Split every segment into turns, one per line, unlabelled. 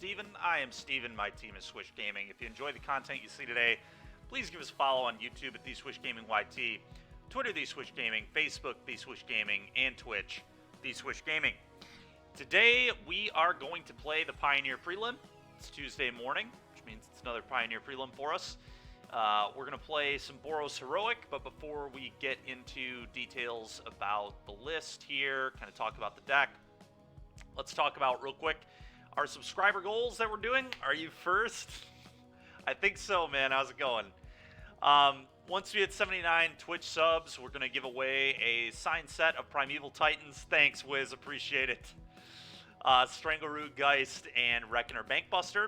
Steven. I am Steven. My team is Swish Gaming. If you enjoy the content you see today, please give us a follow on YouTube at TheSwishGamingYT, Twitter TheSwishGaming, Facebook TheSwishGaming, and Twitch TheSwishGaming. Today we are going to play the Pioneer Prelim. It's Tuesday morning, which means it's another Pioneer Prelim for us. We're going to play some Boros Heroic, but before we get into details about the list here, kind of talk about the deck, let's talk about real quick our subscriber goals that we're doing. Are you first? I think so, man. How's it going? Once we hit 79 Twitch subs, we're going to give away a signed set of Primeval Titans. Thanks, Wiz. Appreciate it. Strangleroot Geist and Reckoner Bankbuster.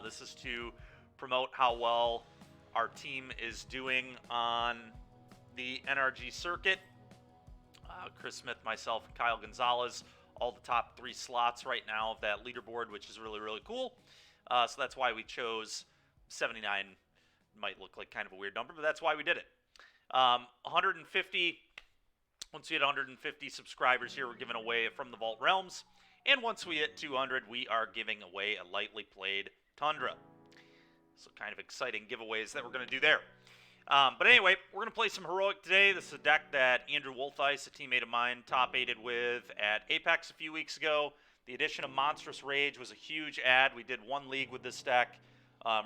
This is to promote how well our team is doing on the NRG circuit. Chris Smith, myself, and Kyle Gonzalez, all the top 3 slots right now of that leaderboard, which is really, really cool. So that's why we chose 79. Might look like kind of a weird number, but that's why we did it. 150, once we hit 150 subscribers here, we're giving away From the Vault Realms. And once we hit 200, we are giving away a lightly played Tundra. So kind of exciting giveaways that we're going to do there. But anyway, we're going to play some Heroic today. This is a deck that Andrew Wolfice, a teammate of mine, top-8'd with at Apex a few weeks ago. The addition of Monstrous Rage was a huge add. We did one league with this deck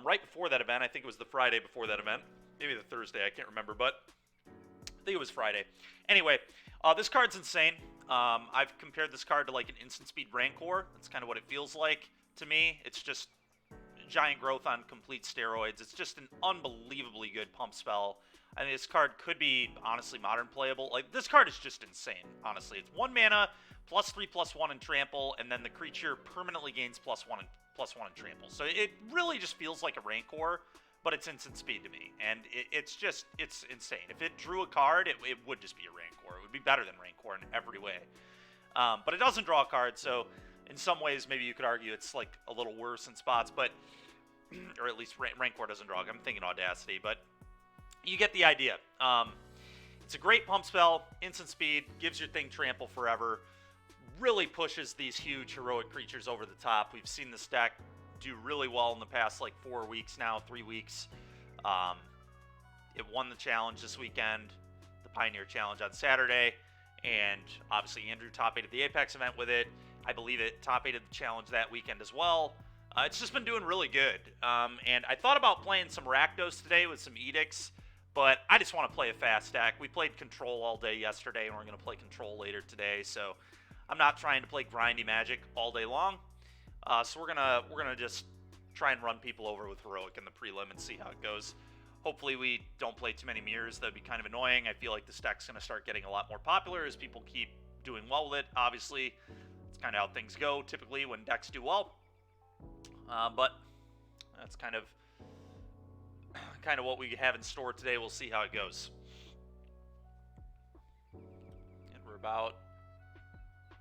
right before that event. I think it was the Friday before that event. Maybe the Thursday, I can't remember, but I think it was Friday. Anyway, this card's insane. I've compared this card to like an instant speed Rancor. That's kind of what it feels like to me. It's just giant growth on complete steroids. It's just an unbelievably good pump spell. I mean, this card could be, honestly, modern playable. Like, this card is just insane, honestly. It's 1 mana, +3/+1 in trample, and then the creature permanently gains +1 in trample. So it really just feels like a Rancor, but it's instant speed to me. And it's insane. If it drew a card, it would just be a Rancor. It would be better than Rancor in every way. But it doesn't draw a card, so in some ways, maybe you could argue it's like a little worse in spots, but or at least Rancor doesn't draw. I'm thinking Audacity, but you get the idea. It's a great pump spell, instant speed, gives your thing trample forever, really pushes these huge heroic creatures over the top. We've seen this deck do really well in the past like 4 weeks now, 3 weeks. It won the challenge this weekend, the Pioneer Challenge on Saturday, and obviously Andrew top 8 at the Apex event with it. I believe it top 8 at the challenge that weekend as well. It's just been doing really good. And I thought about playing some Rakdos today with some Edicts, but I just want to play a fast deck. We played Control all day yesterday, and we're going to play Control later today, so I'm not trying to play grindy Magic all day long. So we're gonna just try and run people over with Heroic in the prelim and see how it goes. Hopefully we don't play too many mirrors. That'd be kind of annoying. I feel like this deck's going to start getting a lot more popular as people keep doing well with it. Obviously, it's kind of how things go typically when decks do well. But that's kind of what we have in store today. We'll see how it goes. And we're about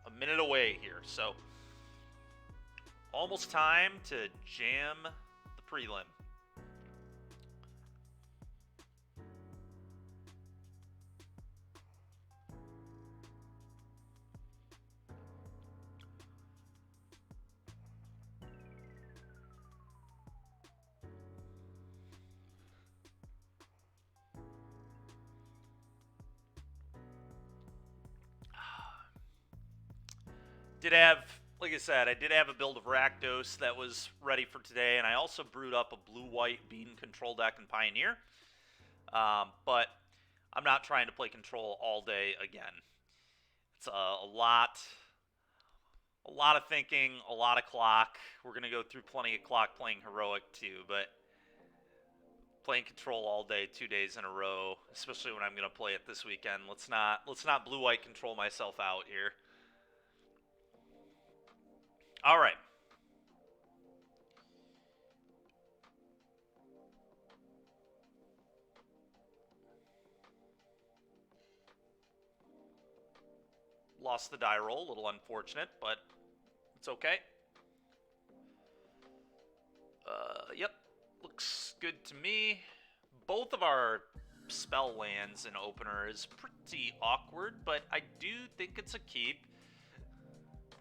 a minute away here, so almost time to jam the prelim. Like I said, I did have a build of Rakdos that was ready for today, and I also brewed up a blue-white bean control deck in Pioneer. But I'm not trying to play Control all day again. It's a lot of thinking, a lot of clock. We're going to go through plenty of clock playing Heroic too, but playing Control all day, 2 days in a row, especially when I'm going to play it this weekend. Let's not blue-white control myself out here. All right. Lost the die roll, a little unfortunate, but it's okay. Yep, looks good to me. Both of our spell lands in opener is pretty awkward, but I do think it's a keep.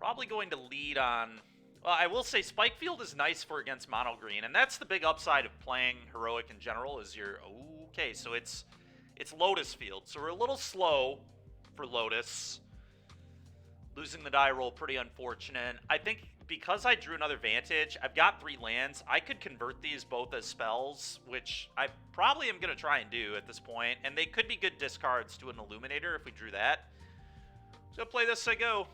Probably going to lead on Well, I will say Spike Field is nice for against mono green, and that's the big upside of playing Heroic in general is you're... Okay, so it's Lotus Field, so we're a little slow for Lotus. Losing the die roll, pretty unfortunate. I think because I drew another Vantage, I've got 3 lands. I could convert these both as spells, which I probably am going to try and do at this point. And they could be good discards to an Illuminator if we drew that. So play this, I go.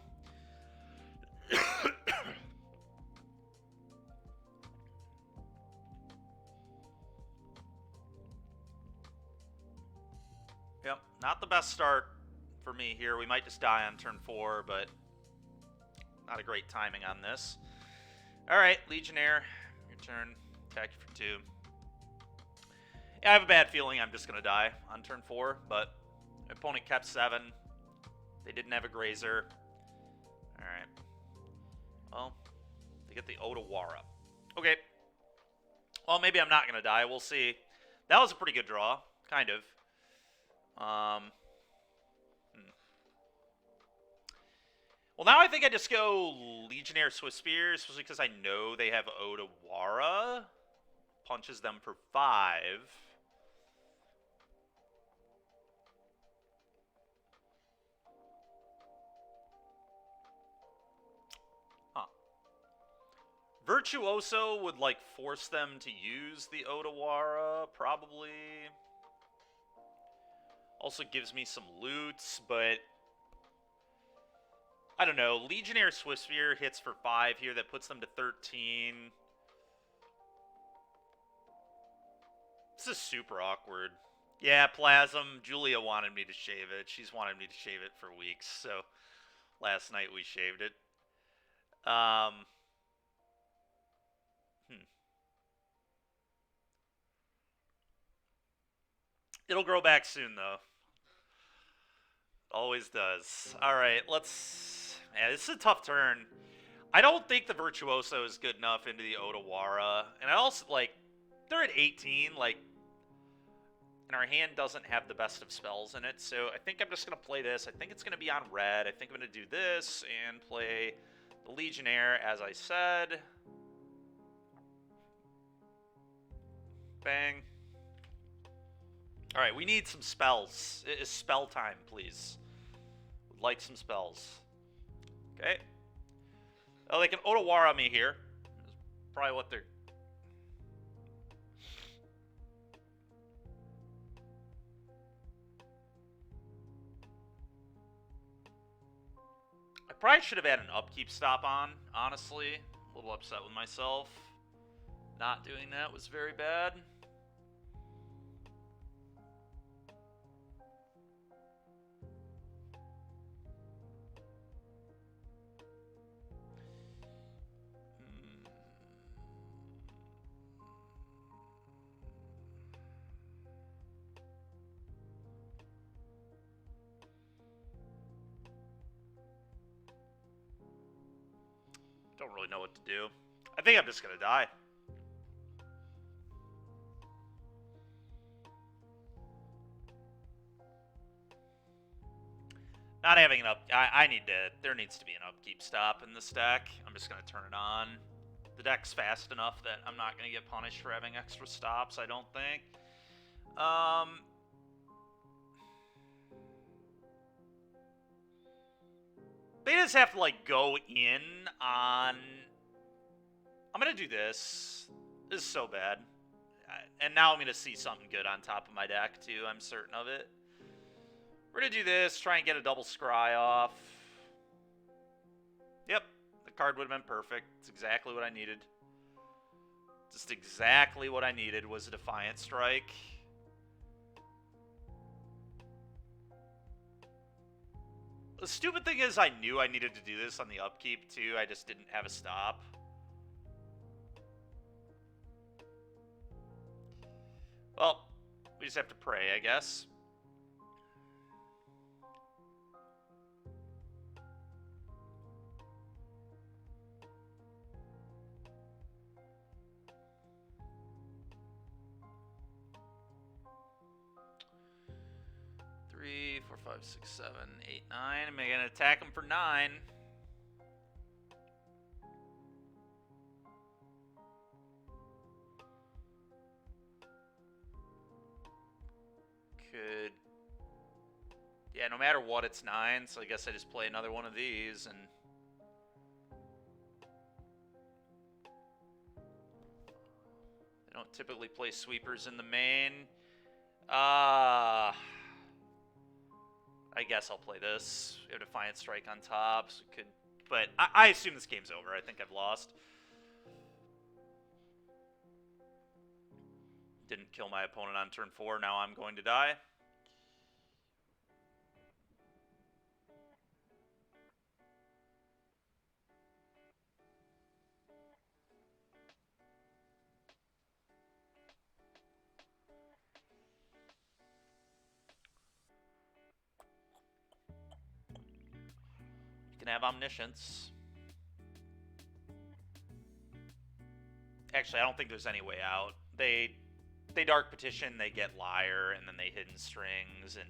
Yep, not the best start for me here. We might just die on turn 4, but not a great timing on this. All right, Legionnaire, your turn. Attack you for 2. Yeah, I have a bad feeling I'm just going to die on turn 4, but my opponent kept 7. They didn't have a Grazer. All right. Well, they get the Otawara. Okay. Well, maybe I'm not going to die. We'll see. That was a pretty good draw, kind of. Well, now I think I just go Legionnaire Swift Spear, especially because I know they have Otawara. Punches them for 5. Huh. Virtuoso would, like, force them to use the Otawara, probably. Also gives me some loots, but... I don't know. Legionnaire Swift Spear hits for 5 here. That puts them to 13. This is super awkward. Yeah, Plasm. Julia wanted me to shave it. She's wanted me to shave it for weeks. So last night we shaved it. It'll grow back soon, though. Always does. All right, let's... Yeah, this is a tough turn. I don't think the Virtuoso is good enough into the Otawara. And I also, like, they're at 18, like, and our hand doesn't have the best of spells in it. So I think I'm just going to play this. I think it's going to be on red. I think I'm going to do this and play the Legionnaire, as I said. Bang. All right, we need some spells. It is spell time, please. Would like some spells. Okay. Oh, they can Otawara me here. That's probably what they're... I probably should have had an upkeep stop on, honestly. A little upset with myself. Not doing that was very bad. Don't really know what to do. I think I'm just going to die. Not having an up... I need to... There needs to be an upkeep stop in this deck. I'm just going to turn it on. The deck's fast enough that I'm not going to get punished for having extra stops, I don't think. They just have to, like, go in on... I'm going to do this. This is so bad. And now I'm going to see something good on top of my deck, too. I'm certain of it. We're going to do this. Try and get a double scry off. Yep. The card would have been perfect. It's exactly what I needed. Just exactly what I needed was a Defiant Strike. The stupid thing is I knew I needed to do this on the upkeep, too. I just didn't have a stop. Well, we just have to pray, I guess. Three, 4, 5, 6, 7, 8, 9. I'm going to attack him for 9. could... Yeah, no matter what, it's 9, so I guess I just play another one of these, and... I don't typically play sweepers in the main. I guess I'll play this. We have Defiant Strike on top, so we could... But I assume this game's over. I think I've lost. Didn't kill my opponent on turn 4. Now I'm going to die. You can have Omniscience. Actually, I don't think there's any way out. They Dark Petition, they get Liar, and then they Hidden Strings, and...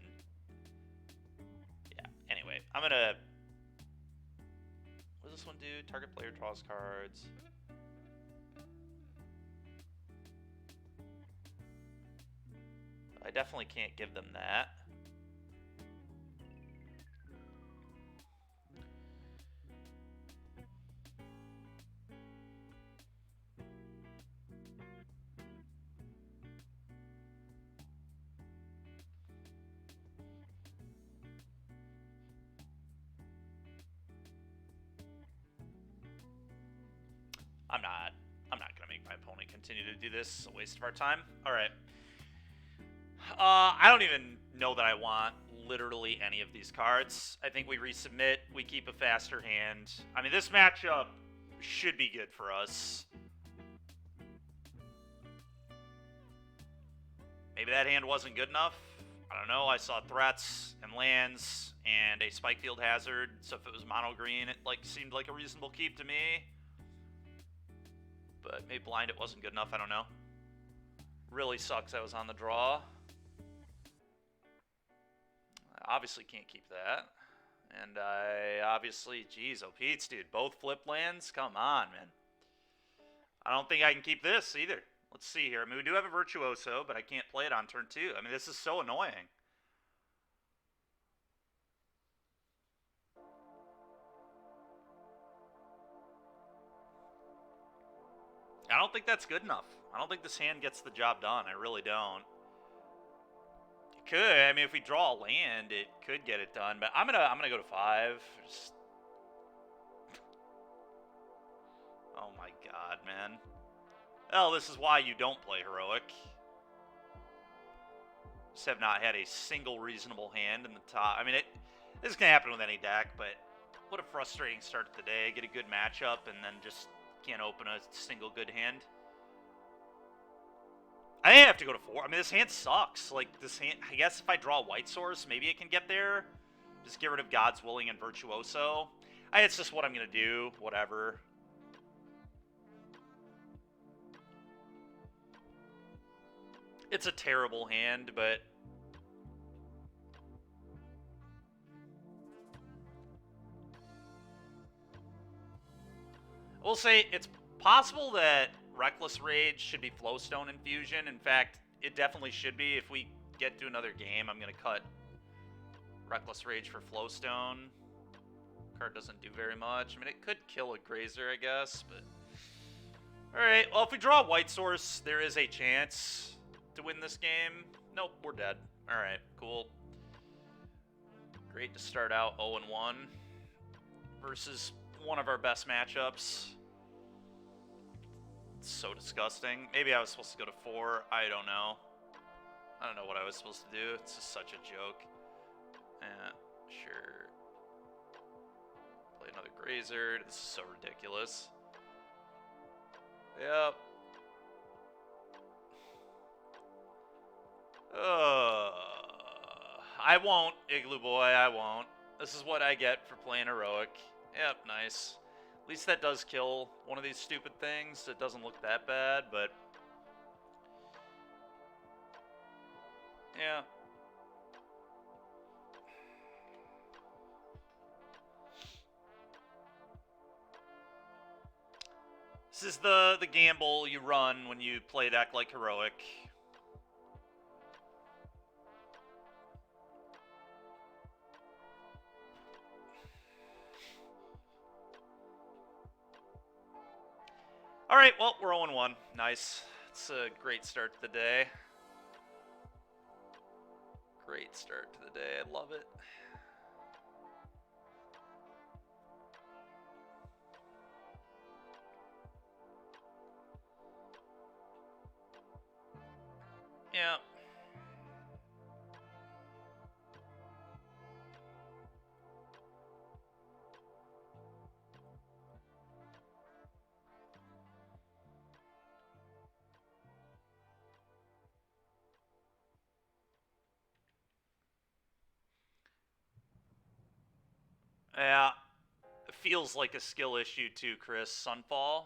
Yeah, anyway, I'm gonna... What does this one do? Target player draws cards. I definitely can't give them that. I'm not gonna make my opponent continue to do this. It's a waste of our time. All right. I don't even know that I want literally any of these cards. I think we resubmit. We keep a faster hand. I mean, this matchup should be good for us. Maybe that hand wasn't good enough. I don't know. I saw threats and lands and a Spike Field Hazard. So if it was mono green, it seemed like a reasonable keep to me. But maybe blind it wasn't good enough. I don't know. Really sucks I was on the draw. I obviously can't keep that. And I obviously... Geez, oh Pete's, dude. Both flip lands? Come on, man. I don't think I can keep this either. Let's see here. I mean, we do have a Virtuoso, but I can't play it on turn 2. I mean, this is so annoying. I don't think that's good enough. I don't think this hand gets the job done. I really don't. It could. I mean, if we draw a land, it could get it done. But I'm gonna go to 5. Just... Oh my god, man. Well, this is why you don't play Heroic. Just have not had a single reasonable hand in the top. I mean, this can happen with any deck, but what a frustrating start to the day. Get a good matchup and then just can't open a single good hand. I think I have to go to 4. I mean, this hand sucks. Like, this hand... I guess if I draw a White Source, maybe it can get there. Just get rid of God's Willing and Virtuoso. It's just what I'm going to do. Whatever. It's a terrible hand, but... I will say, it's possible that Reckless Rage should be Flowstone Infusion. In fact, it definitely should be. If we get to another game, I'm going to cut Reckless Rage for Flowstone. Card doesn't do very much. I mean, it could kill a Grazer, I guess, but... Alright, well, if we draw a White Source, there is a chance to win this game. Nope, we're dead. Alright, cool. Great to start out 0-1 versus one of our best matchups. It's so disgusting. Maybe I was supposed to go to 4. I don't know. I don't know what I was supposed to do. It's just such a joke. Sure. Play another Grazer. This is so ridiculous. Yep. I won't, Igloo Boy, I won't. This is what I get for playing Heroic. Yep, nice. At least that does kill one of these stupid things. It doesn't look that bad, but... Yeah. This is the gamble you run when you play a deck like Heroic. All right, well, we're 0-1. Nice. It's a great start to the day. Great start to the day. I love it. Yeah. Yeah. It feels like a skill issue too, Chris. Sunfall.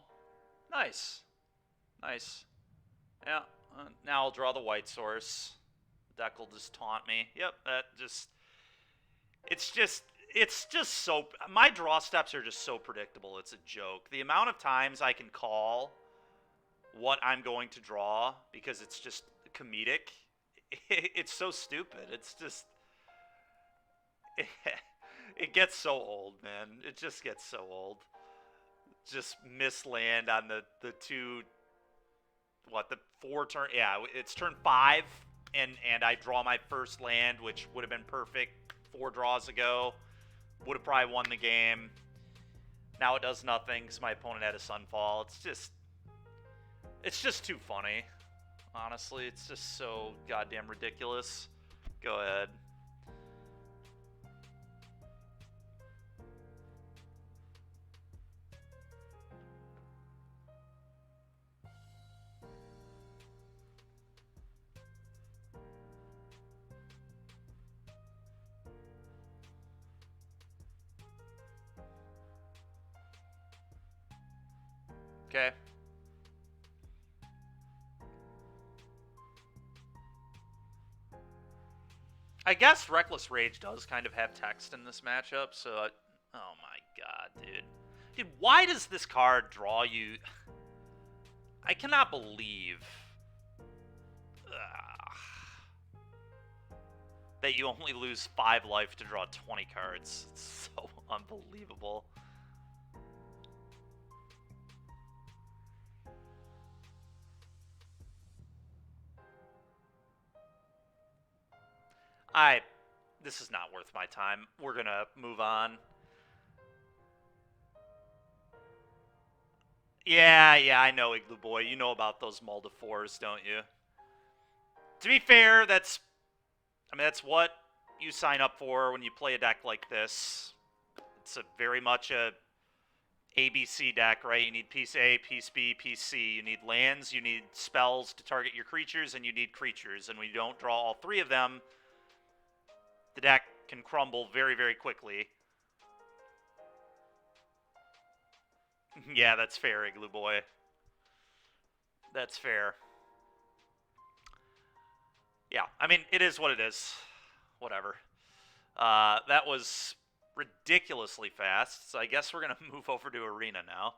Nice. Nice. Yeah. Now I'll draw the white source. Deck will just taunt me. Yep, that just... It's just so... My draw steps are just so predictable. It's a joke. The amount of times I can call what I'm going to draw because it's just comedic, it's so stupid. It's just... It gets so old, man. It just gets so old. Just miss land on the two... What, the 4 turn... Yeah, it's turn 5, and I draw my first land, which would have been perfect 4 draws ago. Would have probably won the game. Now it does nothing because my opponent had a Sunfall. It's just too funny. Honestly, it's just so goddamn ridiculous. Go ahead. Okay. I guess Reckless Rage does kind of have text in this matchup, so... oh my god, dude. Dude, why does this card draw you... I cannot believe... that you only lose 5 life to draw 20 cards. It's so unbelievable. This is not worth my time. We're gonna move on. Yeah, I know, Igloo Boy. You know about those Mulda 4s, don't you? To be fair, that's what you sign up for when you play a deck like this. It's very much a ABC deck, right? You need piece A, piece B, piece C. You need lands, you need spells to target your creatures, and you need creatures. And when you don't draw all 3 of them, the deck can crumble very, very quickly. Yeah, that's fair, Igloo Boy. That's fair. Yeah, I mean, it is what it is. Whatever. That was ridiculously fast, so I guess we're going to move over to Arena now.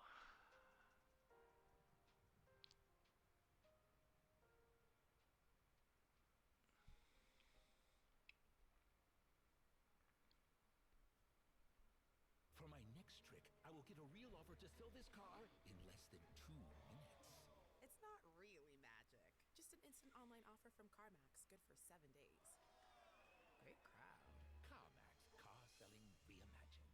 For my next trick, I will get a real offer to sell this car in less than 2 minutes.
It's not really magic. Just an instant online offer from CarMax, good for 7 days. Great crowd.
CarMax, car selling reimagined.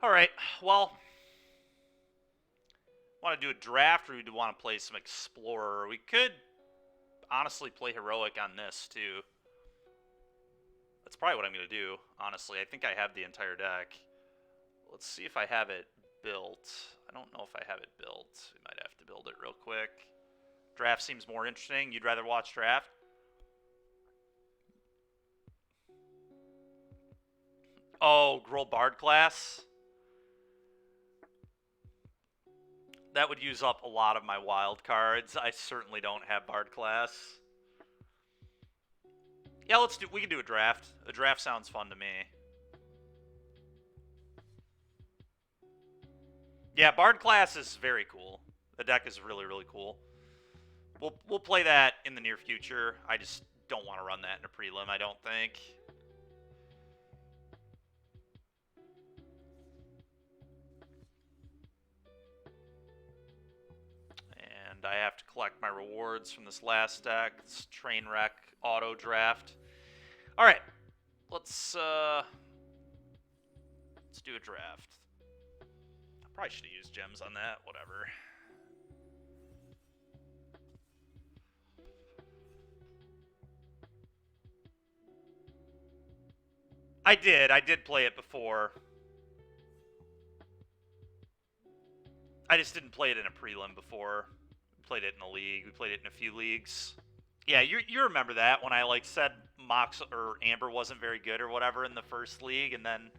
All right, well, want to do a draft, or we do want to play some Explorer? We could honestly play Heroic on this, too. That's probably what I'm going to do, honestly. I think I have the entire deck. Let's see if I have it built. I don't know if I have it built. We might have to build it real quick. Draft seems more interesting. You'd rather watch draft? Oh, Gruul Bard class? That would use up a lot of my wild cards. I certainly don't have Bard class. Yeah, we can do a draft. A draft sounds fun to me. Yeah, Bard class is very cool. The deck is really, really cool. We'll play that in the near future. I just don't want to run that in a prelim, I don't think. And I have to collect my rewards from this last deck. This train wreck auto draft. All right, let's do a draft. I probably should have used gems on that. Whatever. I did play it before. I just didn't play it in a prelim before. We played it in a league. We played it in a few leagues. Yeah, you remember that when I like said Mox or Amber wasn't very good or whatever in the first league, and then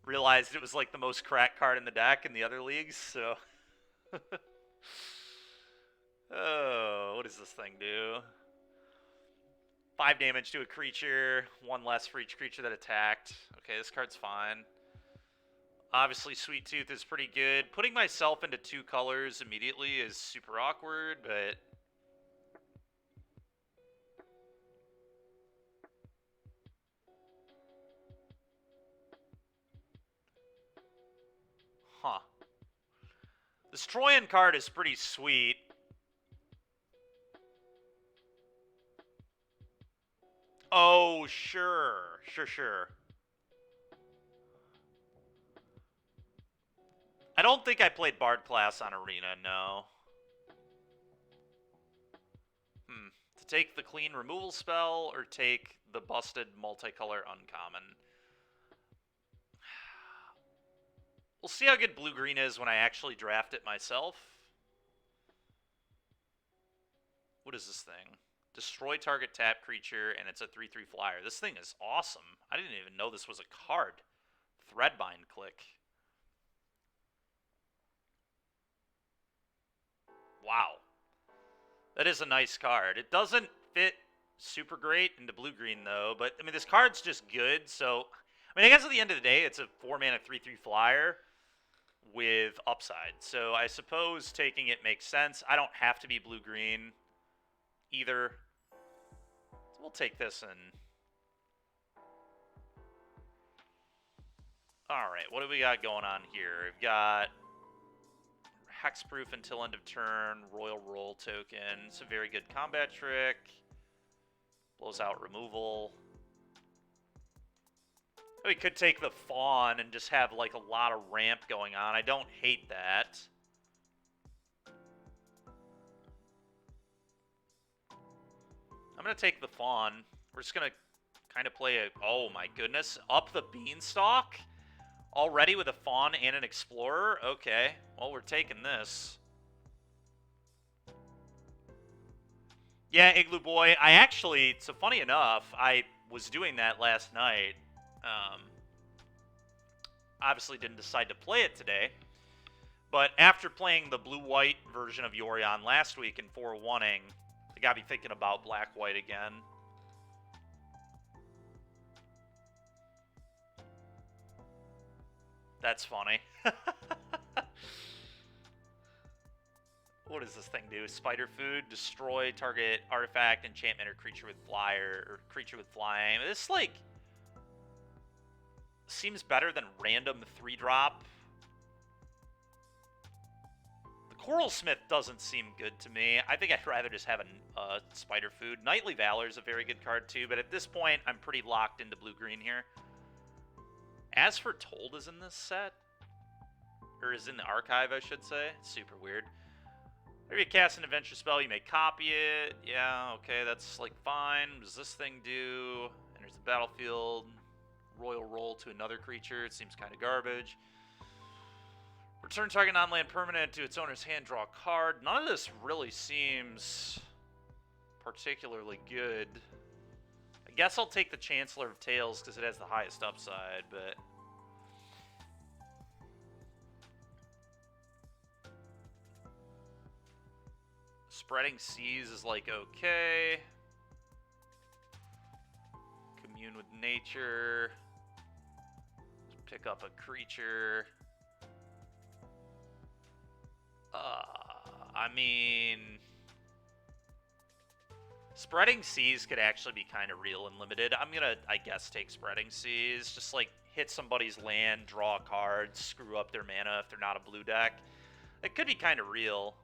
realized it was like the most cracked card in the deck in the other leagues. So, oh, what does this thing do? 5 damage to a creature, 1 less for each creature that attacked. Okay, this card's fine. Obviously, Sweet Tooth is pretty good. Putting myself into 2 colors immediately is super awkward, but... Huh. This Troyan card is pretty sweet. Oh, sure. Sure. I don't think I played Bard class on Arena, no. To take the clean removal spell or take the busted multicolor uncommon? We'll see how good blue-green is when I actually draft it myself. What is this thing? Destroy target tap creature, and it's a 3/3 flyer. This thing is awesome. I didn't even know this was a card. Threadbind click. Wow. That is a nice card. It doesn't fit super great into blue-green, though. But, I mean, this card's just good. So, I mean, I guess at the end of the day, it's a 4-mana 3/3 flyer with upside. So, I suppose taking it makes sense. I don't have to be blue-green either. So we'll take this and... Alright, what do we got going on here? We've got Hexproof until end of turn, Royal Roll token. It's a very good combat trick. Blows out removal. We could take the Fawn and just have like a lot of ramp going on. I don't hate that. I'm going to take the Fawn. We're just going to kind of play a... Oh my goodness. Up the Beanstalk? Already with a Fawn and an Explorer? Okay. Well, we're taking this. Yeah, Igloo Boy. I actually... So funny enough, I was doing that last night. Obviously didn't decide to play it today. But after playing the blue-white version of Yorion last week in 4-1ing, I got me thinking about black-white again. That's funny. What does this thing do? Spider Food, destroy target artifact, enchantment, or creature with flyer, or creature with flying. This, like, seems better than random 3-drop. The Coral Smith doesn't seem good to me. I think I'd rather just have a Spider Food. Knightly Valor is a very good card, too, but at this point, I'm pretty locked into blue-green here. As for Told is in this set, or is in the archive, I should say. It's super weird. Maybe you cast an adventure spell, you may copy it. Yeah, okay, that's like fine. What does this thing do? Enters the battlefield. Royal Roll to another creature. It seems kind of garbage. Return target non-land permanent to its owner's hand, draw a card. None of this really seems particularly good. I guess I'll take the Chancellor of Tales because it has the highest upside, but... Spreading Seas is like, okay. Commune with nature. Pick up a creature. I mean... Spreading Seas could actually be kind of real and limited. I'm going to, I guess, take Spreading Seas. Just, like, hit somebody's land, draw a card, screw up their mana if they're not a blue deck. It could be kind of real.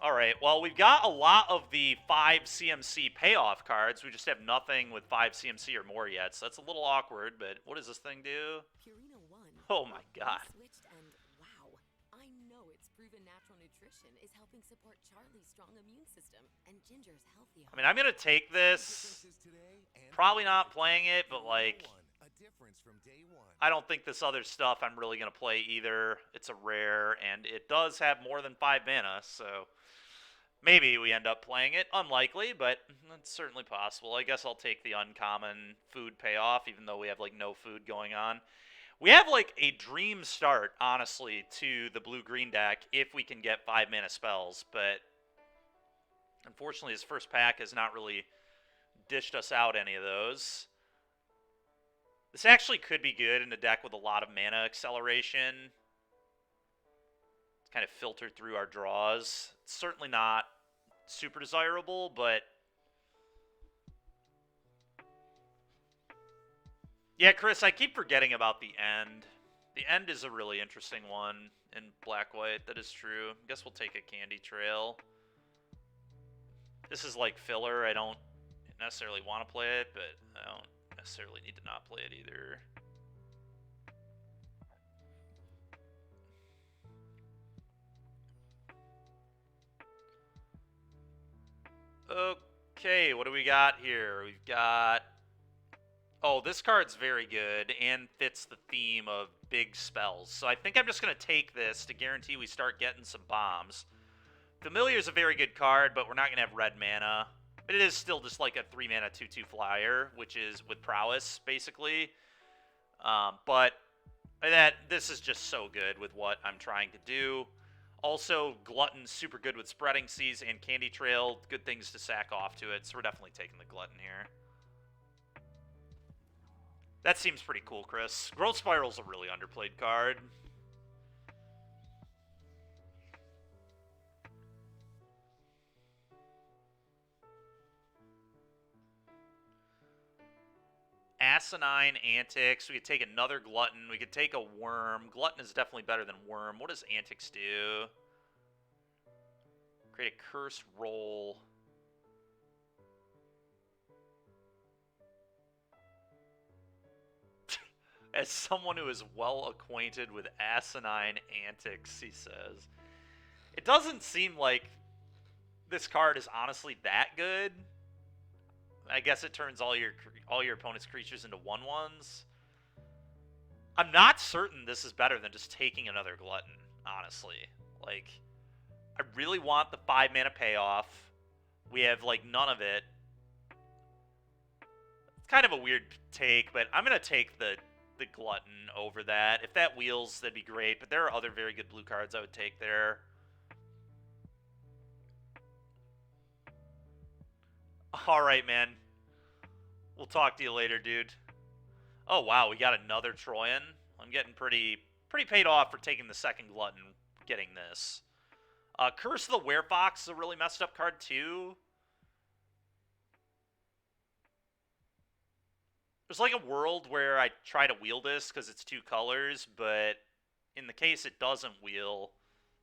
Alright, well, we've got a lot of the 5 CMC payoff cards. We just have nothing with 5 CMC or more yet, so that's a little awkward, but what does this thing do?
Purina 1.
Oh my god.
Switched and wow. I know its proven natural nutrition is helping support Charlie's strong immune system and Ginger's healthy heart.
I mean, I'm going to take this. Probably not playing it, but like, I don't think this other stuff I'm really going to play either. It's a rare, and it does have more than 5 mana, so maybe we end up playing it. Unlikely, but it's certainly possible. I guess I'll take the uncommon food payoff, even though we have, like, no food going on. We have, like, a dream start, honestly, to the blue-green deck if we can get 5 mana spells, but unfortunately his first pack has not really dished us out any of those. This actually could be good in a deck with a lot of mana acceleration. It's kind of filtered through our draws. It's certainly not super desirable, but yeah, Chris, I keep forgetting about the end. The end is a really interesting one in black-white. That is true. I guess we'll take a Candy Trail. This is like filler. I don't necessarily want to play it, but I don't necessarily need to not play it either. Okay, what do we got here? We've got... Oh, this card's very good and fits the theme of big spells. So I think I'm just going to take this to guarantee we start getting some bombs. Familiar is a very good card, but we're not going to have red mana. But it is still just like a 3-mana 2/2 flyer, which is with prowess, basically. But this is just so good with what I'm trying to do. Also, Glutton's super good with Spreading Seas and Candy Trail. Good things to sack off to it, so we're definitely taking the Glutton here. That seems pretty cool, Chris. Growth Spiral's a really underplayed card. Asinine Antics. We could take another Glutton. We could take a Worm. Glutton is definitely better than Worm. What does Antics do? Create a Curse roll. As someone who is well acquainted with Asinine Antics, he says. It doesn't seem like this card is honestly that good. I guess it turns all your opponent's creatures into 1/1s. I'm not certain this is better than just taking another Glutton, honestly. Like, I really want the 5 mana payoff. We have, like, none of it. It's kind of a weird take, but I'm going to take the Glutton over that. If that wheels, that'd be great, but there are other very good blue cards I would take there. Alright, man. We'll talk to you later, dude. Oh, wow, we got another Troyan. I'm getting pretty paid off for taking the second Glutton, getting this. Curse of the Werefox is a really messed up card, too. There's like a world where I try to wheel this because it's 2 colors, but in the case it doesn't wheel,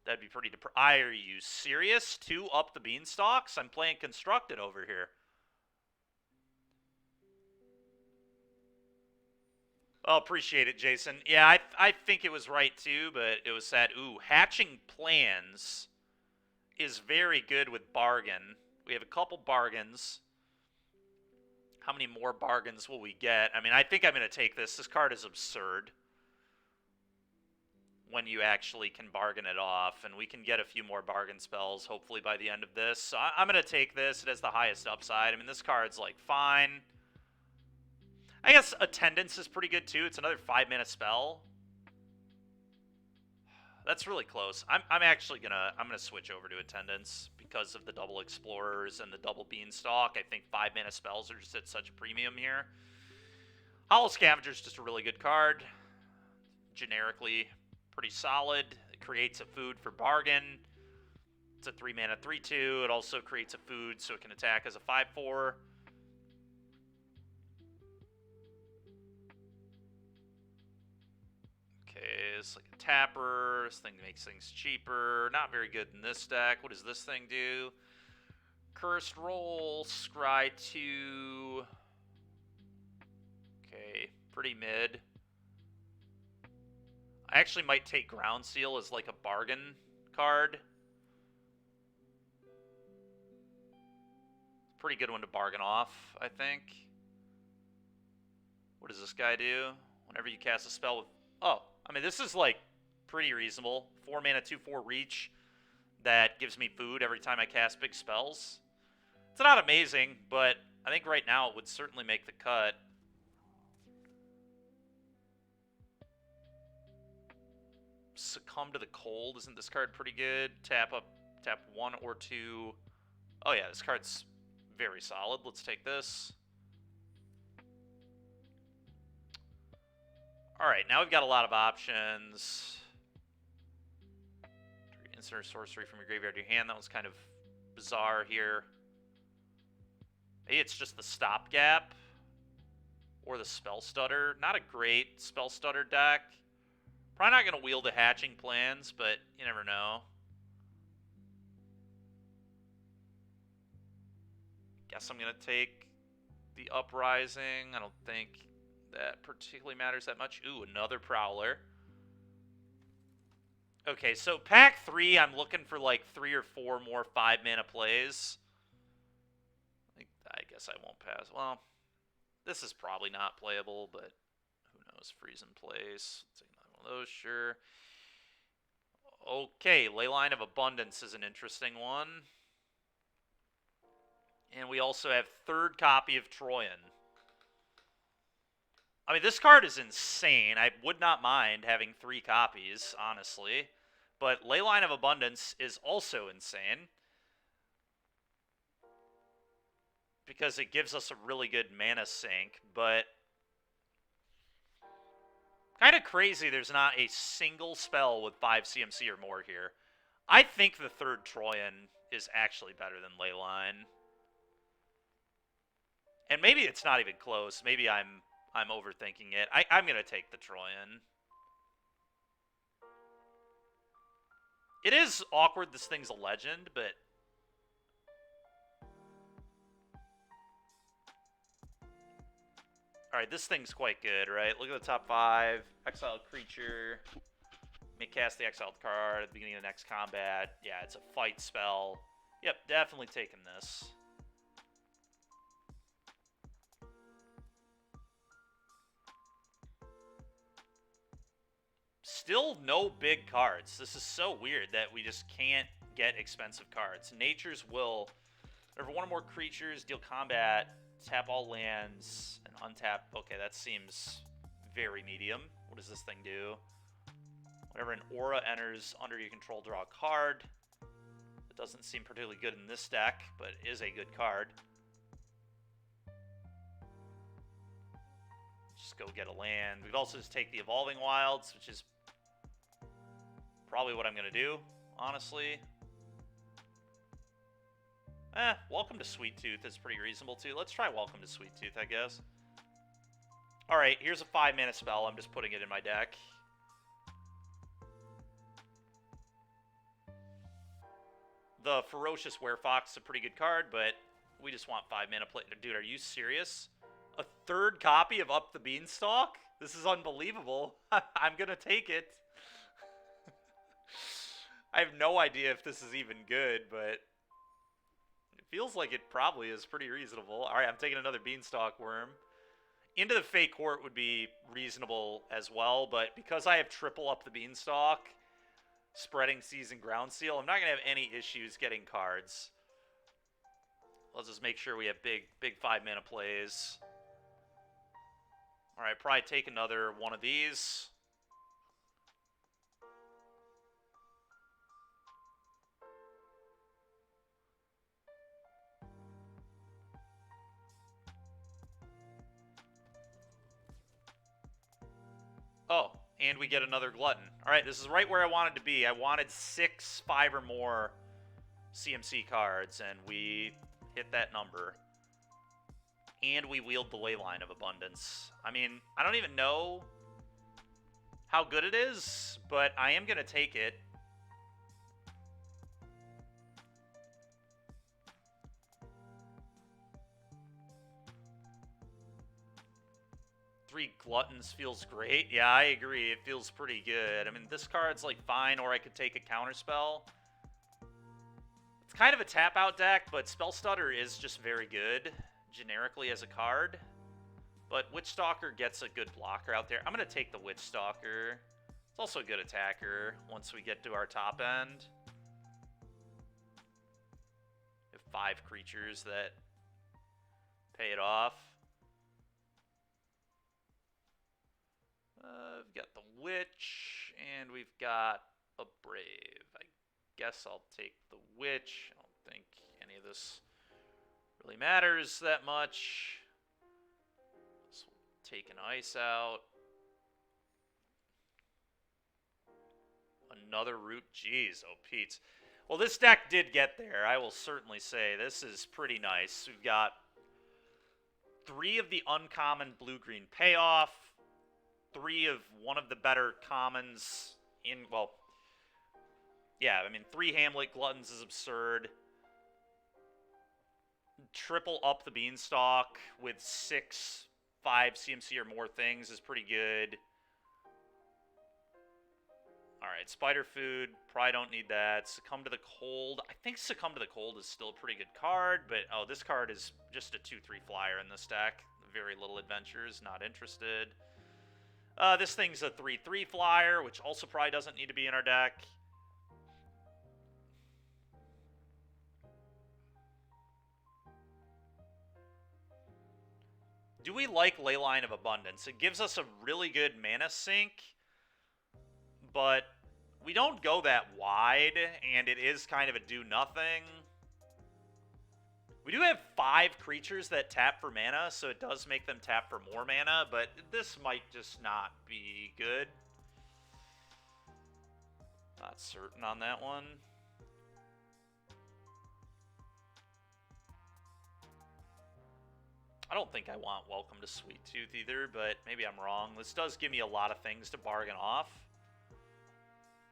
that'd be pretty Are you serious? 2 up the beanstalks? I'm playing Constructed over here. Oh, appreciate it, Jason. Yeah, I think it was right too, but it was sad. Ooh, Hatching Plans is very good with Bargain. We have a couple bargains. How many more bargains will we get? I mean, I think I'm going to take this. This card is absurd when you actually can bargain it off, and we can get a few more bargain spells, hopefully, by the end of this. So I'm going to take this. It has the highest upside. I mean, this card's, like, fine. I guess Attendance is pretty good, too. It's another 5-mana spell. That's really close. I'm actually I'm gonna switch over to Attendance because of the double Explorers and the double Beanstalk. I think 5-mana spells are just at such a premium here. Hollow Scavenger's just a really good card. Generically pretty solid. It creates a food for Bargain. It's a 3-mana 3/2. It also creates a food, so it can attack as a 5/4. Okay, it's like a tapper. This thing makes things cheaper. Not very good in this deck. What does this thing do? Cursed Roll, Scry 2. Okay, pretty mid. I actually might take Ground Seal as like a bargain card. Pretty good one to bargain off, I think. What does this guy do? Whenever you cast a spell with... Oh, I mean, this is like pretty reasonable. 4-mana 2/4 reach that gives me food every time I cast big spells. It's not amazing, but I think right now it would certainly make the cut. Succumb to the Cold. Isn't this card pretty good? Tap 1 or 2. Oh yeah, this card's very solid. Let's take this. Alright, now we've got a lot of options. Insert sorcery from your graveyard to your hand. That was kind of bizarre here. Maybe it's just the Stopgap or the Spell Stutter. Not a great Spell Stutter deck. Probably not going to wield the Hatching Plans, but you never know. Guess I'm going to take the Uprising. I don't think that particularly matters that much. Ooh, another Prowler. Okay, so pack 3, I'm looking for like 3 or 4 more 5-mana plays. I guess I won't pass. Well, this is probably not playable, but who knows? Freeze in place. Let's take another one of those, sure. Okay, Leyline of Abundance is an interesting one. And we also have third copy of Troyan. I mean, this card is insane. I would not mind having 3 copies, honestly. But Leyline of Abundance is also insane. Because it gives us a really good mana sink, but kind of crazy there's not a single spell with 5 CMC or more here. I think the third Troyan is actually better than Leyline. And maybe it's not even close. Maybe I'm overthinking it. I'm going to take the Troyan. It is awkward this thing's a legend, but... Alright, this thing's quite good, right? Look at the top 5. Exiled creature. May cast the exiled card at the beginning of the next combat. Yeah, it's a fight spell. Yep, definitely taking this. Still no big cards. This is so weird that we just can't get expensive cards. Nature's Will. Whenever one or more creatures deal combat, tap all lands and untap. Okay, that seems very medium. What does this thing do? Whenever an aura enters under your control, draw a card. It doesn't seem particularly good in this deck, but is a good card. Just go get a land. We could also just take the Evolving Wilds, which is probably what I'm going to do, honestly. Welcome to Sweet Tooth is pretty reasonable, too. Let's try Welcome to Sweet Tooth, I guess. Alright, here's a 5-mana spell. I'm just putting it in my deck. The Ferocious Werefox is a pretty good card, but we just want 5-mana play. Dude, are you serious? A third copy of Up the Beanstalk? This is unbelievable. I'm going to take it. I have no idea if this is even good, but it feels like it probably is pretty reasonable. All right, I'm taking another Beanstalk Worm. Into the Fake Court would be reasonable as well, but because I have triple Up the Beanstalk, Spreading Seas, and Ground Seal, I'm not going to have any issues getting cards. Let's just make sure we have big 5-mana plays. All right, probably take another one of these. Oh, and we get another Glutton. All right, this is right where I wanted to be. I wanted 6, 5 or more CMC cards, and we hit that number. And we wield the Leyline of Abundance. I mean, I don't even know how good it is, but I am going to take it. Three Gluttons feels great. Yeah, I agree. It feels pretty good. I mean, this card's like fine, or I could take a counterspell. It's kind of a tap-out deck, but Spell Stutter is just very good generically as a card. But Witchstalker gets a good blocker out there. I'm going to take the Witchstalker. It's also a good attacker once we get to our top end. We have 5 creatures that pay it off. We've got the Witch, and we've got a Brave. I guess I'll take the Witch. I don't think any of this really matters that much. So we'll take an Ice out. Another Root. Jeez, oh Pete. Well, this deck did get there, I will certainly say. This is pretty nice. We've got 3 of the uncommon blue-green payoff. 3 of one of the better commons in, well, yeah, I mean, 3 Hamlet Gluttons is absurd. Triple up the Beanstalk with 6, 5 CMC or more things is pretty good. Alright, Spider Food, probably don't need that. Succumb to the Cold. I think Succumb to the Cold is still a pretty good card, but, oh, this card is just a 2/3 flyer in this deck. Very little adventures, not interested. This thing's a 3/3 flyer, which also probably doesn't need to be in our deck. Do we like Leyline of Abundance? It gives us a really good mana sink, but we don't go that wide, and it is kind of a do-nothing. We do have 5 creatures that tap for mana, so it does make them tap for more mana, but this might just not be good. Not certain on that one. I don't think I want Welcome to Sweet Tooth either, but maybe I'm wrong. This does give me a lot of things to bargain off.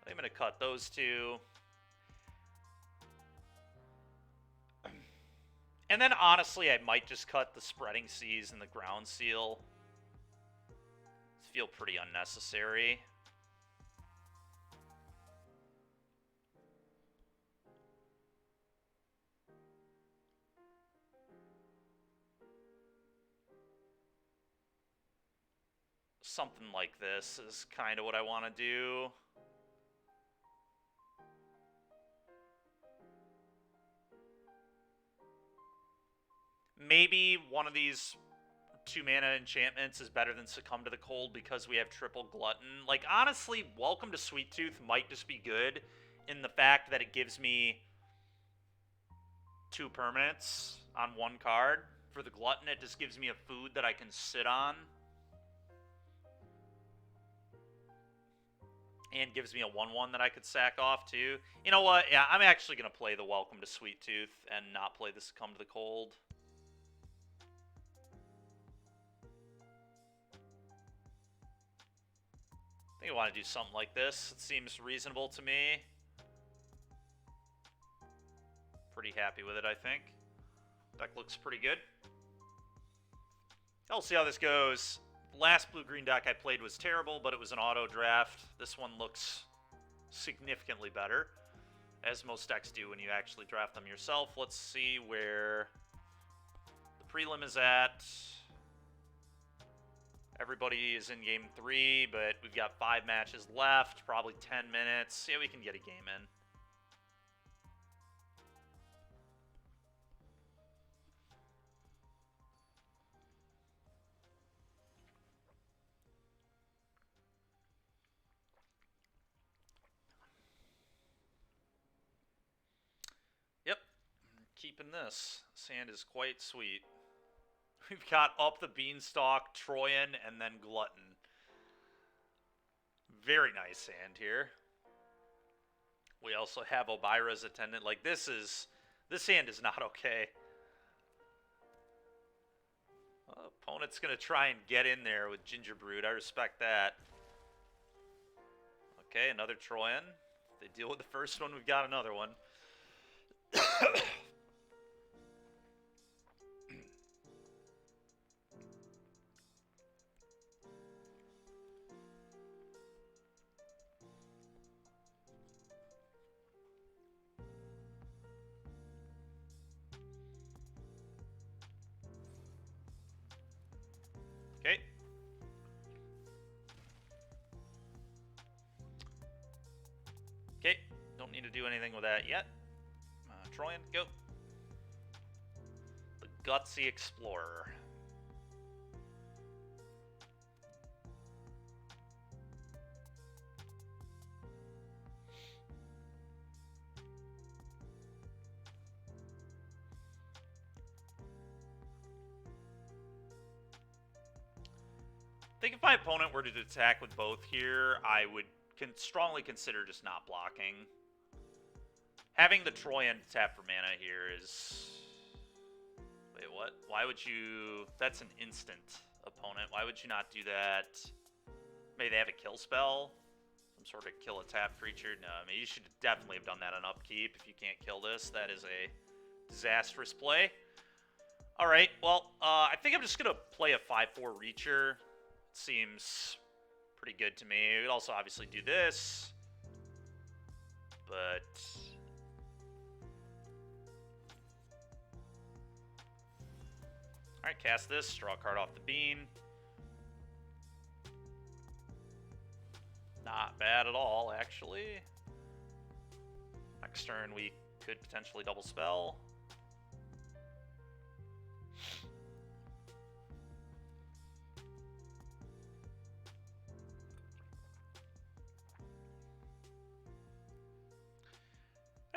I'm going to cut those 2. And then, honestly, I might just cut the Spreading Seas and the Ground Seal. These feel pretty unnecessary. Something like this is kind of what I want to do. Maybe one of these 2-mana enchantments is better than Succumb to the Cold because we have triple Glutton. Like, honestly, Welcome to Sweet Tooth might just be good in the fact that it gives me 2 permanents on 1 card. For the Glutton, it just gives me a food that I can sit on. And gives me a 1/1 that I could sack off, too. You know what? Yeah, I'm actually going to play the Welcome to Sweet Tooth and not play the Succumb to the Cold. I think I want to do something like this. It seems reasonable to me. Pretty happy with it, I think. Deck looks pretty good. I'll see how this goes. The last blue-green deck I played was terrible, but it was an auto draft. This one looks significantly better, as most decks do when you actually draft them yourself. Let's see where the prelim is at. Everybody is in game 3, but we've got 5 matches left, probably 10 minutes. Yeah, we can get a game in. Yep, keeping this. Sand is quite sweet. We've got Up the Beanstalk, Troyan, and then Glutton. Very nice sand here. We also have Obira's Attendant. Like, this hand is not okay. Opponent's going to try and get in there with Gingerbrew. I respect that. Okay, another Troyan. If they deal with the first one, we've got another one. Okay. Okay, don't need to do anything with that yet. Troyan, go. The Gutsy Explorer. I think if my opponent were to attack with both here, I would strongly consider just not blocking. Having the Troyan tap for mana here is... Wait, what? Why would you... That's an instant opponent. Why would you not do that? Maybe they have a kill spell? Some sort of kill a tap creature? No, I mean, you should definitely have done that on upkeep. If you can't kill this, that is a disastrous play. Alright, well, I think I'm just going to play a 5/4 Reacher. Seems pretty good to me. We could also obviously do this, but alright, cast this, draw a card off the bean. Not bad at all, actually. Next turn we could potentially double spell.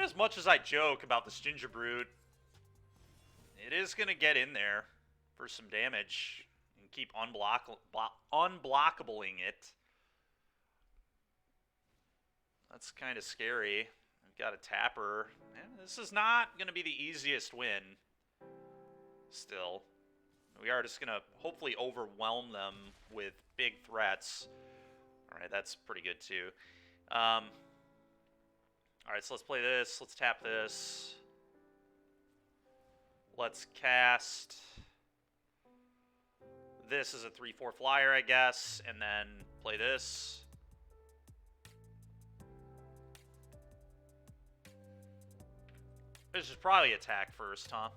As much as I joke about this Gingerbrew, it is going to get in there for some damage and keep unblockabling it. That's kind of scary. I've got a tapper. And this is not going to be the easiest win. Still, we are just going to hopefully overwhelm them with big threats. All right, that's pretty good too. Alright, so let's play this. Let's tap this. Let's cast this as a 3/4 flyer, I guess, and then play this. This is probably attack first, huh?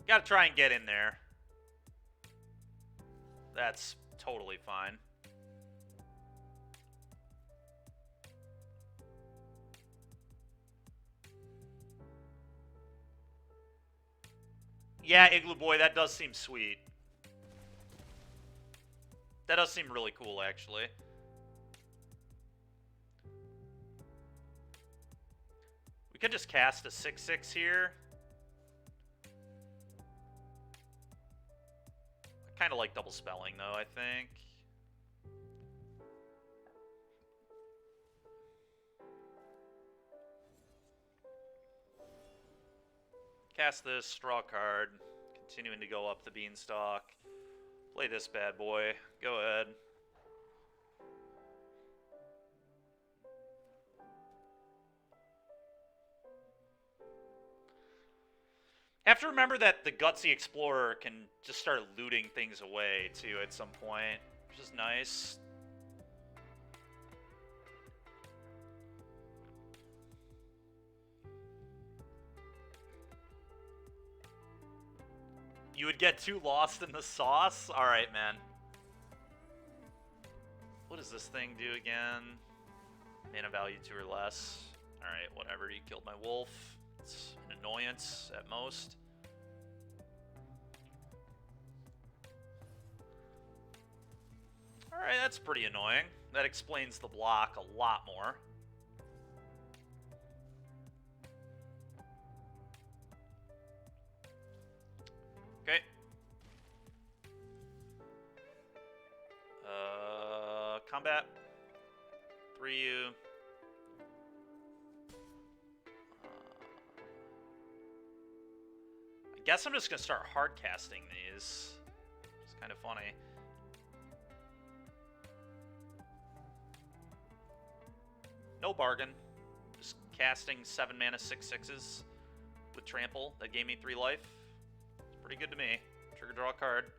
Gotta try and get in there. That's totally fine. Yeah, Igloo Boy, that does seem sweet. That does seem really cool, actually. We could just cast a 6/6 here. I kind of like double spelling, though, I think. Cast this, draw a card, continuing to go up the beanstalk. Play this bad boy. Go ahead. Have to remember that the Gutsy Explorer can just start looting things away, too, at some point, which is nice. You would get too lost in the sauce? Alright, man. What does this thing do again? Mana value 2 or less. Alright, whatever. You killed my wolf. It's an annoyance at most. Alright, that's pretty annoying. That explains the block a lot more. Okay. Combat. 3 you. I guess I'm just going to start hard casting these. It's kind of funny. No bargain. Just casting 7 mana 6/6s with trample. That gave me 3 life. It's pretty good to me. Trigger draw a card.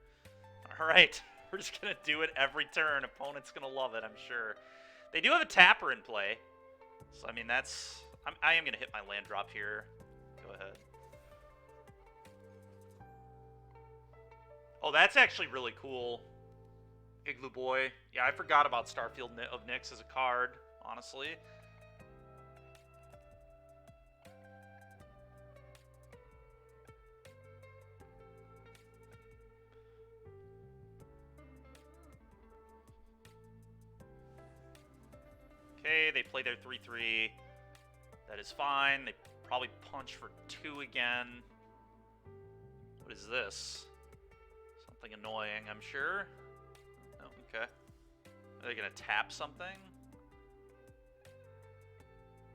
Alright. We're just going to do it every turn. Opponent's going to love it, I'm sure. They do have a tapper in play. So, I mean, that's... I am going to hit my land drop here. Go ahead. Oh, that's actually really cool. Igloo Boy. Yeah, I forgot about Starfield of Nyx as a card, honestly. Okay, they play their 3/3. That is fine. They probably punch for 2 again. What is this? Something annoying, I'm sure. Oh, okay. Are they gonna tap something?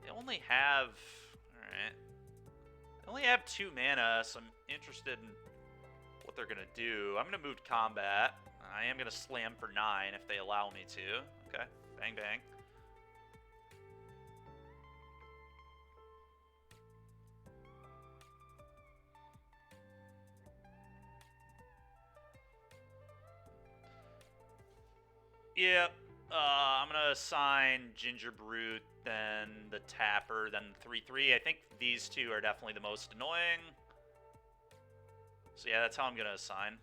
They only have... Alright. They only have 2 mana, so I'm interested in what they're gonna do. I'm gonna move to combat. I am gonna slam for 9 if they allow me to. Okay. Bang, bang. Yep. I'm going to assign Ginger Brute, then the Tapper, then the 3/3. I think these two are definitely the most annoying. So yeah, that's how I'm going to assign.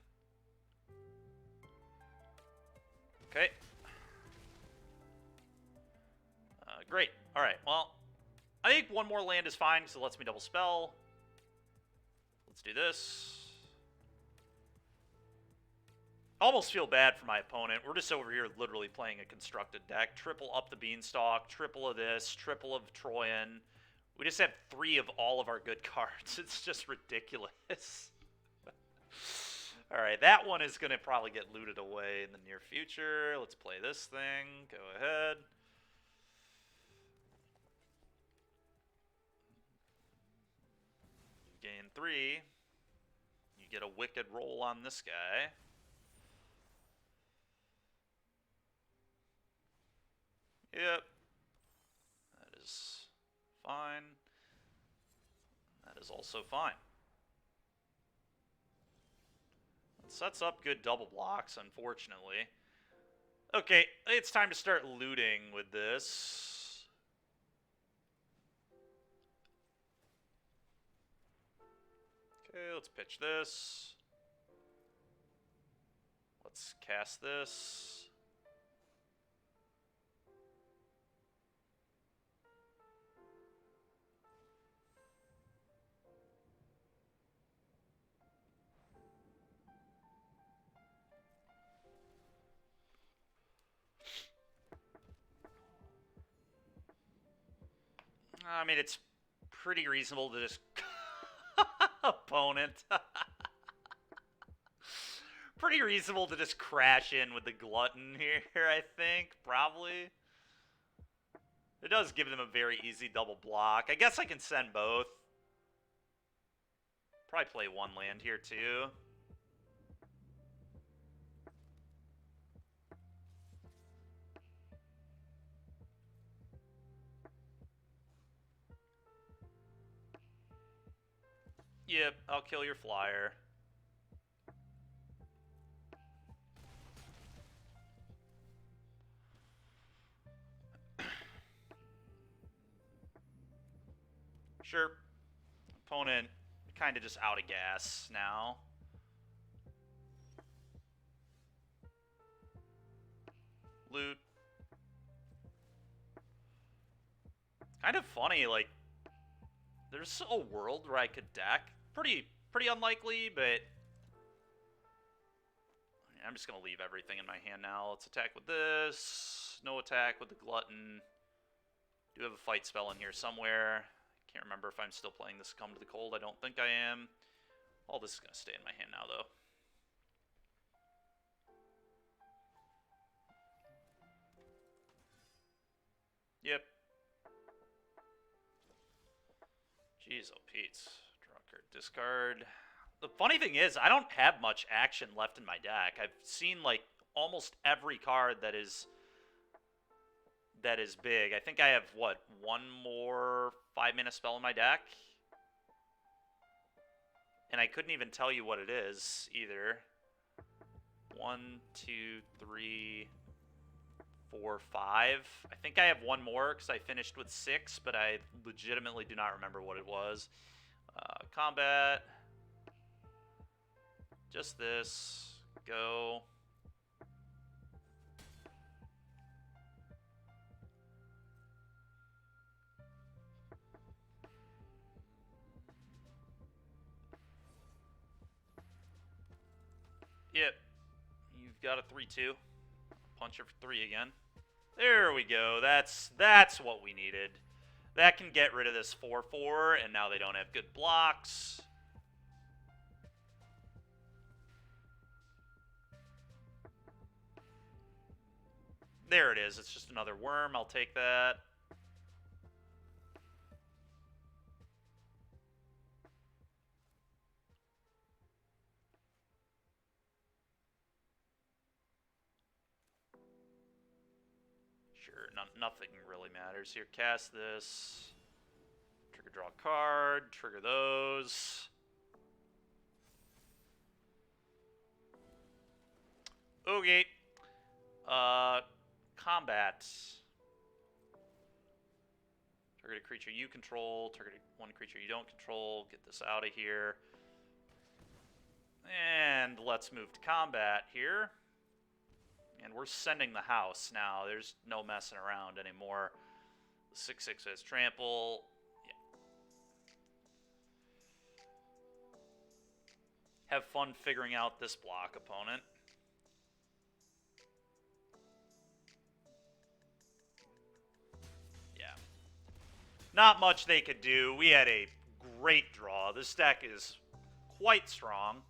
Okay. Great. Alright, well, I think one more land is fine because it lets me double spell. Let's do this. I almost feel bad for my opponent. We're just over here literally playing a constructed deck. Triple up the Beanstalk, triple of this, triple of Troyan. We just have 3 of all of our good cards. It's just ridiculous. Alright, that one is going to probably get looted away in the near future. Let's play this thing. Go ahead. You gain 3. You get a wicked roll on this guy. Yep. That is fine. That is also fine. It sets up good double blocks, unfortunately. Okay, it's time to start looting with this. Okay, let's pitch this. Let's cast this. I mean, it's pretty reasonable to just... Opponent. Pretty reasonable to just crash in with the Glutton here, I think. Probably. It does give them a very easy double block. I guess I can send both. Probably play 1 land here, too. Yep, I'll kill your flyer. Sure. Opponent kind of just out of gas now. Loot. Kind of funny, like, there's a world where I could deck. Pretty unlikely, but I'm just going to leave everything in my hand now. Let's attack with this. No attack with the Glutton. Do have a fight spell in here somewhere. Can't remember if I'm still playing this Come to the Cold. I don't think I am. All this is going to stay in my hand now, though. Yep. Jeez, oh Pete's. Draw card, discard. The funny thing is, I don't have much action left in my deck. I've seen like almost every card that is big. I think I have what, one more 5-mana spell in my deck, and I couldn't even tell you what it is either. 1, 2, 3, 4, 5. I think I have one more because I finished with 6, but I legitimately do not remember what it was. Combat. Just this. Go. Yep. You've got a 3-2. Punch her for 3 again. There we go. That's what we needed. That can get rid of this 4-4, and now they don't have good blocks. There it is. It's just another worm. I'll take that. Sure, nothing really matters here. Cast this. Trigger, draw a card. Trigger those. Okay. Combat. Target a creature you control. Target one creature you don't control. Get this out of here. And let's move to combat here. And we're sending the house now. There's no messing around anymore. The 6/6 has trample. Yeah. Have fun figuring out this block, opponent. Yeah. Not much they could do. We had a great draw. This deck is quite strong.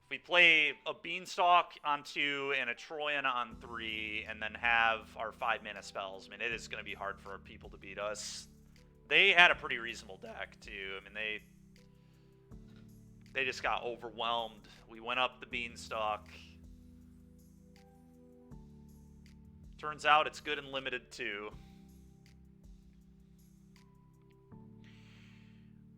We play a Beanstalk on 2 and a Troyan on 3 and then have our 5-mana spells, I mean, it is going to be hard for people to beat us. They had a pretty reasonable deck, too. I mean, they just got overwhelmed. We went up the Beanstalk. Turns out it's good and limited, too.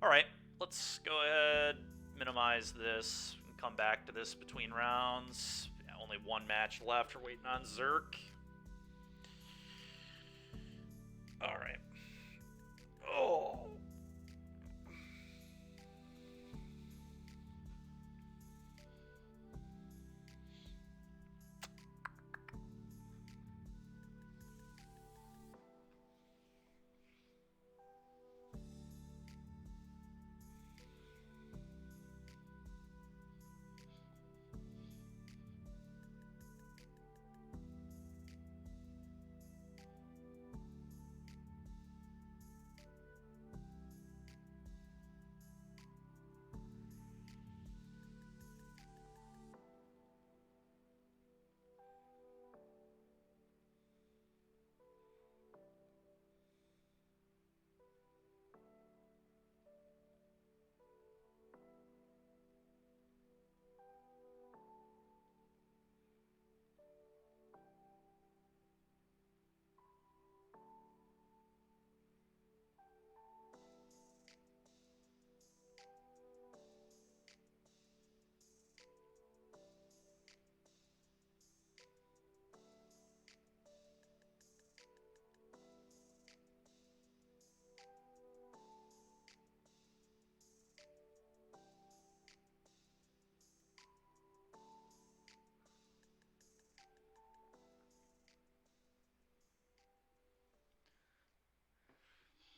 Alright, let's go ahead, minimize this. Come back to this between rounds. Yeah, only one match left. We're waiting on Zerk. All right. Oh.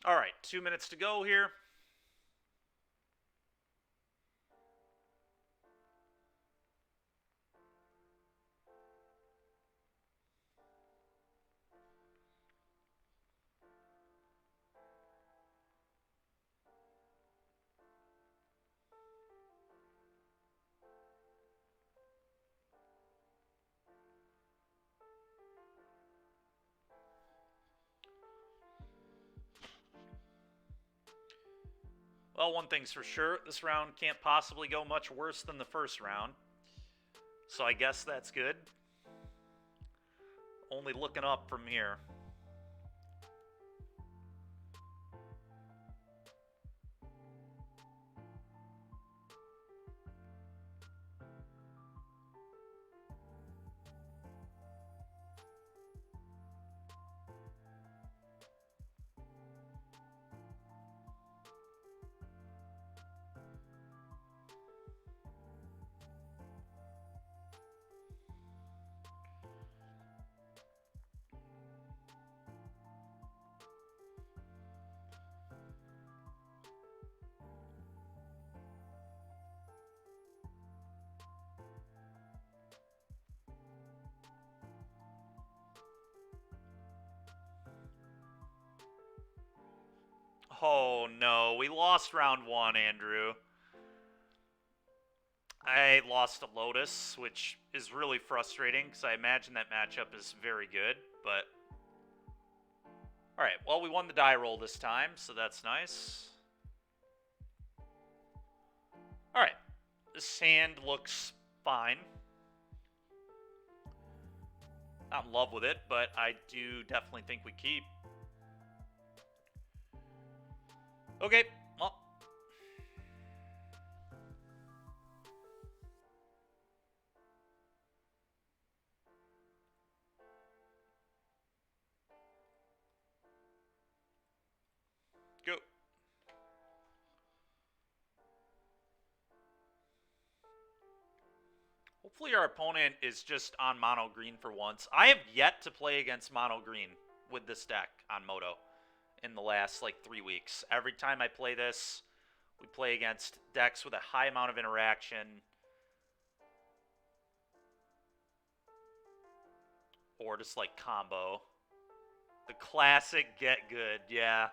All right, 2 minutes to go here. Well, one thing's for sure, this round can't possibly go much worse than the first round. So I guess that's good. Only looking up from here. Oh no, we lost round one, Andrew. I lost to Lotus, which is really frustrating because I imagine that matchup is very good, but... Alright, well, we won the die roll this time, so that's nice. Alright, this hand looks fine. Not in love with it, but I do definitely think we keep. Okay, well. Go. Hopefully our opponent is just on mono green for once. I have yet to play against mono green with this deck on Moto in the last, 3 weeks. Every time I play this, we play against decks with a high amount of interaction. Or just, combo. The classic get good, yeah.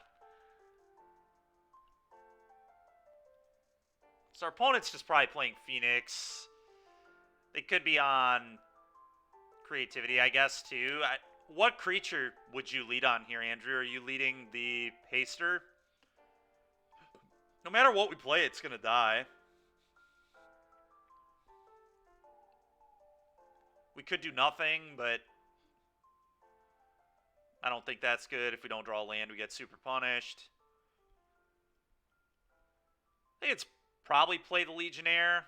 So our opponent's just probably playing Phoenix. They could be on creativity, I guess, too. What creature would you lead on here, Andrew? Are you leading the Haster? No matter what we play, it's going to die. We could do nothing, but I don't think that's good. If we don't draw land, we get super punished. I think it's probably play the Legionnaire.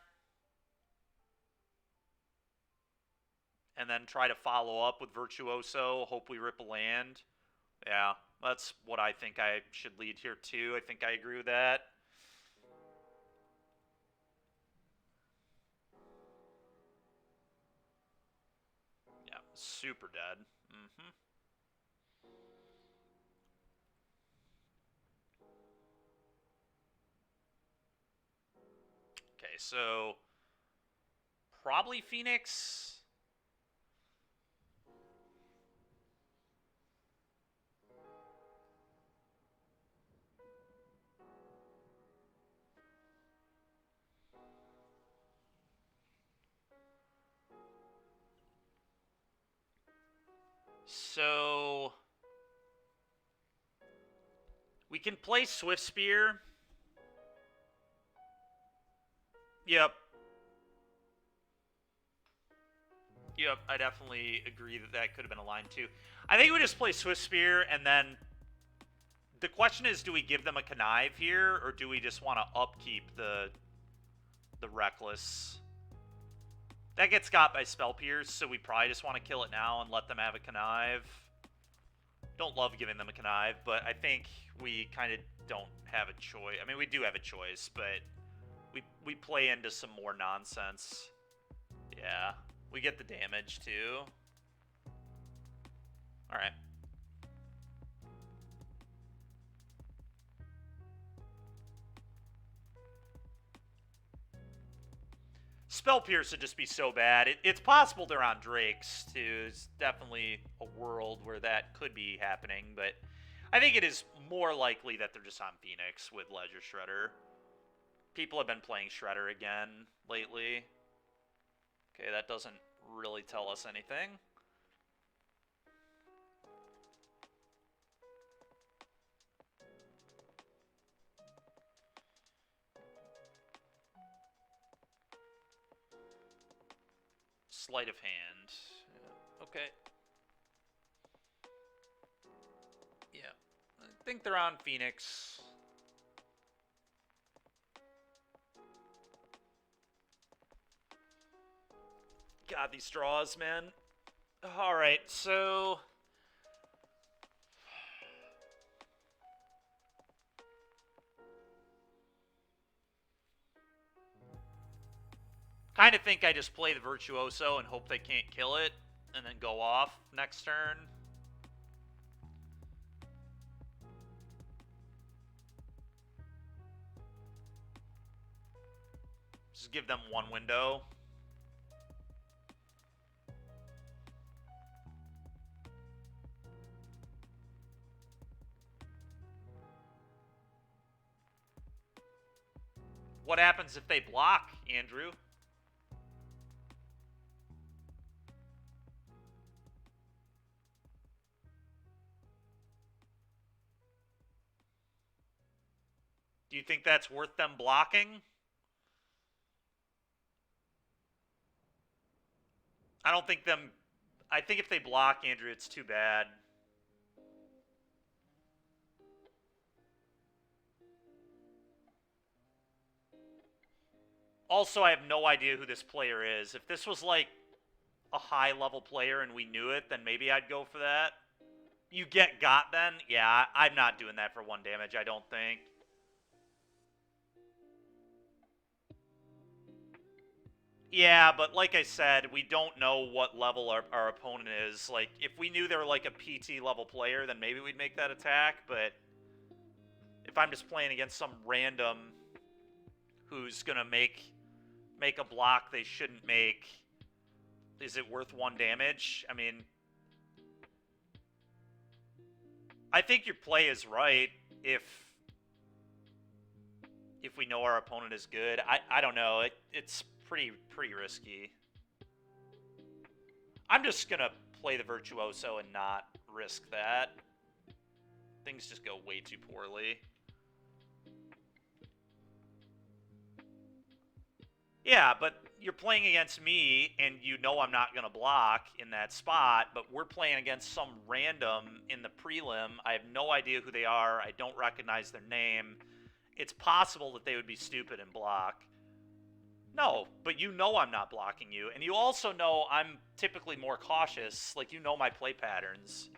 And then try to follow up with Virtuoso. Hope we rip a land. Yeah, that's what I think I should lead here too. I think I agree with that. Yeah, super dead. Mm-hmm. Okay, so probably Phoenix. So we can play Swift Spear. Yep. Yep, I definitely agree that that could have been a line too. I think we just play Swift Spear, and then the question is, do we give them a Connive here, or do we just want to upkeep the Reckless? That gets got by Spell Pierce, so we probably just want to kill it now and let them have a Connive. Don't love giving them a Connive, but I think we kind of don't have a choice. I mean, we do have a choice, but we play into some more nonsense. Yeah, we get the damage too. All right. Spell Pierce would just be so bad. It's possible they're on Drakes, too. It's definitely a world where that could be happening, but I think it is more likely that they're just on Phoenix with Ledger Shredder. People have been playing Shredder again lately. Okay, that doesn't really tell us anything. Sleight of hand. Okay. Yeah. I think they're on Phoenix. God, these draws, man. Alright, so... kind of think I just play the Virtuoso and hope they can't kill it, and then go off next turn. Just give them one window. What happens if they block, Andrew? Do you think that's worth them blocking? I don't think them... I think if they block, Andrew, it's too bad. Also, I have no idea who this player is. If this was like a high-level player and we knew it, then maybe I'd go for that. You get got then? Yeah, I'm not doing that for 1 damage, I don't think. Yeah, but like I said, we don't know what level our opponent is. Like, if we knew they were like a PT level player, then maybe we'd make that attack, but if I'm just playing against some random who's gonna make a block they shouldn't make, is it worth 1 damage? I mean, I think your play is right if we know our opponent is good. I don't know. It's pretty risky. I'm just gonna play the Virtuoso and not risk that. Things just go way too poorly. Yeah, but you're playing against me, and you know I'm not going to block in that spot, but we're playing against some random in the prelim. I have no idea who they are. I don't recognize their name. It's possible that they would be stupid and block. No, but you know I'm not blocking you, and you also know I'm typically more cautious. Like, you know my play patterns.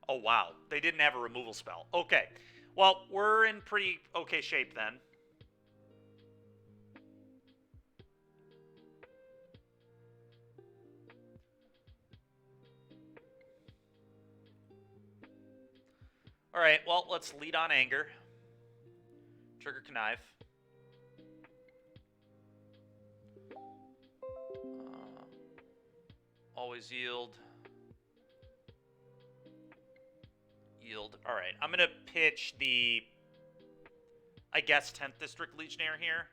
Oh, wow. They didn't have a removal spell. Okay. Well, we're in pretty okay shape then. Alright, well, let's lead on Anger. Trigger Connive. Always yield. Yield. Alright, I'm going to pitch the, I guess, 10th District Legionnaire here.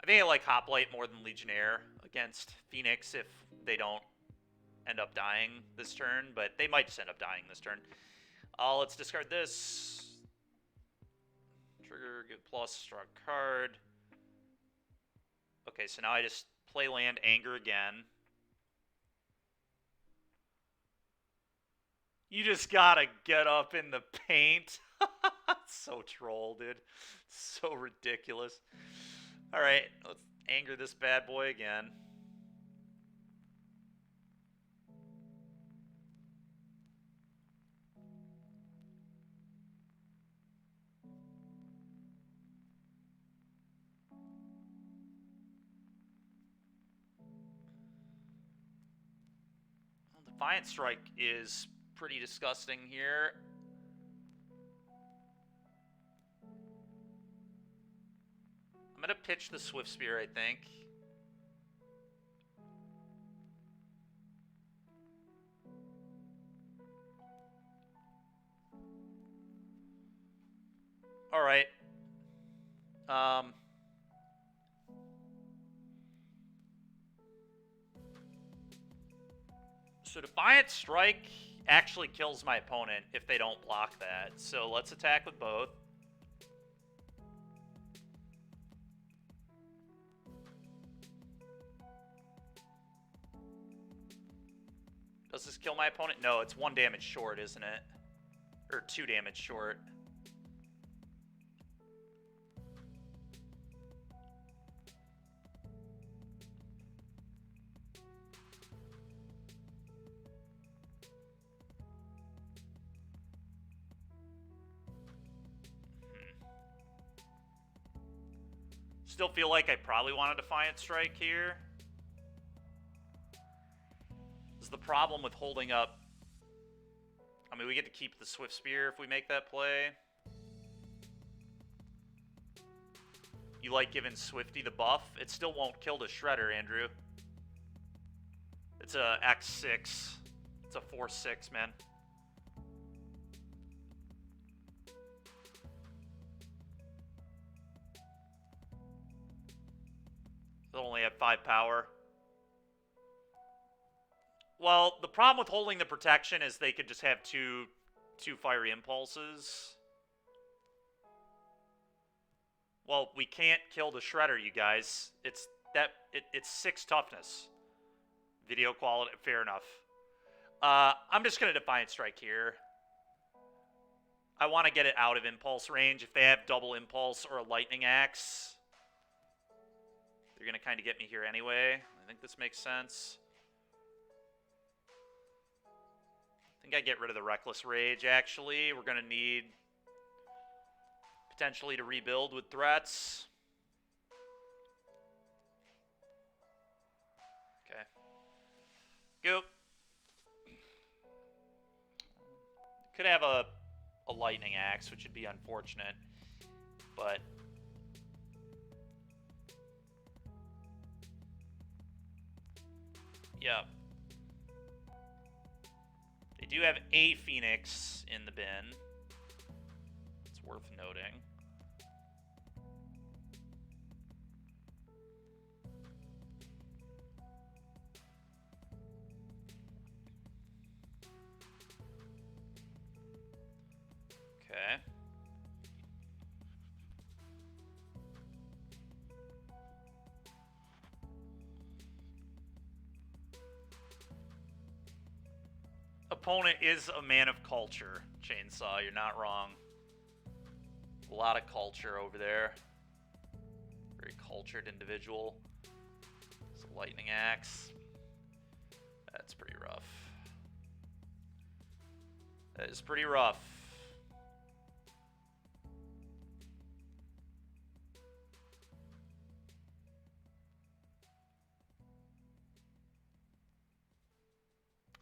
I think I like Hoplite more than Legionnaire against Phoenix if they don't end up dying this turn, but they might just end up dying this turn. Let's discard this. Trigger, get plus, draw a card. Okay, so now I just play land, Anger again. You just gotta get up in the paint. So troll, dude. So ridiculous. Alright, let's Anger this bad boy again. Well, Defiant Strike is pretty disgusting here. I'm gonna pitch the Swift Spear, I think. Alright. So Defiant Strike actually kills my opponent if they don't block that. So let's attack with both. Does this kill my opponent? No, it's 1 damage short, isn't it? Or 2 damage short. Still feel like I probably want a Defiant Strike here. This is the problem with holding up. I mean, we get to keep the Swift Spear if we make that play. You like giving Swifty the buff? It still won't kill the Shredder, Andrew. It's a X6. It's a 4/6, man. They'll only have 5 power. Well, the problem with holding the protection is they could just have two fiery impulses. Well, we can't kill the Shredder, you guys. It's 6 toughness. Video quality, fair enough. I'm just gonna Defiant Strike here. I want to get it out of impulse range. If they have double impulse or a lightning axe, they're gonna kind of get me here anyway. I think this makes sense. I think I get rid of the Reckless Rage, actually. We're going to need potentially to rebuild with threats. Okay. Go. Could have a Lightning Axe, which would be unfortunate. But yeah. They do have a Phoenix in the bin. It's worth noting. Okay. Opponent is a man of culture, Chainsaw. You're not wrong. A lot of culture over there. Very cultured individual. It's a Lightning Axe. That's pretty rough. That is pretty rough.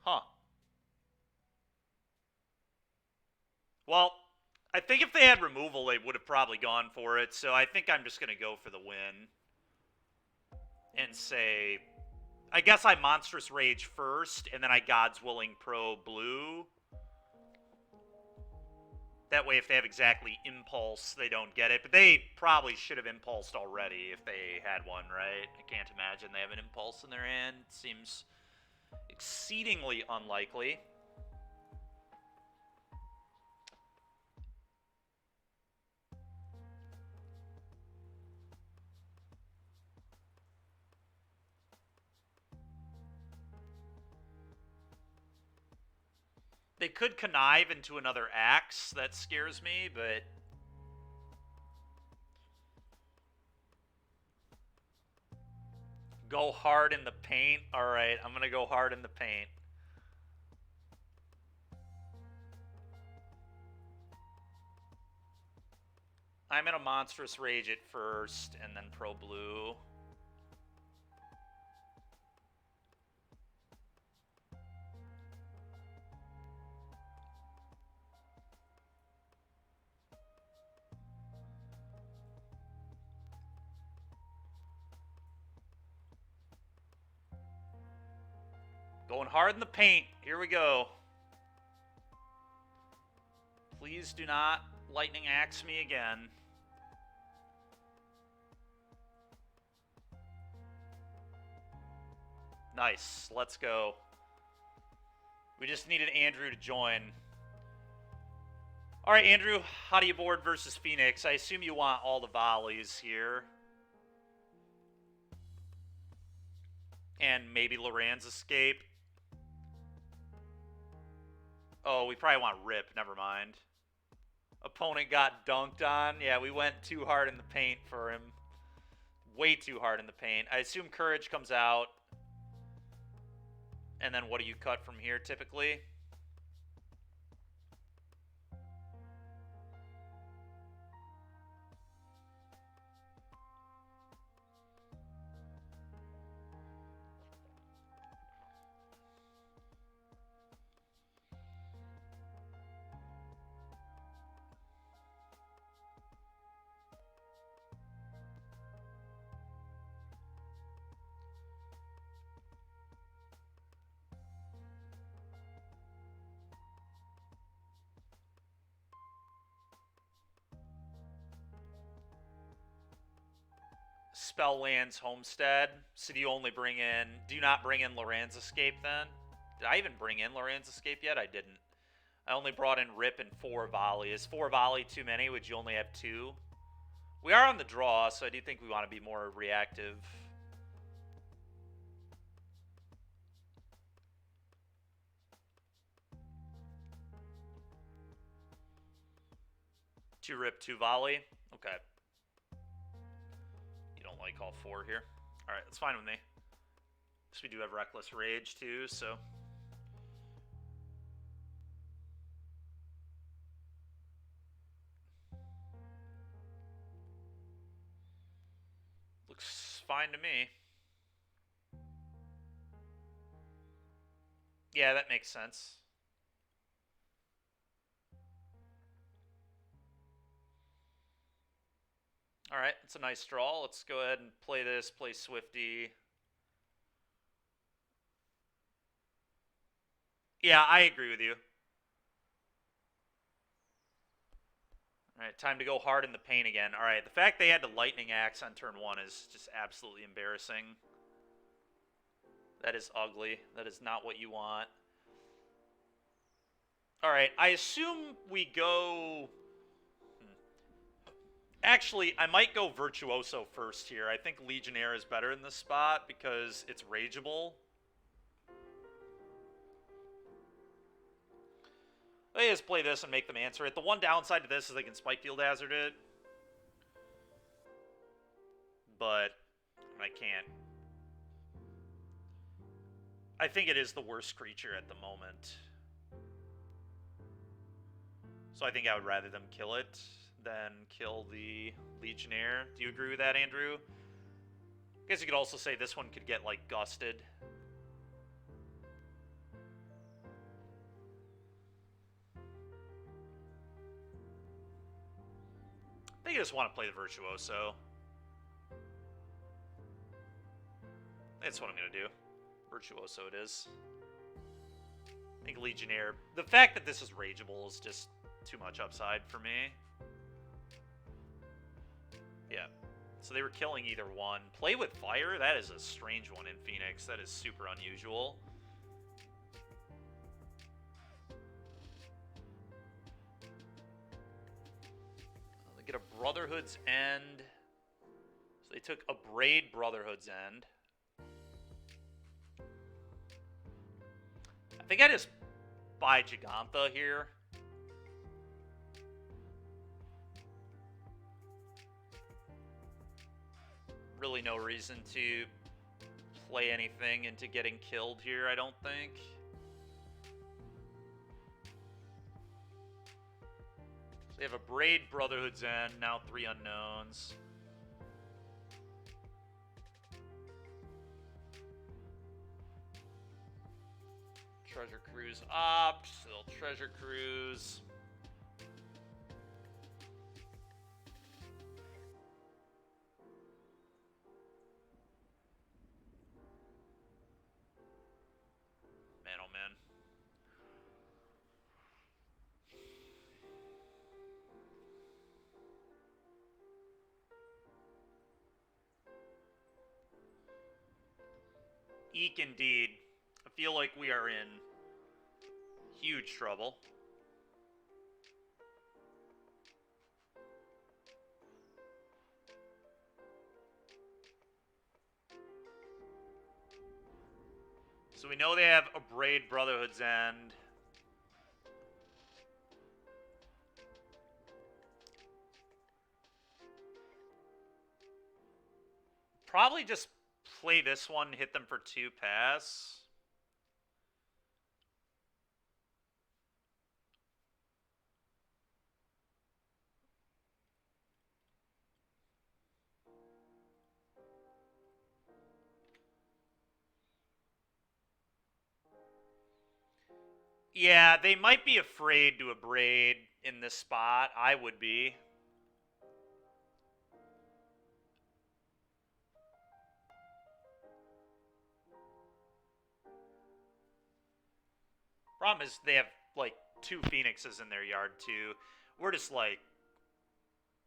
Huh. Well, I think if they had removal, they would have probably gone for it. So I think I'm just going to go for the win. And say, I guess I Monstrous Rage first, and then I God's Willing Pro Blue. That way, if they have exactly Impulse, they don't get it. But they probably should have Impulsed already if they had one, right? I can't imagine they have an Impulse in their hand. Seems exceedingly unlikely. They could connive into another axe. That scares me, but go hard in the paint. All right, I'm going to go hard in the paint. I'm going to Monstrous Rage it first and then Pro Blue. Going hard in the paint. Here we go. Please do not Lightning Axe me again. Nice. Let's go. We just needed Andrew to join. All right, Andrew, how do you board versus Phoenix? I assume you want all the volleys here. And maybe Loran's escape. Oh, we probably want Rip. Never mind. Opponent got dunked on. Yeah, we went too hard in the paint for him. Way too hard in the paint. I assume Courage comes out. And then what do you cut from here typically? Spell lands Homestead. So do you only bring in... Do you not bring in Loran's Escape then? Did I even bring in Loran's Escape yet? I didn't. I only brought in Rip and 4 Volley. Is 4 Volley too many? Would you only have 2? We are on the draw, so I do think we want to be more reactive. Two Rip, 2 Volley? Okay. You don't like all 4 here? Alright, that's fine with me. Because we do have Reckless Rage too, so... Looks fine to me. Yeah, that makes sense. Alright, it's a nice draw. Let's go ahead and play this, play Swifty. Yeah, I agree with you. Alright, time to go hard in the paint again. Alright, the fact they had to Lightning Axe on turn 1 is just absolutely embarrassing. That is ugly. That is not what you want. Alright, I assume we go... Actually, I might go Virtuoso first here. I think Legionnaire is better in this spot because it's rageable. They just play this and make them answer it. The one downside to this is they can Spike Field Hazard it. But I can't. I think it is the worst creature at the moment. So I think I would rather them kill it than kill the Legionnaire. Do you agree with that, Andrew? I guess you could also say this one could get, like, gusted. I think I just want to play the Virtuoso. That's what I'm going to do. Virtuoso it is. I think Legionnaire... The fact that this is rageable is just too much upside for me. Yeah. So they were killing either one. Play with fire? That is a strange one in Phoenix. That is super unusual. They get a Brotherhood's End. So they took a Braid Brotherhood's End. I think I just buy Gigantha here. Really no reason to play anything into getting killed here, I don't think. So they have a Braid Brotherhood's End, now 3 unknowns. Treasure Cruise up, still Treasure Cruise. Man, oh man. Eek indeed. I feel like we are in Huge trouble. So we know they have a Braid Brotherhood's End. Probably just play this one, hit them for 2 pass. Yeah, they might be afraid to abrade in this spot. I would be. Problem is they have, like, 2 Phoenixes in their yard, too. We're just, like,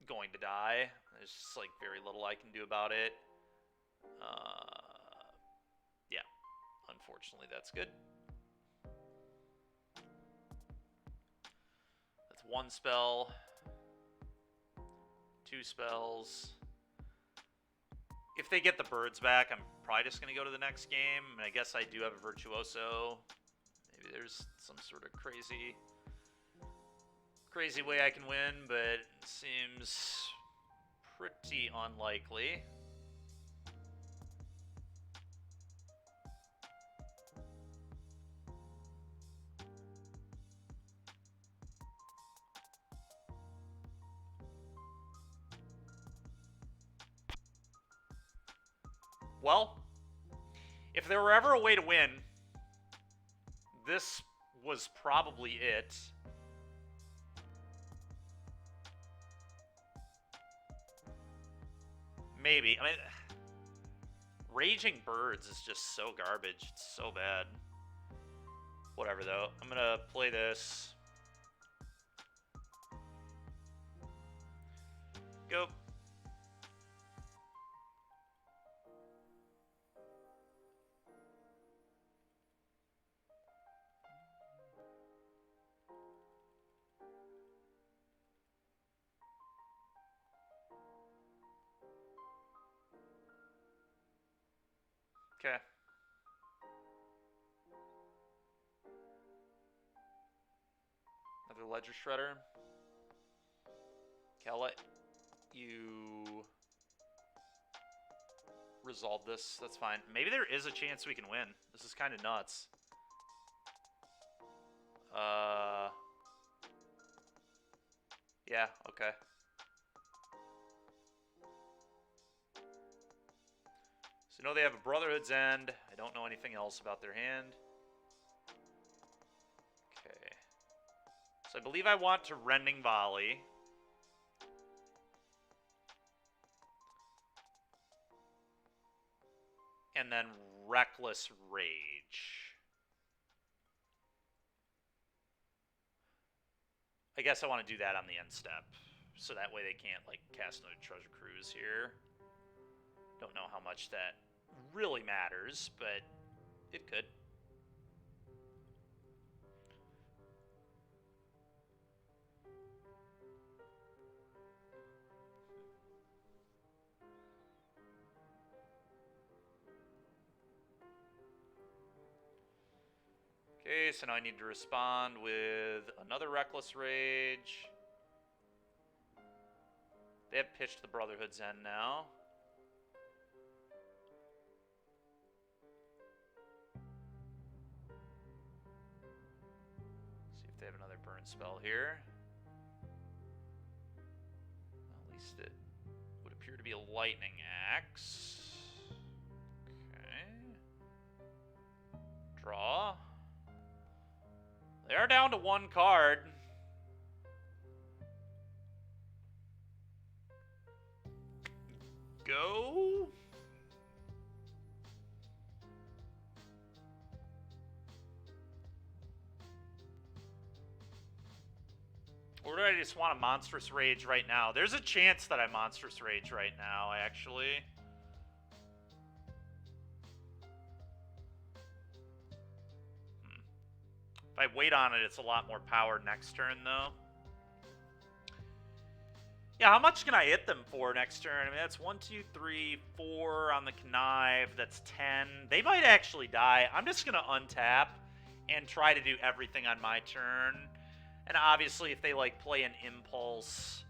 going to die. There's just, like, very little I can do about it. Yeah. Unfortunately, that's good. That's 1 spell. 2 spells. If they get the birds back, I'm probably just going to go to the next game. I guess I do have a Virtuoso. Maybe there's some sort of crazy way I can win, but it seems pretty unlikely. Well, if there were ever a way to win, this was probably it. Maybe. I mean, Raging Birds is just so garbage. It's so bad. Whatever, though. I'm going to play this. Go. Okay. Another Ledger Shredder. Okay, I'll let you resolve this. That's fine. Maybe there is a chance we can win. This is kind of nuts. Yeah, okay. So you know they have a Brotherhood's End. I don't know anything else about their hand. Okay. So I believe I want to Rending Volley. And then Reckless Rage. I guess I want to do that on the end step. So that way they can't, like, cast another Treasure Cruise here. Don't know how much that really matters, but it could. Okay, so now I need to respond with another Reckless Rage. They have pitched the Brotherhood's End now. See if they have another burn spell here. Well, at least it would appear to be a Lightning Axe. Okay. Draw. They are down to 1 card. Go. Or do I just want a Monstrous Rage right now? There's a chance that I Monstrous Rage right now, actually. If I wait on it, it's a lot more power next turn, though. Yeah, how much can I hit them for next turn? I mean, that's 1, 2, 3, 4 on the connive. That's 10. They might actually die. I'm just going to untap and try to do everything on my turn. And obviously, if they, like, play an impulse,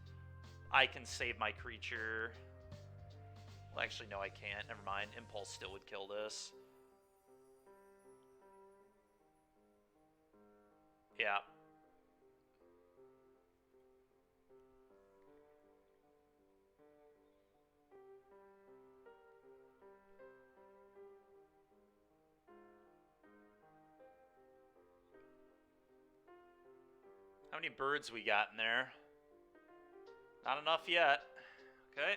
I can save my creature. Well, actually, no, I can't. Never mind. Impulse still would kill this. Yeah. How many birds we got in there? Not enough yet. Okay.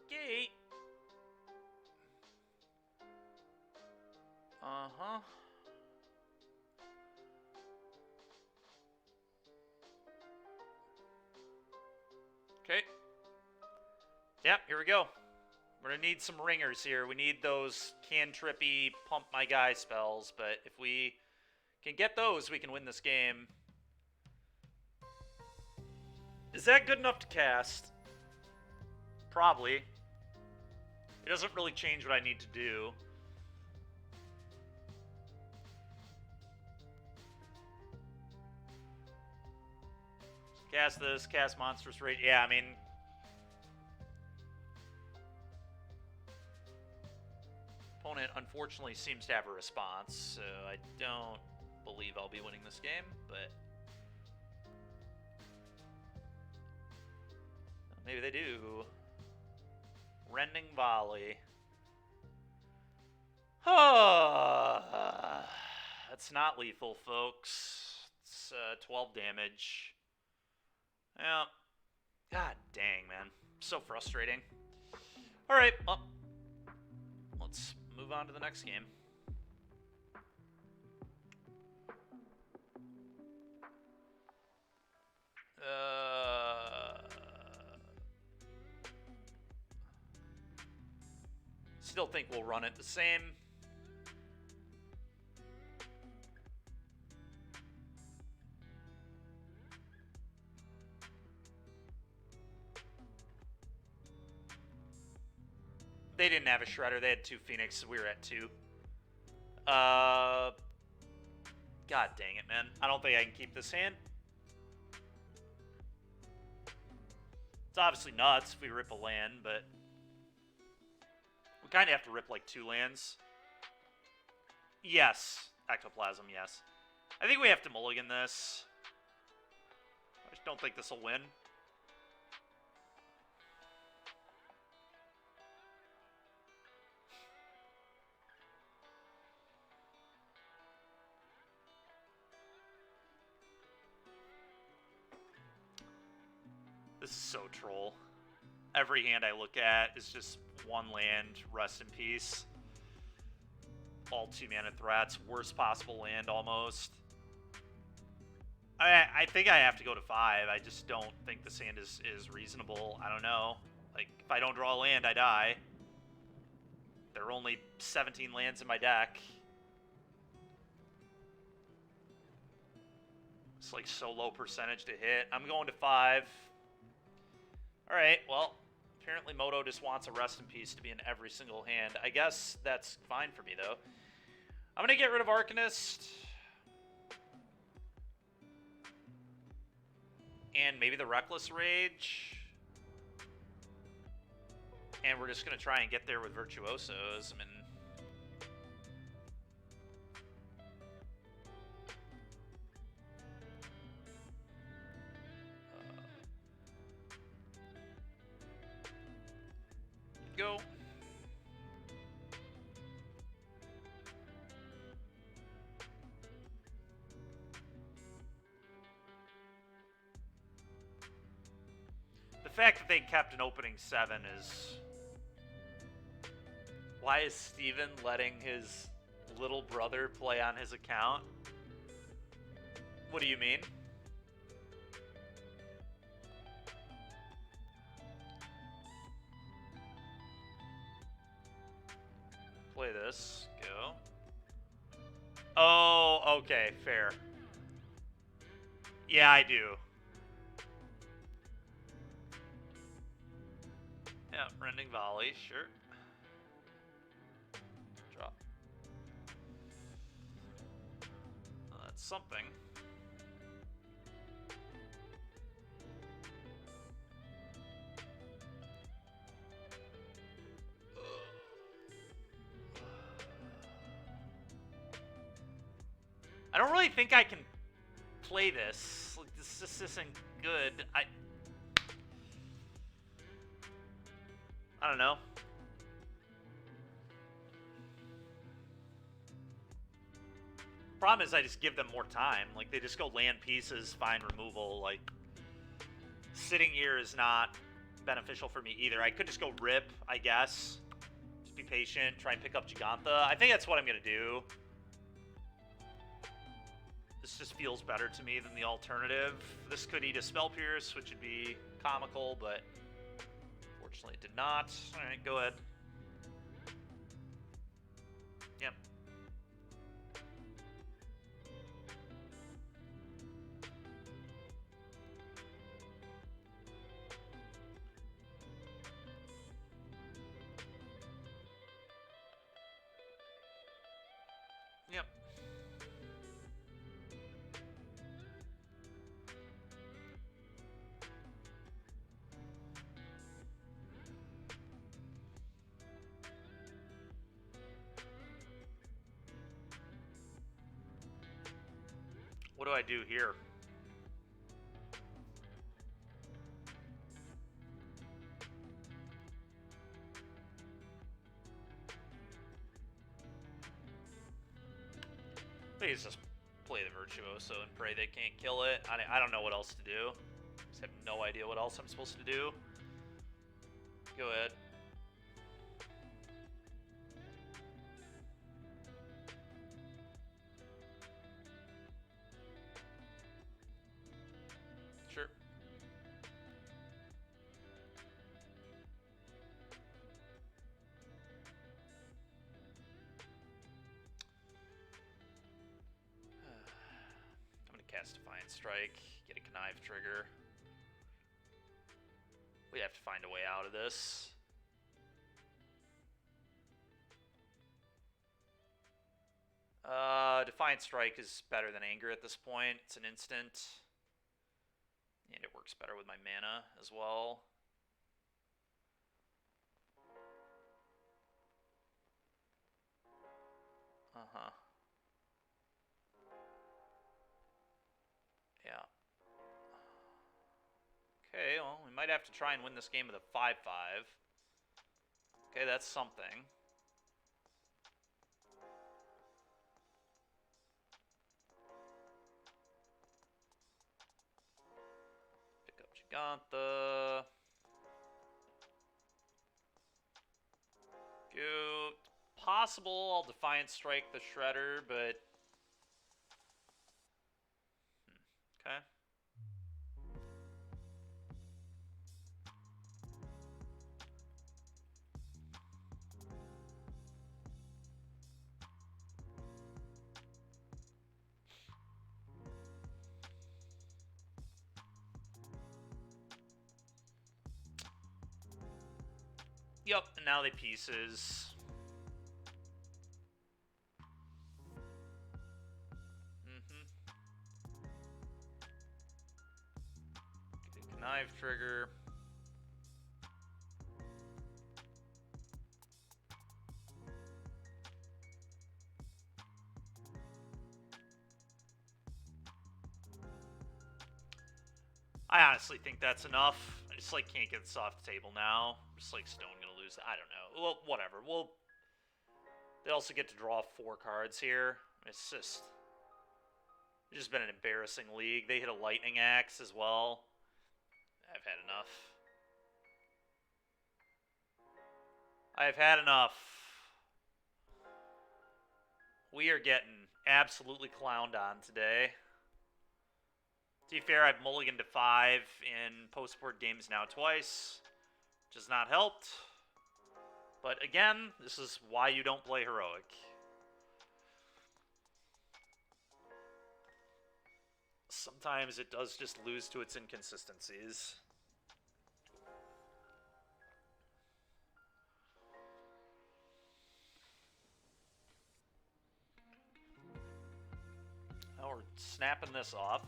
Okay. Uh-huh. Okay. Yep, here we go. We're going to need some ringers here. We need those cantrippy pump my guy spells, but if we can get those, we can win this game. Is that good enough to cast? Probably. It doesn't really change what I need to do. Cast this, cast Monstrous Rage. Yeah, I mean... Opponent, unfortunately, seems to have a response, so I don't believe I'll be winning this game, but... Maybe they do. Rending Volley. That's not lethal, folks. It's 12 damage. Yeah. God dang, man. So frustrating. Alright, well, let's move on to the next game. Still think we'll run it the same. They didn't have a Shredder. They had 2 Phoenix. We were at 2. God dang it, man. I don't think I can keep this hand. It's obviously nuts if we rip a land, but... We kind of have to rip, like, 2 lands. Yes. Ectoplasm, yes. I think we have to mulligan this. I just don't think this will win. This is so troll. Every hand I look at is just 1 land, rest in peace. All 2-mana threats, worst possible land almost. I think I have to go to 5. I just don't think this hand is reasonable. I don't know. Like, if I don't draw a land, I die. There are only 17 lands in my deck. It's like so low percentage to hit. I'm going to 5. Alright, well, apparently Moto just wants a rest in peace to be in every single hand. I guess that's fine for me, though. I'm going to get rid of Arcanist. And maybe the Reckless Rage. And we're just going to try and get there with Virtuosos. I mean... Go. The fact that they kept an opening 7 is... Why is Steven letting his little brother play on his account? What do you mean? this. Go. Oh, okay, fair. Yeah, I do. Yeah, rending volley, sure. Drop. Well, that's something. I don't really think I can play this. Like, this just isn't good. I don't know. Problem is I just give them more time. Like, they just go land pieces, find removal. Like, sitting here is not beneficial for me either. I could just go rip, I guess. Just be patient, try and pick up Giganta. I think that's what I'm going to do. This just feels better to me than the alternative. This could eat a Spell Pierce, which would be comical, but fortunately it did not. Alright, go ahead. Yep. Yep. What do I do here? Please just play the Virtuoso and pray they can't kill it. I don't know what else to do. Just have no idea what else I'm supposed to do. Go ahead. Sure. I'm going to cast Defiant Strike, get a Connive trigger. We have to find a way out of this. Defiant Strike is better than Anger at this point. It's an instant. And it works better with my mana as well. Uh-huh. Yeah. Okay, well, we might have to try and win this game with a 5-5. Okay, that's something. Pick up Giganta. Go. Possible I'll Defiant Strike the Shredder, but... Okay. Yep, and now they pieces. Get a Connive trigger. I honestly think that's enough. I just like can't get this off the table now. Just like Stone gonna lose. I don't know. Well, whatever. They also get to draw 4 cards here. It's just been an embarrassing league. They hit a Lightning Axe as well. I've had enough. I've had enough. We are getting absolutely clowned on today. To be fair, I've mulliganed to 5 in post-sport games now twice, which has not helped. But again, this is why you don't play Heroic. Sometimes it does just lose to its inconsistencies. Now we're snapping this off.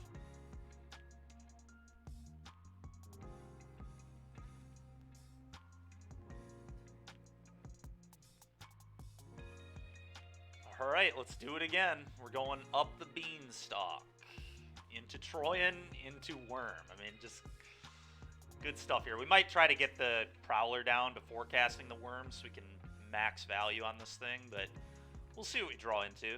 Alright, let's do it again. We're going up the beanstalk. Into Troyan, into Worm. I mean, just good stuff here. We might try to get the Prowler down before casting the Worm so we can max value on this thing, but we'll see what we draw into.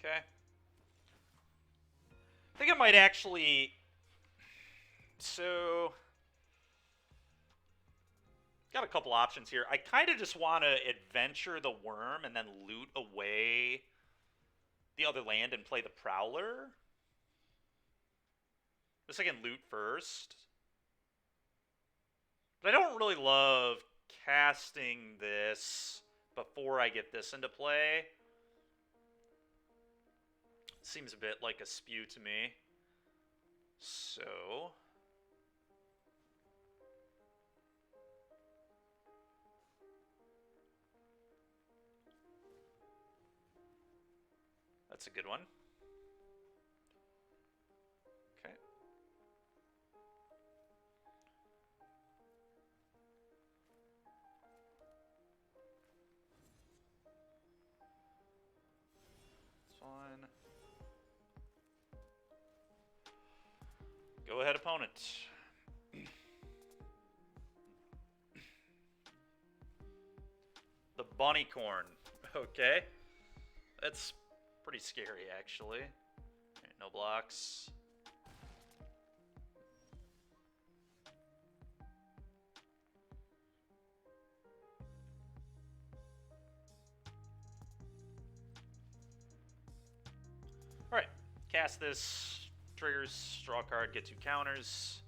Okay. I think I might actually... So... Got a couple options here. I kind of just want to adventure the Worm and then loot away the other land and play the Prowler. Guess I can loot first. But I don't really love casting this before I get this into play. Seems a bit like a spew to me. So... That's a good one. Okay. That's fine. Go ahead, opponent. The bunny corn. Okay. That's pretty scary, actually. Right, no blocks. Alright. Cast this. Triggers, draw a card, get 2 counters.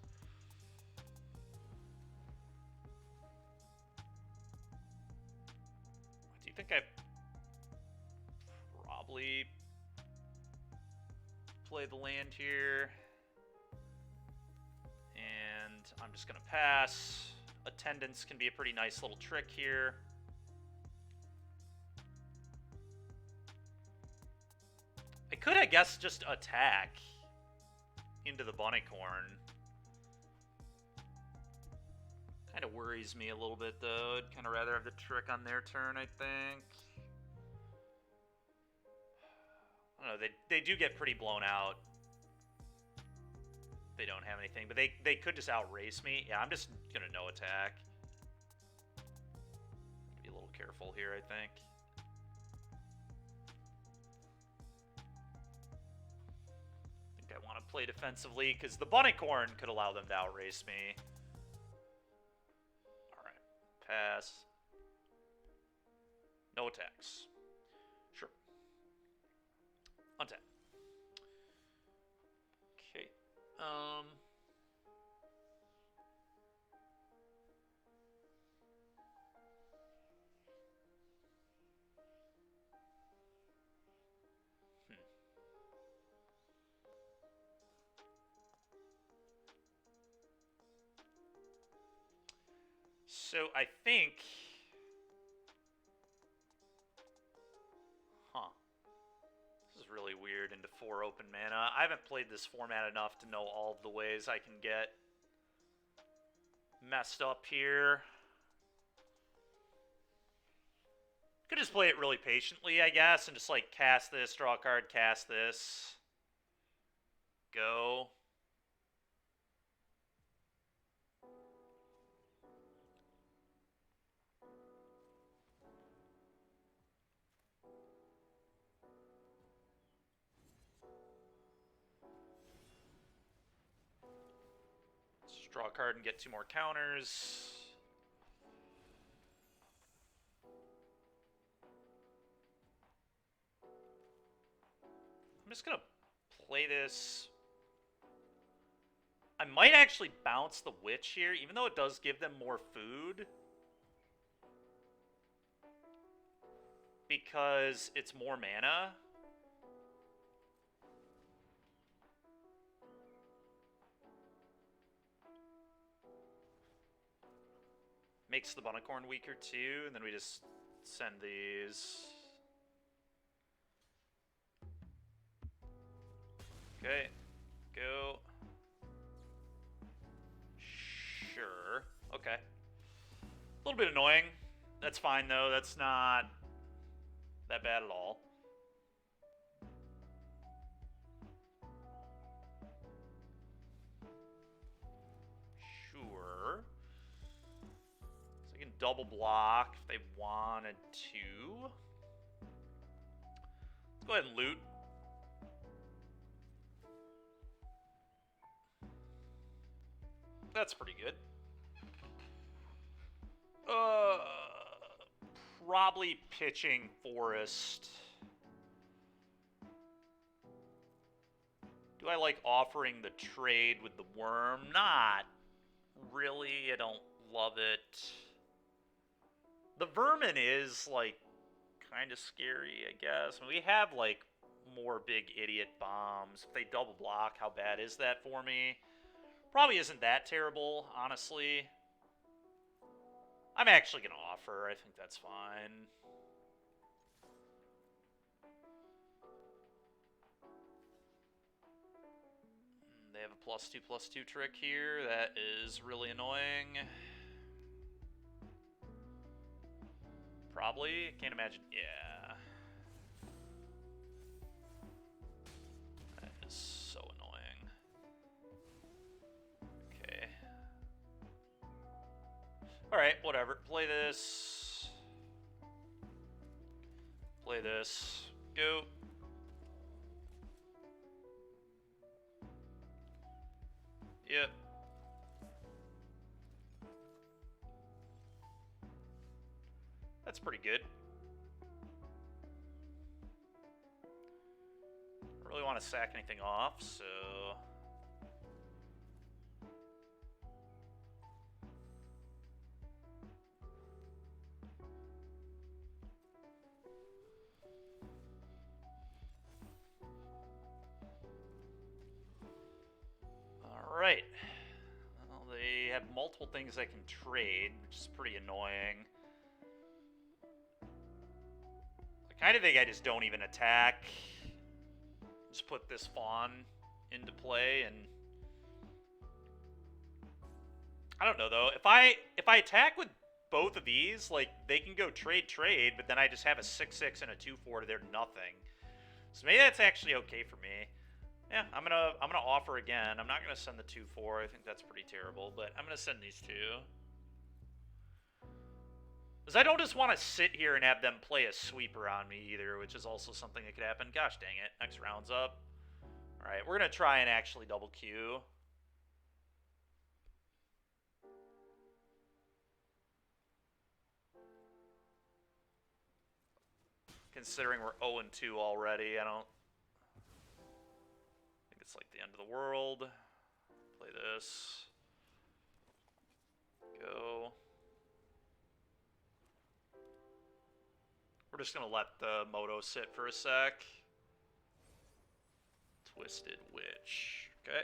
Do you think I probably play the land here? And I'm just going to pass. Attendance can be a pretty nice little trick here. I could, I guess, just attack into the Bunnycorn. Kind of worries me a little bit, though. I'd kind of rather have the trick on their turn, I think. I don't know, they do get pretty blown out. They don't have anything, but they could just outrace me. Yeah, I'm just going to no attack. Be a little careful here, I think. I want to play defensively because the Bunnycorn could allow them to outrace me. Alright. Pass. No attacks. Sure. Untap. Okay. So I think... This is really weird into 4 open mana. I haven't played this format enough to know all of the ways I can get messed up here. Could just play it really patiently, I guess, and just like cast this, draw a card, cast this. Go. Draw a card and get 2 more counters. just going to play this. I might actually bounce the Witch here, even though it does give them more food. Because it's more mana. Makes the Bunicorn weaker too, and then we just send these. Okay, go. Sure. Okay. A little bit annoying. That's fine though. That's not that bad at all. Sure. So you can double block if they wanted to. Let's go ahead and loot. That's pretty good. Probably pitching Forest. Do I like offering the trade with the Worm? Not really. I don't love it. The Vermin is, like, kind of scary, I guess. I mean, we have, like, more big idiot bombs. If they double block, how bad is that for me? Probably isn't that terrible, honestly. I'm actually going to offer. I think that's fine. They have a +2/+2 trick here. That is really annoying. Probably. Can't imagine. Yeah. That is so annoying. Okay. Alright, whatever. Play this. Play this. Go. Yep. That's pretty good. Don't really want to sack anything off, so... Alright. Well, they have multiple things I can trade, which is pretty annoying. I kind of think I just don't even attack. Just put this Fawn into play, and... I don't know, though. If I attack with both of these, like, they can go trade, but then I just have a 6/6 and a 2/4 to their nothing. So maybe that's actually okay for me. Yeah, I'm gonna offer again. I'm not gonna send the 2/4. I think that's pretty terrible, but I'm gonna send these two. Because I don't just want to sit here and have them play a sweeper on me either, which is also something that could happen. Gosh dang it. Next round's up. Alright, we're gonna try and actually double Q. Considering we're 0-2 already, I don't think it's like the end of the world. Play this. Go. We're just going to let the Moto sit for a sec. Twisted Witch. Okay.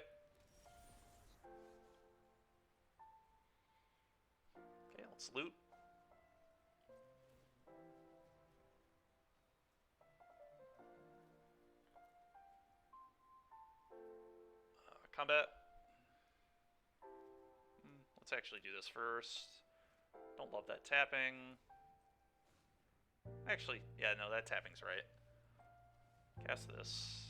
Okay, let's loot. Combat. Let's actually do this first. Don't love that tapping. Actually, yeah, no, that tapping's right. Cast this.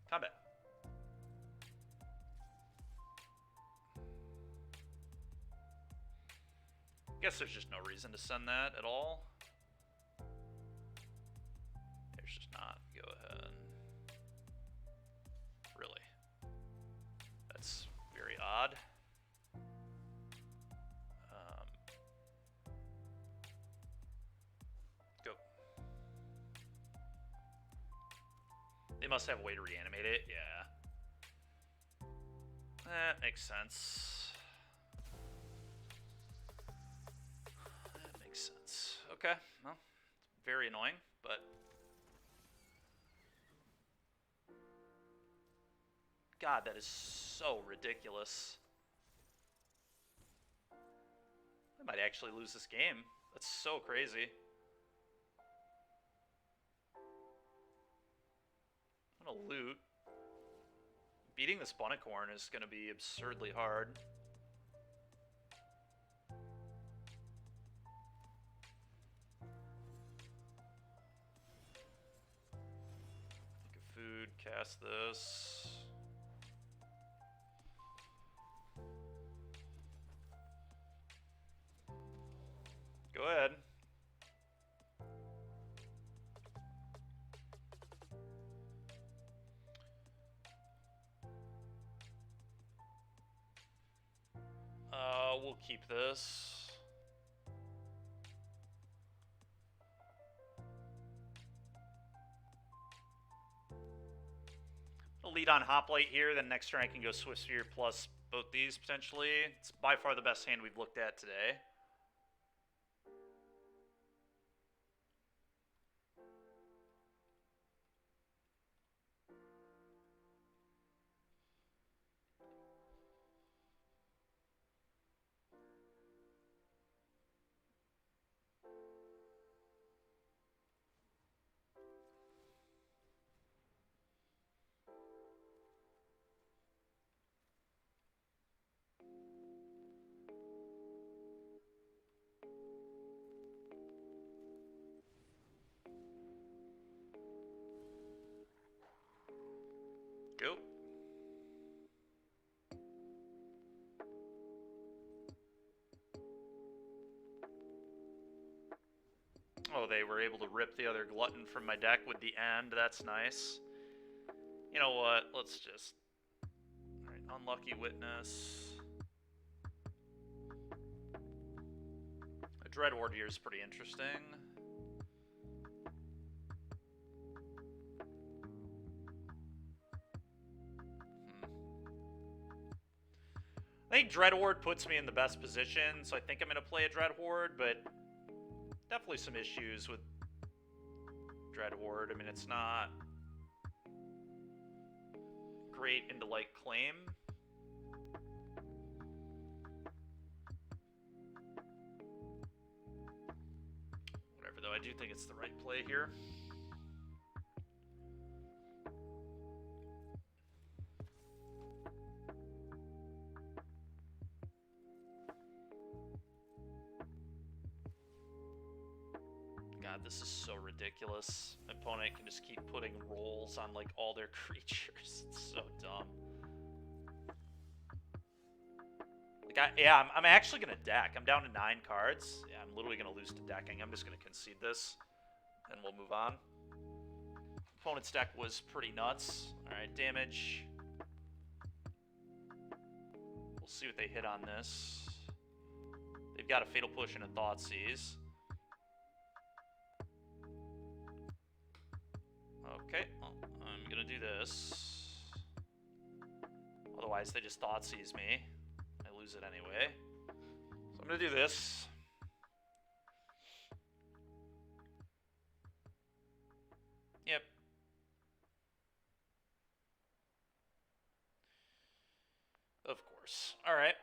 Combat. Guess there's just no reason to send that at all. There's just not. Go ahead. Really. That's very odd. must have a way to reanimate it. Yeah. That makes sense. That makes sense. Okay. Well, very annoying, but... God, that is so ridiculous. I might actually lose this game. That's so crazy. I'm gonna loot. Beating this Bunnicorn is gonna be absurdly hard. Think of food, cast this. Go ahead. We'll keep this. I'll lead on Hoplite here, then next turn I can go Swift Spear plus both these potentially. It's by far the best hand we've looked at today. Go. Oh, they were able to rip the other Glutton from my deck with the end. That's nice. You know what? Let's just... Alright, Unlucky Witness. A Dread Ward here is pretty interesting. I think Dread Ward puts me in the best position, so I think I'm going to play a Dread Ward, but definitely some issues with Dread Ward. I mean, it's not great into, like, Claim. Whatever, though, I do think it's the right play here. God, this is so ridiculous. My opponent can just keep putting rolls on, like, all their creatures. It's so dumb. Like, I'm actually going to deck. I'm down to 9 cards. Yeah, I'm literally going to lose to decking. I'm just going to concede this, and we'll move on. Opponent's deck was pretty nuts. Alright, damage. We'll see what they hit on this. They've got a Fatal Push and a Thoughtseize. Okay, well, I'm gonna do this. Otherwise, they just Thoughtseize me. I lose it anyway. So I'm gonna do this. Yep. Of course. Alright.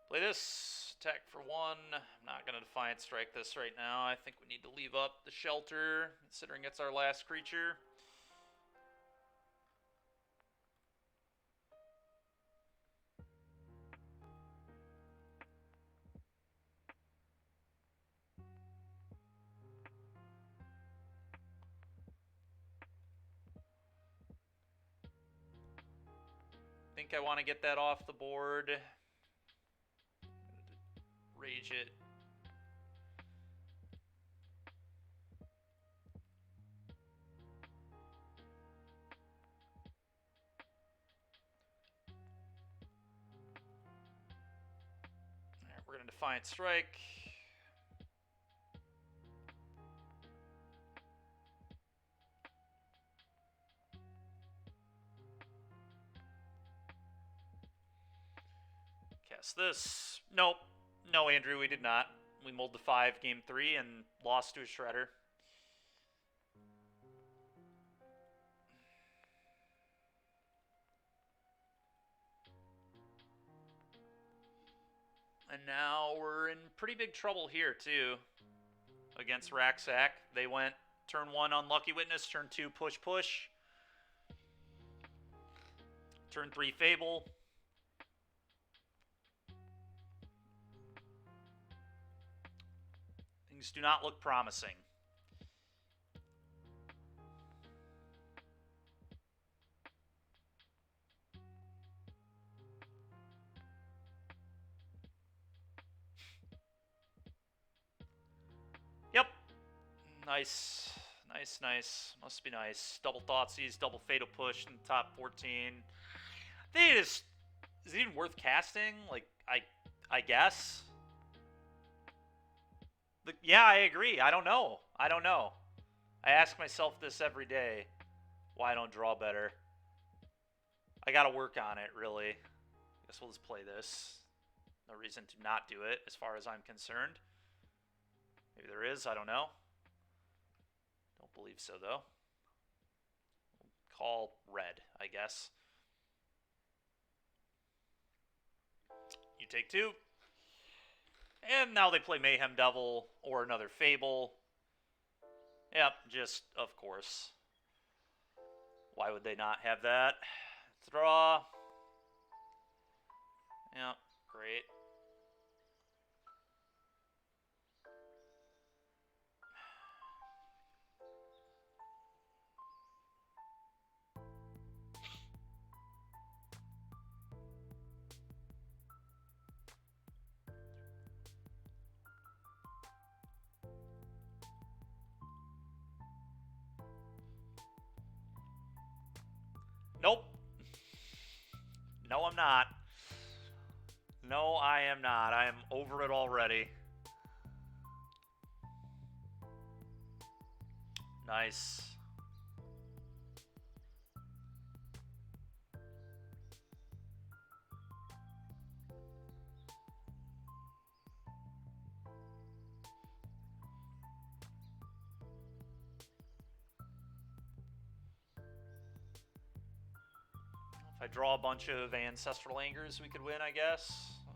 Play this, attack for 1. I'm not going to Defiant Strike this right now. I think we need to leave up the shelter, considering it's our last creature. I think I want to get that off the board. Rage it. Defiant Strike. Cast this. Nope. No, Andrew, we did not. We mulled to 5 game 3 and lost to a Shredder. And now we're in pretty big trouble here, too. Against Racksack. They went turn 1 Unlucky Witness, turn 2 Push Push. Turn 3 Fable. Things do not look promising. Yep. Nice. Nice, nice. Must be nice. Double Thoughtseize, double Fatal Push in the top 14. They just... Is it even worth casting? Like, I guess. Yeah, I agree. I don't know. I don't know. I ask myself this every day. Why I don't draw better. I gotta work on it, really. I guess we'll just play this. No reason to not do it, as far as I'm concerned. Maybe there is, I don't know. Don't believe so, though. We'll call red, I guess. You take 2. And now they play Mayhem Devil or another Fable. Yep, just, of course. Why would they not have that? Draw. Yep, great. Nope. No, I'm not. No, I am not. I am over it already. Nice. If I draw a bunch of Ancestral Angers, we could win, I guess.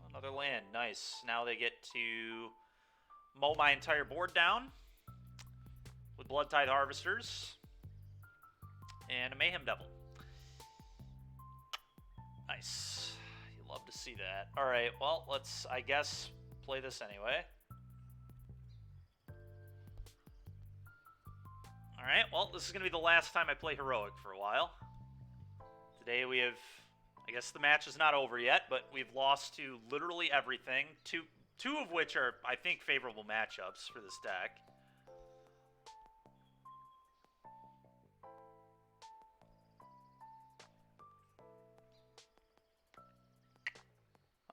Another land. Nice. Now they get to mow my entire board down with Blood Tithe Harvesters and a Mayhem Devil. Nice. You love to see that. All right, well, let's, I guess, play this anyway. All right, well, this is going to be the last time I play Heroic for a while. Today we have, I guess the match is not over yet, but we've lost to literally everything. Two of which are, I think, favorable matchups for this deck.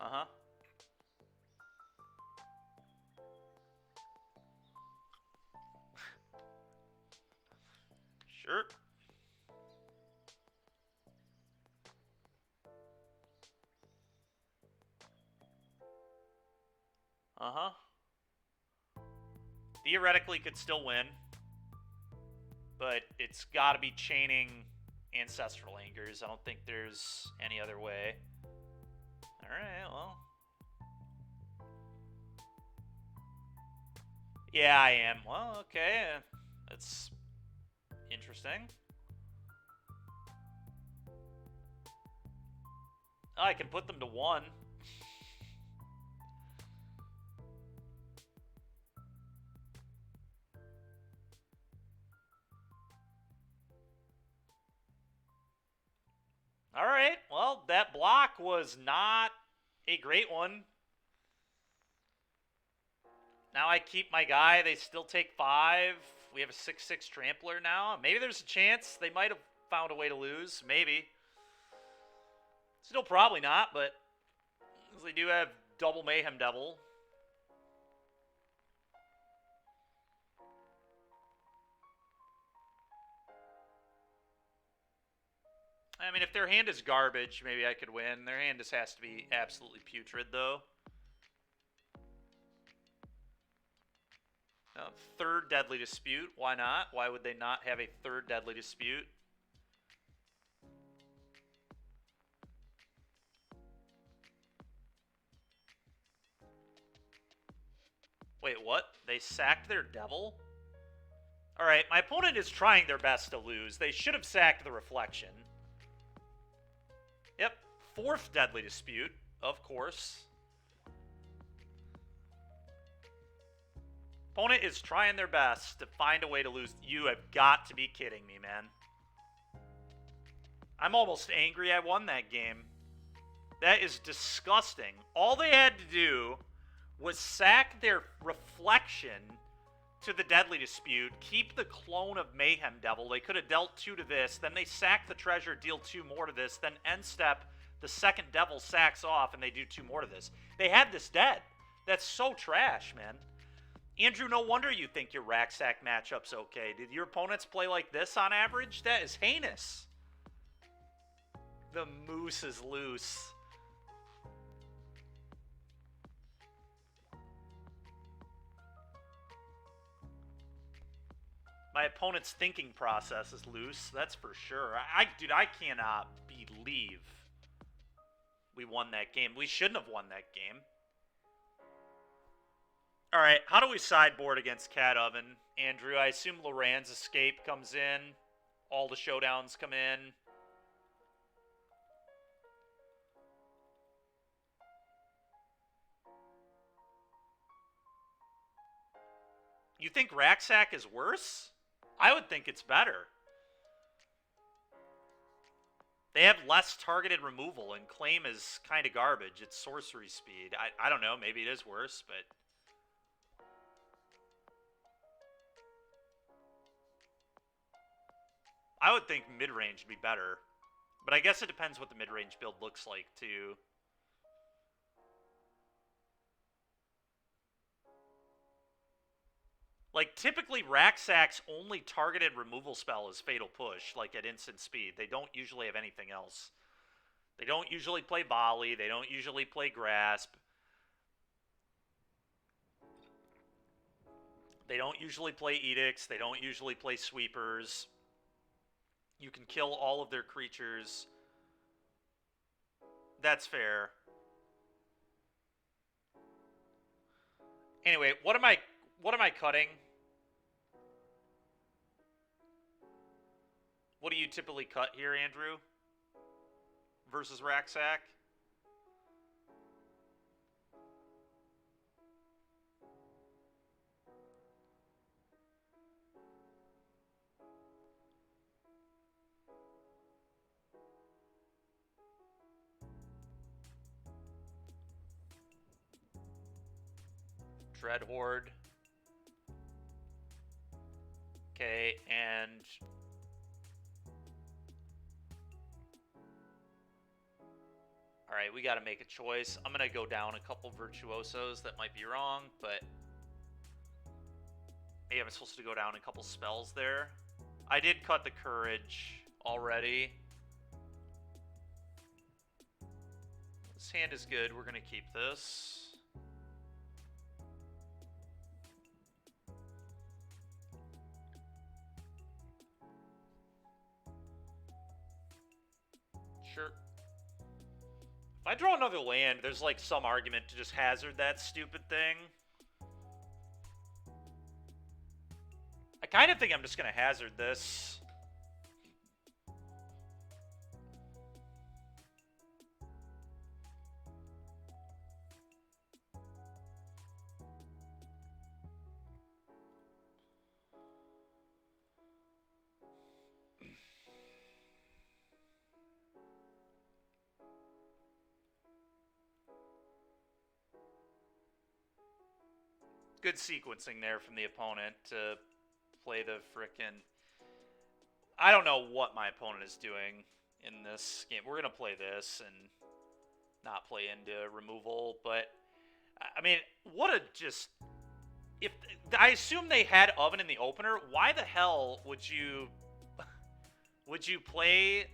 Uh-huh. Sure. Uh-huh. Theoretically could still win. But it's got to be chaining Ancestral Angers. I don't think there's any other way. Alright, well. Yeah, I am. Well, okay. That's interesting. Oh, I can put them to 1. All right, well, that block was not a great one. Now I keep my guy. They still take 5. We have a 6/6 Trampler now. Maybe there's a chance they might have found a way to lose. Maybe. Still probably not, but they do have double Mayhem Devil. I mean, if their hand is garbage, maybe I could win. Their hand just has to be absolutely putrid, though. Third Deadly Dispute. Why not? Why would they not have a third Deadly Dispute? Wait, what? They sacked their Devil? Alright, my opponent is trying their best to lose. They should have sacked the Reflection. Yep, fourth Deadly Dispute, of course. Opponent is trying their best to find a way to lose. You have got to be kidding me, man. I'm almost angry I won that game. That is disgusting. All they had to do was sack their Reflection to the Deadly Dispute, keep the clone of Mayhem Devil. They could have dealt 2 to this, then they sack the treasure, deal 2 more to this, then end step, the second Devil sacks off, and they do 2 more to this. They had this dead. That's so trash, man. Andrew, no wonder you think your rack sack matchup's okay. Did your opponents play like this on average? That is heinous. The moose is loose. My opponent's thinking process is loose, that's for sure. Dude, I cannot believe we won that game. We shouldn't have won that game. All right, how do we sideboard against Cat Oven, Andrew? I assume Loran's Escape comes in. All the showdowns come in. You think Racksack is worse? I would think it's better. They have less targeted removal, and Claim is kind of garbage. It's sorcery speed. I don't know. Maybe it is worse, but... I would think mid-range would be better. But I guess it depends what the mid-range build looks like, too. Like, typically, Racksack's only targeted removal spell is Fatal Push, like at instant speed. They don't usually have anything else. They don't usually play Volley. They don't usually play Grasp. They don't usually play Edicts. They don't usually play Sweepers. You can kill all of their creatures. That's fair. Anyway, what am I cutting? What do you typically cut here, Andrew? Versus Racksack? Dread Horde. Okay, and... Alright, we gotta make a choice. I'm gonna go down a couple Virtuosos. That might be wrong, but... Maybe I'm supposed to go down a couple spells there. I did cut the Courage already. This hand is good. We're gonna keep this. Sure. If I draw another land, there's like some argument to just hazard that stupid thing. I kind of think I'm just going to hazard this. Good sequencing there from the opponent to play the frickin'... I don't know what my opponent is doing in this game. We're going to play this and not play into removal, but... I mean, what a just... If I assume they had Oven in the opener, why the hell would you... would you play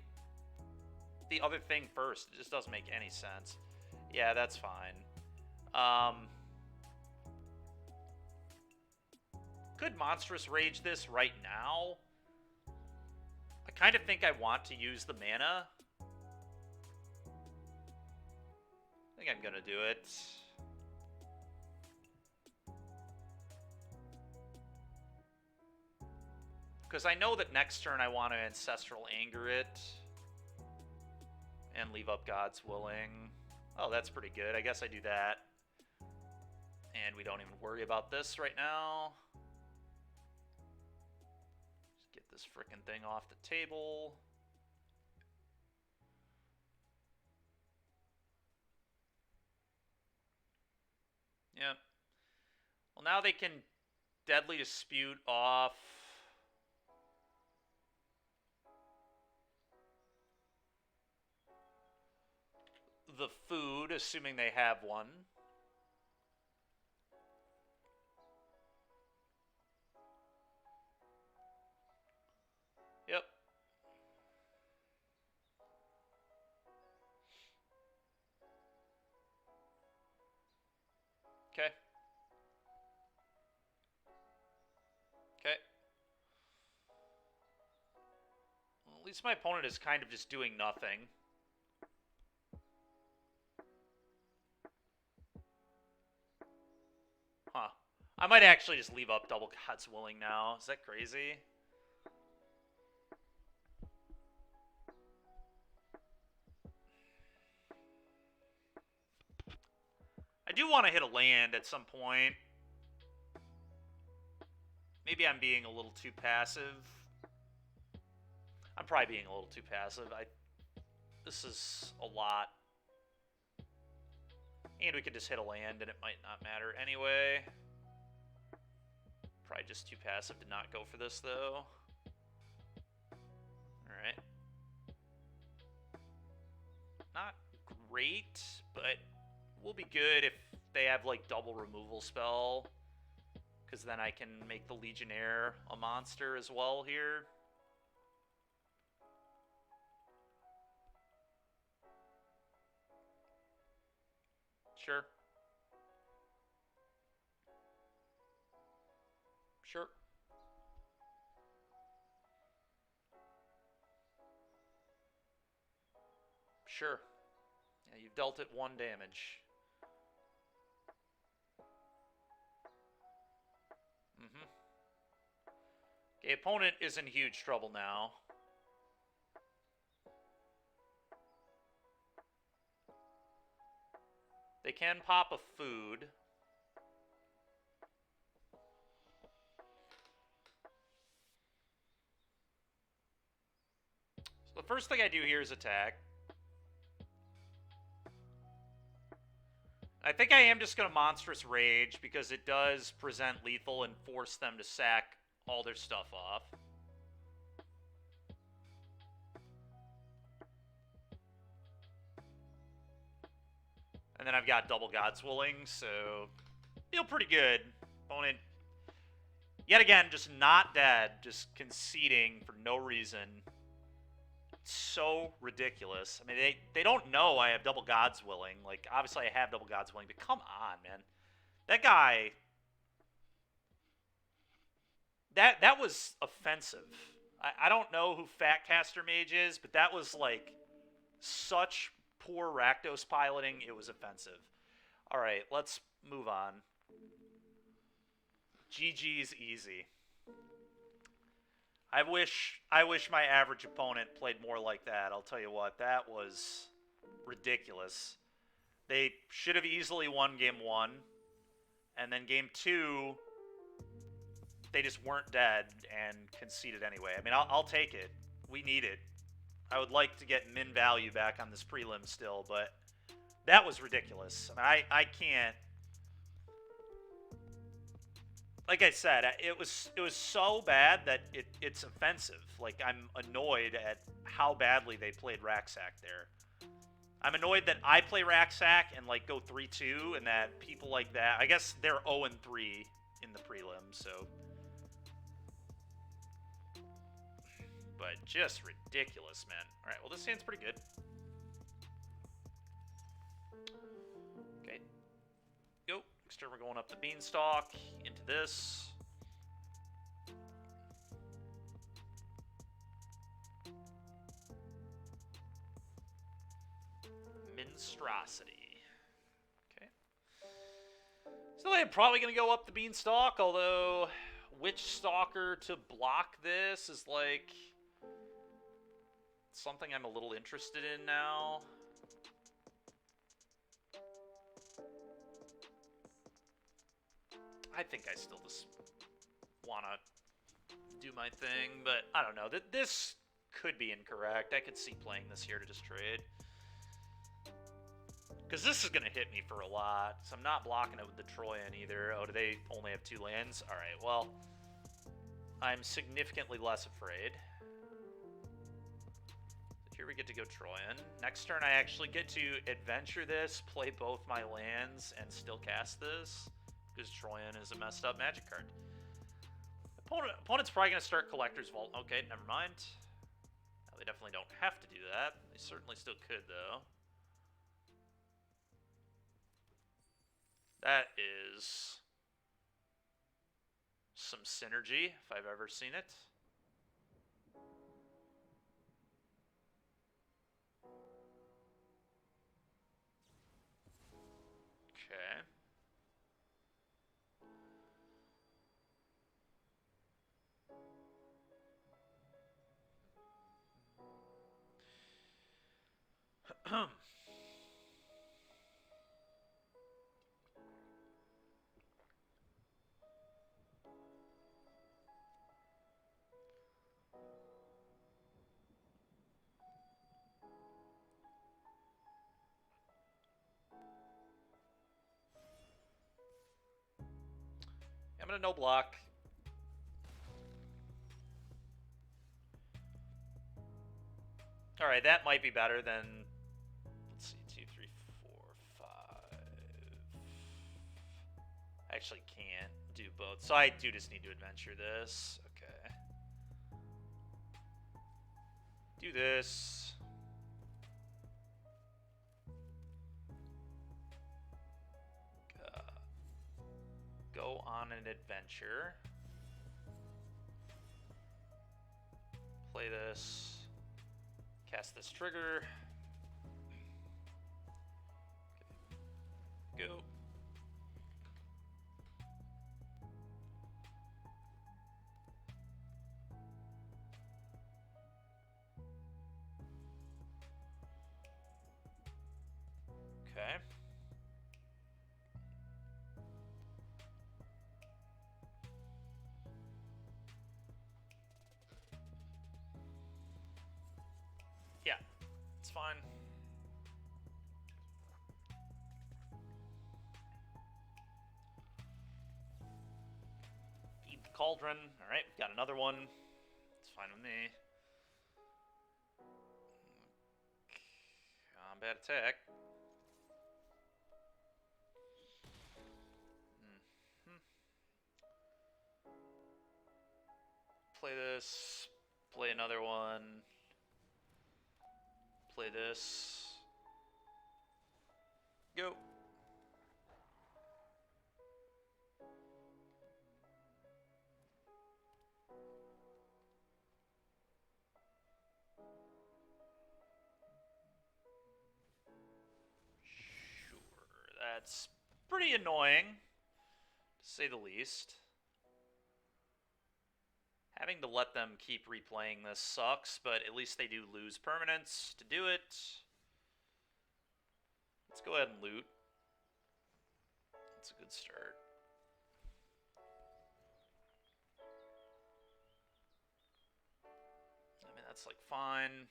the other thing first. It just doesn't make any sense. Yeah, that's fine. Could Monstrous Rage this right now? I kind of think I want to use the mana. I think I'm gonna do it. Because I know that next turn I want to Ancestral Anger it. And leave up God's Willing. Oh, that's pretty good. I guess I do that. And we don't even worry about this right now. Just get this frickin' thing off the table. Yep. Well, now they can Deadly Dispute off. The food, assuming they have one. Yep. Okay. Okay. Well, at least my opponent is kind of just doing nothing. Huh. I might actually just leave up Double God's Willing now. Is that crazy? I do want to hit a land at some point. Maybe I'm being a little too passive. I'm probably being a little too passive. This is a lot. And we could just hit a land and it might not matter anyway. Probably just too passive to not go for this, though. Alright. Not great, but will be good if they have, like, double removal spell. Because then I can make the Legionnaire a monster as well here. Sure. Sure. Sure. Yeah, you've dealt it 1 damage. Okay, opponent is in huge trouble now. They can pop a food. So the first thing I do here is attack. I think I am just going to Monstrous Rage because it does present lethal and force them to sack all their stuff off. And then I've got Double God's Willing, so feel pretty good. Opponent, yet again, just not dead, just conceding for no reason. It's so ridiculous. I mean, they don't know I have Double God's Willing. Like, obviously I have Double God's Willing, but come on, man. That guy... That was offensive. I don't know who Fatcaster Mage is, but that was, like, such poor Rakdos piloting, it was offensive. Alright, let's move on. GG's easy. I wish my average opponent played more like that. I'll tell you what, that was ridiculous. They should have easily won game 1. And then game 2... they just weren't dead and conceded anyway. I mean, I'll take it. We need it. I would like to get min value back on this prelim still, but that was ridiculous. I can't... like I said, it was so bad that it's offensive. Like, I'm annoyed at how badly they played Raksack there. I'm annoyed that I play Raksack and, like, go 3-2, and that people like that... I guess they're 0-3 in the prelim, so... but just ridiculous, man. All right, well, this hand's pretty good. Next turn, we're going up the Beanstalk into this. Monstrosity. Okay. So I'm probably going to go up the Beanstalk, although which stalker to block this is like something I'm a little interested in now. I think I still just want to do my thing, but I don't know. This could be incorrect. I could see playing this here to just trade. Because this is going to hit me for a lot. So I'm not blocking it with the Troyan either. Oh, do they only have 2 lands? All right, well, I'm significantly less afraid. So here we get to go Troyan. Next turn, I actually get to adventure this, play both my lands, and still cast this. Because Troyan is a messed up Magic card. Opponent's probably going to start Collector's Vault. Okay, never mind. No, they definitely don't have to do that. They certainly still could, though. That is some synergy, if I've ever seen it. Okay. I'm going to no block. All right, that might be better than, let's see, 2, 3, 4, 5. I actually can't do both, so I do just need to adventure this. Okay. Do this. Go on an adventure. Play this. Cast this trigger. Okay. Go. Okay. Yeah, it's fine. Feed the Cauldron. Alright, got another one. It's fine with me. Combat attack. Play this. Play another one. Play this. Go. Sure, that's pretty annoying, to say the least. Having to let them keep replaying this sucks, but at least they do lose permanents to do it. Let's go ahead and loot. That's a good start. I mean, that's like fine.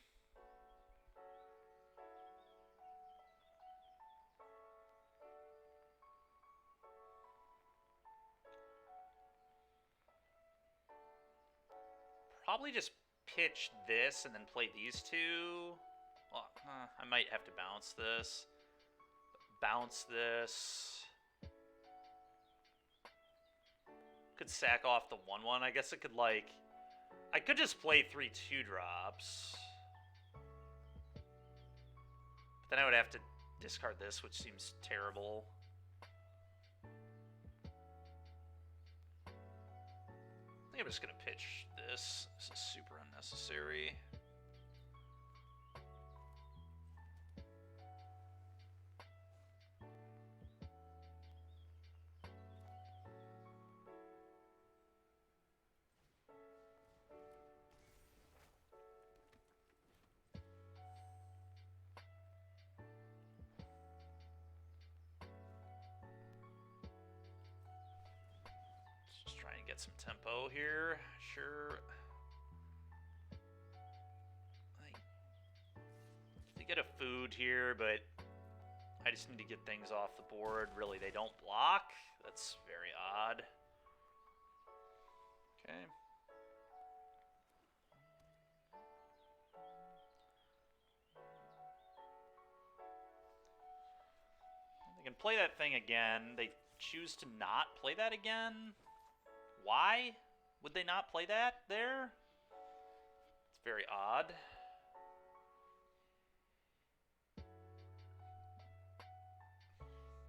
Probably just pitch this and then play these two. Well, I might have to bounce this. Bounce this. Could sack off the 1/1. I guess it could, like... I could just play 3 2-drops. But then I would have to discard this, which seems terrible. think I'm just going to pitch this. This is super unnecessary. Just trying to get some tempo here. Sure. They get a food here, but I just need to get things off the board. Really, they don't block. That's very odd. Okay. They can play that thing again. They choose to not play that again. Why would they not play that there? It's very odd.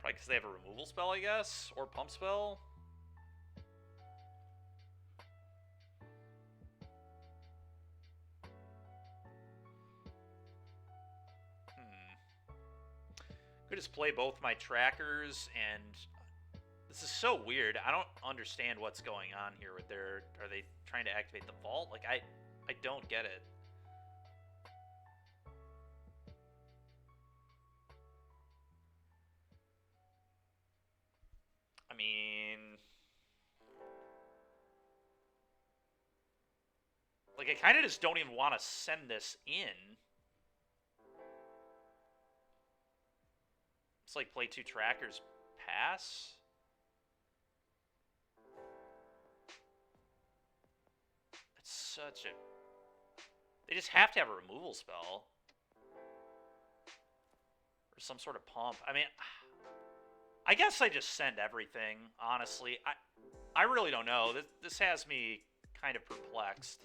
Probably because they have a removal spell, I guess, or pump spell. Could just play both my trackers, and this is so weird. I don't understand what's going on here with their... Are they trying to activate the vault? Like, I don't get it. I mean... Like, I kind of just don't even want to send this in. It's like play 2 trackers, pass. It's such a... They just have to have a removal spell. Or some sort of pump. I mean, I guess I just send everything, honestly. I really don't know. This has me kind of perplexed.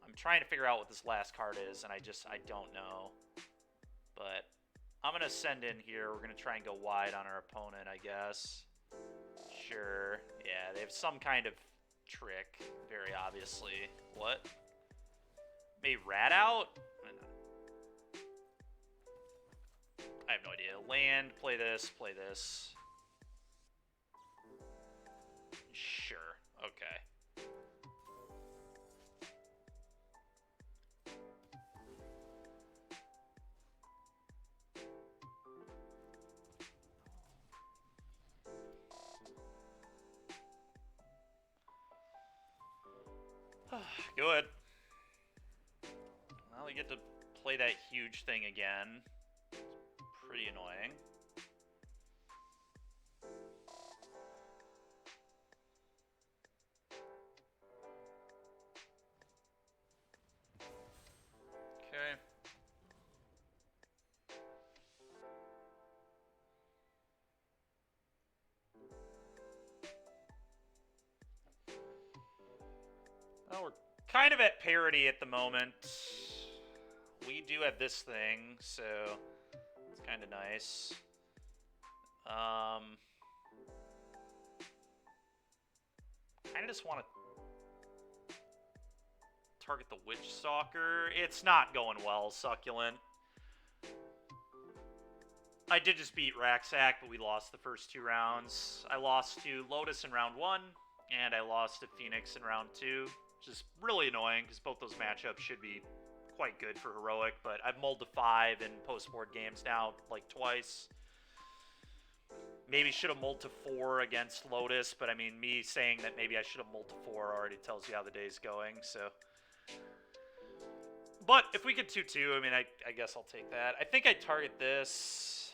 I'm trying to figure out what this last card is, and I don't know. But I'm going to send in here. We're going to try and go wide on our opponent, I guess. Sure. Yeah, they have some kind of trick, very obviously. What? Maybe rat out? I have no idea. Land, play this, play this. Sure. Okay. Good. Well, we get to play that huge thing again. Pretty annoying. Okay. Well, we're kind of at parity at the moment. We do have this thing, so it's kind of nice. Kind of just want to target the Witch Stalker. It's not going well, Succulent. I did just beat Raxac, but we lost the first 2 rounds. I lost to Lotus in round 1, and I lost to Phoenix in round 2, which is really annoying because both those matchups should be quite good for Heroic, but I've mulled to 5 in post-board games now, like twice. Maybe should have mulled to 4 against Lotus, but I mean, me saying that maybe I should have mulled to 4 already tells you how the day's going, so. But if we get 2-2, I mean, I guess I'll take that. I think I target this.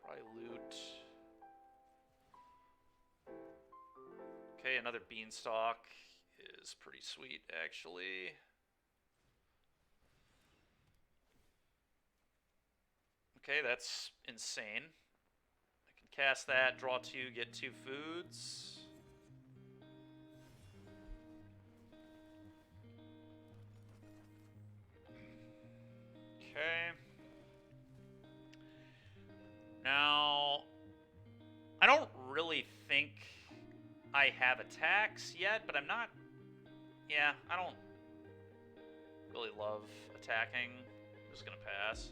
Probably loot. Okay, another Beanstalk is pretty sweet, actually. Okay, that's insane. I can cast that, draw 2, get 2 foods. Okay. I have attacks yet, but I'm not... Yeah, I don't really love attacking. I'm just gonna pass.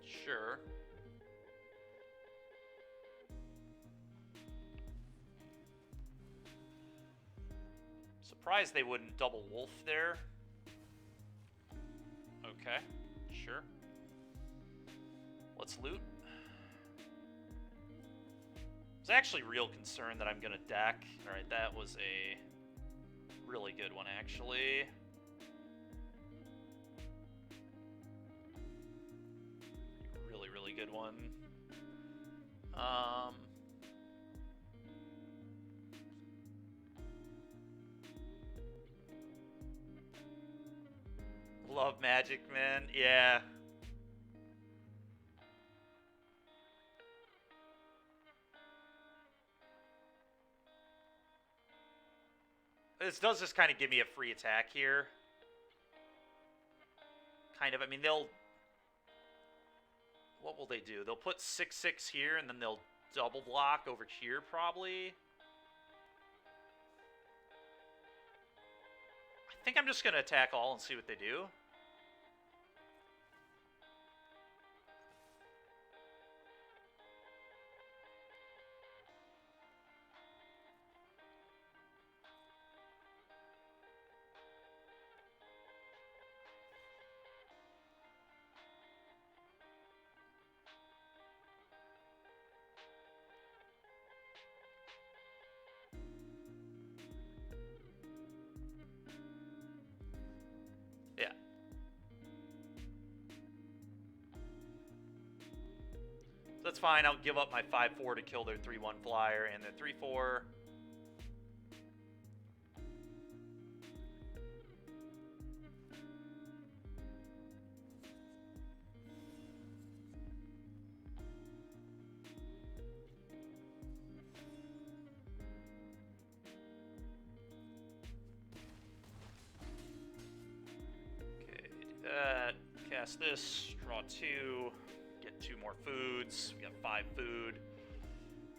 Sure. Surprised they wouldn't double wolf there. Okay, sure. Let's loot. It's actually real concerned that I'm gonna deck. Alright, that was a really good one, actually. Really, really good one. Love Magic, man. Yeah. This does just kind of give me a free attack here. Kind of. I mean, they'll... What will they do? They'll put 6/6 here, and then they'll double block over here, probably. I think I'm just going to attack all and see what they do. Yeah. That's fine. I'll give up my 5/4 to kill their 3/1 flyer and their 3/4. Okay, do that. Cast this. Draw 2. Get 2 more foods. We got 5 food.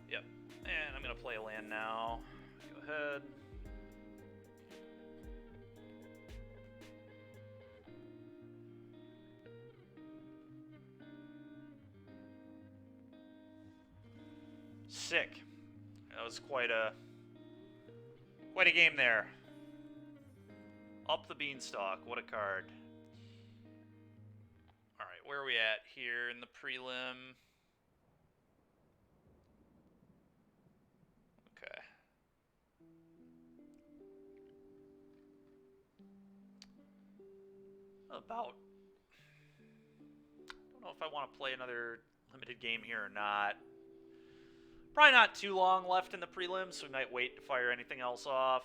Yep. And I'm going to play a land now. Go ahead. Sick. That was quite a game there. Up the beanstalk. What a card. Alright, where are we at here in the prelim? Okay. About... I don't know if I want to play another limited game here or not. Probably not too long left in the prelims, so we might wait to fire anything else off.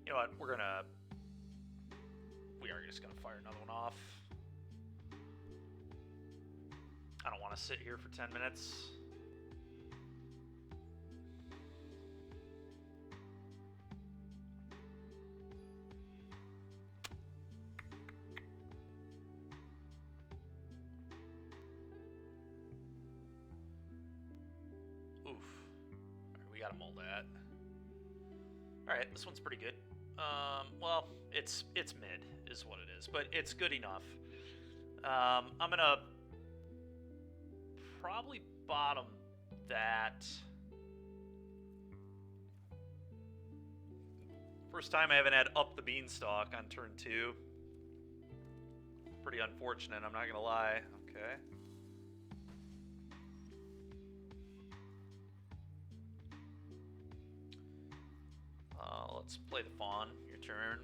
You know what? We are just gonna fire another one off. I don't want to sit here for 10 minutes. Oof. All right, we got them all that. All right, this one's pretty good. Well, it's mid is what it is, but it's good enough. I'm gonna probably bottom that. First time I haven't had up the beanstalk on turn 2. Pretty unfortunate, I'm not gonna lie. Okay. Let's play the fawn. Your turn.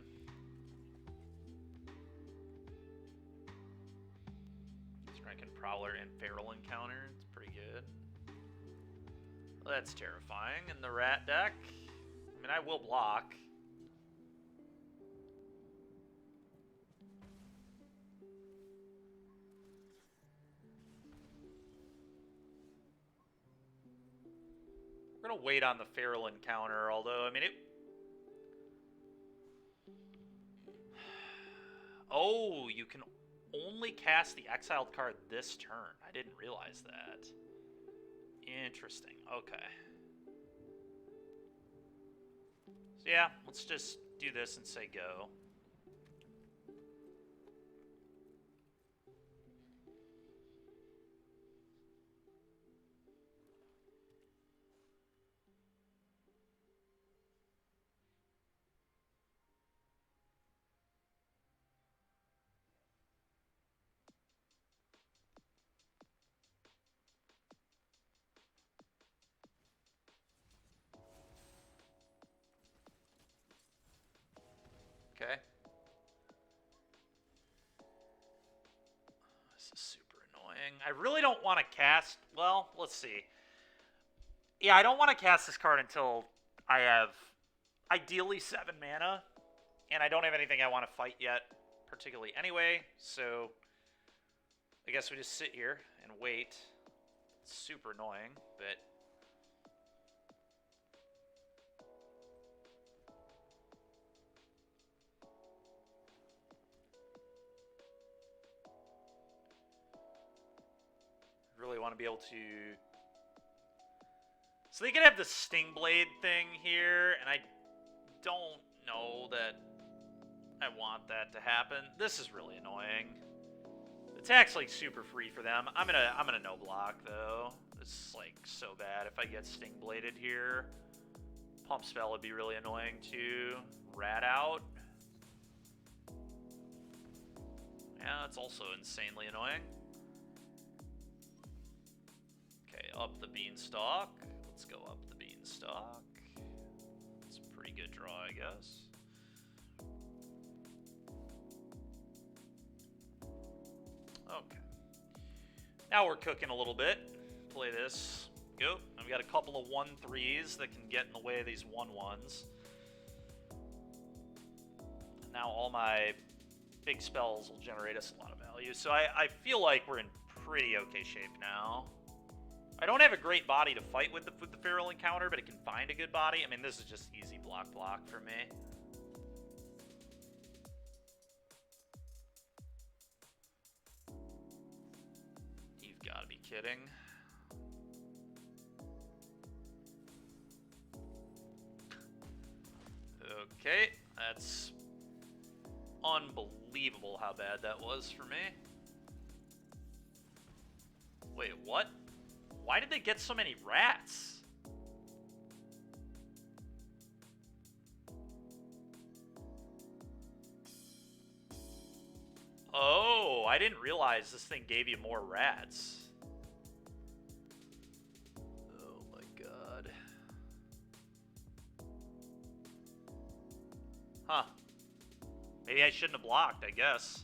Striking Prowler and Feral Encounter. It's pretty good. Well, that's terrifying. And the rat deck. I mean, I will block. We're going to wait on the Feral Encounter, although, I mean, it... Oh, you can only cast the exiled card this turn. I didn't realize that. Interesting. Okay. So yeah, let's just do this and say go. Okay. This is super annoying. I really don't want to cast... Well, let's see. Yeah, I don't want to cast this card until I have ideally 7 mana. And I don't have anything I want to fight yet, particularly anyway. So I guess we just sit here and wait. It's super annoying, but... really want to be able to... So they can have the Sting Blade thing here, and I don't know that I want that to happen. This is really annoying. Attack's like super free for them. I'm gonna no block though. It's like so bad if I get Sting Bladed here. Pump Spell would be really annoying too. Rat out. Yeah, that's also insanely annoying. Okay, up the Beanstalk. Let's go up the Beanstalk. It's a pretty good draw, I guess. Okay. Now we're cooking a little bit. Play this. Go. And we got a couple of 1/3s that can get in the way of these 1/1s. And now all my big spells will generate us a lot of value. So I feel like we're in pretty okay shape now. I don't have a great body to fight with the Feral Encounter, but it can find a good body. I mean, this is just easy block for me. You've got to be kidding. Okay, that's unbelievable how bad that was for me. Wait, what? Why did they get so many rats? Oh, I didn't realize this thing gave you more rats. Oh my god. Huh. Maybe I shouldn't have blocked, I guess.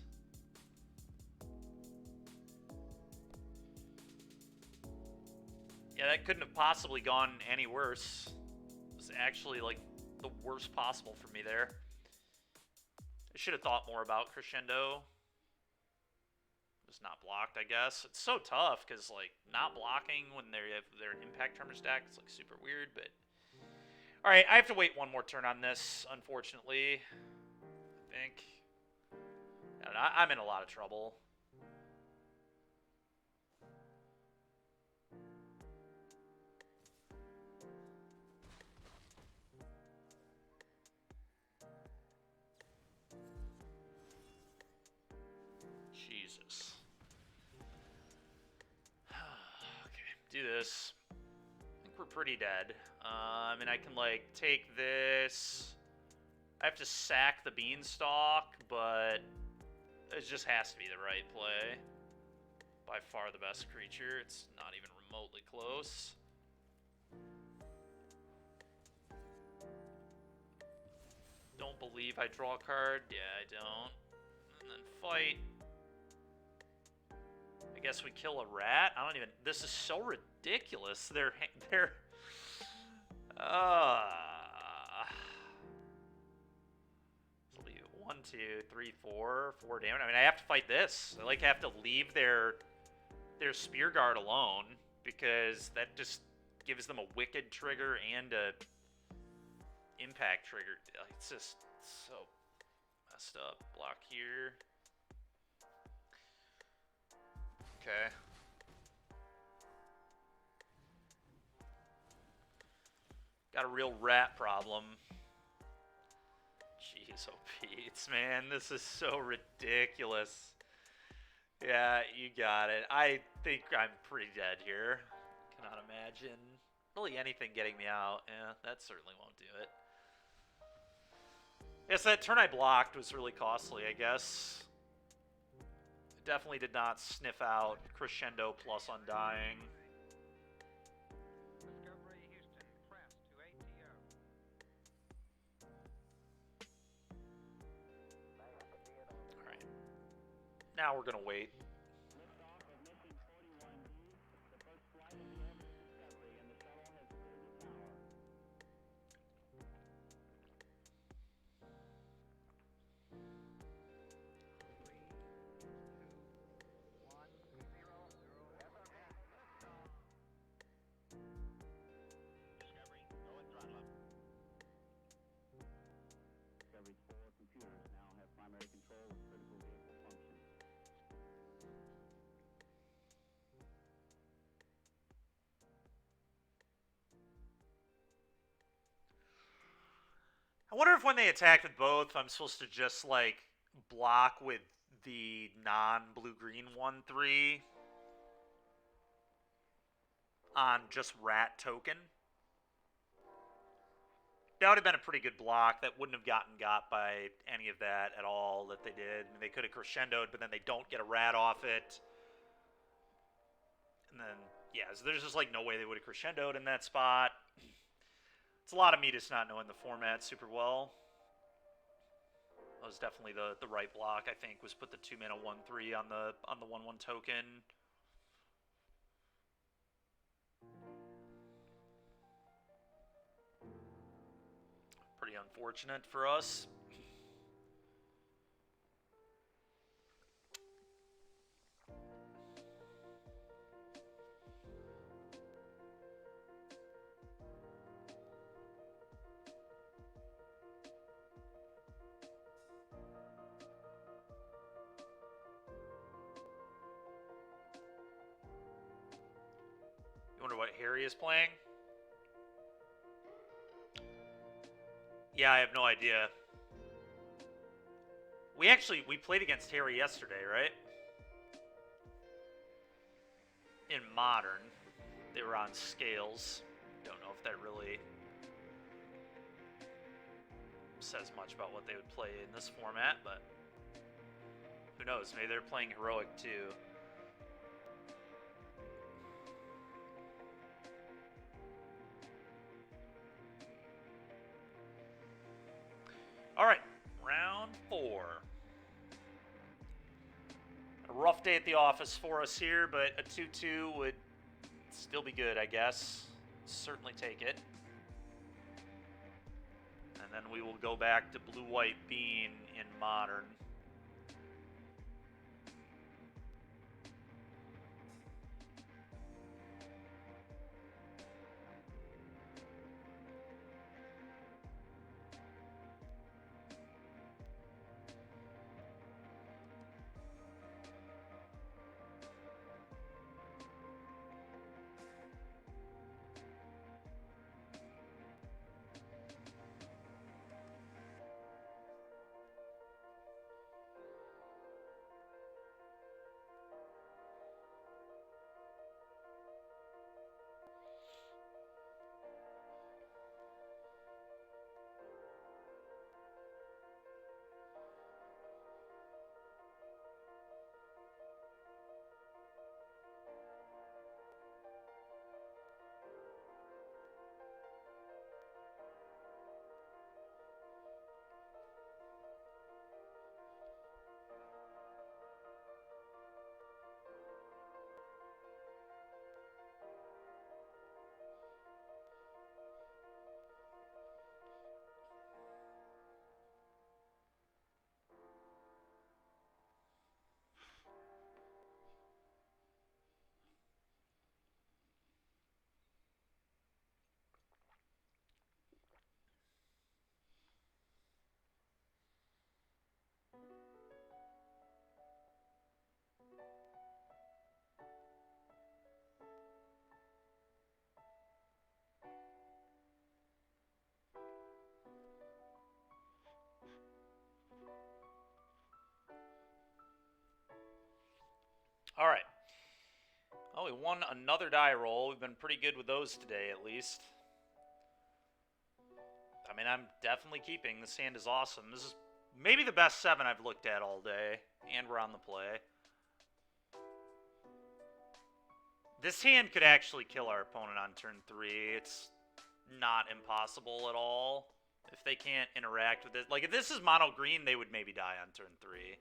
Yeah, that couldn't have possibly gone any worse. It was actually, like, the worst possible for me there. I should have thought more about Crescendo. Just not blocked, I guess. It's so tough, because, like, not blocking when they have their Impact Tremor stack is, like, super weird, but... Alright, I have to wait one more turn on this, unfortunately. I think. I'm in a lot of trouble. Jesus. Okay, do this. I think we're pretty dead. And I can, like, take this. I have to sack the Beanstalk, but it just has to be the right play. By far the best creature. It's not even remotely close. don't believe I draw a card. Yeah, I don't. And then fight. I guess we kill a rat. I don't even. This is so ridiculous. They're. Let's leave it 1, 2, 3, 4 damage. I mean, I have to fight this. I like have to leave their spear guard alone because that just gives them a wicked trigger and a impact trigger. It's just so messed up. Block here. Okay. Got a real rat problem. Jeez, oh Pete, man, this is so ridiculous. Yeah, you got it. I think I'm pretty dead here. Cannot imagine really anything getting me out. Yeah, that certainly won't do it. Yes, that turn I blocked was really costly, I guess. It definitely did not sniff out Crescendo plus Undying. Alright. Now we're gonna wait. I wonder if when they attack with both, I'm supposed to just, like, block with the non-blue-green 1/3 on just rat token. That would have been a pretty good block. That wouldn't have gotten got by any of that at all that they did. I mean, they could have crescendoed, but then they don't get a rat off it. And then, yeah, so there's just, like, no way they would have crescendoed in that spot. It's a lot of me just not knowing the format super well. That was definitely the right block, I think, was put the 2-mana 1/3 on the 1/1 token. Pretty unfortunate for us. Wonder what Harry is playing? Yeah, I have no idea. We played against Harry yesterday, right? In Modern. They were on Scales. Don't know if that really says much about what they would play in this format, but who knows? Maybe they're playing Heroic too. All right, round 4. A rough day at the office for us here, but a 2-2 would still be good, I guess. Certainly take it. And then we will go back to Blue-White Bean in Modern. All right. Oh, we won another die roll. We've been pretty good with those today, at least. I mean, I'm definitely keeping. This hand is awesome. This is maybe the best 7 I've looked at all day, and we're on the play. This hand could actually kill our opponent on turn 3. It's not impossible at all if they can't interact with it. Like, if this is mono green, they would maybe die on turn 3.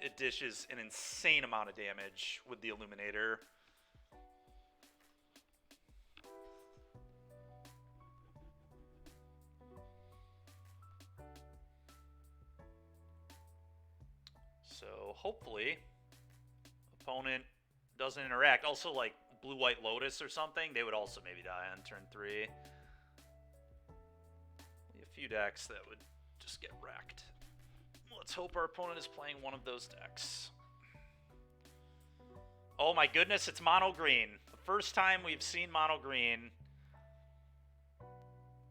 It dishes an insane amount of damage with the Illuminator. So hopefully, opponent doesn't interact. Also, like Blue-White Lotus or something, they would also maybe die on turn 3. A few decks that would just get wrecked. Let's hope our opponent is playing one of those decks. Oh my goodness, it's mono green. The first time we've seen mono green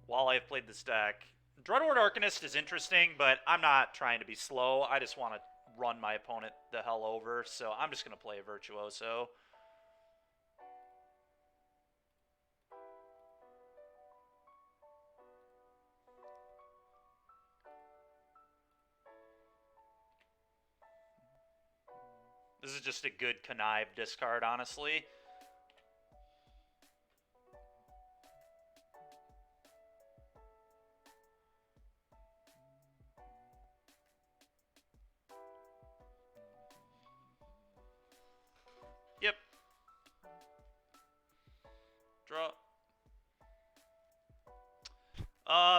while I've played this deck. Dreadhorde Arcanist is interesting, but I'm not trying to be slow. I just want to run my opponent the hell over, so I'm just going to play a Virtuoso. This is just a good connive discard, honestly. Yep. Draw.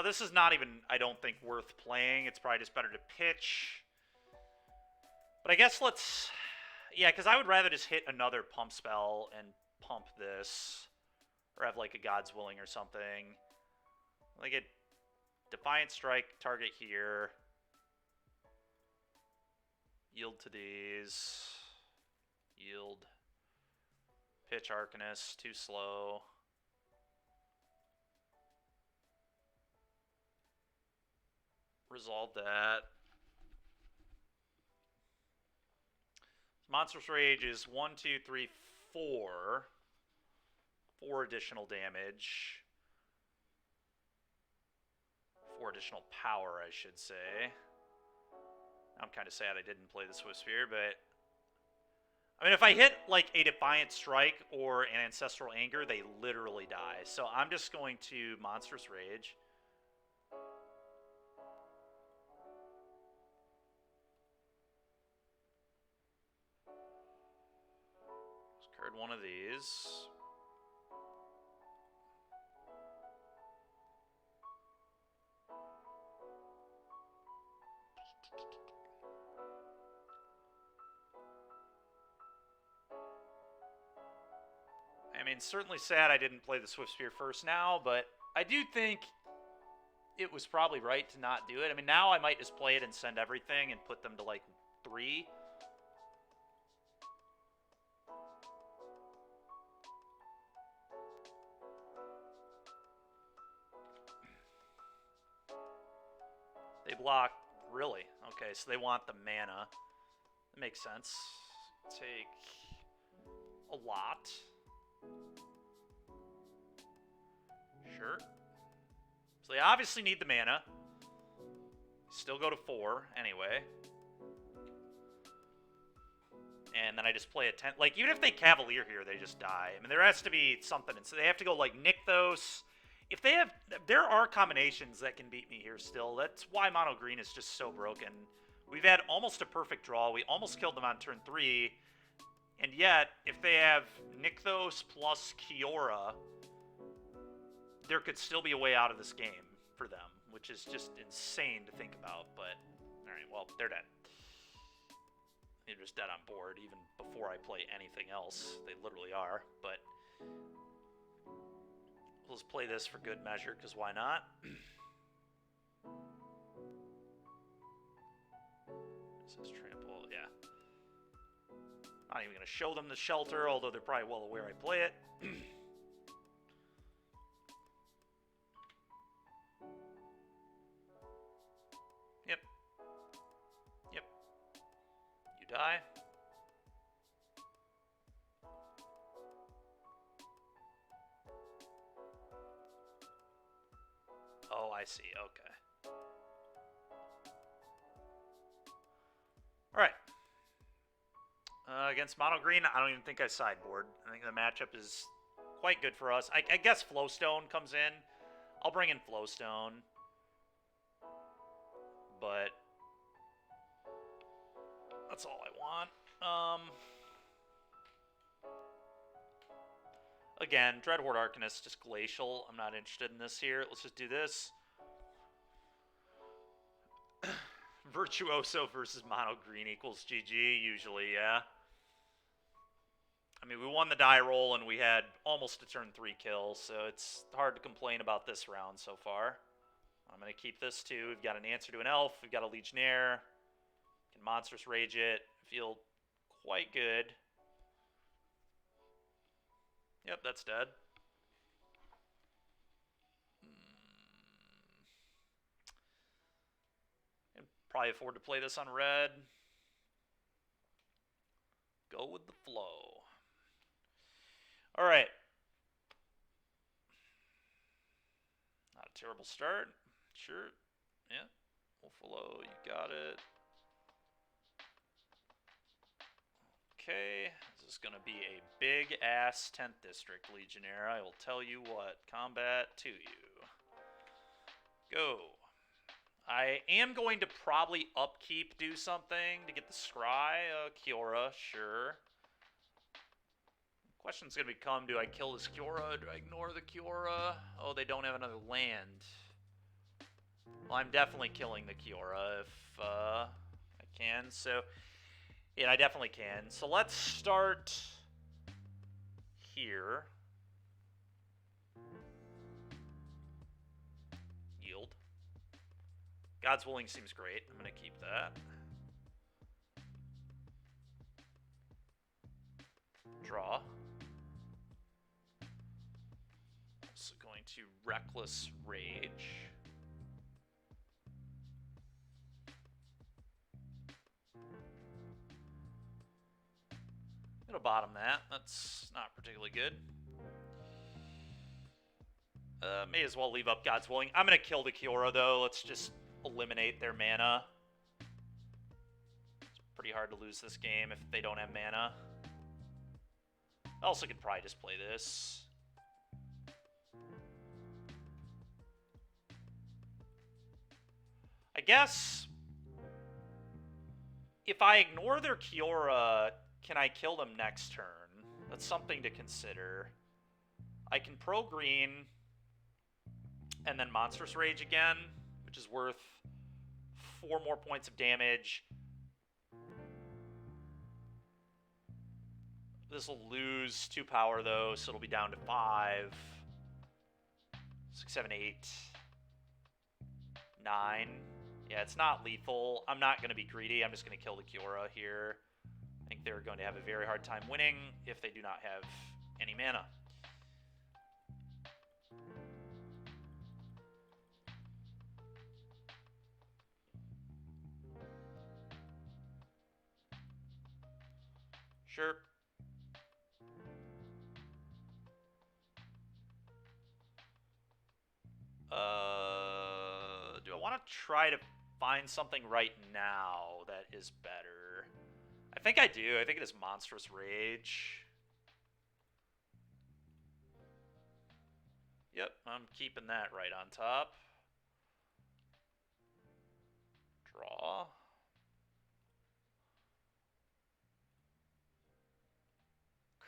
This is not even, I don't think, worth playing. It's probably just better to pitch. But I guess let's... Yeah, because I would rather just hit another pump spell and pump this. Or have, like, a God's Willing or something. Like a Defiant Strike, target here. Yield to these. Yield. Pitch Arcanist, too slow. Resolve that. Monstrous Rage is 1, 2, 3, 4. 4 additional damage. 4 additional power, I should say. I'm kind of sad I didn't play the Swift Sphere, but... I mean, if I hit, like, a Defiant Strike or an Ancestral Anger, they literally die. So I'm just going to Monstrous Rage. Discard one of these. I mean, certainly sad I didn't play the Swift Spear first now, but I do think it was probably right to not do it. I mean, now I might just play it and send everything and put them to, like, 3. They block, really? Okay, so they want the mana. That makes sense. Take a lot. Sure. So they obviously need the mana. Still go to 4, anyway. And then I just play a 10. Like, even if they Cavalier here, they just die. I mean, there has to be something. And so they have to go, like, Nykthos. If they have... There are combinations that can beat me here still. That's why Mono Green is just so broken. We've had almost a perfect draw. We almost killed them on turn 3. And yet, if they have Nykthos plus Kiora, there could still be a way out of this game for them, which is just insane to think about. But, alright, well, they're dead. They're just dead on board, even before I play anything else. They literally are, but... Let's play this for good measure, because why not? This is trample, yeah. Not even going to show them the shelter, although they're probably well aware I play it. Yep. Yep. guy. Oh, I see. Okay. All right. Against mono green, I don't even think I sideboard. I think the matchup is quite good for us. I guess Flowstone comes in. I'll bring in Flowstone. But that's all I want. Again, Dreadhorde Arcanist, just Glacial. I'm not interested in this here. Let's just do this. Virtuoso versus mono green equals GG, usually, yeah. I mean, we won the die roll and we had almost a turn 3 kill, so it's hard to complain about this round so far. I'm going to keep this too. We've got an answer to an elf. We've got a Legionnaire. Can Monstrous Rage it. Feel quite good. Yep, that's dead. Can probably afford to play this on red. Go with the flow. All right. Not a terrible start. Sure. Yeah. Wolfalo, you got it. Okay. This is going to be a big-ass 10th District Legionnaire. I will tell you what. Combat to you. Go. I am going to probably upkeep do something to get the Scry. Kiora, sure. Question's going to become, do I kill this Kiora? Do I ignore the Kiora? Oh, they don't have another land. Well, I'm definitely killing the Kiora if I can. So, yeah, I definitely can. So let's start here. Yield. God's Willing seems great. I'm going to keep that. Draw. Also going to Reckless Rage. I'm going to bottom that. That's not particularly good. May as well leave up God's Willing. I'm going to kill the Kiora, though. Let's just eliminate their mana. It's pretty hard to lose this game if they don't have mana. I also could probably just play this. I guess if I ignore their Kiora, can I kill them next turn? That's something to consider. I can pro green and then Monstrous Rage again, which is worth 4 more points of damage. This will lose 2 power though, so it'll be down to 5. 6, 7, 8. 9. Yeah, it's not lethal. I'm not going to be greedy. I'm just going to kill the Kiora here. I think they're going to have a very hard time winning if they do not have any mana. Sure. Do I want to try to find something right now that is better? I think I do. I think it is Monstrous Rage. Yep, I'm keeping that right on top. Draw.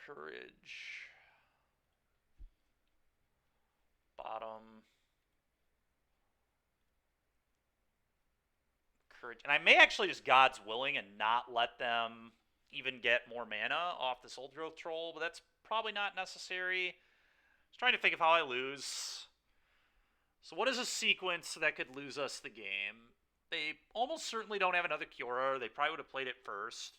Courage. Bottom. Courage. And I may actually just God's Willing and not let them even get more mana off this Old Growth Troll, but that's probably not necessary. Just trying to think of how I lose. So what is a sequence that could lose us the game? They almost certainly don't have another Kiora. They probably would have played it first.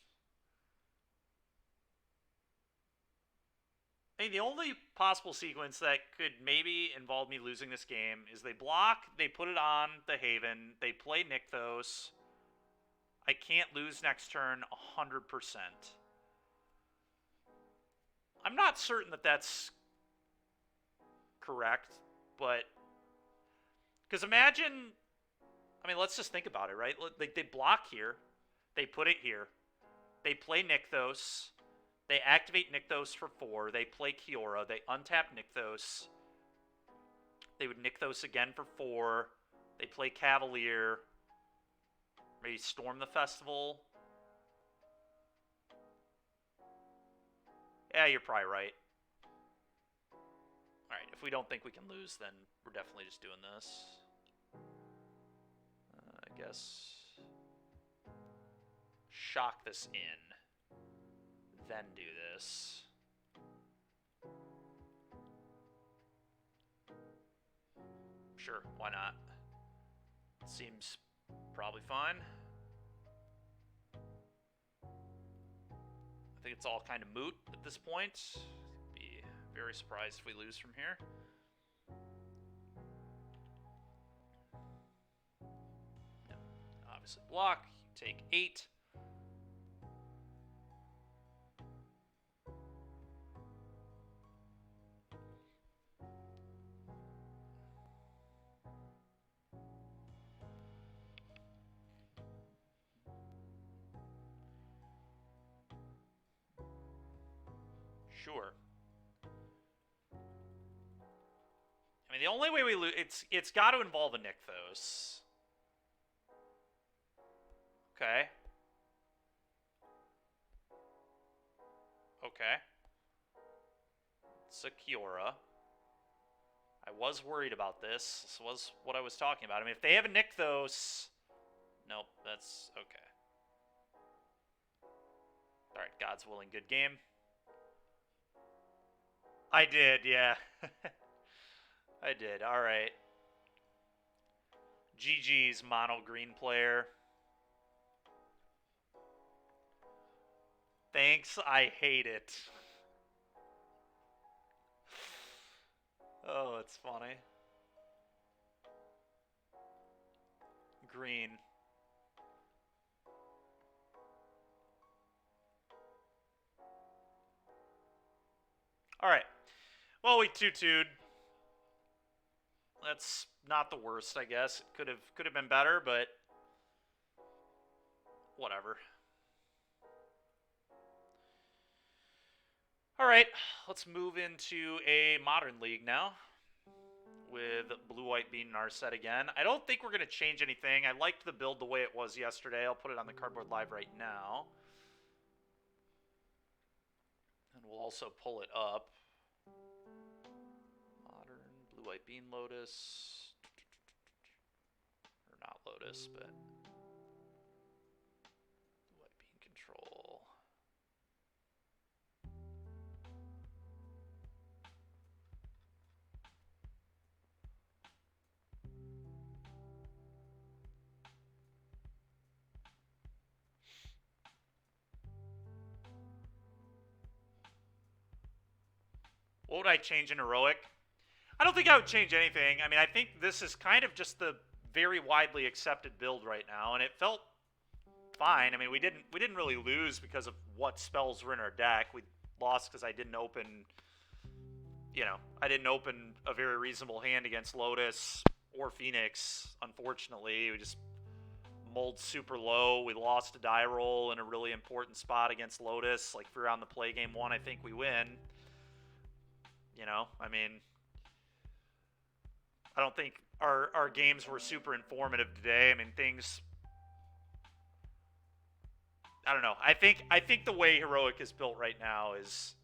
I mean, the only possible sequence that could maybe involve me losing this game is they block, they put it on the Haven, they play Nykthos. I can't lose next turn 100%. I'm not certain that that's correct, but... Because imagine... I mean, let's just think about it, right? They block here. They put it here. They play Nykthos. They activate Nykthos for 4. They play Kiora. They untap Nykthos. They would Nykthos again for 4. They play Cavalier. Maybe Storm the Festival. Yeah, you're probably right. Alright, if we don't think we can lose, then we're definitely just doing this. I guess... shock this in. Then do this. Sure, why not? Seems probably fine. I think it's all kind of moot at this point. Be very surprised if we lose from here. Yeah, obviously block. You take 8. Sure. I mean, the only way we lose... It's got to involve a Nykthos. Okay. Okay. It's a Kiora. I was worried about this. This was what I was talking about. I mean, if they have a Nykthos... Nope, that's... okay. Alright, God's willing, good game. I did, yeah. I did, alright. GG's mono green player. Thanks, I hate it. Oh, it's funny. Green. Alright. Well, we 2-2'd. That's not the worst, I guess. It could have been better, but whatever. Alright, let's move into a modern league now. With blue-white being in our set again. I don't think we're going to change anything. I liked the build the way it was yesterday. I'll put it on the cardboard live right now. And we'll also pull it up. Modern, blue-white bean Lotus. Or not Lotus, but blue-white bean control. What would I change in Heroic? I don't think I would change anything. I mean, I think this is kind of just the very widely accepted build right now, and it felt fine. I mean, we didn't really lose because of what spells were in our deck. We lost because I didn't open, you know, I didn't open a very reasonable hand against Lotus or Phoenix, unfortunately. We just mulled super low. We lost a die roll in a really important spot against Lotus. Like, if we were on the play game 1, I think we win. You know, I mean, I don't think our games were super informative today. I mean, things, I don't know. I think the way Heroic is built right now is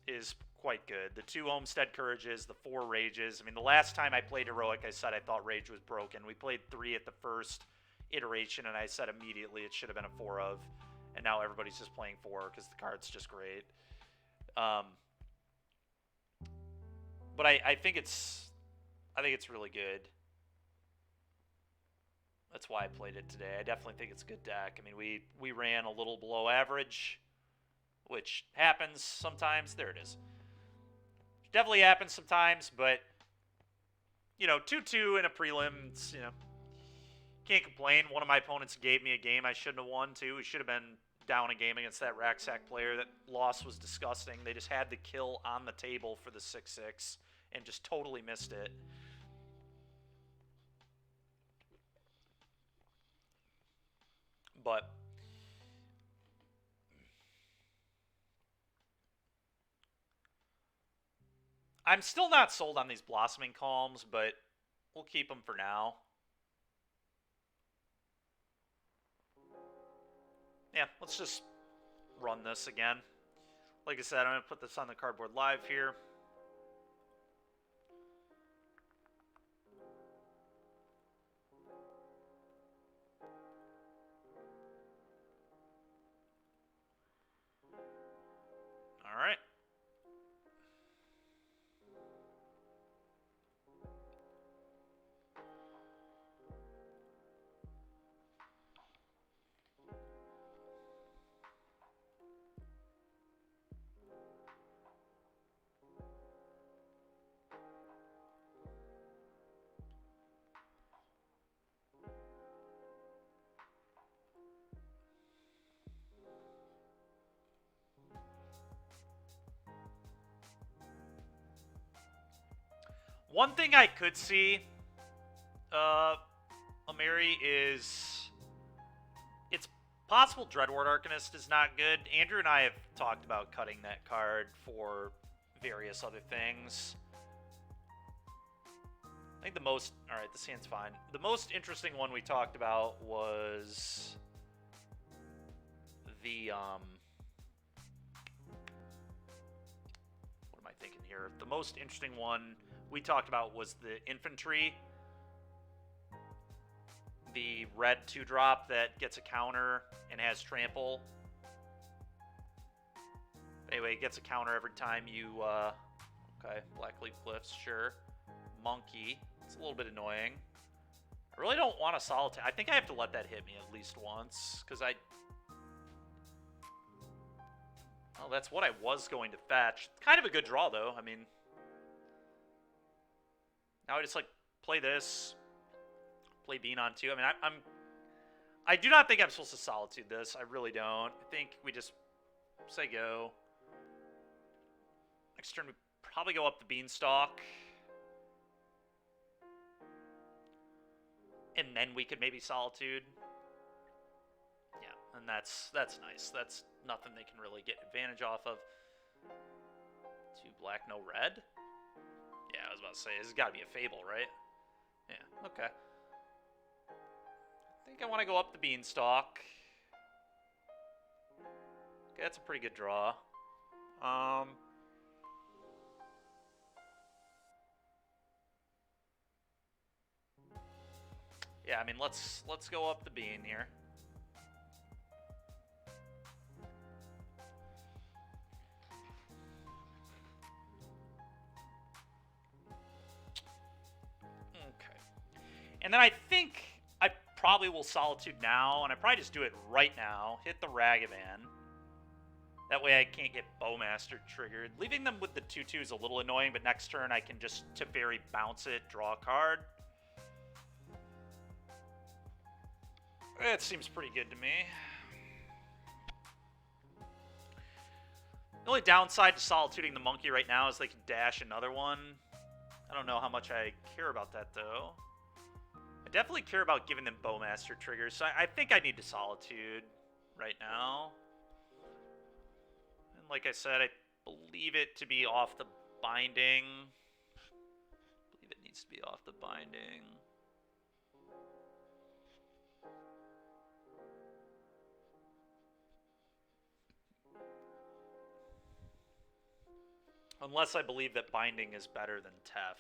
quite good. The 2 Homestead Courages, the 4 Rages. I mean, the last time I played Heroic, I said I thought Rage was broken. We played 3 at the first iteration, and I said immediately it should have been a 4 of. And now everybody's just playing 4 because the card's just great. But I think it's really good. That's why I played it today. I definitely think it's a good deck. I mean, we ran a little below average, which happens sometimes. There it is. Definitely happens sometimes, but you know, 2-2 in a prelim, it's, you know, Can't complain. One of my opponents gave me a game I shouldn't have won, too. We should have been down a game against that rack sack player. That loss was disgusting. They just had the kill on the table for the 6-6 and just totally missed it. But I'm still not sold on these blossoming calms, but we'll keep them for now. Yeah, let's just run this again. Like I said, I'm going to put this on the cardboard live here. All right. One thing I could see, Amiri, is it's possible Dreadward Arcanist is not good. Andrew and I have talked about cutting that card for various other things. I think the most... Alright, this hand's fine. The most interesting one we talked about was the... what am I thinking here? The most interesting one we talked about was the infantry. The red 2-drop that gets a counter and has trample. Anyway, it gets a counter every time you, okay, Blackleaf Cliffs, sure. Monkey, it's a little bit annoying. I really don't want a solitaire. I think I have to let that hit me at least once, because well, that's what I was going to fetch. Kind of a good draw, though. I mean, now I just, like, play this, play Bean on 2. I mean, I do not think I'm supposed to Solitude this. I really don't. I think we just say go. Next turn, we probably go up the Beanstalk. And then we could maybe Solitude. Yeah, and that's nice. That's nothing they can really get advantage off of. 2 black, no red? Yeah, I was about to say, this has got to be a Fable, right? Yeah, okay. I think I want to go up the Beanstalk. Okay, that's a pretty good draw. Yeah, I mean, let's go up the Bean here. And then I think I probably will Solitude now, and I probably just do it right now. Hit the Ragavan. That way I can't get Bowmaster triggered. Leaving them with the 2/2 is a little annoying, but next turn I can just Teferi bounce it, draw a card. That seems pretty good to me. The only downside to Solituding the Monkey right now is they can dash another one. I don't know how much I care about that, though. I definitely care about giving them Bowmaster triggers, so I think I need to Solitude right now. And like I said, I believe it to be off the binding. I believe it needs to be off the binding. Unless I believe that binding is better than Tef.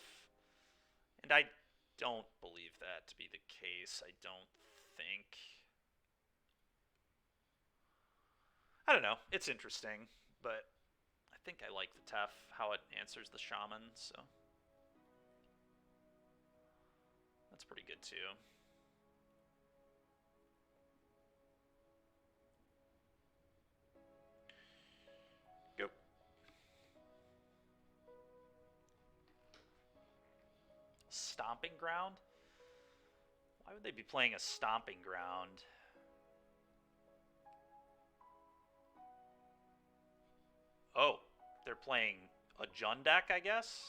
And I don't believe that to be the case, I don't think. I don't know, it's interesting, but I think I like the Tef, how it answers the Shaman, so. That's pretty good too. Go. Stomping Ground? Why would they be playing a stomping ground? Oh, they're playing a Jund deck, I guess?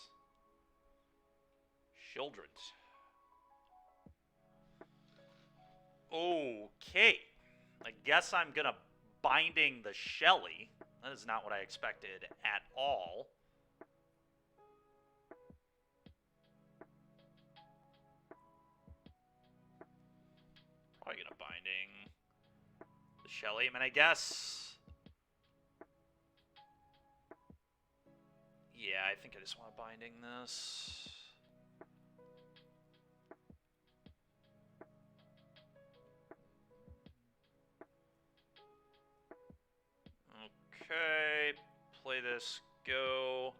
Shieldred's. Okay. I guess I'm going to Binding the Shelly. That is not what I expected at all. Probably going to Binding the Shelly. I mean, I guess... Yeah, I think I just want to Binding this. Okay, play this, go.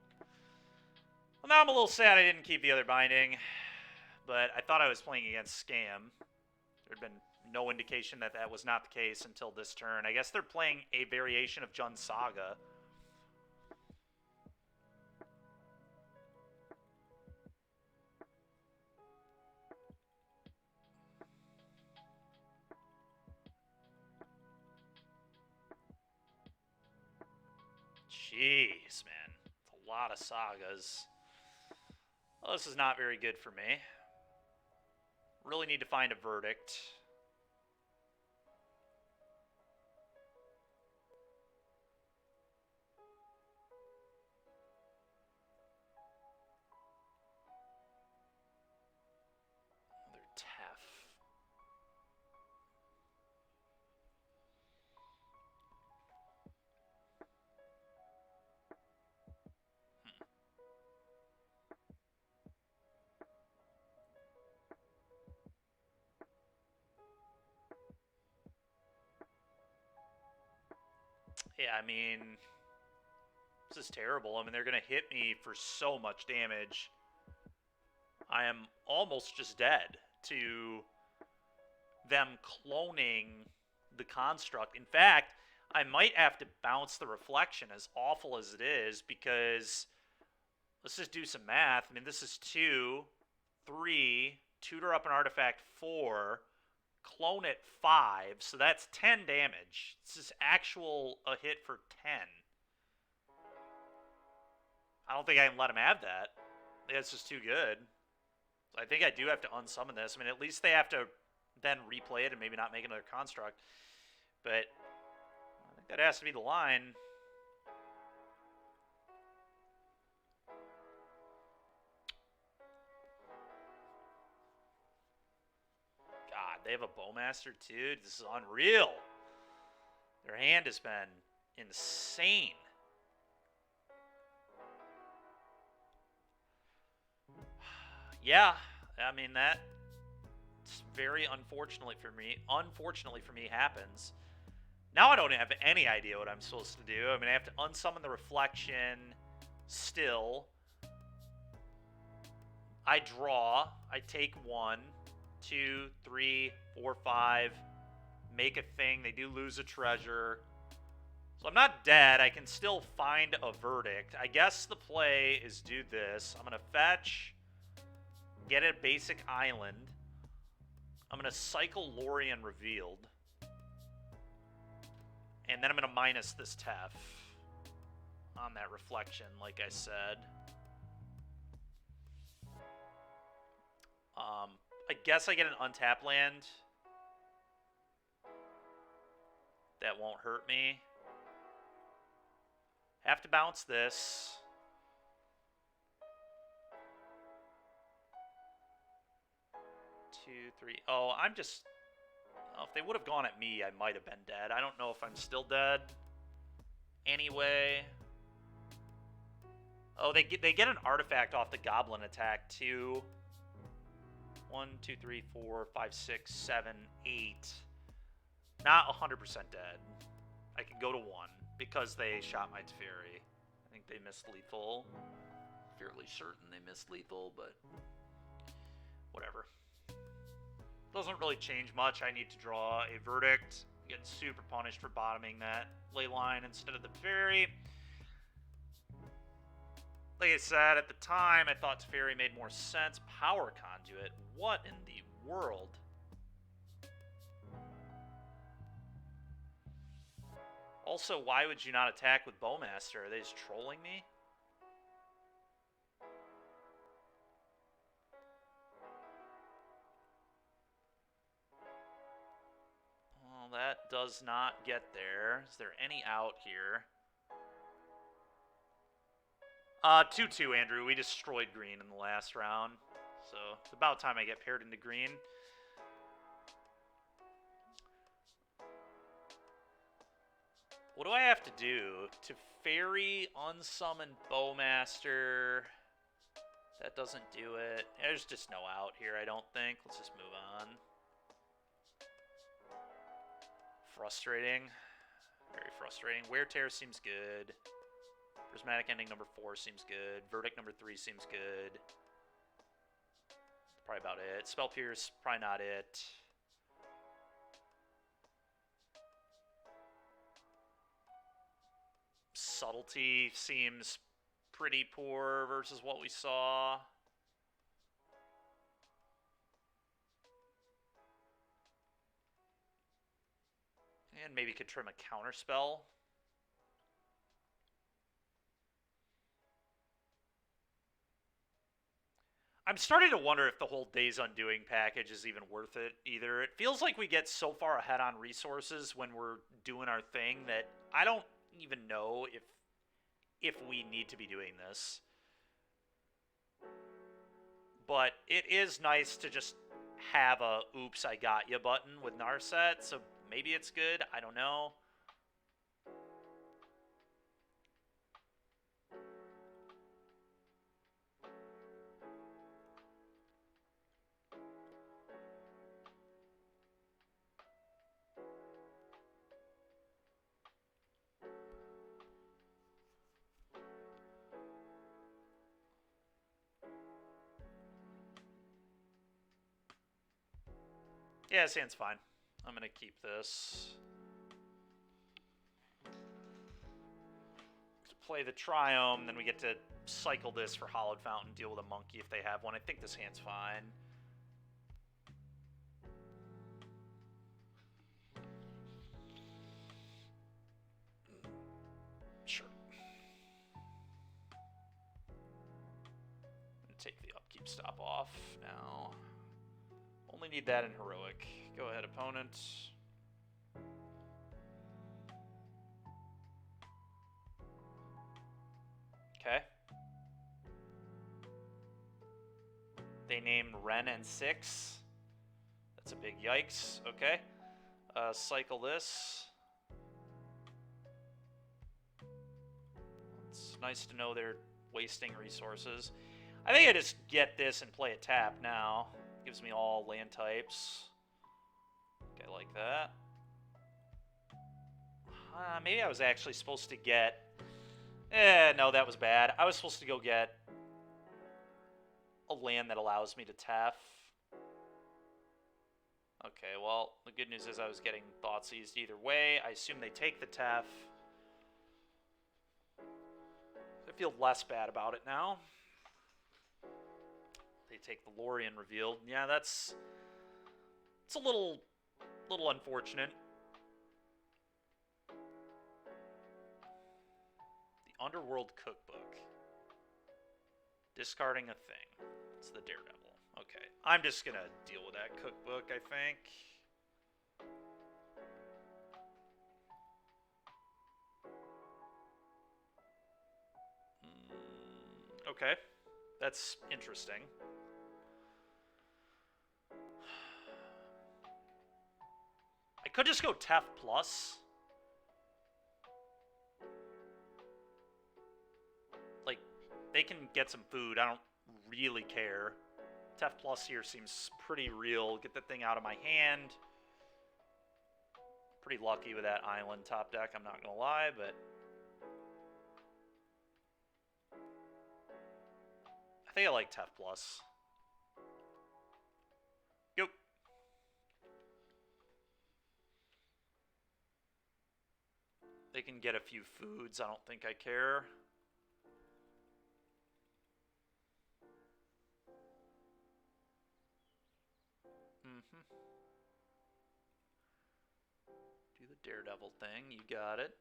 Well, now I'm a little sad I didn't keep the other Binding, but I thought I was playing against Scam. There'd been no indication that that was not the case until this turn. I guess they're playing a variation of Jund Saga. Jeez, man. It's a lot of sagas. Well, this is not very good for me. Really need to find a verdict. They're tough. Yeah, I mean, this is terrible. I mean, they're going to hit me for so much damage. I am almost just dead to them cloning the construct. In fact, I might have to bounce the reflection, as awful as it is, because let's just do some math. I mean, this is 2, 3, tutor up an artifact 4, clone it 5, so that's 10 damage. This is actual a hit for 10. I don't think I can let him have that. It's just too good. So I think I do have to unsummon this. I mean, at least they have to then replay it and maybe not make another construct. But I think that has to be the line. God, they have a Bowmaster too? This is unreal. Their hand has been insane. Yeah, I mean, that very unfortunately for me happens. Now I don't have any idea what I'm supposed to do. I mean, I have to unsummon the reflection still. I draw. I take 1, 2, 3, 4, 5. Make a thing. They do lose a treasure. So I'm not dead. I can still find a verdict. I guess the play is do this. I'm going to fetch, get a basic island. I'm going to cycle Lorien Revealed. And then I'm going to minus this Tef on that reflection, like I said. I guess I get an untap land. That won't hurt me. Have to bounce this. Two, three. Oh, I'm just... Oh, if they would have gone at me, I might have been dead. I don't know if I'm still dead. Anyway. Oh, they get an artifact off the goblin attack, too. 1, 2, 3, 4, 5, 6, 7, 8. Not 100% dead. I can go to 1 because they shot my Teferi. I think they missed lethal. Fairly certain they missed lethal, but whatever. Doesn't really change much. I need to draw a verdict. Get super punished for bottoming that ley line instead of the Teferi. Like I said, at the time, I thought Teferi made more sense. Power Conduit? What in the world? Also, why would you not attack with Bowmaster? Are they just trolling me? Well, that does not get there. Is there any out here? 2-2, Andrew. We destroyed green in the last round. So it's about time I get paired into green. What do I have to do to fairy unsummon Bowmaster? That doesn't do it. There's just no out here, I don't think. Let's just move on. Frustrating. Very frustrating. Wear Tear seems good. Prismatic Ending number 4 seems good. Verdict number 3 seems good. That's probably about it. Spell Pierce, probably not it. Subtlety seems pretty poor versus what we saw. And maybe could trim a counterspell. I'm starting to wonder if the whole Days Undoing package is even worth it either. It feels like we get so far ahead on resources when we're doing our thing that I don't even know if we need to be doing this. But it is nice to just have a oops, I got you button with Narset, so maybe it's good. I don't know. Yeah, this hand's fine. I'm going to keep this. Play the Triome, then we get to cycle this for Hollowed Fountain, deal with a monkey if they have one. I think this hand's fine. Sure. Take the upkeep stop off now. Only need that in Heroic. Go ahead, opponent. Okay. They named Ren and 6. That's a big yikes. Okay. Cycle this. It's nice to know they're wasting resources. I think I just get this and play a tap now. Gives me all land types. Okay, like that. Maybe I was actually supposed to get... no, that was bad. I was supposed to go get a land that allows me to tap. Okay, well, the good news is I was getting Thoughtseized either way. I assume they take the tap. I feel less bad about it now. They take the Lorien revealed. Yeah, it's a little unfortunate. The Underworld Cookbook. Discarding a thing. It's the Daredevil. Okay, I'm just gonna deal with that cookbook, I think. Okay, that's interesting. I could just go Tef Plus. Like, they can get some food. I don't really care. Tef Plus here seems pretty real. Get the thing out of my hand. Pretty lucky with that island top deck, I'm not going to lie, but... I think I like Tef Plus. Yep. They can get a few foods. I don't think I care. Do the Daredevil thing. You got it.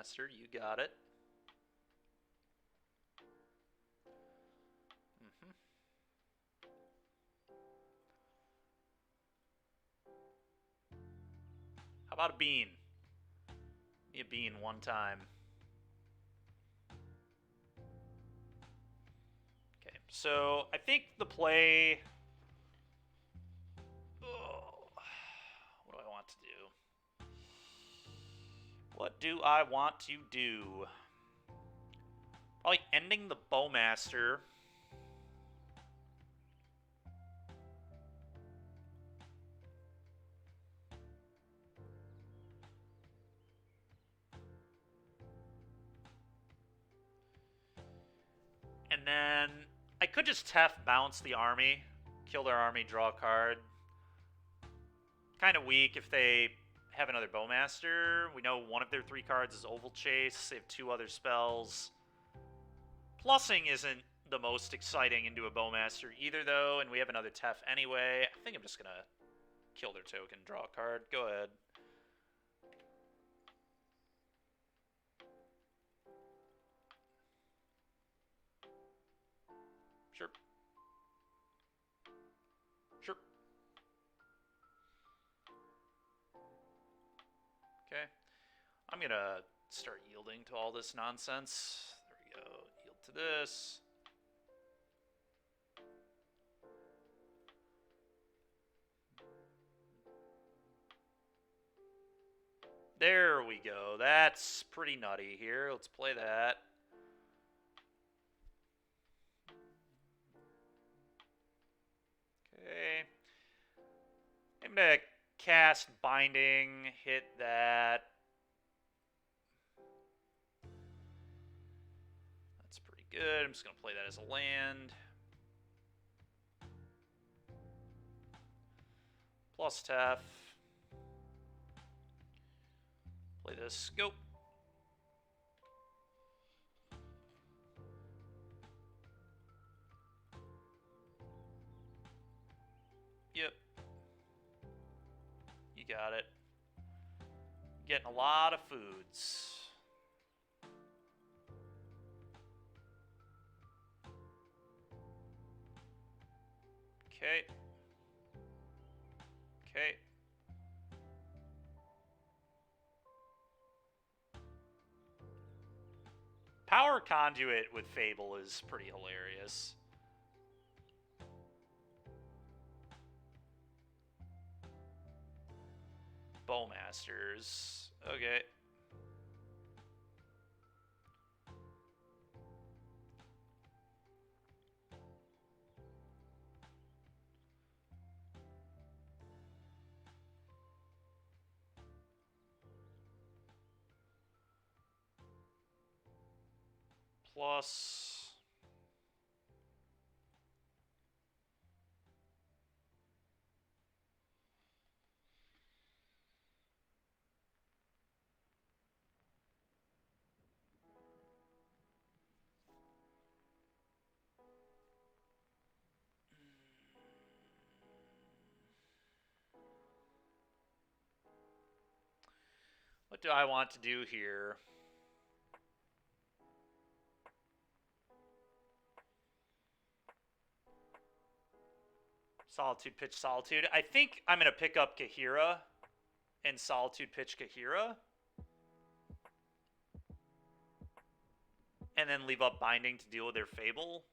Bowmaster. You got it. How about a bean? Give me a bean one time. Okay, so I think the play... Oh, what do I want to do? What do I want to do? Probably ending the Bowmaster. And then I could just Tef bounce the army, kill their army, draw a card. Kind of weak if they have another Bowmaster. We know one of their 3 cards is Oval Chase. They have 2 other spells. Plussing isn't the most exciting into a Bowmaster either, though, and we have another Tef anyway. I think I'm just going to kill their token, draw a card. Go ahead. Sure. Sure. Okay. I'm going to start yielding to all this nonsense. There we go. Yield to this. There we go. That's pretty nutty here. Let's play that. Okay. I'm going to cast Binding, hit that. That's pretty good. I'm just going to play that as a land. Plus Tef. Play this. Go. Yep. You got it. Getting a lot of foods. Okay. Okay. Power Conduit with Fable is pretty hilarious. Bowmasters. Okay. Plus... What do I want to do here? Solitude pitch Solitude. I think I'm going to pick up Kahira and Solitude pitch Kahira. And then leave up Binding to deal with their Fable.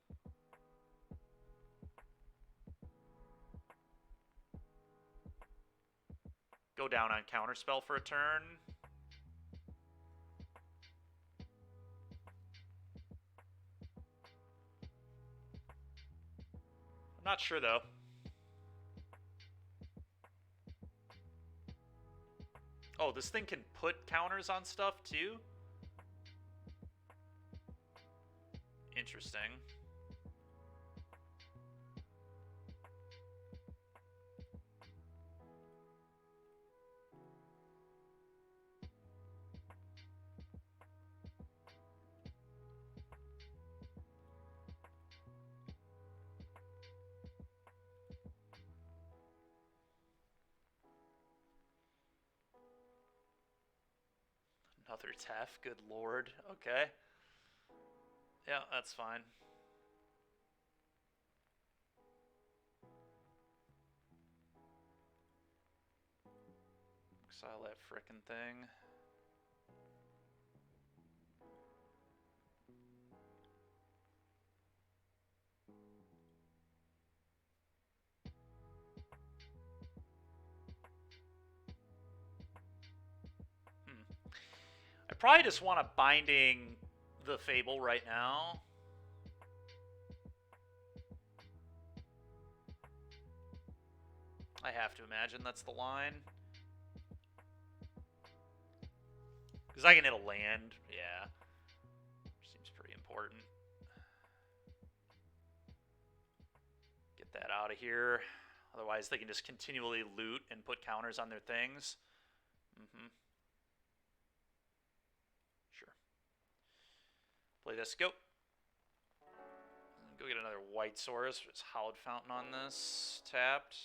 Go down on Counterspell for a turn. I'm not sure, though. Oh, this thing can put counters on stuff, too? Interesting. Another Tef, good lord. Okay. Yeah, that's fine. Exile that frickin' thing. I probably just want to binding the Fable right now. I have to imagine that's the line. Because I can hit a land, yeah. Seems pretty important. Get that out of here. Otherwise, they can just continually loot and put counters on their things. Sure. Play this. Go. Go get another white Saurus. It's Hallowed Fountain on this. Tapped.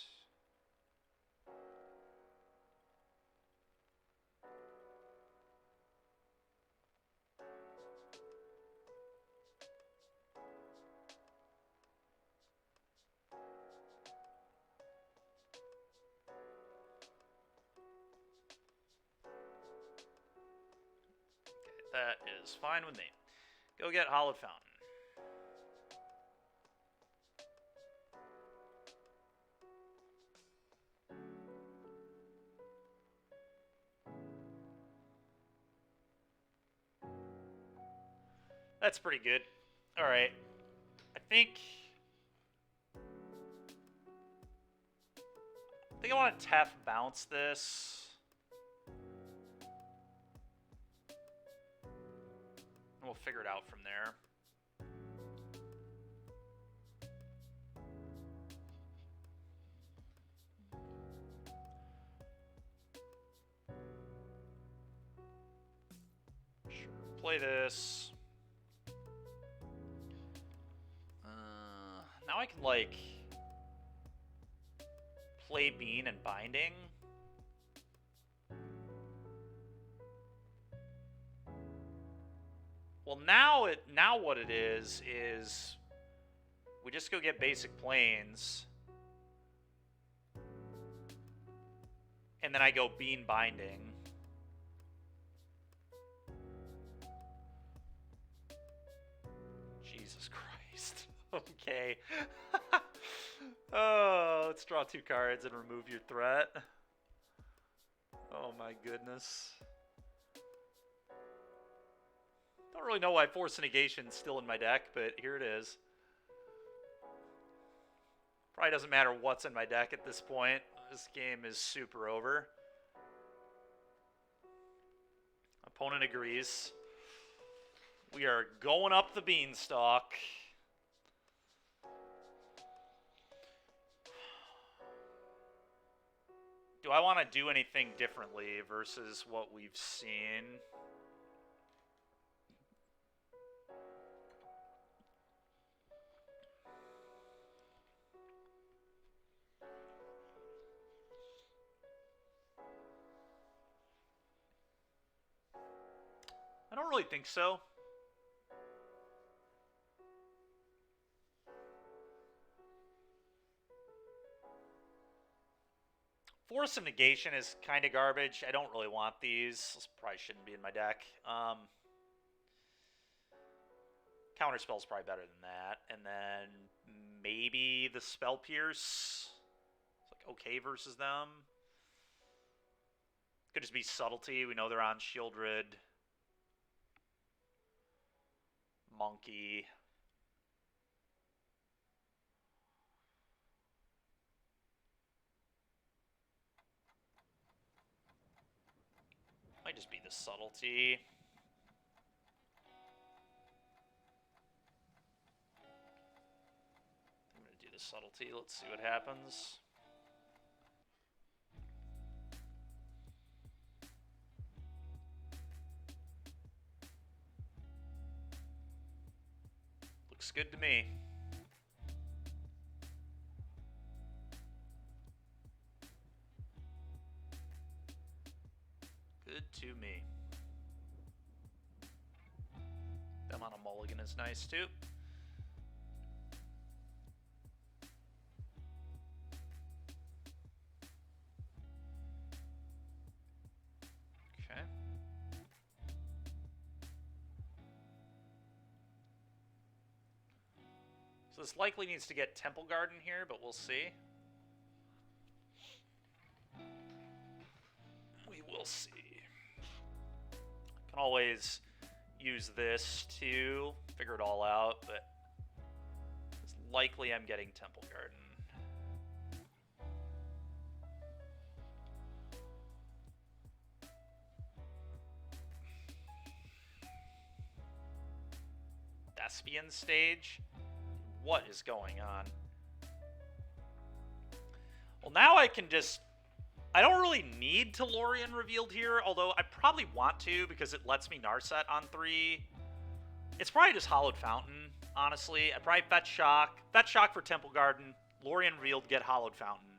That is fine with me. Go get Hallowed Fountain. That's pretty good. Alright. I think I want to Tef bounce this. We'll figure it out from there. Sure. Play this. Now I can, like, play Bean and Binding. Well, now what it is we just go get basic planes, and then I go Bean Binding. Jesus Christ. Okay. Oh, let's draw 2 cards and remove your threat. Oh my goodness. Don't really know why Force Negation's still in my deck, but here it is. Probably doesn't matter what's in my deck at this point. This game is super over. Opponent agrees. We are going up the beanstalk. Do I want to do anything differently versus what we've seen? I don't really think so. Force of Negation is kind of garbage. I don't really want these. This probably shouldn't be in my deck. Counterspell's probably better than that. And then maybe the Spell Pierce. It's like okay versus them. Could just be Subtlety. We know they're on Shieldred. Monkey. Might just be the Subtlety. I'm going to do the Subtlety. Let's see what happens. Looks good to me. Good to me. mulligan is nice too. Okay. So this likely needs to get Temple Garden here, but we'll see. We will see. Can always use this to figure it all out, but it's likely I'm getting Temple Garden. Thespian stage? What is going on? Well, now I can just... I don't really need Tellurian revealed here, although I probably want to because it lets me Narset on 3. It's probably just Hollowed Fountain, honestly. I probably Fetch Shock. Fetch Shock for Temple Garden. Lorien revealed, get Hollowed Fountain.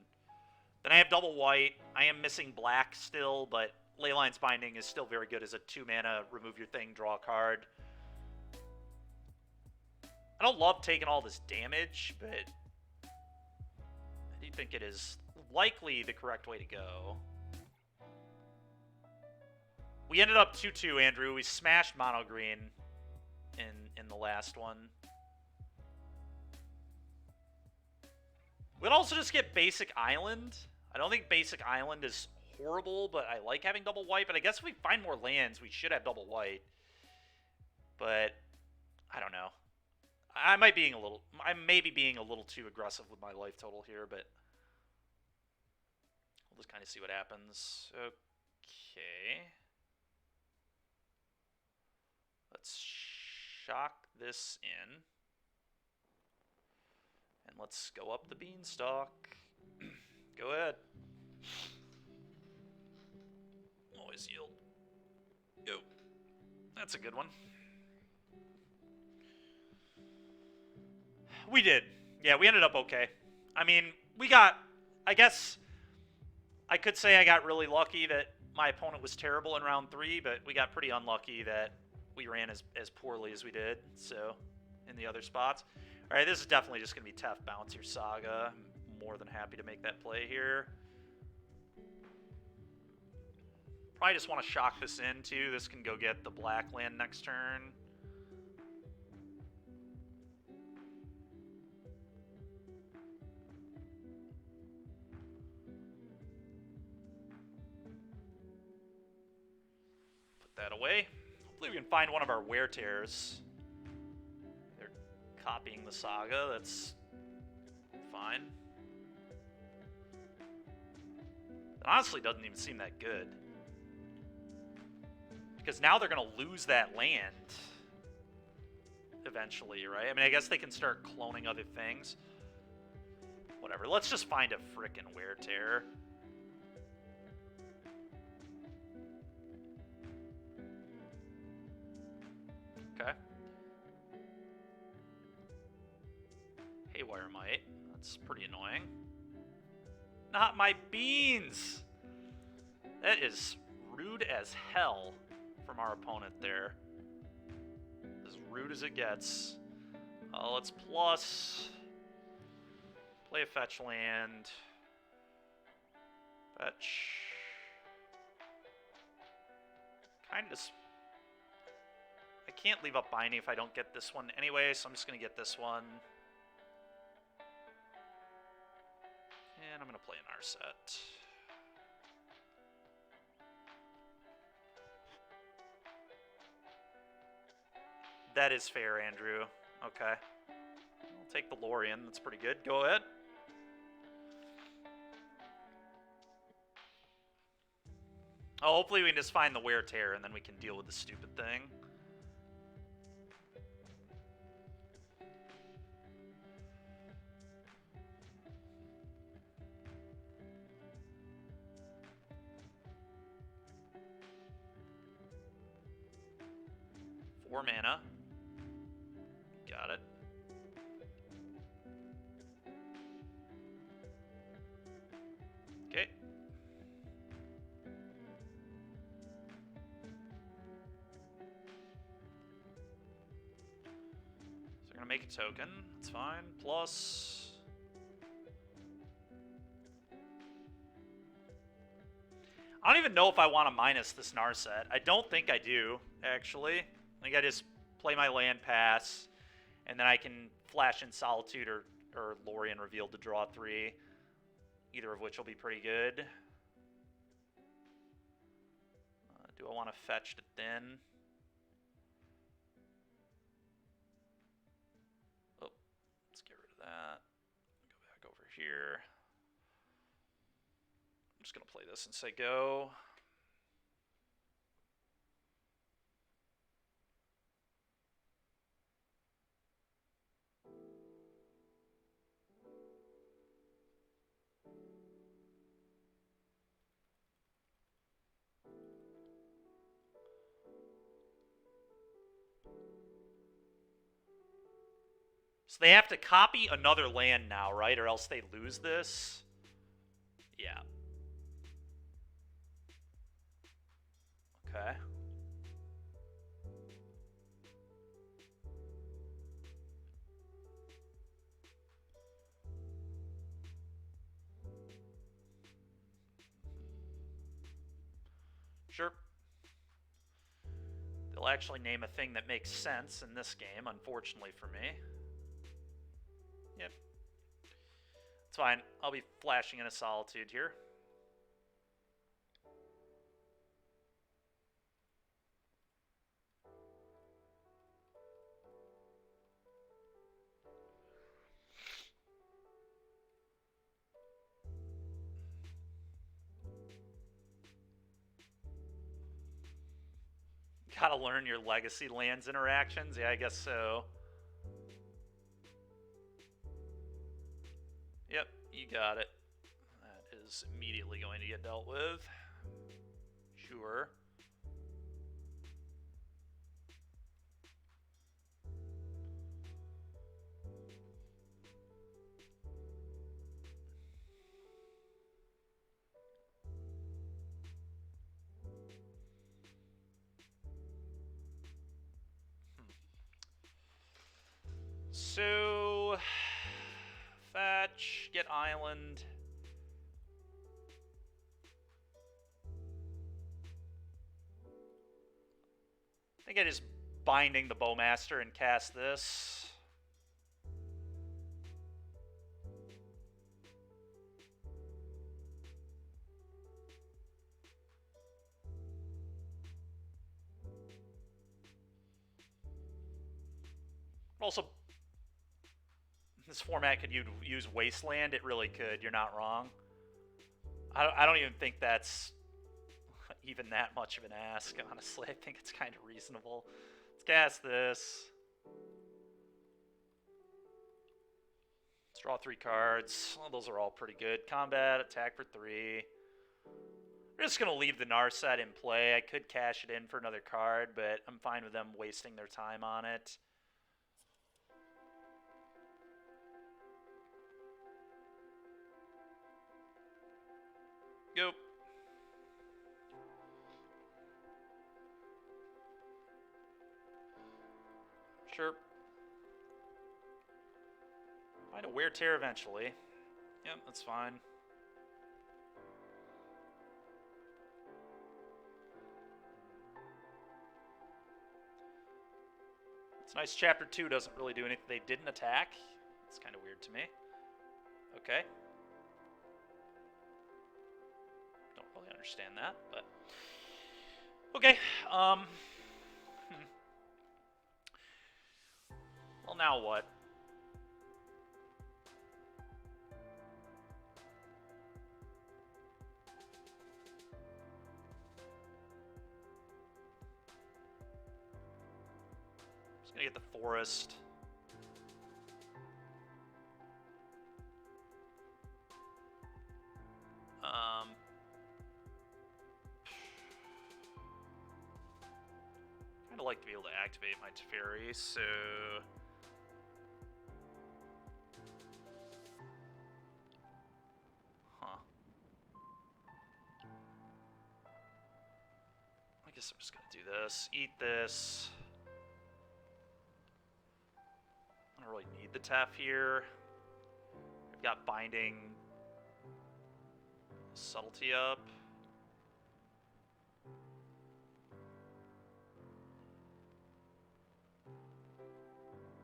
Then I have double white. I am missing black still, but Leyline's Binding is still very good as a 2-mana, remove your thing, draw a card. I don't love taking all this damage, but I do think it is likely the correct way to go. We ended up 2-2, Andrew. We smashed mono green in the last one. We'd also just get Basic Island. I don't think Basic Island is horrible, but I like having double white. But I guess if we find more lands, we should have double white. But I don't know. I may be being a little too aggressive with my life total here, but we'll just kind of see what happens. Okay. Let's shock this in. And let's go up the beanstalk. Go ahead. Always yield. Go. That's a good one. We did. Yeah, we ended up okay. I mean, we got... I guess I could say I got really lucky that my opponent was terrible in round 3, but we got pretty unlucky that we ran as poorly as we did, so, in the other spots. All right, this is definitely just going to be Tef Bouncer Saga. I'm more than happy to make that play here. Probably just want to shock this in, too. This can go get the black land next turn. That away. Hopefully we can find one of our wear tears. They're copying the saga. That's fine. It honestly doesn't even seem that good. Because now they're going to lose that land eventually, right? I mean, I guess they can start cloning other things. Whatever. Let's just find a frickin' wear tear. Okay. Haywire Might. That's pretty annoying. Not my beans! That is rude as hell from our opponent there. As rude as it gets. Let's plus. Play a fetch land. Fetch. Kind of... I can't leave up binding if I don't get this one anyway, so I'm just going to get this one. And I'm going to play an Narset. That is fair, Andrew. Okay. I'll take the Lorien. That's pretty good. Go ahead. Oh, hopefully we can just find the wear tear and then we can deal with the stupid thing. Four mana. Got it. Okay. gonna make a token. That's fine. Plus... I don't even know if I want to minus this Narset. I don't think I do, actually. I think I just play my land pass, and then I can flash in Solitude or Lorien Revealed to draw 3. Either of which will be pretty good. Do I want to fetch to thin? Oh, let's get rid of that. Go back over here. I'm just going to play this and say go. So they have to copy another land now, right? Or else they lose this? Yeah. Okay. Sure. They'll actually name a thing that makes sense in this game, unfortunately for me. Yep. It's fine. I'll be flashing in a Solitude here. Gotta learn your legacy lands interactions. Yeah, I guess so. Yep, you got it. That is immediately going to get dealt with. Sure. So, fetch, get island. I think I just binding the Bowmaster and cast this. Also, this format could use Wasteland. It really could. You're not wrong. I don't even think that's even that much of an ask, honestly. I think it's kind of reasonable. Let's cast this. Let's draw 3 cards. Well, those are all pretty good. Combat, attack for 3. I'm just going to leave the Narset in play. I could cash it in for another card, but I'm fine with them wasting their time on it. Go. Sure. Find a wear tear eventually. Yep, that's fine. It's nice chapter 2 doesn't really do anything. They didn't attack. It's kind of weird to me. Okay. Don't really understand that, but okay. Well, now what? Just gonna get the forest. Kind of like to be able to activate my Teferi, so I guess I'm just gonna do this. Eat this. I'm don't really need the Tef here. I've got Binding, Subtlety up.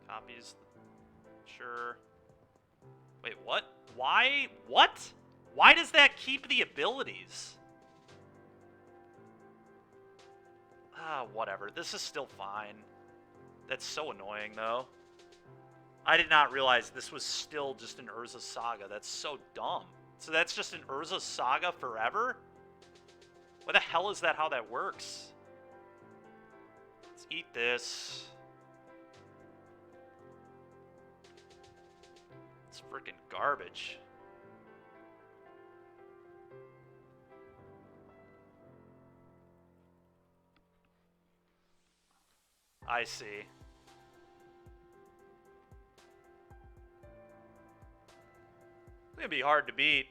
Copies, sure. Wait, what? Why? What? Why does that keep the abilities? Ah, whatever. This is still fine. That's so annoying, though. I did not realize this was still just an Urza Saga. That's so dumb. So that's just an Urza Saga forever? What the hell is that, how that works? Let's eat this. It's freaking garbage. I see. It's gonna be hard to beat.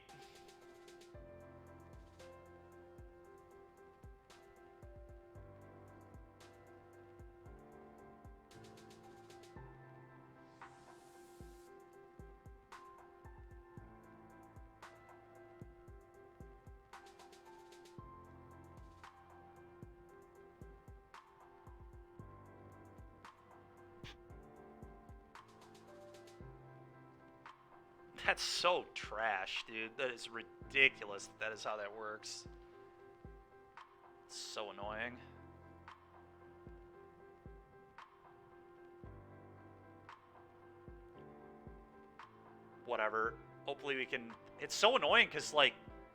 That's so trash, dude. That is ridiculous. That is how that works. It's so annoying. Whatever. Hopefully we can... It's so annoying because, like,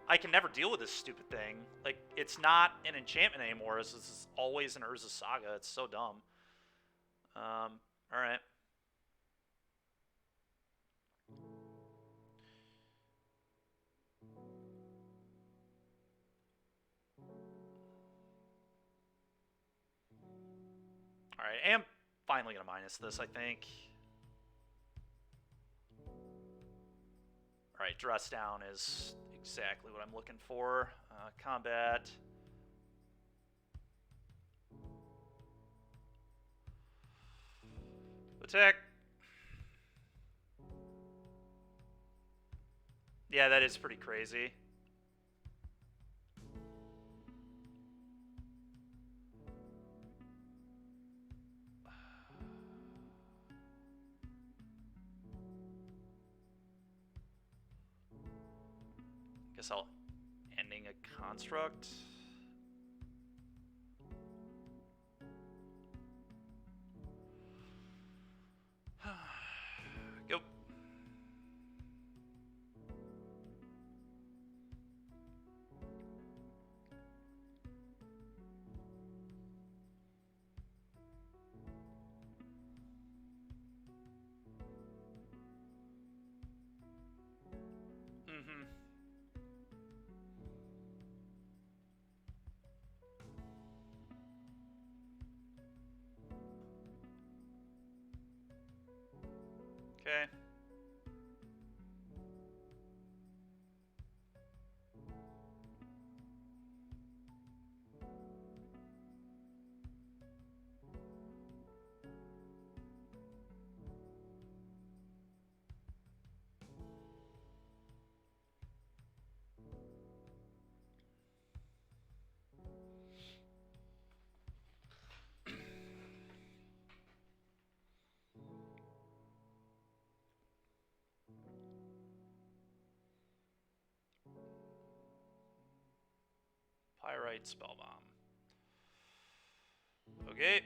I can never deal with this stupid thing. Like, it's not an enchantment anymore. This is always an Urza Saga. It's so dumb. Alright. Alright, I am finally going to minus this, I think. Alright, dress down is exactly what I'm looking for. Combat. Attack. Yeah, that is pretty crazy. Guess I'll ending a construct. Go. Mm-hmm. Okay. Pyrite Spellbomb. Okay.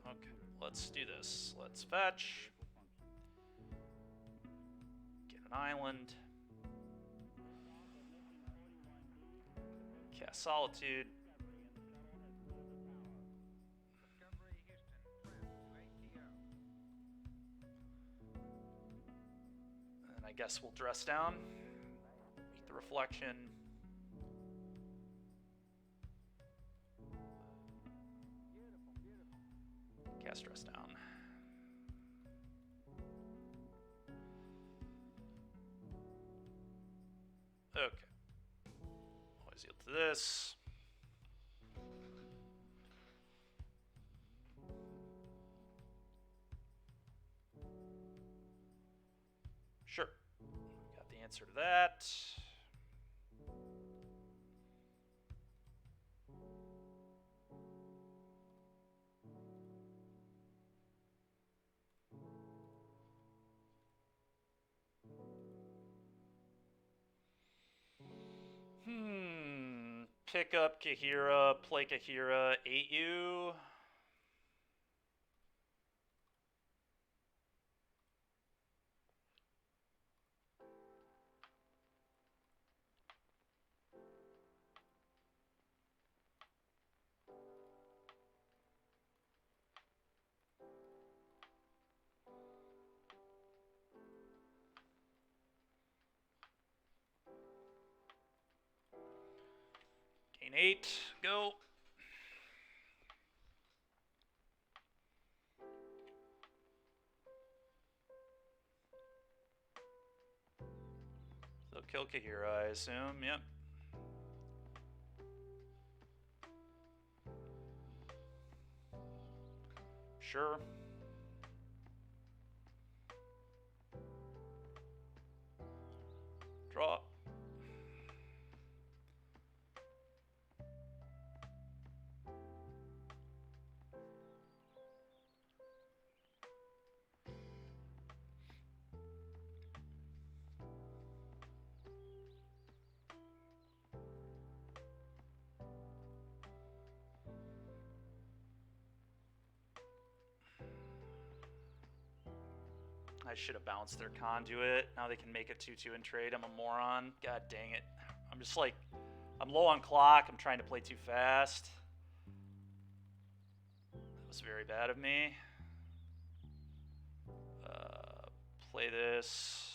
Okay, let's do this. Let's fetch. Get an island. Cast Solitude. And I guess we'll dress down. Meet the reflection. Cast dress down. Okay. Always yield to this. answer to that. Pick up Kahira, play Kahira, 8U. Gain 8, go. So kill Kahira, I assume, yep. Sure. Draw. I should have bounced their conduit. Now they can make a 2-2 and trade. I'm a moron. God dang it. I'm just like, I'm low on clock. I'm trying to play too fast. That was very bad of me. Play this.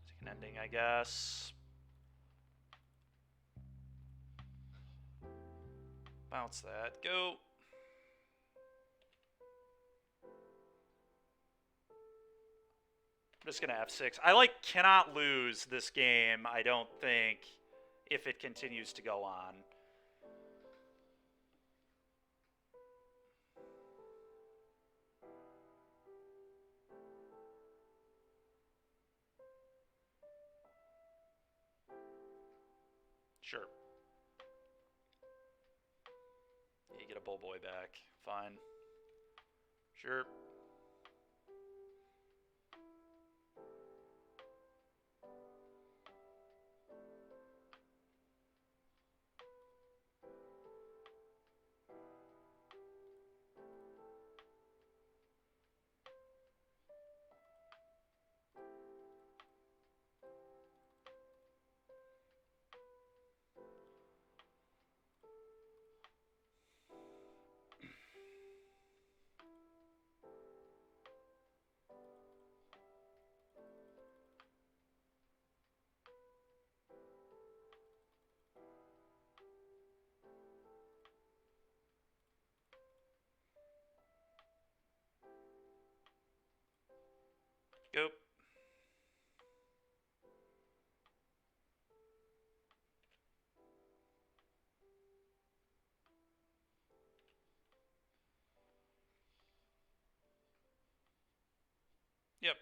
Take an ending, I guess. Bounce that. Go. I'm just going to F6. I, cannot lose this game, I don't think, if it continues to go on. Sure. You get a bull boy back. Fine. Sure. Go. Yep.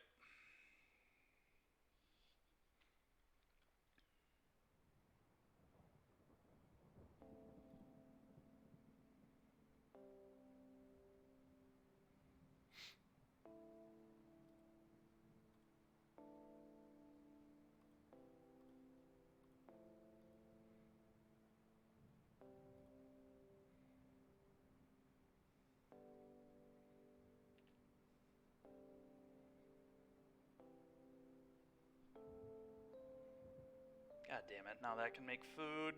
God damn it, now that can make food.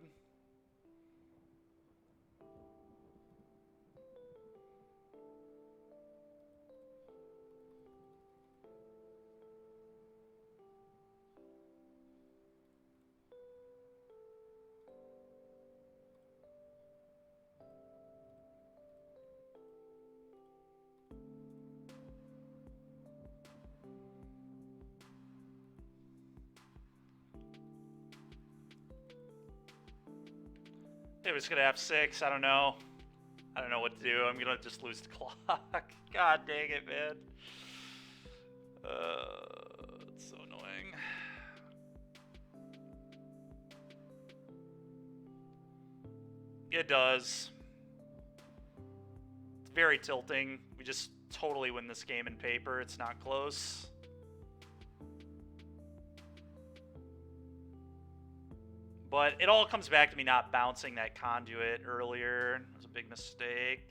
Say we're just gonna F6. I don't know. I don't know what to do. I'm gonna just lose the clock. God dang it, man. It's so annoying. It does. It's very tilting. We just totally win this game in paper. It's not close. But it all comes back to me not bouncing that conduit earlier. It was a big mistake.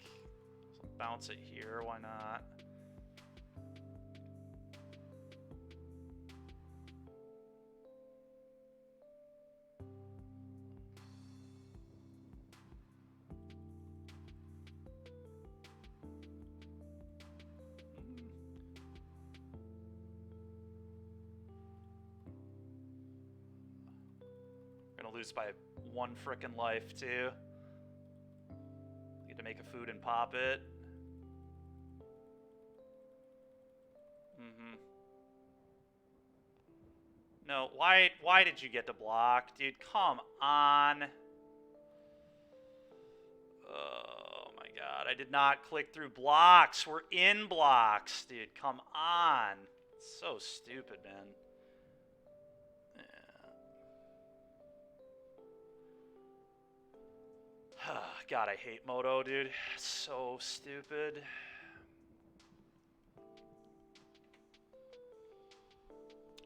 So bounce it here. Why not? Gonna lose by one frickin' life too. Get to make a food and pop it. No, why did you get to block? Dude, come on. Oh my god, I did not click through blocks. We're in blocks, dude. Come on. So stupid, man. God, I hate Moto, dude. So stupid.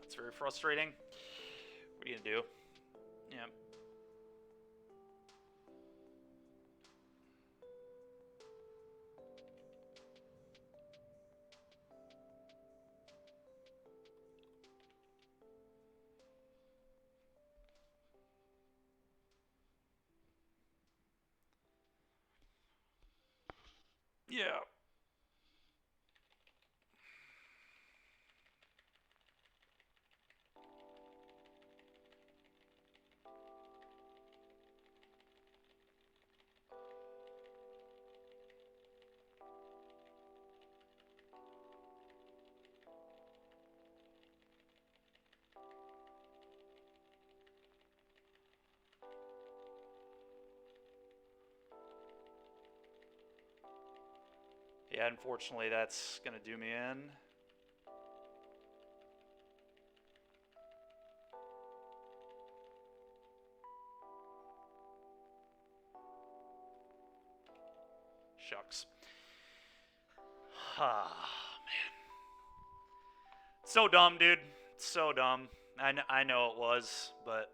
That's very frustrating. What are you gonna do? Yeah. Yeah. Yeah, unfortunately, that's gonna do me in. Shucks. Ah, man. So dumb, dude. So dumb. I know it was, but...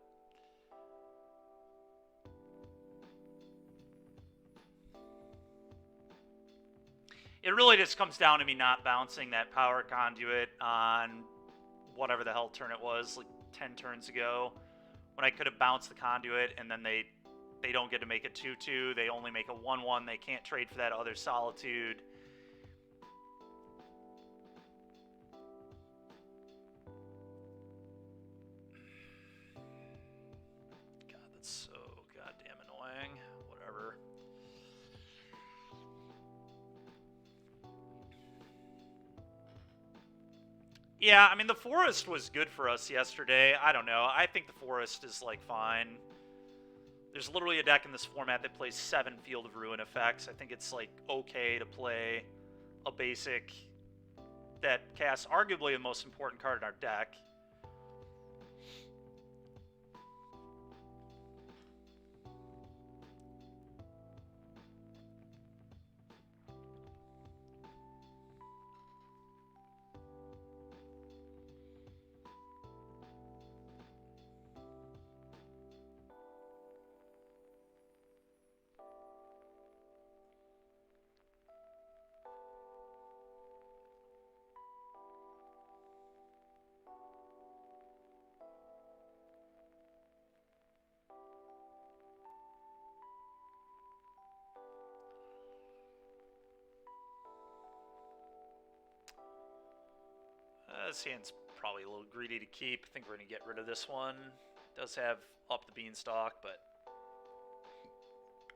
It really just comes down to me not bouncing that power conduit on whatever the hell turn it was, like 10 turns ago, when I could have bounced the conduit, and then they don't get to make a 2-2, they only make a 1-1, they can't trade for that other solitude. God, that's so goddamn annoying. Whatever. Yeah, I mean, the forest was good for us yesterday. I don't know. I think the forest is, like, fine. There's literally a deck in this format that plays 7 Field of Ruin effects. I think it's, like, okay to play a basic that casts arguably the most important card in our deck. This hand's probably a little greedy to keep. I think we're going to get rid of this one. Does have up the beanstalk, but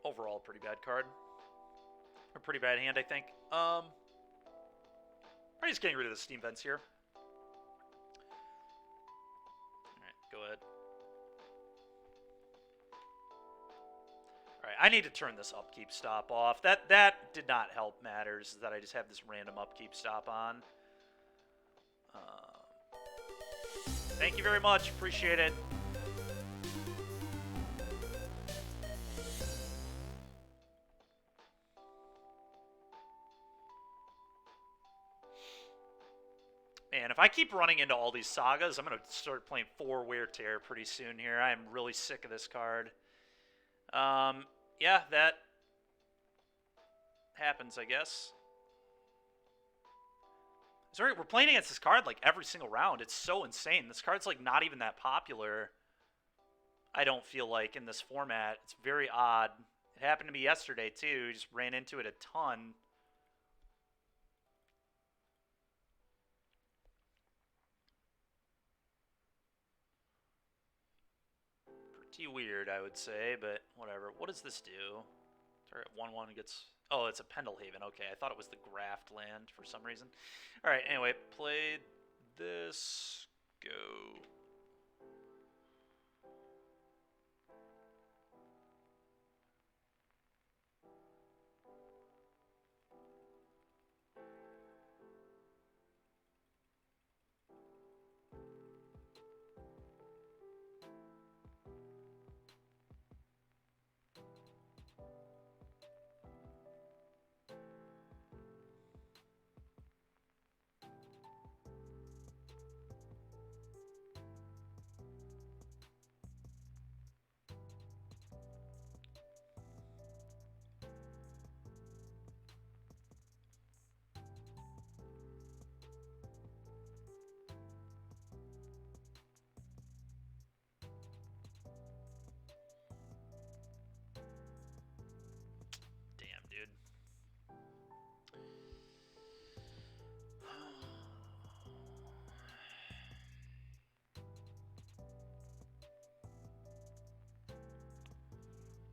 overall pretty bad card. A pretty bad hand, I think. I'm just getting rid of the steam vents here. Alright, go ahead. Alright, I need to turn this upkeep stop off. That did not help matters, that I just have this random upkeep stop on. Thank you very much. Appreciate it. Man, if I keep running into all these sagas, I'm going to start playing 4 Wear Tear pretty soon here. I am really sick of this card. Yeah, that happens, I guess. Sorry, we're playing against this card like every single round. It's so insane. This card's like not even that popular, I don't feel like, in this format. It's very odd. It happened to me yesterday, too. Just ran into it a ton. Pretty weird, I would say, but whatever. What does this do? Sorry, 1/1 gets... Oh, it's a Pendlehaven. Okay, I thought it was the Graft land for some reason. All right, anyway, played this. Go. Dude.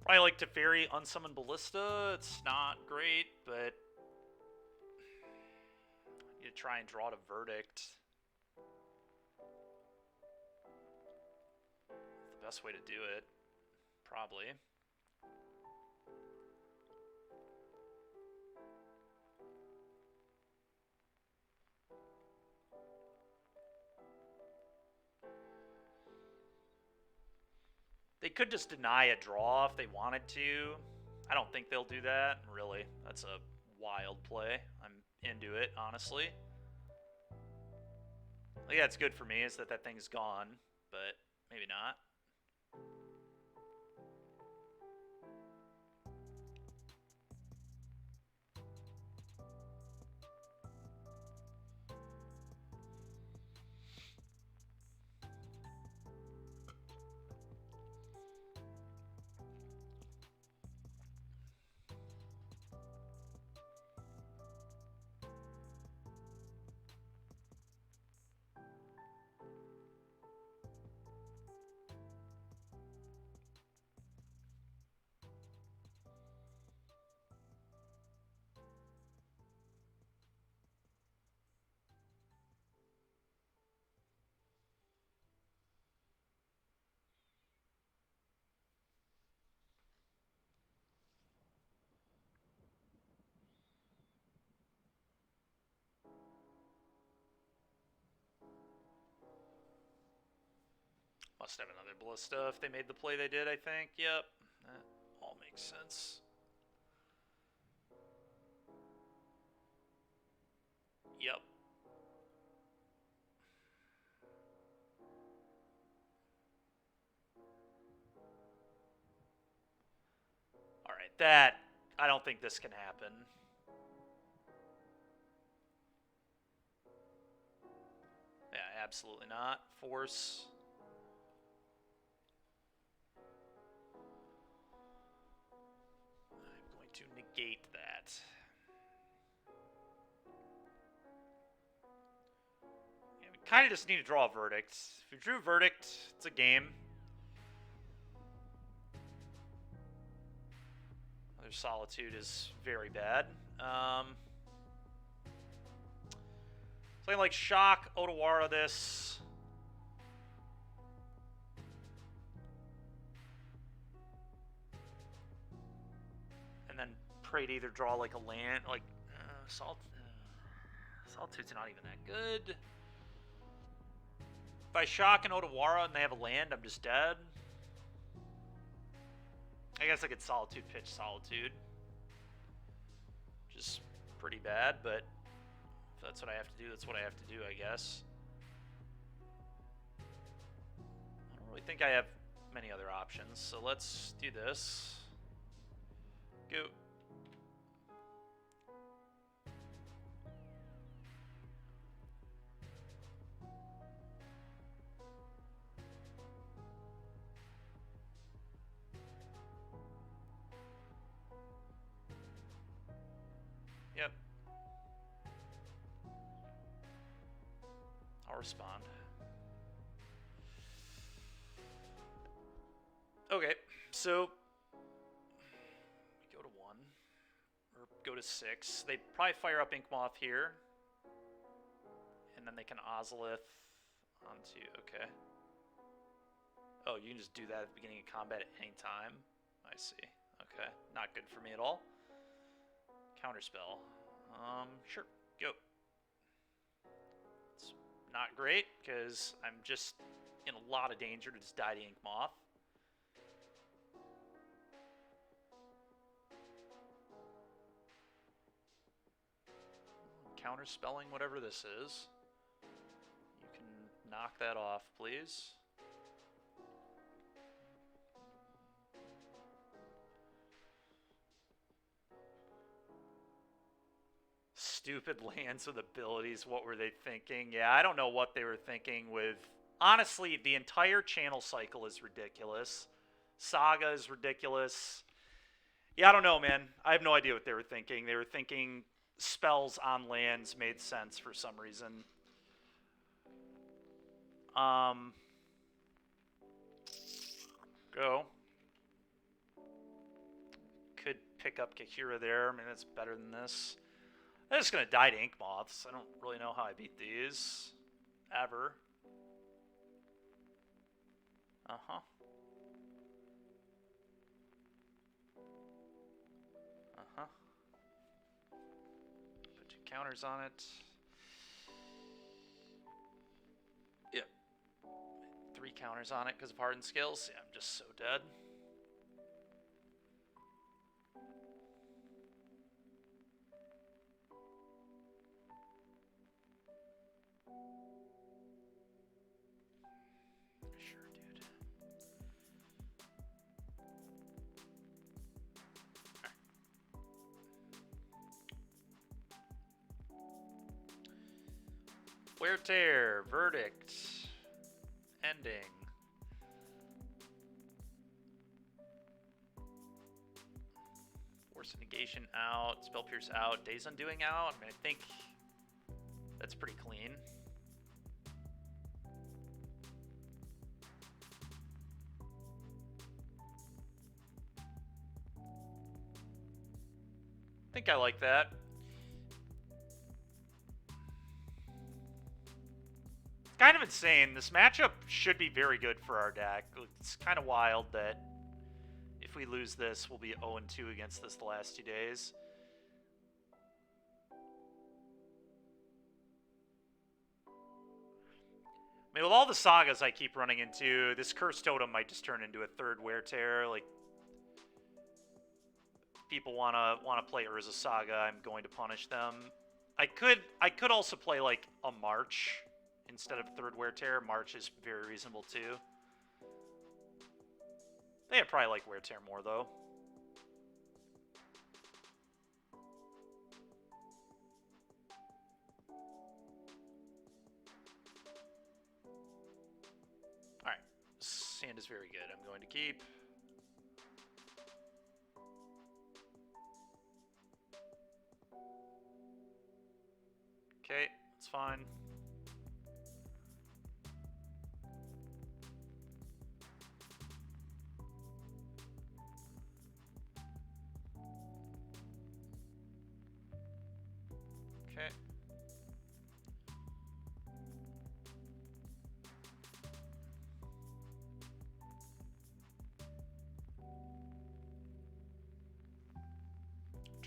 Probably like Teferi Unsummon Ballista. It's not great, but you try and draw to Verdict. The best way to do it, probably. They could just deny a draw if they wanted to. I don't think they'll do that, really. That's a wild play. I'm into it, honestly. Yeah, it's good for me is that that thing's gone, but maybe not. Must have another Ballista if they made the play they did, I think. Yep, that all makes sense. Yep. Alright, that... I don't think this can happen. Yeah, absolutely not. Force... I'm going to negate that. Yeah, we kind of just need to draw a Verdict. If you drew Verdict, it's a game. Their Solitude is very bad. Something like Shock, Otawara this. pray to either draw like a land, like Solitude's not even that good. If I shock an Otawara and they have a land, I'm just dead. I guess I could Solitude pitch Solitude. Which is pretty bad, but if that's what I have to do, that's what I have to do, I guess. I don't really think I have many other options, so let's do this. Go. Yep. I'll respond. Okay, so we go to 1 or go to 6. They probably fire up Inkmoth here, and then they can Ozolith onto. Okay. Oh, you can just do that at the beginning of combat at any time. I see. Okay, not good for me at all. Counterspell. Sure, go. It's not great, because I'm just in a lot of danger to just die to Inkmoth. Counterspelling whatever this is. You can knock that off, please. Stupid lands with abilities. What were they thinking? Yeah, I don't know what they were thinking with... Honestly, the entire channel cycle is ridiculous. Saga is ridiculous. Yeah, I don't know, man. I have no idea what they were thinking. They were thinking spells on lands made sense for some reason. Go. Could pick up Kahira there. I mean, that's better than this. I'm just going to die to Inkmoths. I don't really know how I beat these. Ever. Uh-huh. Uh-huh. Put 2 counters on it. Yep. 3 counters on it because of hardened skills. Yeah, I'm just so dead. Sure, dude. Wear tear, verdict, ending. Force negation out, spell pierce out, days undoing out. I mean, I think that's pretty clean. I think I like that. It's kind of insane. This matchup should be very good for our deck. It's kind of wild that if we lose this, we'll be 0-2 against this the last 2 days. I mean, with all the sagas I keep running into, this Cursed Totem might just turn into a 3rd Wear Tear. Like, people wanna play Urza Saga, I'm going to punish them. I could also play like a March instead of 3rd Wear Tear. March is very reasonable too. They probably like Wear Tear more though. Alright. Sand is very good. I'm going to keep. Okay, it's fine. Okay.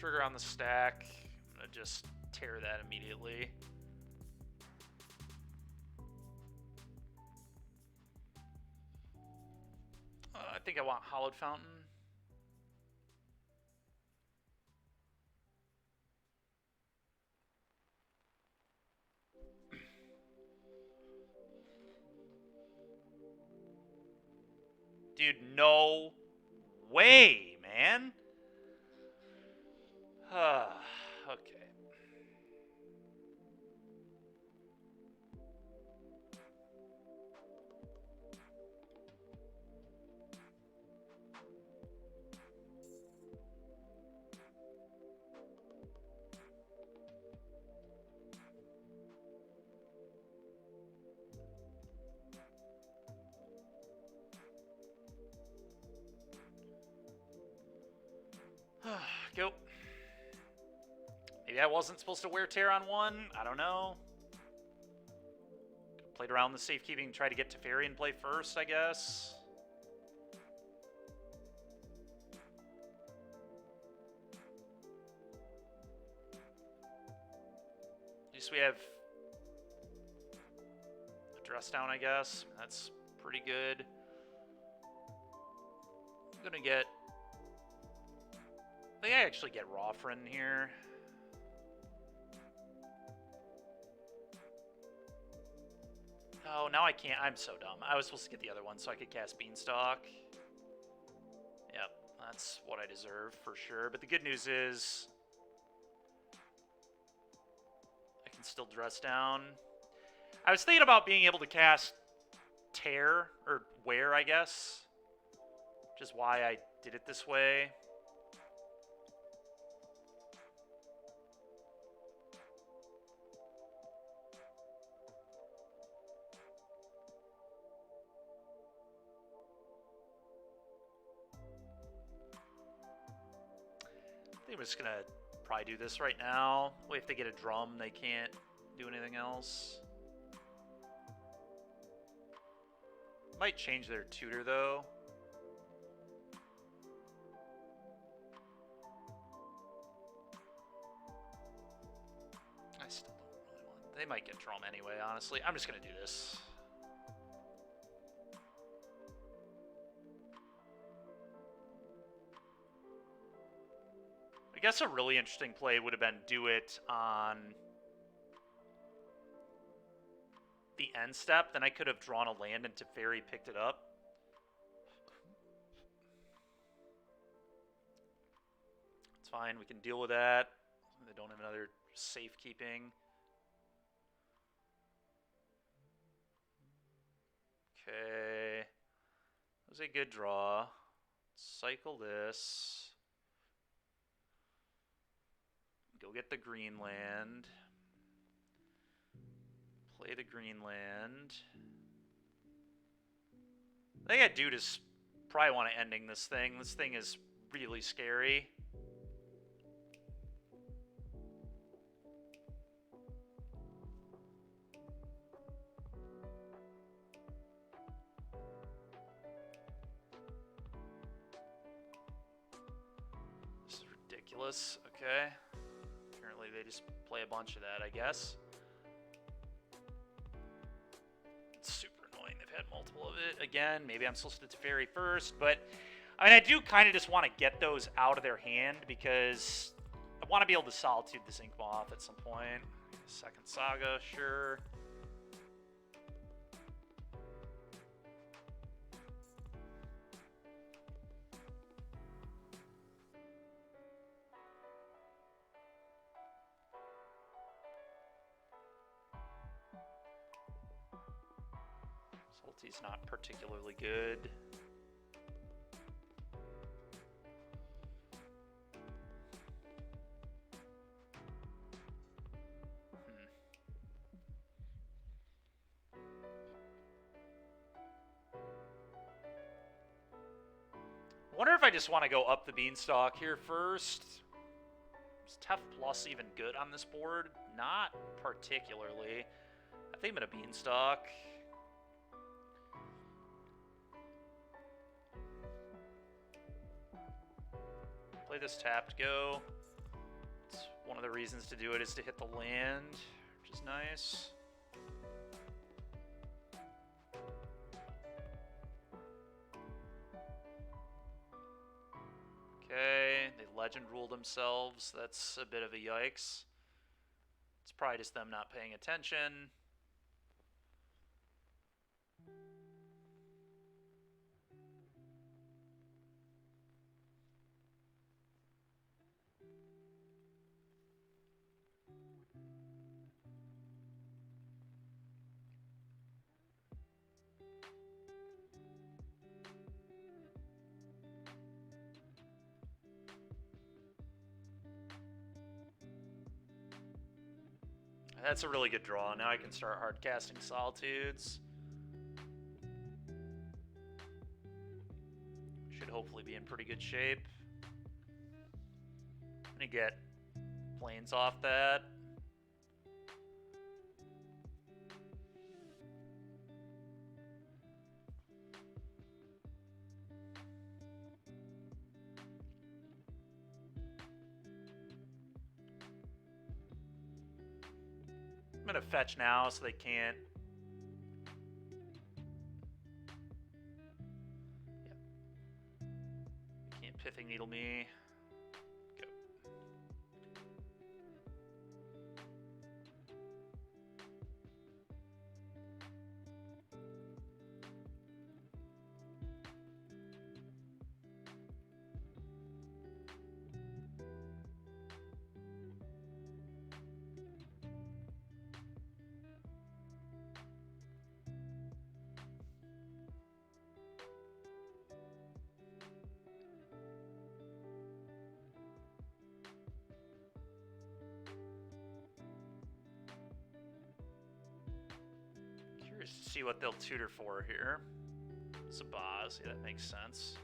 trigger on the stack. I'm going to just tear that immediately. I think I want Hollowed Fountain. Dude, no way, man. Okay. Go. Maybe I wasn't supposed to wear Tear on one. I don't know. Played around the safekeeping, tried to get Teferi and play first, I guess. At least we have a dress down, I guess. That's pretty good. I'm gonna get... I think I actually get Rawfrin here. Oh, now I can't. I'm so dumb. I was supposed to get the other one so I could cast Beanstalk. Yep, that's what I deserve for sure. But the good news is I can still dress down. I was thinking about being able to cast Tear, or Wear, I guess. Which is why I did it this way. I think I'm just gonna probably do this right now. Wait, if they get a drum, they can't do anything else. Might change their tutor though. I still don't really want. They might get drum anyway, honestly. I'm just gonna do this. I guess a really interesting play would have been do it on the end step. Then I could have drawn a land and Teferi picked it up. It's fine. We can deal with that. They don't have another safekeeping. Okay. That was a good draw. Cycle this. Go get the green land. Play the green land. I think that dude is probably want to ending this thing. This thing is really scary. This is ridiculous. Okay. Apparently they just play a bunch of that, I guess. It's super annoying. They've had multiple of it. Again, maybe I'm supposed to Teferi first, but I mean, I do kind of just want to get those out of their hand because I want to be able to Solitude this Ink Moth at some point. Second Saga, sure. Salty's not particularly good. I wonder if I just want to go up the Beanstalk here first. Is Tef Plus even good on this board? Not particularly. I think I'm going to Beanstalk. Play this tapped go. reasons to do it is to hit the land, which is nice. Okay, they legend rule themselves. That's a bit of a yikes. It's probably just them not paying attention. That's a really good draw. Now I can start hard casting Solitudes. Should hopefully be in pretty good shape. I'm gonna get planes off that. I'm gonna fetch now so they can't. Yeah. They can't Pithing Needle me. Go. Curious to see what they'll tutor for here. Sabaz, yeah, that makes sense.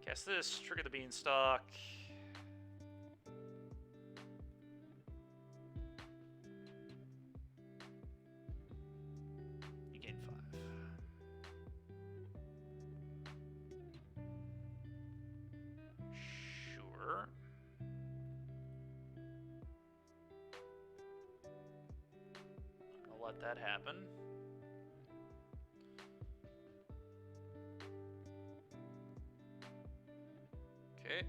Cast this, trigger the Beanstalk. You gain 5. Sure. I'll let that happen. Okay.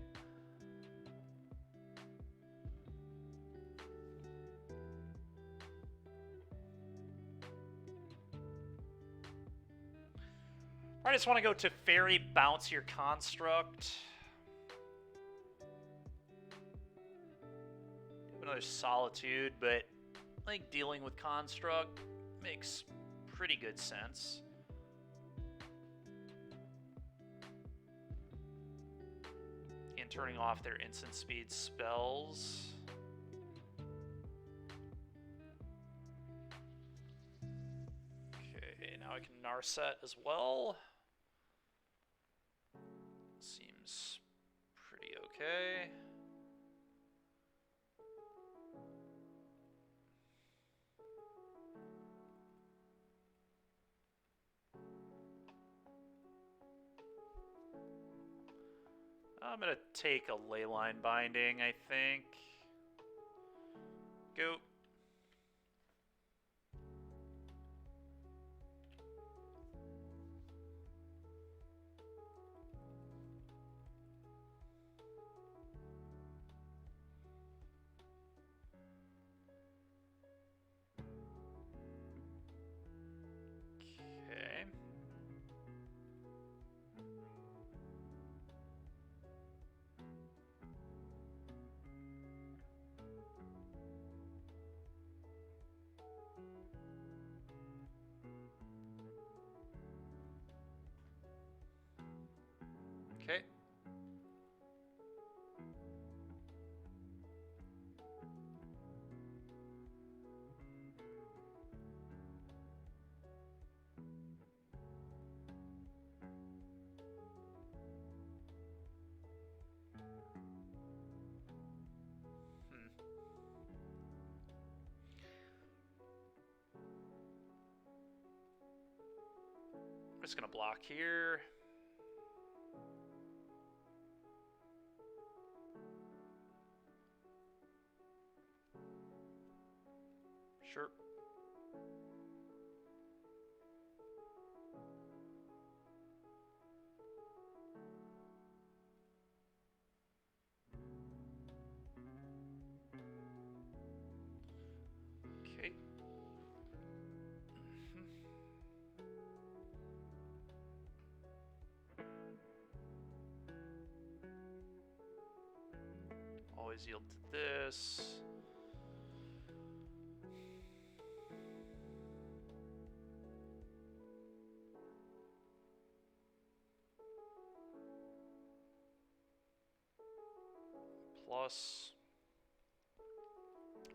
I just want to go to Fairy, bounce your construct. Another Solitude, but like dealing with construct makes pretty good sense. And turning off their instant speed spells. Okay, now I can Narset as well. Seems pretty okay. I'm gonna take a Leyline Binding, I think. Go. Okay. Okay. just gonna block here. Sure. Okay. Always yield to this. Plus,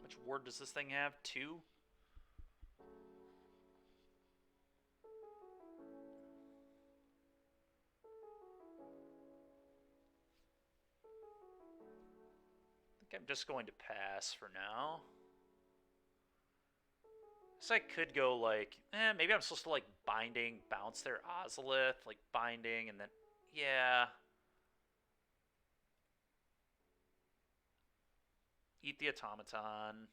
which ward does this thing have? 2? I think I'm just going to pass for now. So I could go like, maybe I'm supposed to like binding, bounce their Ozolith, like binding, and then, yeah. Eat the automaton.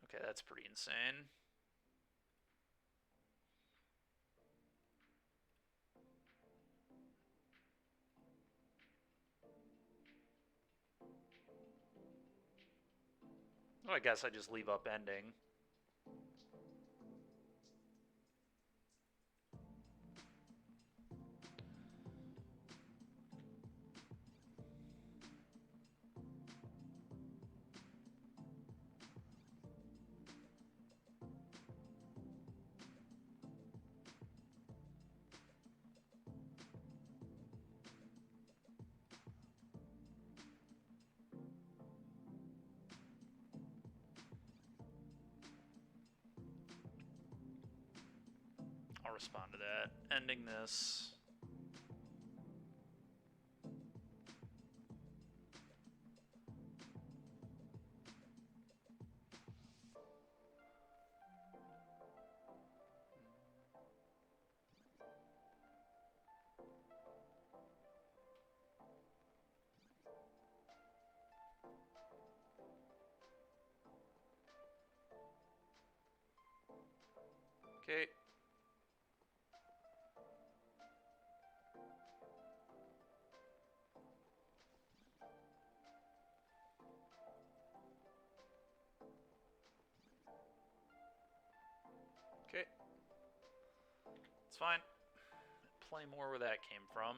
Okay, that's pretty insane. Well, I guess I just leave up ending. I'll respond to that. Ending this. Okay. Okay. It's fine. Plenty more where that came from.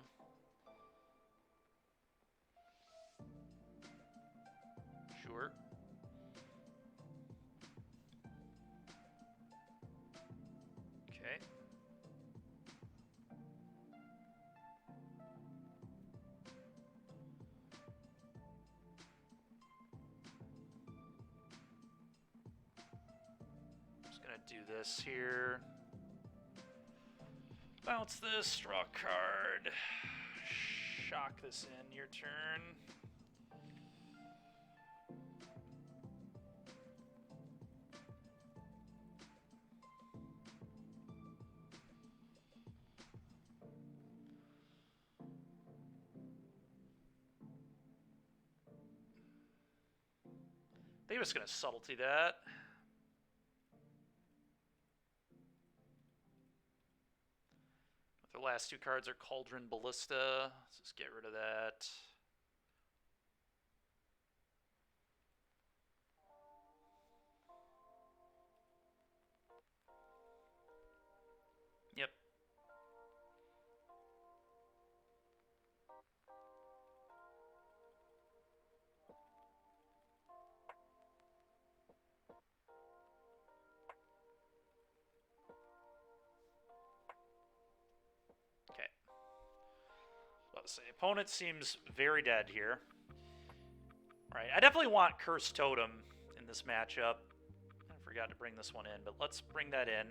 Sure. Okay. Just gonna do this here. Bounce this, draw a card. Shock this in your turn. They're just gonna subtlety that. The last 2 cards are Cauldron Ballista. Let's just get rid of that. Yep. Okay. Let's say opponent seems very dead here. Right. I definitely want Cursed Totem in this matchup. I forgot to bring this one in, but let's bring that in.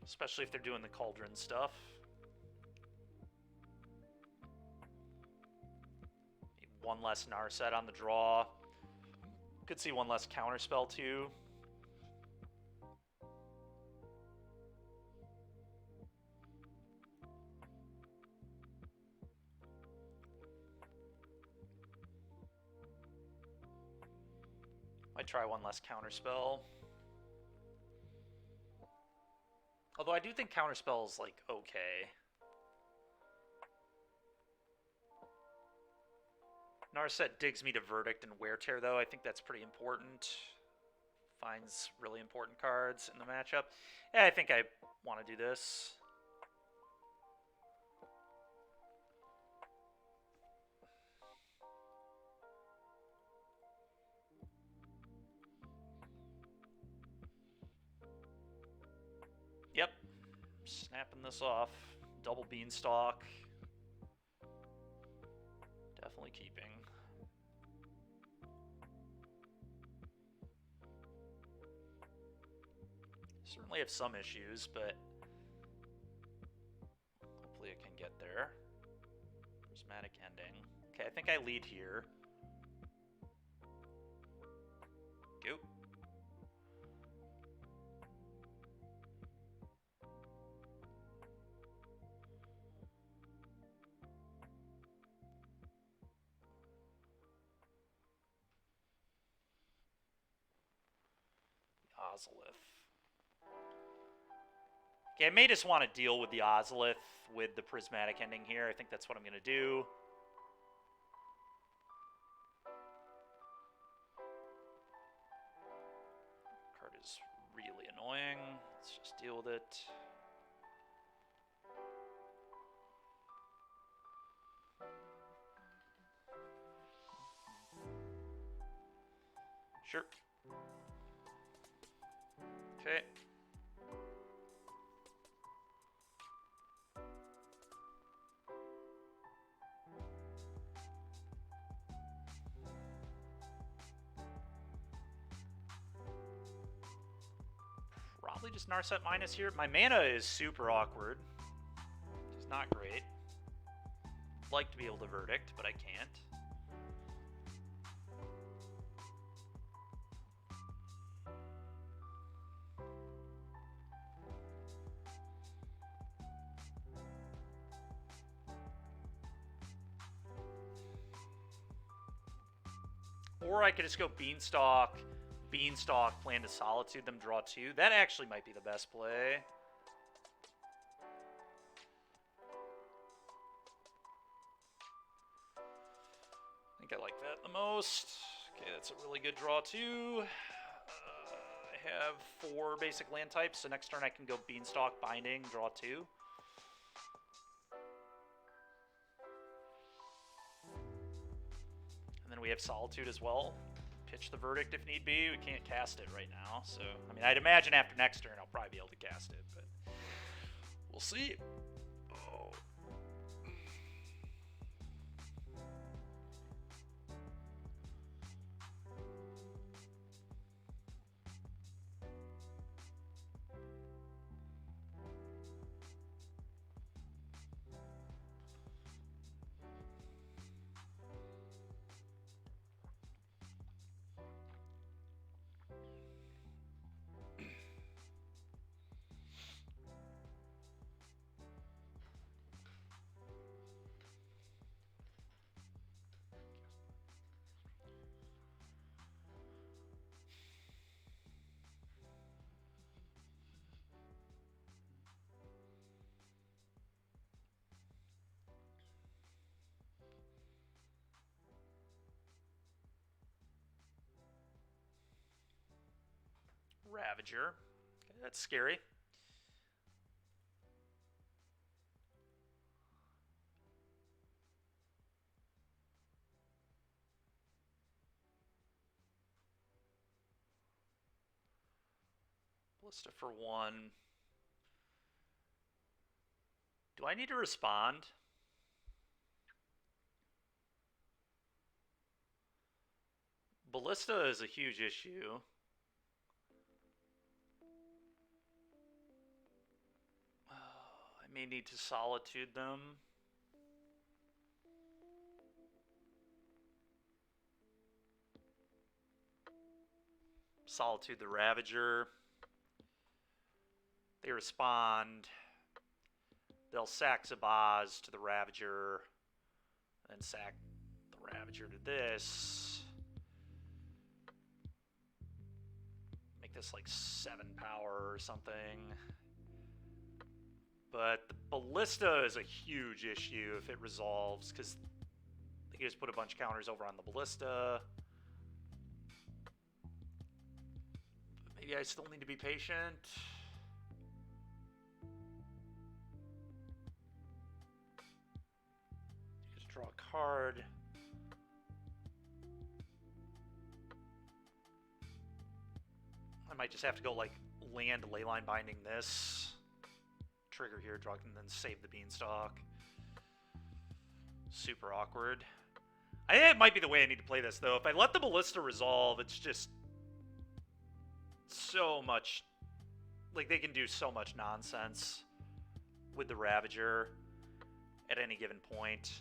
Especially if they're doing the Cauldron stuff. One less Narset on the draw. Could see one less counterspell too. try one less counterspell. Although I do think counterspell is, like, okay. Narset digs me to Verdict and Wear Tear, though. I think that's pretty important. Finds really important cards in the matchup. Yeah, I think I want to do this. Yep. Snapping this off. Double Beanstalk. Definitely keeping. Certainly have some issues, but hopefully it can get there. Prismatic Ending. Okay, I think I lead here. Go. Ozolith. Okay, I may just want to deal with the Ozolith with the Prismatic Ending here. I think that's what I'm going to do. Card is really annoying. Let's just deal with it. Sure. Okay. Probably just Narset minus here. My mana is super awkward. It's not great. I'd like to be able to Verdict, but I can't. Or I could just go Beanstalk, Beanstalk, plan to Solitude them, draw 2. That actually might be the best play. I think I like that the most. Okay, that's a really good draw 2. I have 4 basic land types, so next turn I can go Beanstalk, Binding, draw 2. And then we have Solitude as well. Pitch the Verdict if need be. We can't cast it right now, so I mean, I'd imagine after next turn I'll probably be able to cast it, but we'll see. Oh. Ravager. Okay, that's scary. Ballista for 1. Do I need to respond? Ballista is a huge issue. I may need to Solitude them. Solitude the Ravager. They respond. They'll sack Zabaz to the Ravager. Then sack the Ravager to this. us like 7 power or something. But the Ballista is a huge issue if it resolves, because you just put a bunch of counters over on the Ballista. But maybe I still need to be patient. Just draw a card. I might just have to go like land Leyline Binding this. Trigger here, draw, and then save the Beanstalk. Super awkward. I think it might be the way I need to play this, though. If I let the Ballista resolve, it's just so much... Like, they can do so much nonsense with the Ravager at any given point.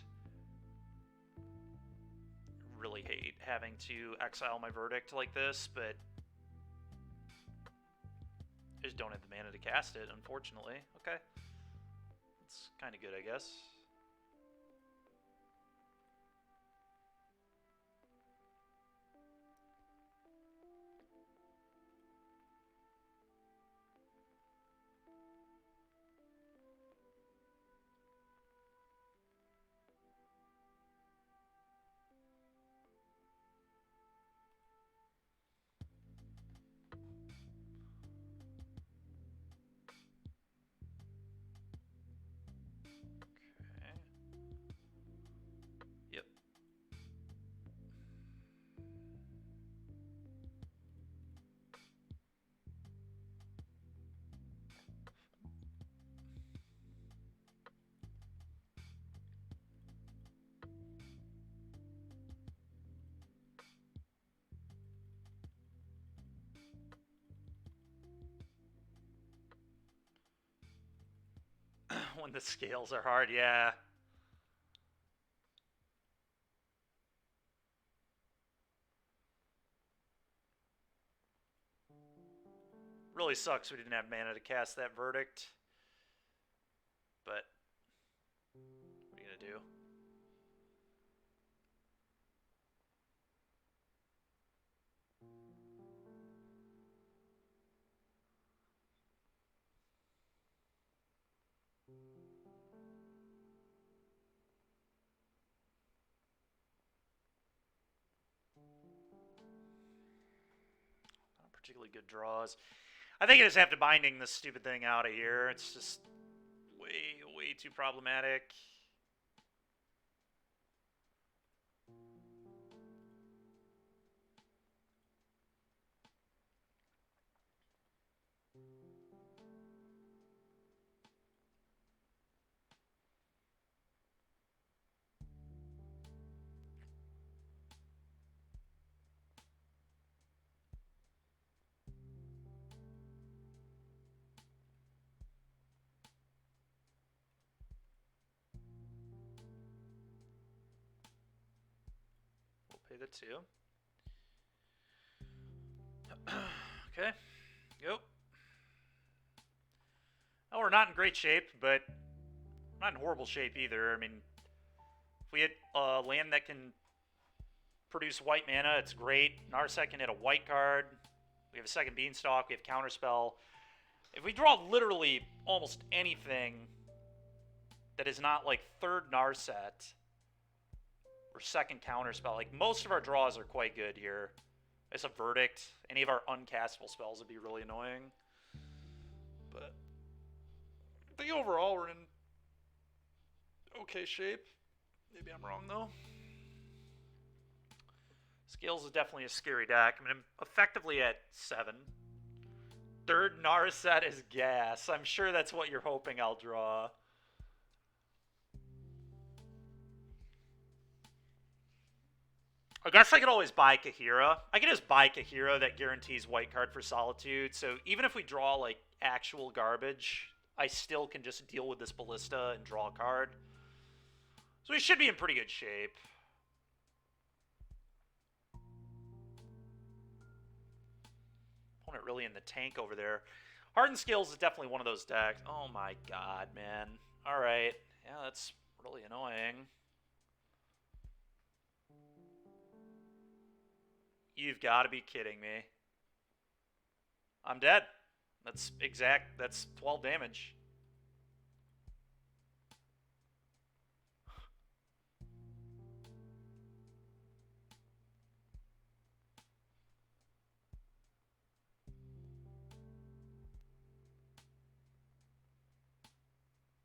Really hate having to exile my Verdict like this, but I just don't have the mana to cast it, unfortunately. Okay. It's kind of good, I guess. Yep. When the scales are hard, yeah. Really sucks we didn't have mana to cast that Verdict. But what are you gonna do? Not particularly good draws. I think I just have to binding this stupid thing out of here. It's just way too problematic. Pay the 2. Okay. Yep. Oh, we're not in great shape, but not in horrible shape either. I mean, if we hit a land that can produce white mana, it's great. Narset can hit a white card. We have a second Beanstalk. We have Counterspell. If we draw literally almost anything that is not like third Narset or second Counterspell, like most of our draws are quite good here. It's a Verdict. Any of our uncastable spells would be really annoying. But I think overall we're in okay shape. Maybe I'm wrong though. Scales is definitely a scary deck. I mean, I'm effectively at 7. Third Narset is gas. I'm sure that's what you're hoping I'll draw. I guess I could always buy Kahira. I could just buy Kahira that guarantees white card for Solitude. So even if we draw like actual garbage, I still can just deal with this Ballista and draw a card. So we should be in pretty good shape. Opponent really in the tank over there. Hardened Scales is definitely one of those decks. Oh my god, man. Alright. Yeah, that's really annoying. You've got to be kidding me. I'm dead. That's 12 damage.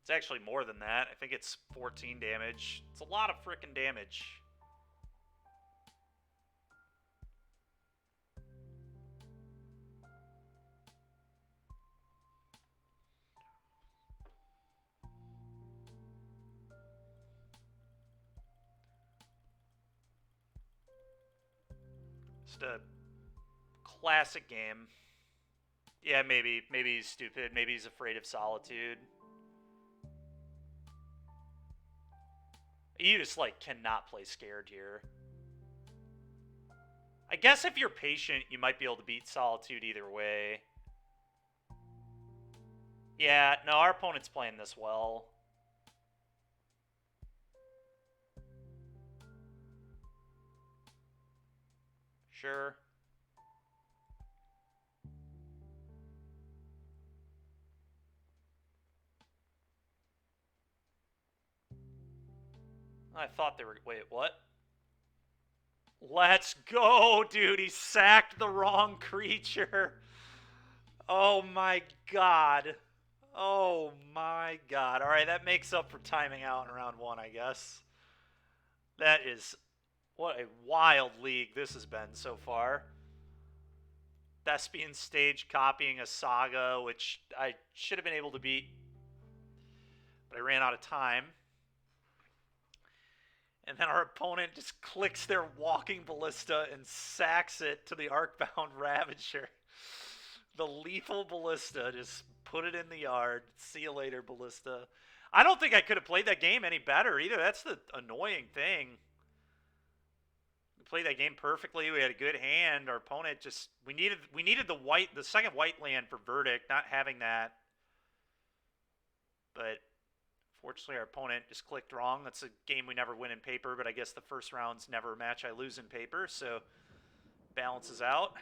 It's actually more than that. I think it's 14 damage. It's a lot of frickin' damage. Just a classic game. Yeah, maybe he's stupid. Maybe he's afraid of solitude. You just, like, cannot play scared here. I guess if you're patient, you might be able to beat solitude either way. Yeah, no, our opponent's playing this well. Sure. I thought they were... Wait, what? Let's go, dude. He sacked the wrong creature. Oh, my God. Oh, my God. All right, that makes up for timing out in round 1, I guess. That is... What a wild league this has been so far. Thespian stage copying a Saga, which I should have been able to beat, but I ran out of time. And then our opponent just clicks their Walking Ballista and sacks it to the Arcbound Ravager. The lethal Ballista, just put it in the yard. See you later, Ballista. I don't think I could have played that game any better either. That's the annoying thing. We played that game perfectly. We had a good hand. Our opponent just... We needed the second white land for Verdict, not having that. But... Fortunately, our opponent just clicked wrong. That's a game we never win in paper, but I guess the first round's never a match I lose in paper, so balances out.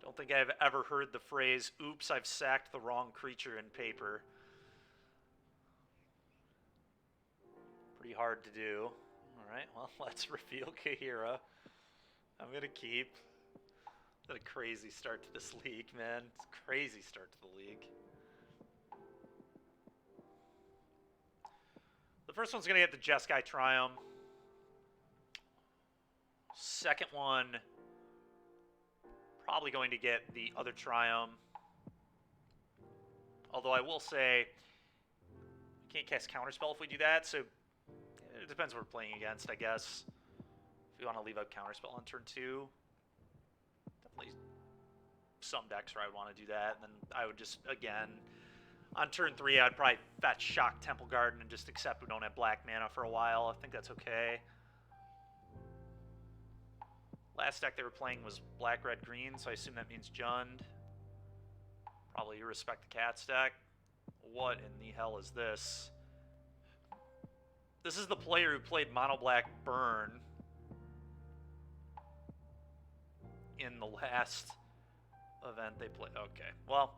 Don't think I've ever heard the phrase, oops, I've sacked the wrong creature in paper. Pretty hard to do. All right, well, let's reveal Kahira. I'm going to keep. What a crazy start to this league, man. It's a crazy start to the league. The first one's going to get the Jeskai Triumph. Second one, probably going to get the other Triumph. Although I will say, we can't cast Counterspell if we do that, so it depends what we're playing against, I guess. If we want to leave out Counterspell on turn 2. Definitely some decks where I would want to do that. And then I would just, again, on turn 3, I'd probably fetch Shock Temple Garden and just accept we don't have black mana for a while. I think that's okay. Last deck they were playing was black, red, green, so I assume that means Jund. Probably Respect the Cats deck. What in the hell is this? This is the player who played Mono Black Burn in the last event they played. Okay, well,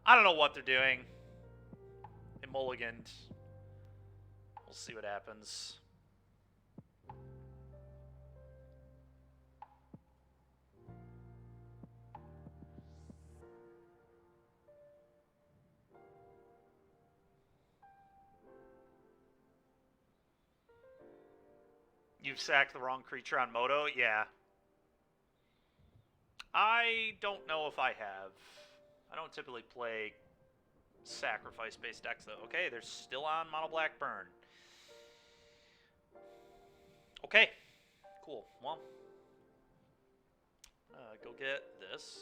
I don't know what they're doing. They mulliganed. We'll see what happens. You've sacked the wrong creature on Moto? Yeah. I don't know if I have. I don't typically play sacrifice-based decks, though. Okay, they're still on Mono Black Burn. Okay. Cool. Well, go get this.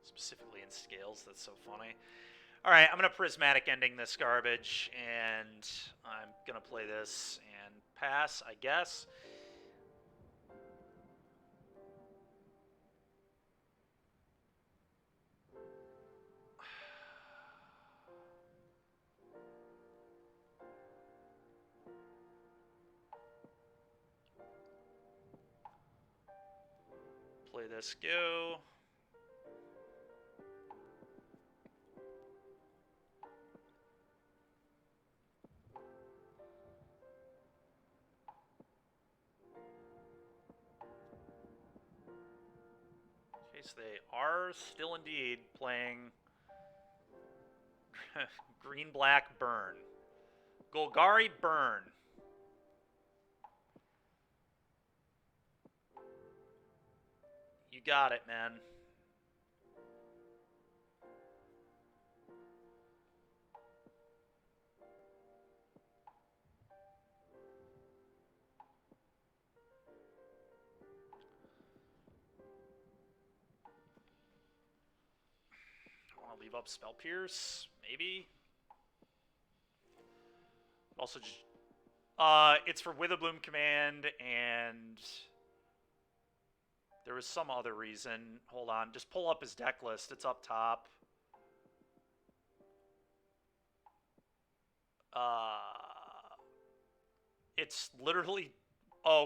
Specifically in scales, that's so funny. All right, I'm going to Prismatic Ending this garbage, and I'm going to play this and pass, I guess. play this. Go. Okay, so they are still indeed playing green-black burn. Golgari burn. You got it, man. I want to leave up Spell Pierce, maybe. Also, just, it's for Witherbloom command, and there was some other reason. Hold on, just pull up his deck list. It's up top. It's literally,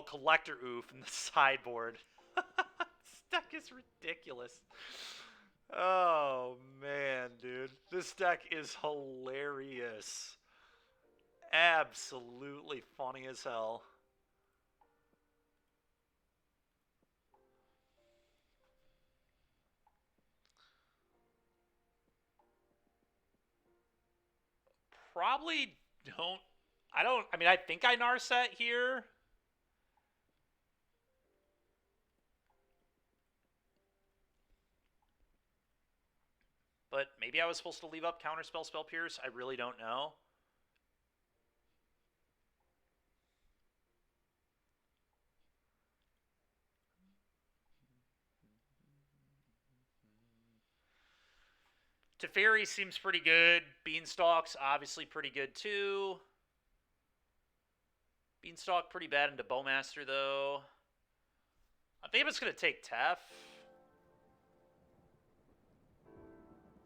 Collector Oof in the sideboard. This deck is ridiculous. Oh, man, dude. This deck is hilarious. Absolutely funny as hell. Probably don't. I mean, I think I Narset here. But maybe I was supposed to leave up Counterspell, Spell Pierce. I really don't know. Teferi seems pretty good. Beanstalk's obviously pretty good too. Beanstalk pretty bad into Bowmaster though. I think I'm just going to take Tef.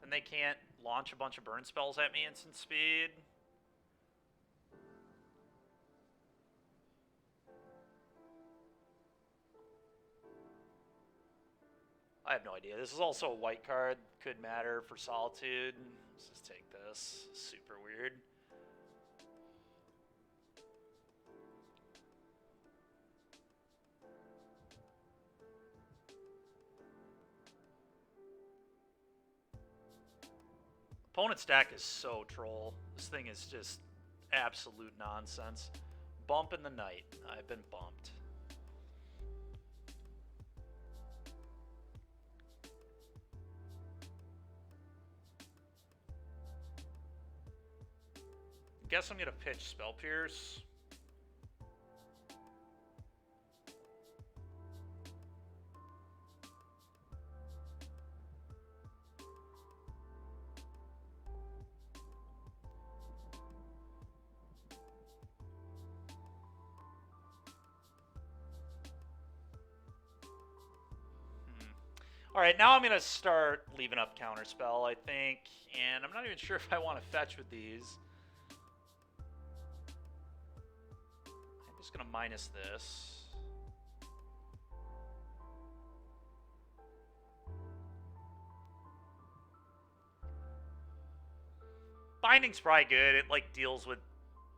Then they can't launch a bunch of burn spells at me instant speed. I have no idea. This is also a white card. Could matter for Solitude. Let's just take this. Super weird. Opponent's deck is so troll. This thing is just absolute nonsense. Bump in the night. I've been bumped. Guess I'm gonna pitch Spell Pierce. Alright, now I'm going to start leaving up Counterspell, I think. And I'm not even sure if I want to fetch with these. I'm just going to minus this. Binding's probably good. It, like, deals with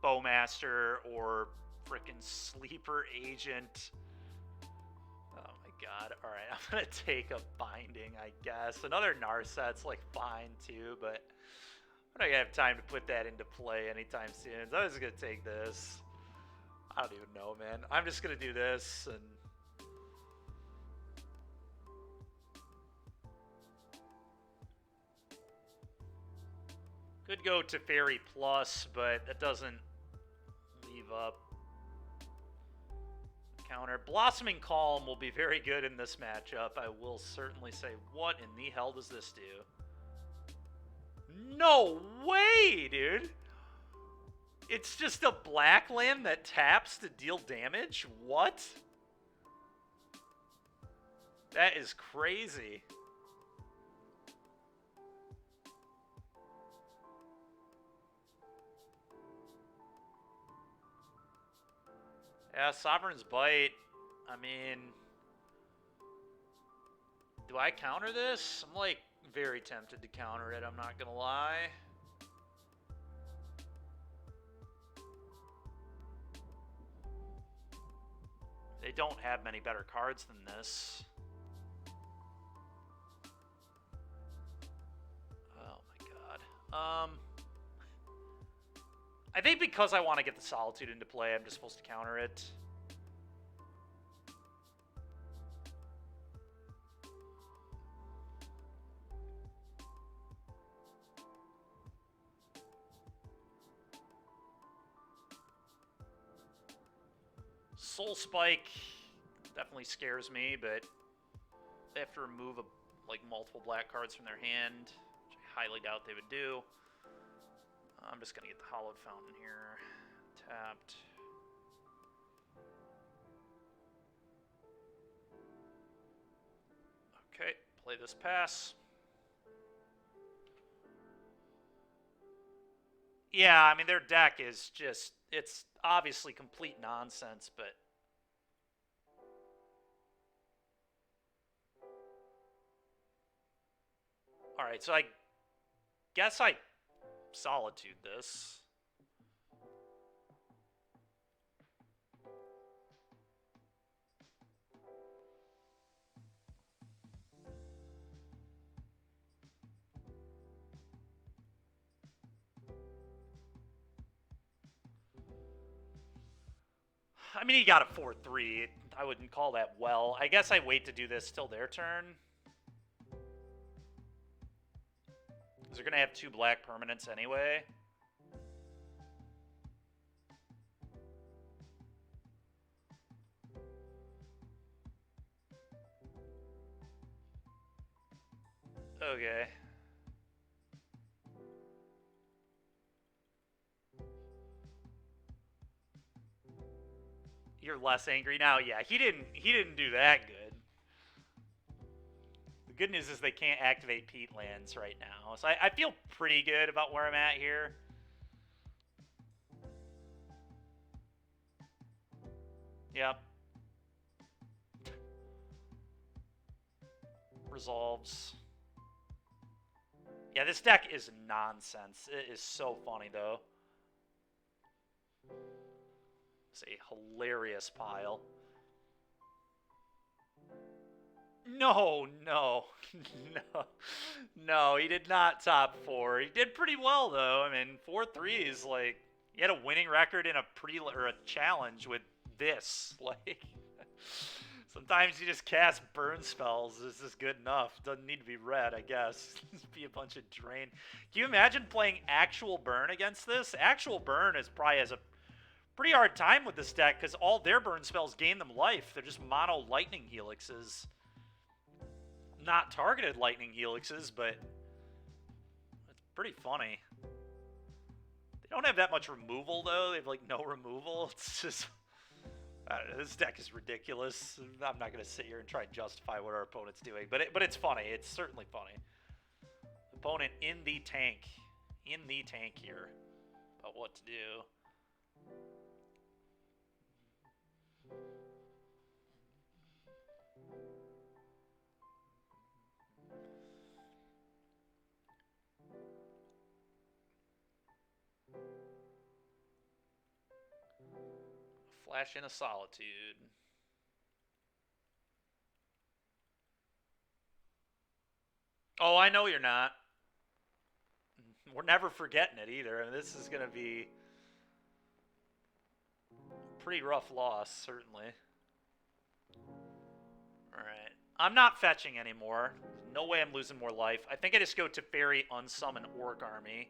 Bowmaster or frickin' Sleeper Agent. God. Alright, I'm going to take a Binding, I guess. Another Narset's like fine too, but I'm not going to have time to put that into play anytime soon. So I'm just going to take this. I don't even know, man. I'm just going to do this and... Could go to Fairy Plus, but that doesn't leave up counter. Blossoming Calm will be very good in this matchup, I will certainly say. What in the hell does this do? No way, dude! It's just a black land that taps to deal damage? What? That is crazy. Yeah, Sovereign's Bite. I mean... Do I counter this? I'm like very tempted to counter it, I'm not gonna lie. They don't have many better cards than this. Oh my god. I think because I want to get the Solitude into play, I'm just supposed to counter it. Soul Spike definitely scares me, but they have to remove like multiple black cards from their hand, which I highly doubt they would do. I'm just gonna get the Hollowed Fountain here, tapped. Okay, play this pass. Yeah, I mean, their deck is just, it's obviously complete nonsense, but... Alright, so I guess I Solitude this. I mean, he got a 4-3. I wouldn't call that well. I guess I wait to do this till their turn. Because they're going to have 2 black permanents anyway. Okay. You're less angry now? Yeah, he didn't do that good. The good news is they can't activate Pete lands right now. So I feel pretty good about where I'm at here. Yep. Resolves. Yeah, this deck is nonsense. It is so funny, though. It's a hilarious pile. No, no, no, no, he did not top 4. He did pretty well, though. I mean, 4-3 is like, he had a winning record in a or a challenge with this. Like, sometimes you just cast burn spells. This is good enough. Doesn't need to be red, I guess. Just be a bunch of drain. Can you imagine playing actual burn against this? Actual burn is probably has a pretty hard time with this deck because all their burn spells gain them life. They're just mono lightning helixes. Not targeted lightning helixes, but it's pretty funny. They don't have that much removal, though. They have, like, no removal. It's just... I don't know, this deck is ridiculous. I'm not going to sit here and try and justify what our opponent's doing, but it's funny. It's certainly funny. Opponent in the tank. In the tank here. About what to do. Flash in a Solitude. Oh, I know you're not. We're never forgetting it either. I mean, this is going to be a pretty rough loss, certainly. Alright. I'm not fetching anymore. No way I'm losing more life. I think I just go to Fairy, unsummon Orc Army.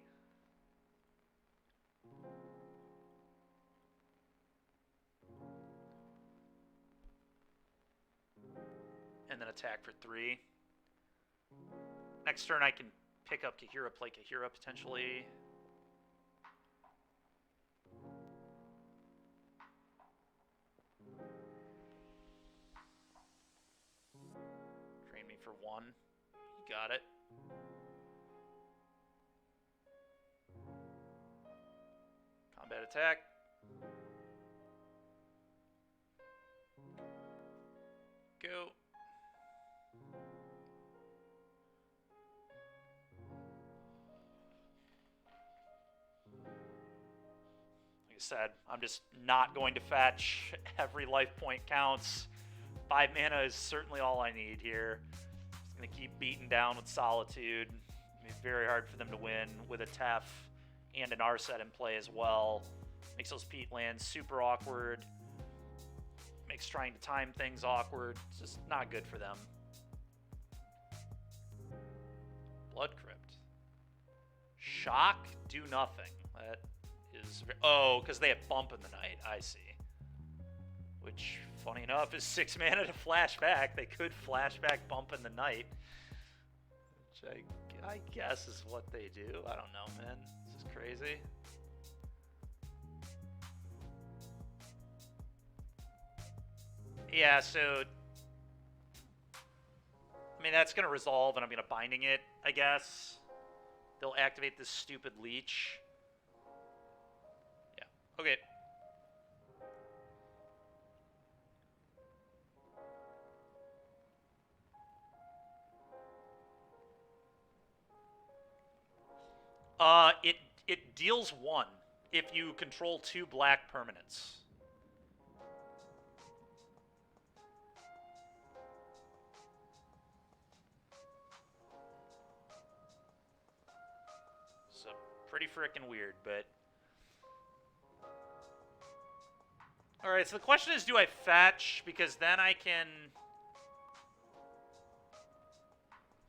And then attack for 3. Next turn I can pick up Kahira, play Kahira potentially. Drain me for 1. You got it. Combat attack. Go. I said, I'm just not going to fetch. Every life point counts. 5 mana is certainly all I need here. Just going to keep beating down with Solitude. It's very hard for them to win with a Tef and an Arset in play as well. Makes those Pete lands super awkward. Makes trying to time things awkward. It's just not good for them. Blood Crypt. Shock, do nothing. That is... Oh, because they have Bump in the Night. I see. Which, funny enough, is 6 mana to flashback. They could flashback Bump in the Night. Which I guess is what they do. I don't know, man. This is crazy. Yeah, so... I mean, that's going to resolve, and I'm going to Binding it, I guess. They'll activate this stupid Leech. Yeah, okay. It deals 1 if you control 2 black permanents. So pretty freaking weird, but... Alright, so the question is, do I fetch? Because then I can...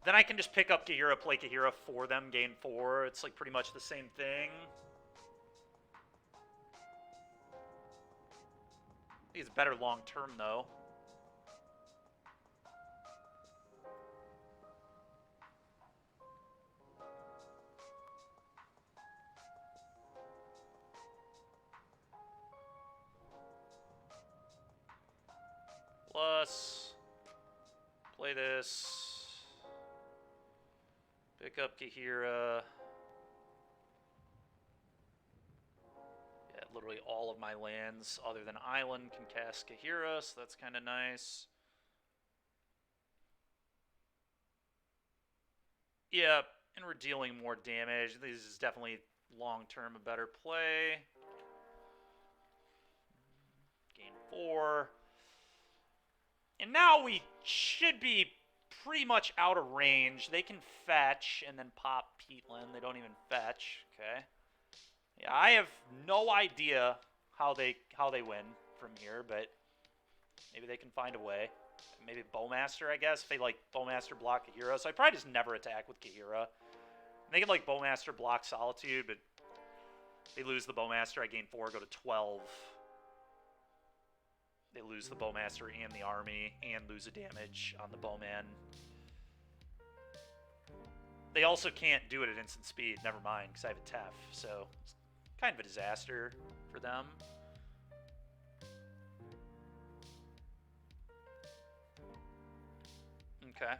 Then I can just pick up Kahira, play Kahira for them, gain 4. It's like pretty much the same thing. I think it's better long term though. Plus, play this. Pick up Kahira. Yeah, literally all of my lands other than Island can cast Kahira, so that's kind of nice. Yeah, and we're dealing more damage. This is definitely long-term a better play. Gain 4. And now we should be pretty much out of range. They can fetch and then pop Peatland. They don't even fetch. Okay. Yeah, I have no idea how they win from here, but maybe they can find a way. Maybe Bowmaster, I guess. If they like Bowmaster block Kahira. So I probably just never attack with Kahira. They can like Bowmaster block Solitude, but they lose the Bowmaster. I gain 4, go to 12. They lose the Bowmaster and the army, and lose a damage on the Bowman. They also can't do it at instant speed, never mind, because I have a Tef, so it's kind of a disaster for them. Okay.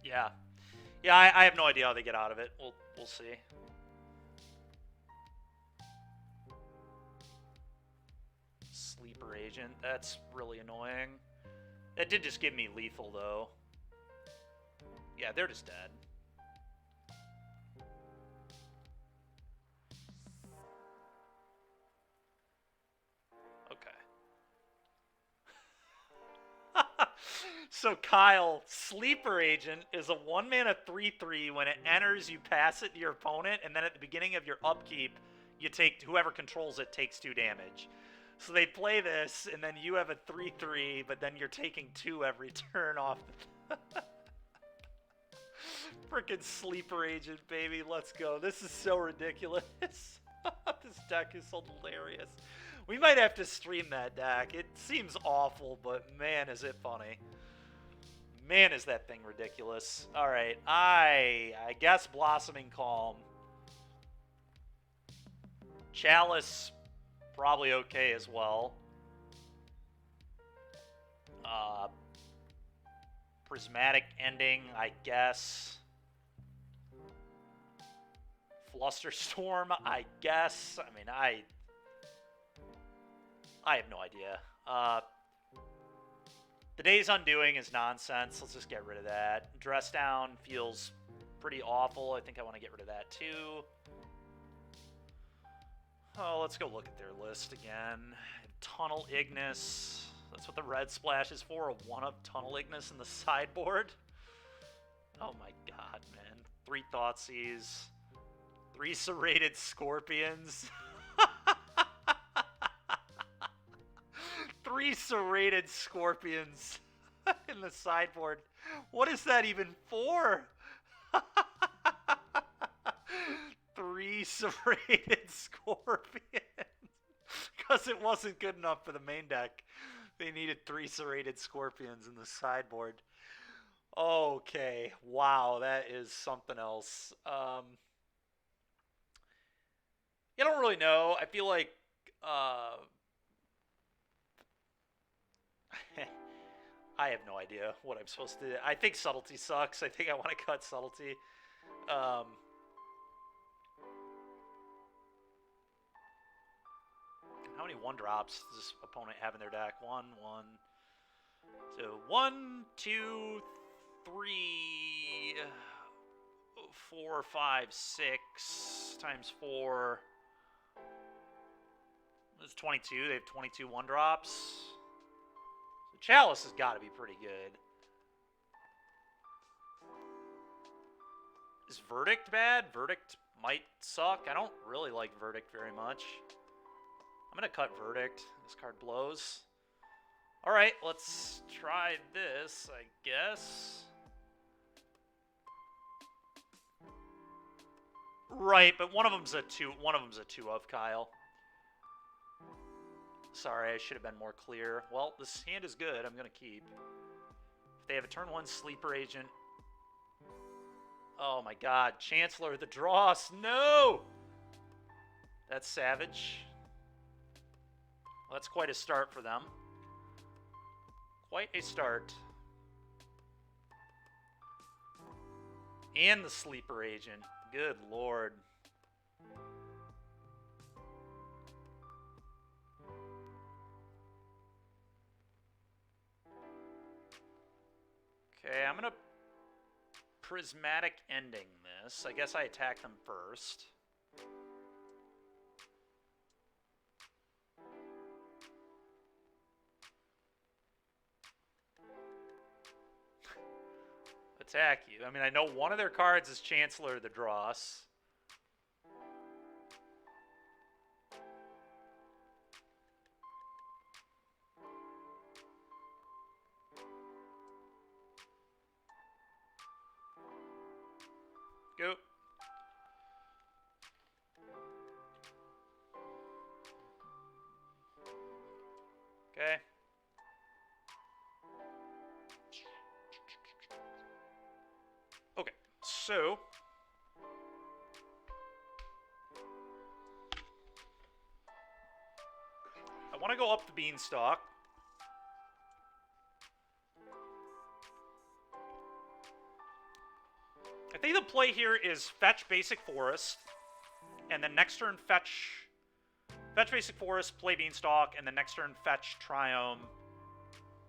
Yeah. Yeah, I have no idea how they get out of it. We'll see. Sleeper Agent. That's really annoying. That did just give me lethal, though. Yeah, they're just dead. Okay. So, Kyle, Sleeper Agent is a 1-mana 3/3. When it enters, you pass it to your opponent, and then at the beginning of your upkeep, you take... Whoever controls it takes 2 damage. So they play this, and then you have a 3/3, but then you're taking 2 every turn off the... Frickin' Sleeper Agent, baby. Let's go. This is so ridiculous. This deck is so hilarious. We might have to stream that deck. It seems awful, but man, is it funny. Man, is that thing ridiculous. Alright, I guess Blossoming Calm. Chalice... probably okay as well. Prismatic Ending, I guess. Flusterstorm, I guess. I mean, I have no idea. The Day's Undoing is nonsense. Let's just get rid of that. Dress Down feels pretty awful. I think I want to get rid of that too. Oh, let's go look at their list again. Tunnel Ignis. That's what the red splash is for, a 1-up Tunnel Ignis in the sideboard. Oh my god, man. 3 Thoughtseize. 3 Serrated Scorpions. 3 Serrated Scorpions in the sideboard. What is that even for? 3 Serrated Scorpions. Because it wasn't good enough for the main deck. They needed 3 Serrated Scorpions in the sideboard. Okay. Wow, that is something else. I don't really know. I feel like... I have no idea what I'm supposed to do. I think Subtlety sucks. I think I want to cut Subtlety. How many 1-drops does this opponent have in their deck? 1, 1. So 1, 2, 3, 4, 5, 6 times 4. That's 22. They have 22 1-drops. So Chalice has got to be pretty good. Is Verdict bad? Verdict might suck. I don't really like Verdict very much. I'm going to cut Verdict. This card blows. Alright, let's try this, I guess. Right, but one of them's a 2 of Kyle. Sorry, I should have been more clear. Well, this hand is good. I'm going to keep. If they have a turn 1 Sleeper Agent. Oh my god. Chancellor of the Dross. No! That's savage. Well, that's quite a start for them. Quite a start. And the Sleeper Agent. Good lord. Okay, I'm going to Prismatic Ending this. I guess I attack them first. Attack you. I mean, I know one of their cards is Chancellor of the Dross. Go. Okay. Okay, so I want to go up the Beanstalk. I think the play here is fetch Basic Forest, and then next turn fetch Basic Forest, play Beanstalk, and then next turn fetch Triome,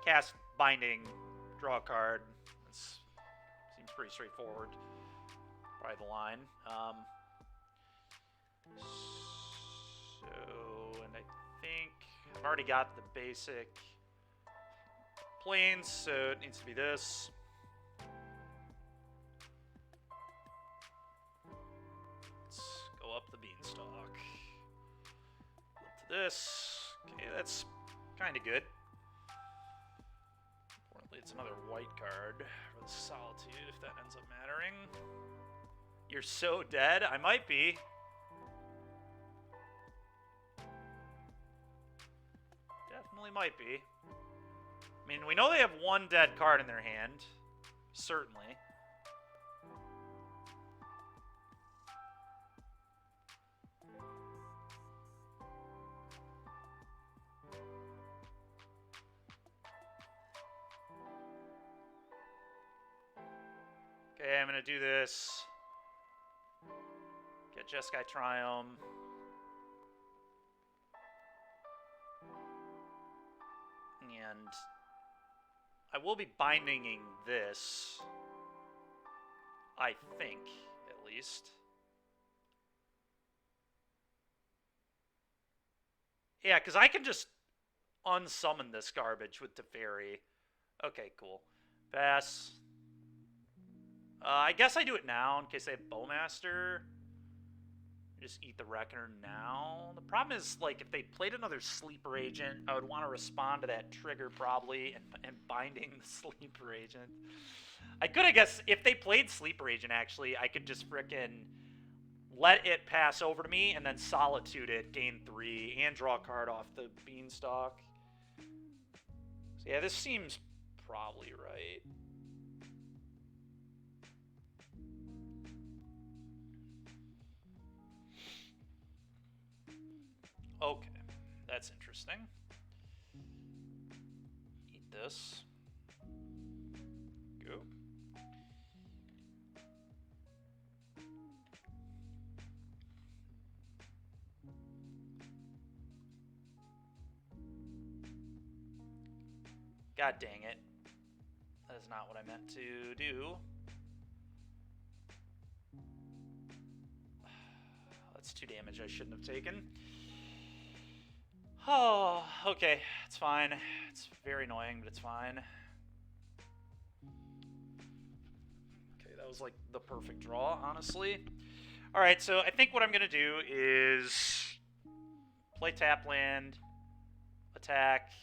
cast Binding, draw a card. That's, seems pretty straightforward. Probably the line. So, and I think I've already got the basic planes, so it needs to be this. Let's go up the Beanstalk. Up to this. Okay, that's kind of good. Importantly, it's another white card for the Solitude, if that ends up mattering. You're so dead? I might be. Definitely might be. I mean, we know they have one dead card in their hand. Certainly. Okay, I'm going to do this. Get Jeskai Triome. And I will be bindinging this. I think, at least. Yeah, because I can just unsummon this garbage with Teferi. Okay, cool. Pass. I guess I do it now in case they have Bowmaster. Just eat the Reckoner now. The problem is, like, if they played another Sleeper Agent, I would want to respond to that trigger probably and binding the Sleeper Agent. I could, I guess, if they played Sleeper Agent, actually, I could just frickin' let it pass over to me and then Solitude it, gain 3, and draw a card off the Beanstalk. So yeah, this seems probably right. Okay, that's interesting. Eat this. Go. God dang it. That is not what I meant to do. That's 2 damage I shouldn't have taken. Oh, okay. It's fine. It's very annoying, but it's fine. Okay, that was like the perfect draw, honestly. Alright, so I think what I'm going to do is play tap land, attack,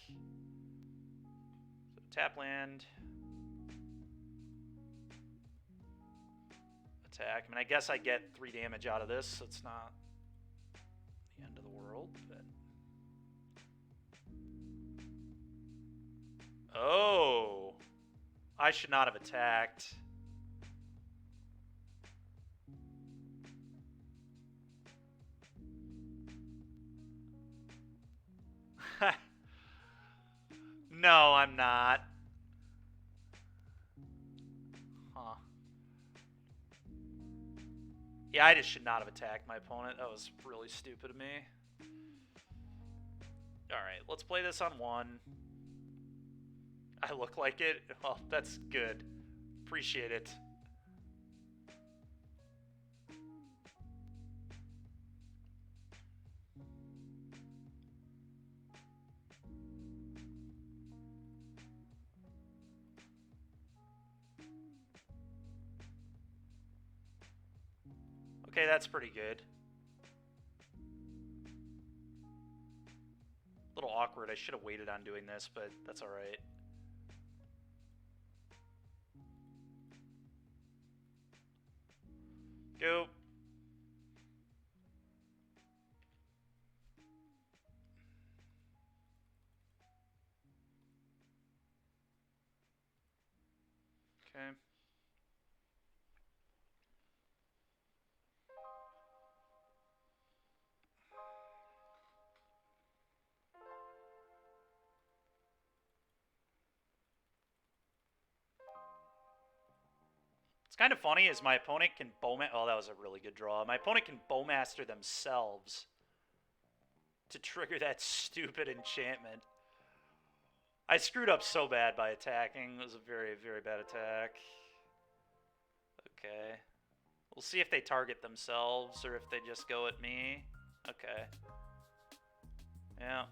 so tap land, attack. I mean, I guess I get 3 damage out of this, so it's not the end of the world, but... Oh, I should not have attacked. No, I'm not. Huh. Yeah, I just should not have attacked my opponent. That was really stupid of me. Alright, let's play this on 1. I look like it? Well, that's good. Appreciate it. Okay, that's pretty good. A little awkward. I should have waited on doing this, but that's alright. Go. Okay. It's kind of funny is my opponent can bowmaster. Oh, that was a really good draw. My opponent can bowmaster themselves to trigger that stupid enchantment. I screwed up so bad by attacking. It was a very, very bad attack. Okay. We'll see if they target themselves or if they just go at me. Okay. Yeah.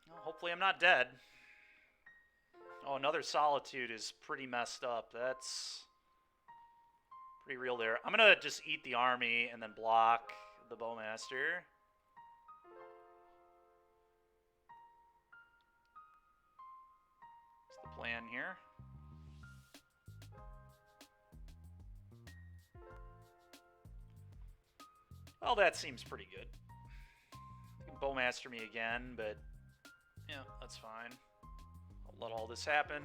Well, hopefully I'm not dead. Oh, another Solitude is pretty messed up. That's pretty real there. I'm going to just eat the army and then block the Bowmaster. That's the plan here. Well, that seems pretty good. You can Bowmaster me again, but Yeah, that's fine. I'll let all this happen.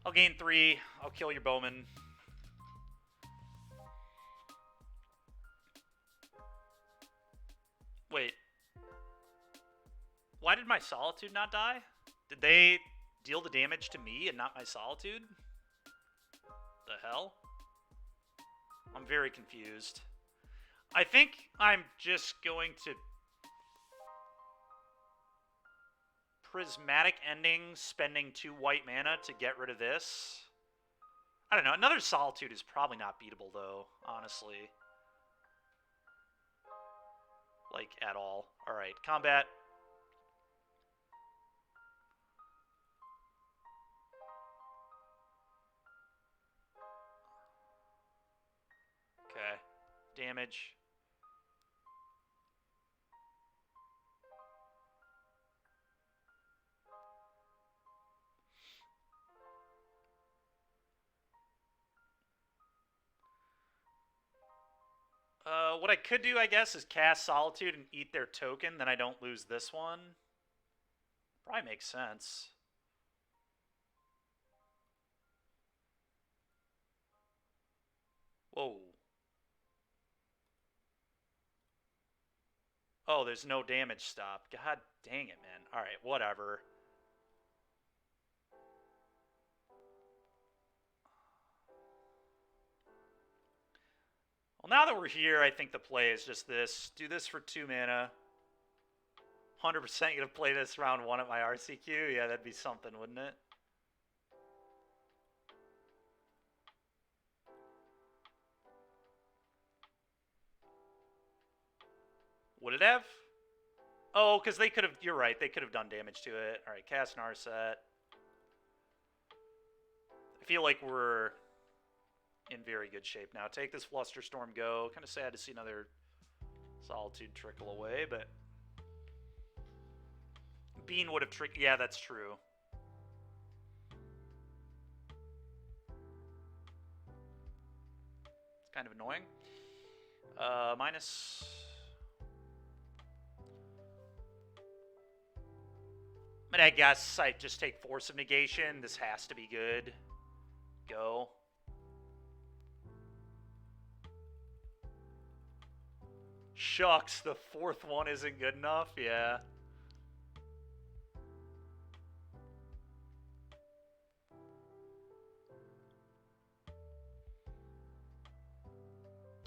I'll gain 3. I'll kill your bowman. Wait. Why did my Solitude not die? Did they deal the damage to me and not my Solitude? The hell? I'm very confused. I think I'm just going to Prismatic Ending, spending 2 white mana to get rid of this. I don't know. Another Solitude is probably not beatable, though, honestly. Like, at all. Alright, combat. Okay. Damage. What I could do, I guess, is cast Solitude and eat their token, then I don't lose this one. Probably makes sense. Whoa. Oh, there's no damage stop. God dang it, man. Alright, whatever. Well, now that we're here, I think the play is just this. Do this for 2 mana. 100% going to play this round 1 at my RCQ? Yeah, that'd be something, wouldn't it? Would it have? Oh, because they could have... You're right. They could have done damage to it. All right, cast Narset. I feel like we're in very good shape now. Take this Flusterstorm, go. Kind of sad to see another Solitude trickle away, but... Bean would have tricked... Yeah, that's true. It's kind of annoying. Minus... I mean, I guess I just take Force of Negation. This has to be good. Go. Shucks, the 4th one isn't good enough? Yeah.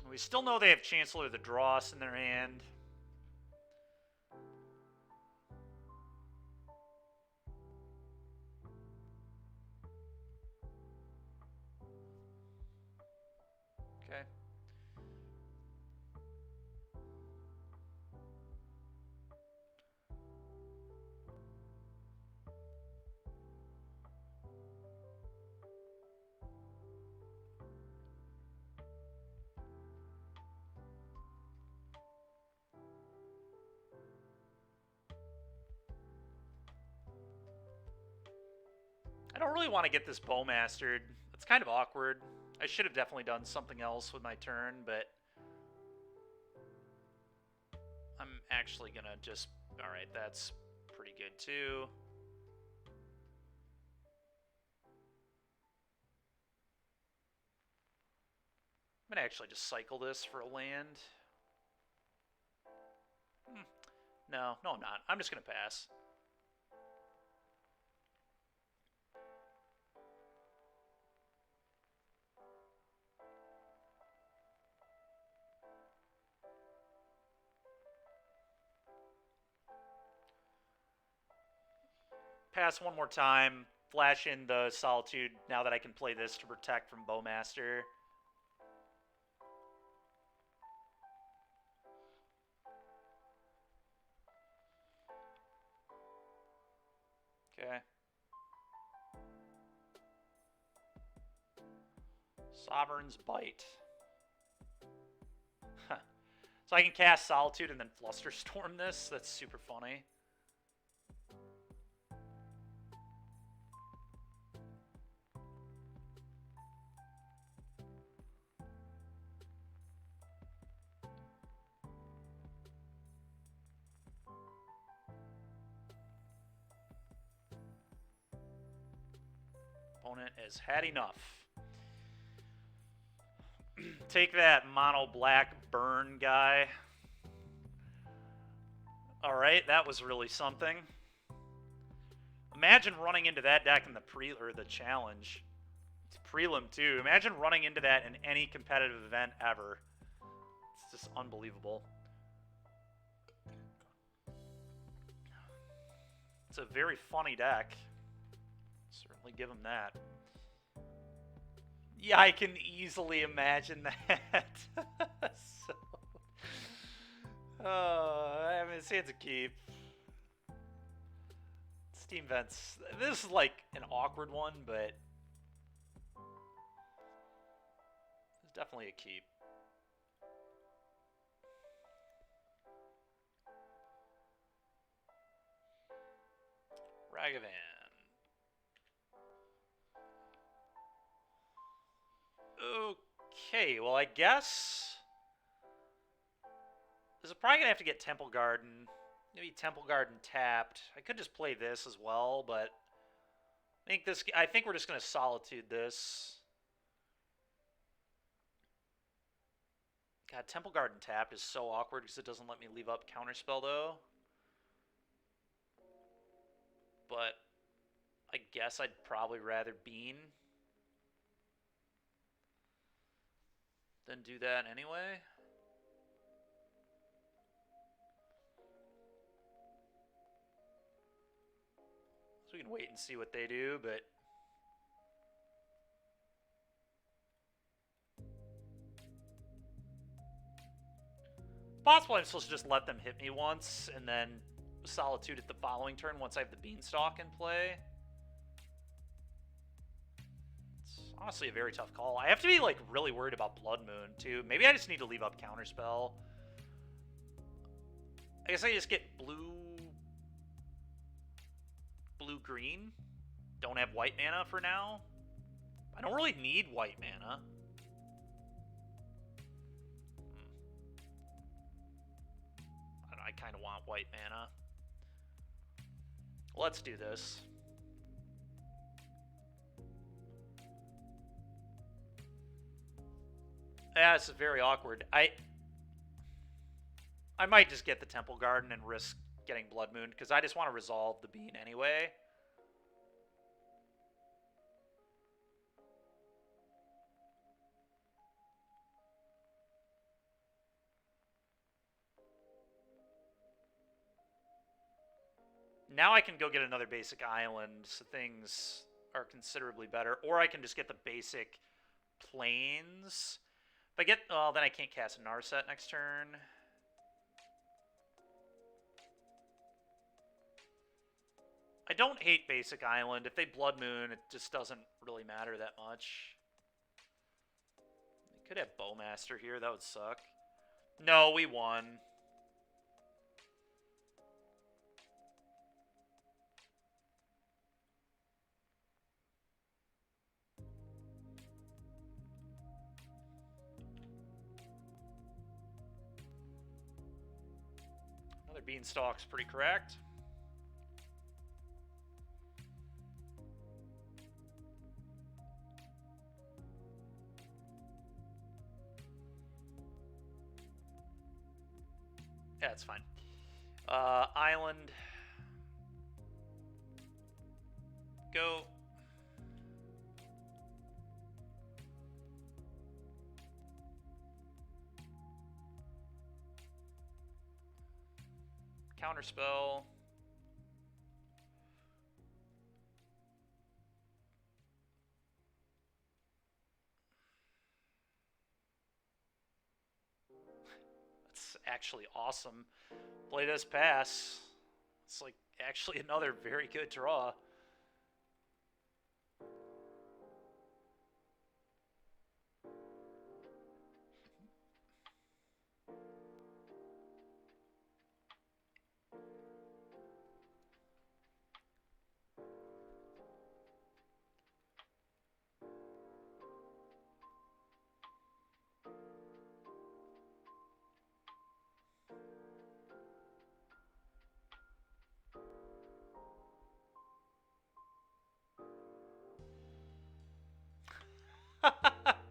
We still know they have Chancellor of the Dross in their hand. Okay. I don't really want to get this Bowmastered. It's kind of awkward. I should have definitely done something else with my turn, but... I'm actually going to just... Alright, that's pretty good too. I'm going to actually just cycle this for a land. No, I'm not. I'm just going to pass. Pass one more time. Flash in the Solitude now that I can play this to protect from Bowmaster. Okay. Sovereign's Bite. Huh. So I can cast Solitude and then Flusterstorm this? That's super funny. opponent has had enough. Take that mono black burn guy. Alright, that was really something. Imagine running into that deck in the challenge. It's prelim too. Imagine running into that in any competitive event ever. It's just unbelievable. It's a very funny deck. Certainly give him that. Yeah, I can easily imagine that. So, I mean, it's a keep. Steam Vents. This is like an awkward one, but it's definitely a keep. Ragavan. Okay, well, I guess this is probably gonna have to get Temple Garden. Maybe Temple Garden tapped. I could just play this as well, but I think we're just gonna Solitude this. God, Temple Garden tapped is so awkward because it doesn't let me leave up Counterspell though. But I guess I'd probably rather Bean than do that anyway. So we can wait and see what they do, but possibly I'm supposed to just let them hit me once and then Solitude at the following turn once I have the Beanstalk in play. It's honestly a very tough call. I have to be like really worried about Blood Moon too. Maybe I just need to leave up Counterspell. I guess I just get blue-green. Don't have white mana for now. I don't really need white mana. I don't know, I kind of want white mana. Let's do this. Yeah, this is very awkward. I might just get the Temple Garden and risk getting Blood Moon, because I just want to resolve the Bean anyway. Now I can go get another basic island, so things are considerably better. Or I can just get the basic plains. If I get... Oh, then I can't cast a Narset next turn. I don't hate basic island. If they Blood Moon, it just doesn't really matter that much. They could have Bowmaster here. That would suck. No, we won. Another Beanstalk's pretty correct. Yeah, it's fine. Island. Go. Counterspell. That's actually awesome. Play this pass. It's like actually another very good draw.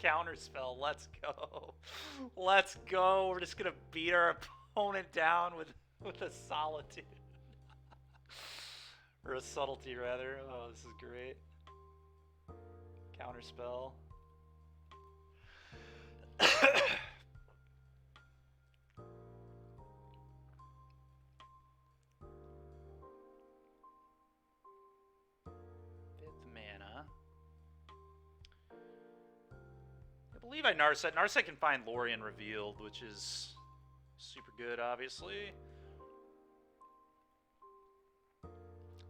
Counterspell. Let's go. Let's go. We're just gonna beat our opponent down with a Solitude. Or a Subtlety, rather. Oh, this is great. Counterspell. Mana. I believe I Narset. Narset can find Lorien Revealed, which is super good, obviously.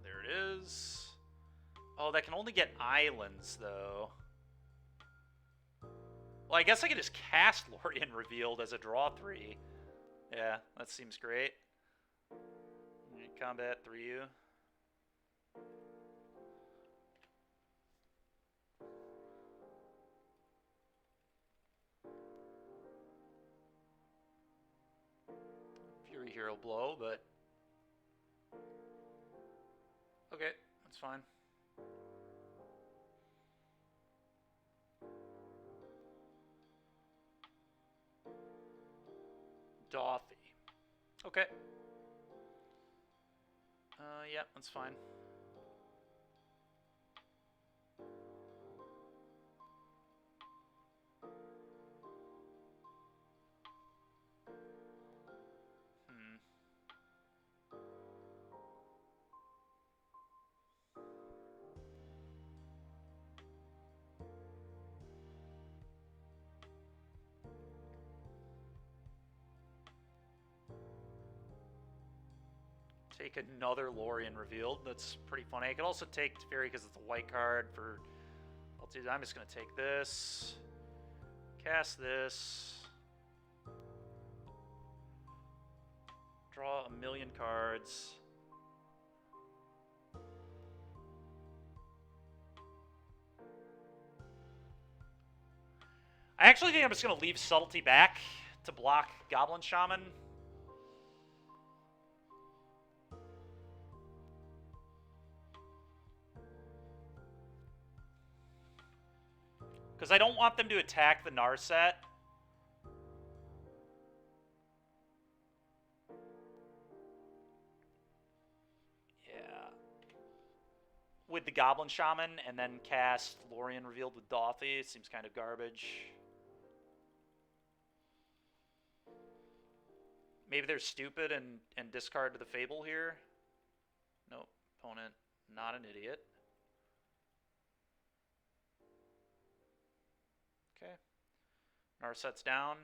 There it is. Oh, that can only get islands, though. Well, I guess I could just cast Lorien Revealed as a draw 3. Yeah, that seems great. Combat 3U. Fury Hero Blow, but okay, that's fine. Dothy. Okay. Yeah, that's fine. Take another Lorien Revealed. That's pretty funny. I could also take Teferi because it's a white card for... I'm just going to take this. Cast this. Draw a million cards. I actually think I'm just going to leave Subtlety back to block Goblin Shaman. Because I don't want them to attack the Narset. Yeah. With the Goblin Shaman and then cast Lorien Revealed with Dothy. It seems kind of garbage. Maybe they're stupid and discard to the Fable here. Nope. Opponent, not an idiot. Okay. Narset's down.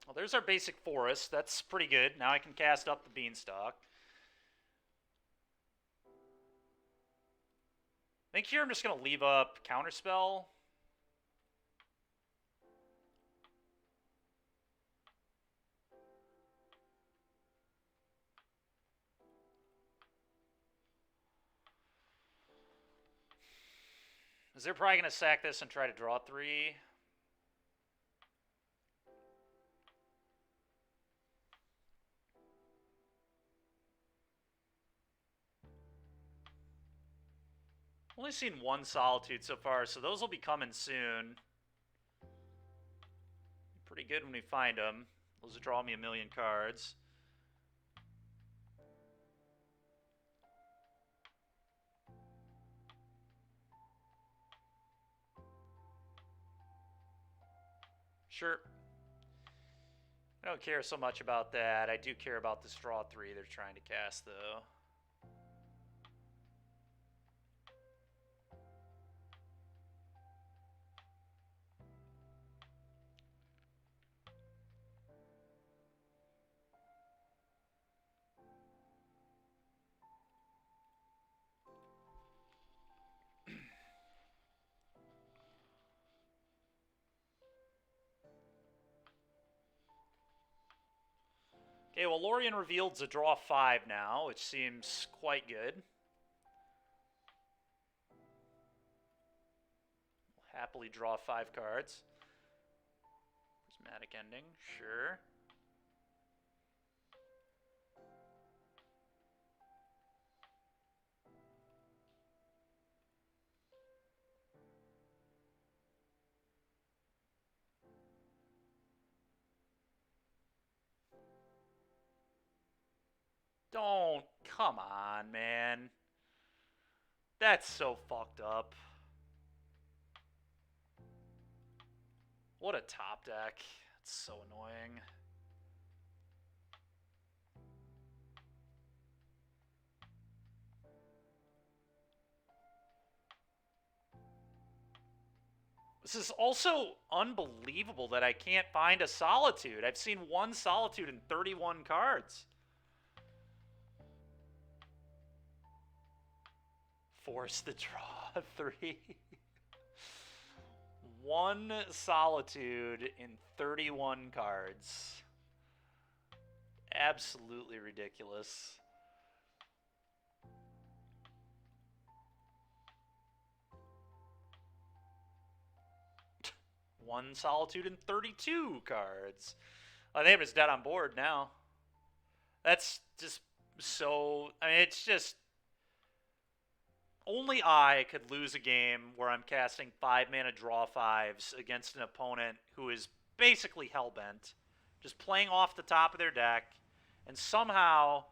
Well, there's our basic forest. That's pretty good. Now I can cast up the Beanstalk. I think here I'm just going to leave up Counterspell. Because they're probably going to sack this and try to draw 3. Only seen one Solitude so far, so those will be coming soon. Pretty good when we find them. Those will draw me a million cards. Sure. I don't care so much about that. I do care about this draw 3 they're trying to cast, though. Okay, well, Lorien Revealed's a draw 5 now, which seems quite good. We'll happily draw 5 cards. Where's Dramatic ending, sure. Don't. Come on, man. That's so fucked up. What a top deck. It's so annoying. This is also unbelievable that I can't find a Solitude. I've seen one Solitude in 31 cards. Force the draw 3. One Solitude in 31 cards. Absolutely ridiculous. One Solitude in 32 cards. I think it's dead on board now. That's just so... I mean, it's just... Only I could lose a game where I'm casting 5-mana draw 5s against an opponent who is basically hellbent, just playing off the top of their deck, and somehow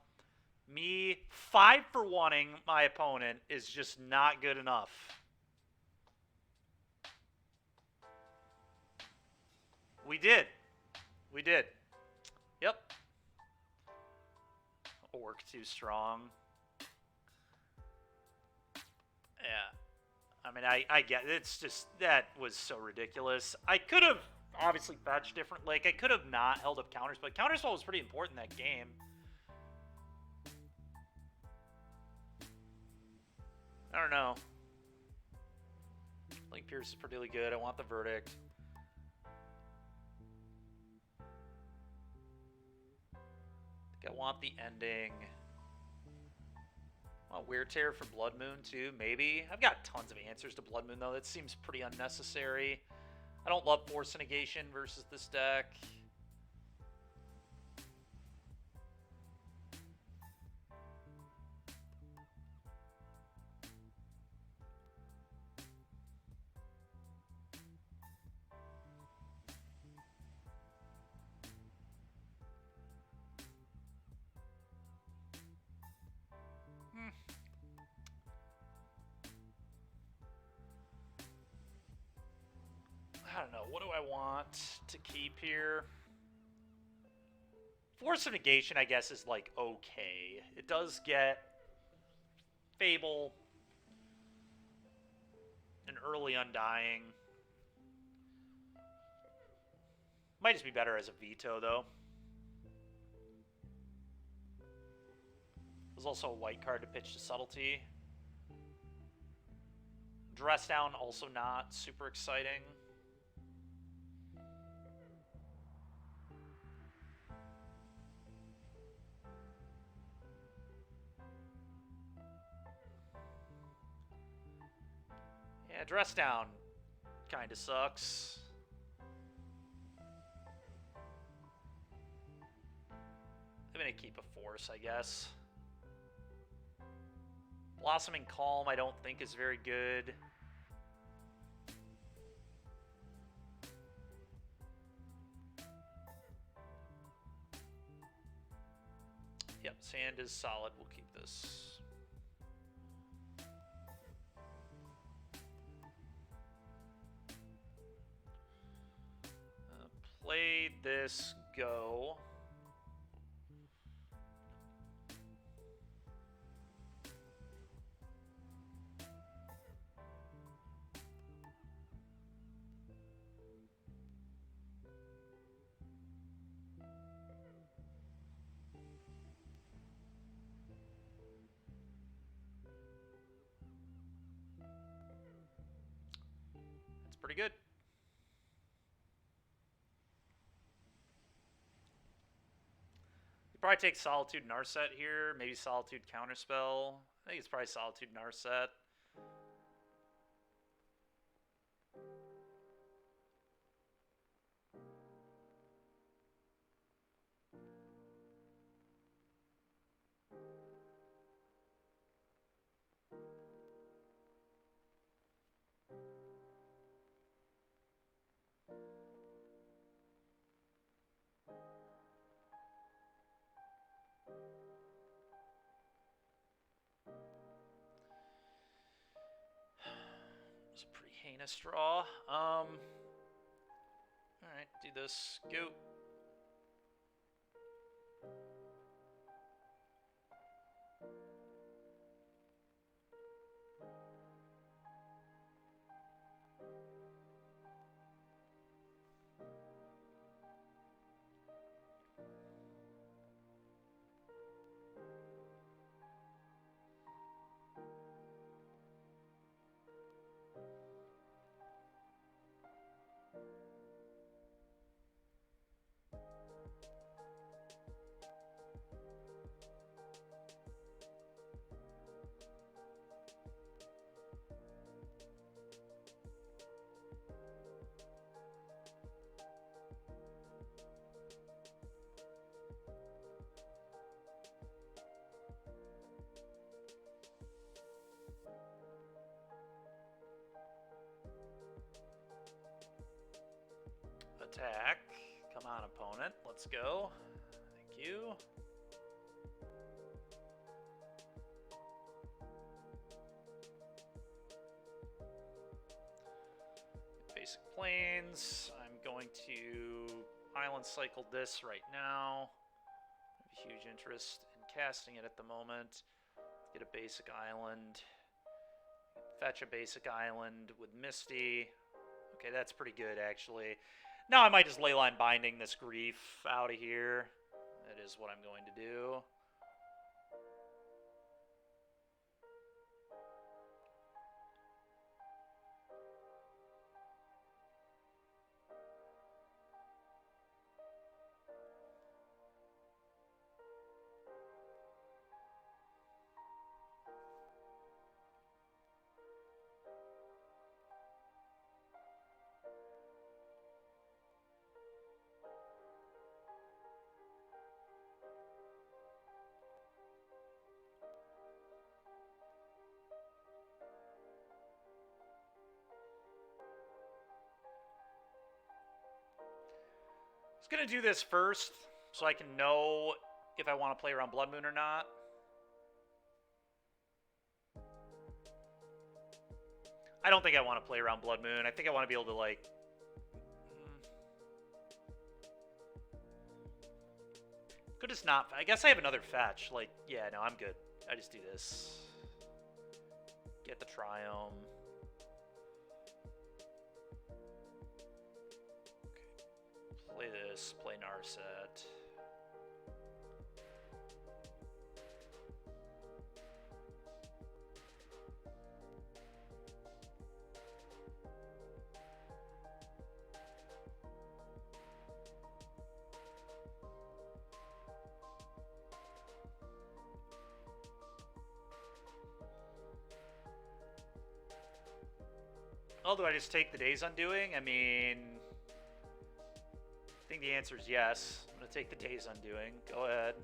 me 5-for-1ing my opponent is just not good enough. We did. We did. Yep. Orc too strong. Yeah. I mean, I get it. It's just, that was so ridiculous. I could have obviously fetched different. Like, I could have not held up counters, but counterspell was pretty important in that game. I don't know. Link Pierce is pretty good. I want the Verdict. I think I want the ending. Oh, Weird Terror for Blood Moon, too, maybe. I've got tons of answers to Blood Moon, though. That seems pretty unnecessary. I don't love Force Negation versus this deck. I don't know. What do I want to keep here? Force of Negation, I guess, is, like, okay. It does get Fable, an early Undying. Might just be better as a veto, though. There's also a white card to pitch to Subtlety. Dress Down, also not super exciting. Yeah, Dress Down kind of sucks. I'm going to keep a Force, I guess. Blossoming Calm, I don't think is very good. Yep, Sand is solid. We'll keep this. Play this, go. That's pretty good. Probably take Solitude Narset here. Maybe Solitude Counterspell. I think it's probably Solitude Narset. Venus draw. Alright, do this. Go. Attack. Come on, opponent. Let's go. Thank you. Basic planes. I'm going to island cycle this right now. I have a huge interest in casting it at the moment. Get a basic island. Fetch a basic island with Misty. Okay, that's pretty good, actually. Now I might just Leyline Binding this Grief out of here. That is what I'm going to do. I was going to do this first so I can know if I want to play around Blood Moon or not. I don't think I want to play around Blood Moon. I think I want to be able to, like... Could just not... I guess I have another fetch. Like, yeah, no, I'm good. I just do this. Get the Triome. Play this, play Narset. Well, do I just take the Days Undoing? I mean... I think the answer is yes. I'm going to take the Days Undoing. Go ahead.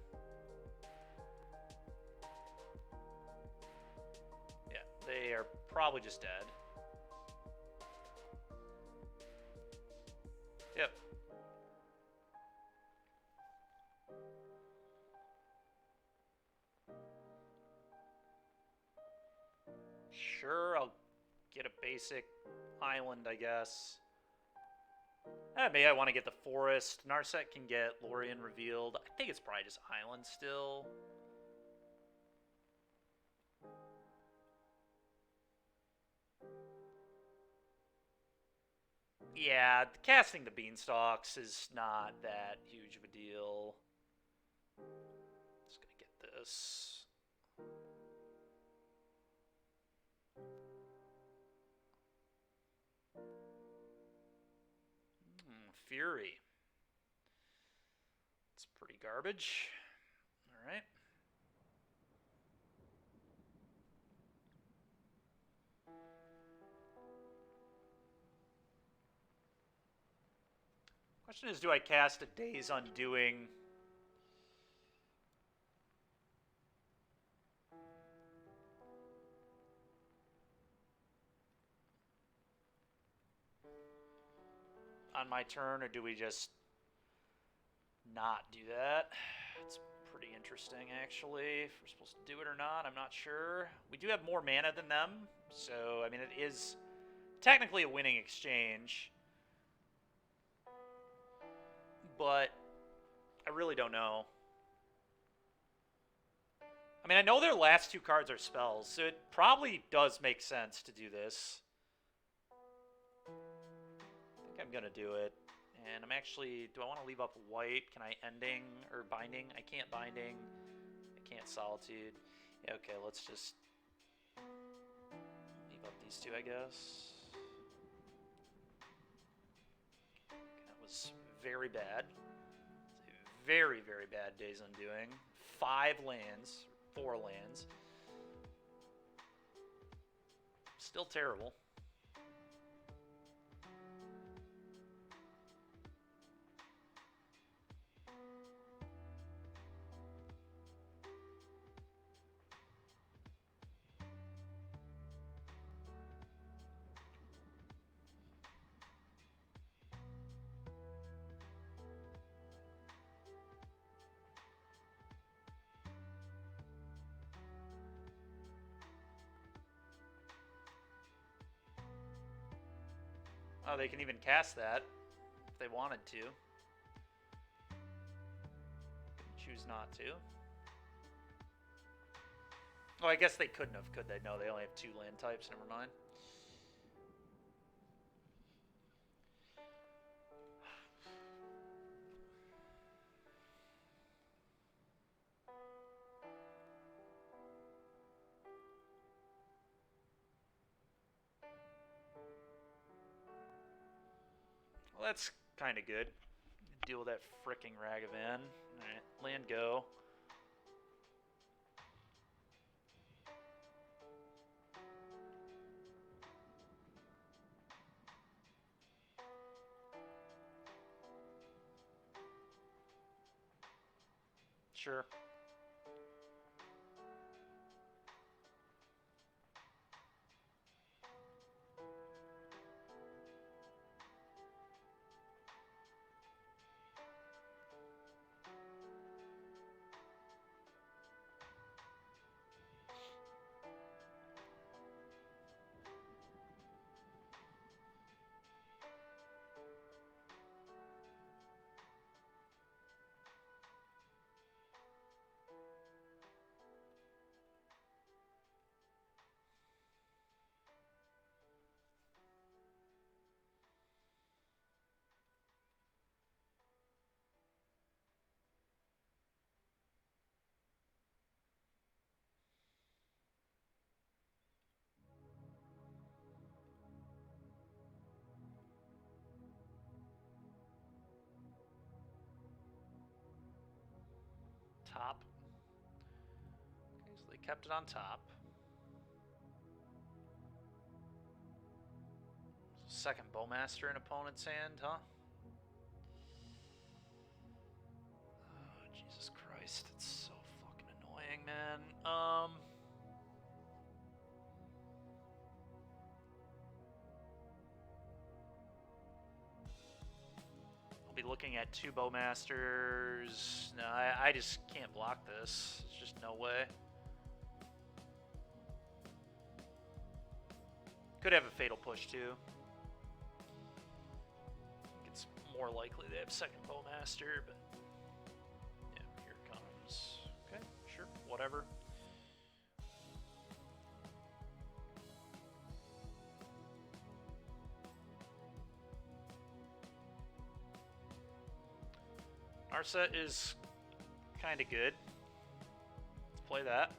Yeah, they are probably just dead. Yep. Sure, I'll get a basic island, I guess. Maybe I want to get the Forest. Narset can get Lorien revealed. I think it's probably just Island still. Yeah, casting the Beanstalks is not that huge of a deal. Just gonna get this. Fury. It's pretty garbage. All right. Question is, do I cast a Days Undoing? On my turn, or do we just not do that? It's pretty interesting, actually. If we're supposed to do it or not, I'm not sure. We do have more mana than them, so, I mean, it is technically a winning exchange, but I really don't know. I mean, I know their last 2 cards are spells, so it probably does make sense to do this. I think I'm going to do it. And I'm actually... Do I want to leave up white? Can I ending or binding? I can't binding. I can't solitude. Yeah, okay, let's just leave up these 2, I guess. That was very bad. Very, very bad Days Undoing. 5 lands. 4 lands. Still terrible. Oh, they can even cast that if they wanted to. Choose not to. Oh, I guess they couldn't have, could they? No, they only have 2 land types. Never mind. Well, that's kind of good. Deal with that fricking Ragavan. Alright, land go. Sure. Top. Okay, so they kept it on top. Second Bowmaster in opponent's hand, huh? Oh, Jesus Christ, it's so fucking annoying, man. I'll be looking at 2 Bowmasters. No, I just can't block this. There's just no way. Could have a Fatal Push, too. It's more likely they have second Bowmaster, but yeah, here it comes. Okay, sure, whatever. Our set is kind of good. Let's play that.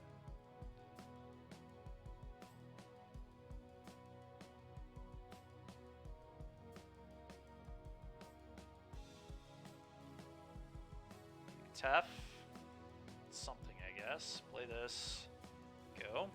Tough. Something, I guess. Play this. Go.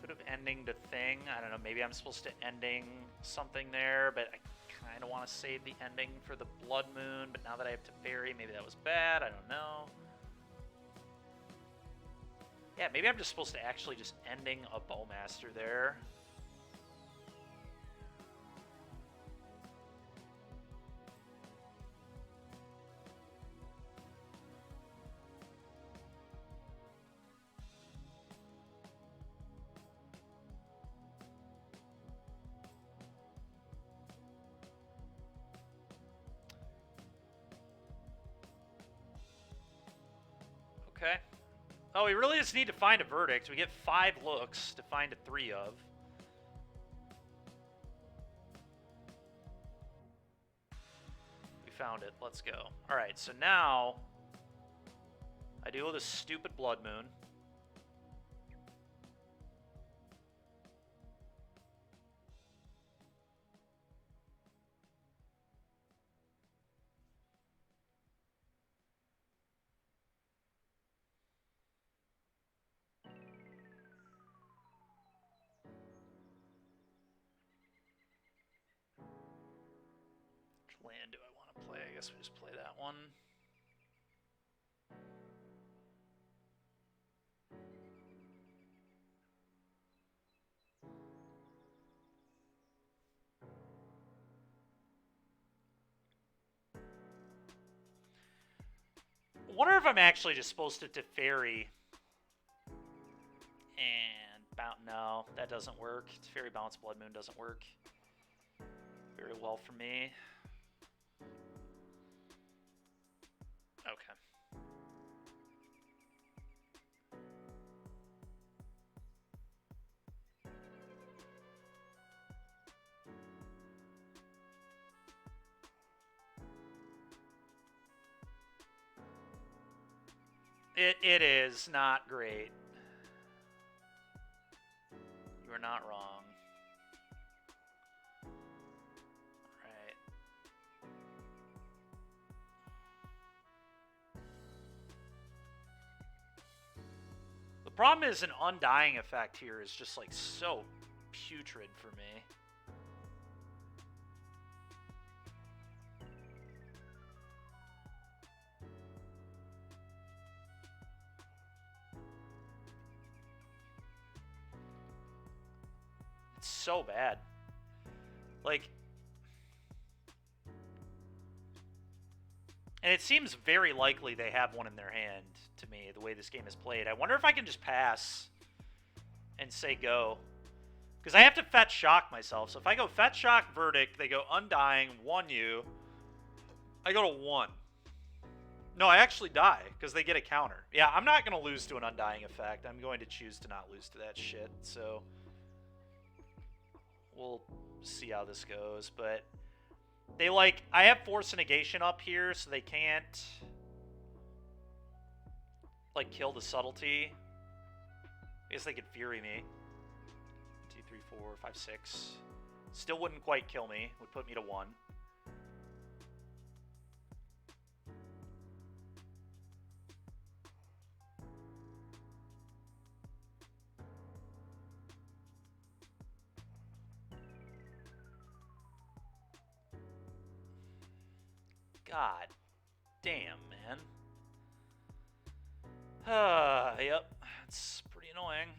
Could have ending the thing. I don't know. Maybe I'm supposed to ending something there, but I kind of want to save the ending for the Blood Moon. But now that I have to bury, maybe that was bad. I don't know. Yeah, maybe I'm just supposed to actually just ending a Bowmaster there. Okay. Oh, we really just need to find a verdict. We get 5 looks to find a 3 of. We found it. Let's go. Alright, so now I deal with this stupid blood moon. Which land do I want to play? I guess we just play that one. I wonder if I'm actually just supposed to Teferi and bounce. No, that doesn't work. Teferi bounce Blood Moon doesn't work very well for me. Okay. It is not great. You are not wrong. Right. The problem is an undying effect here is just like so putrid for me. So bad. Like, and it seems very likely they have one in their hand to me, the way this game is played. I wonder if I can just pass and say go. Because I have to fetch shock myself. So if I go fetch shock verdict, they go undying, 1U. I go to 1. No, I actually die because they get a counter. Yeah, I'm not going to lose to an undying effect. I'm going to choose to not lose to that shit. So we'll see how this goes, but they like, I have force and negation up here, so they can't like kill the subtlety. I guess they could fury me. 2, 3, 4, 5, 6. Still wouldn't quite kill me. Would put me to 1. God damn, man. Yep. It's pretty annoying.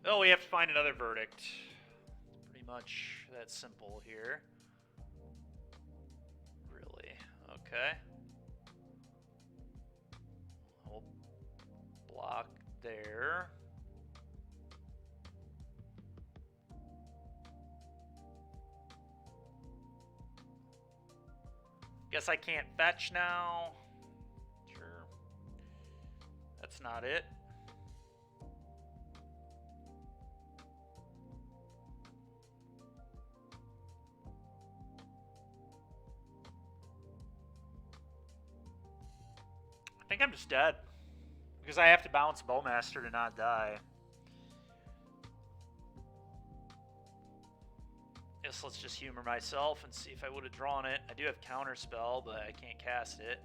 Oh, we have to find another verdict. It's pretty much that simple here. Really? Okay. We'll block there. Guess I can't fetch now. Sure. That's not it. I think I'm just dead. Because I have to bounce Bowmaster to not die. Guess let's just humor myself and see if I would have drawn it. I do have Counterspell, but I can't cast it.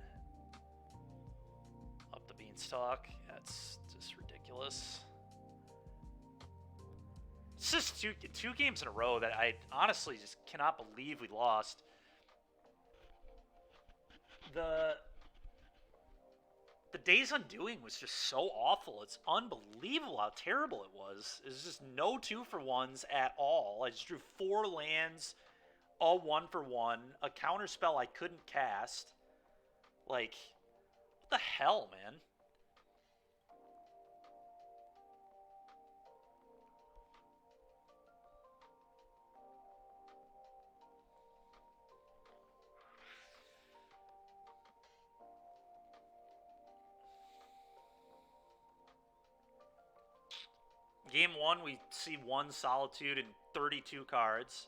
Up the Beanstalk. That's just ridiculous. It's just two games in a row that I honestly just cannot believe we lost. The Days Undoing was just so awful. It's unbelievable how terrible it was. There's just no 2-for-1s at all. I just drew 4 lands, all 1-for-1, a counterspell I couldn't cast. Like, what the hell, man? Game 1, we see 1 Solitude and 32 cards.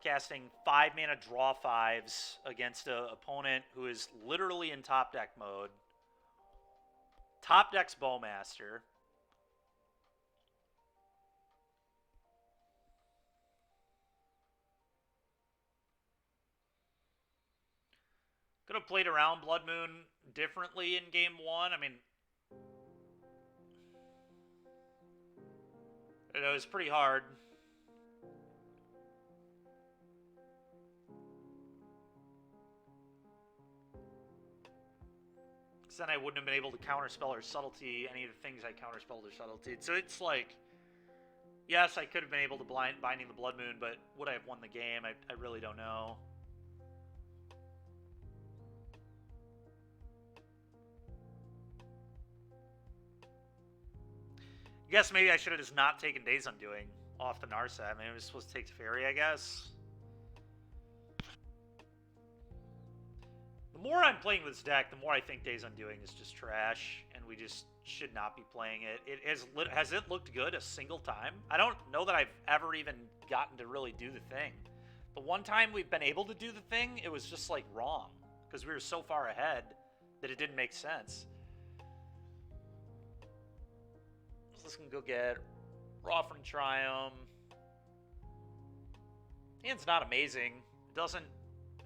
Casting 5 mana draw 5s against an opponent who is literally in top deck mode. Top deck's Bowmaster. Could have played around Blood Moon differently in game 1. I mean, it was pretty hard. Because then I wouldn't have been able to counterspell or subtlety any of the things I counterspelled or subtlety. So it's like, yes, I could have been able to binding the Blood Moon, but would I have won the game? I really don't know. I guess maybe I should have just not taken Days Undoing off the Narset. Maybe I was supposed to take Teferi, I guess. The more I'm playing this deck, the more I think Days Undoing is just trash, and we just should not be playing it. Has it looked good a single time? I don't know that I've ever even gotten to really do the thing. The one time we've been able to do the thing, it was just like wrong, because we were so far ahead that it didn't make sense. This can go get Rawford Triumph. Hand's not amazing. It doesn't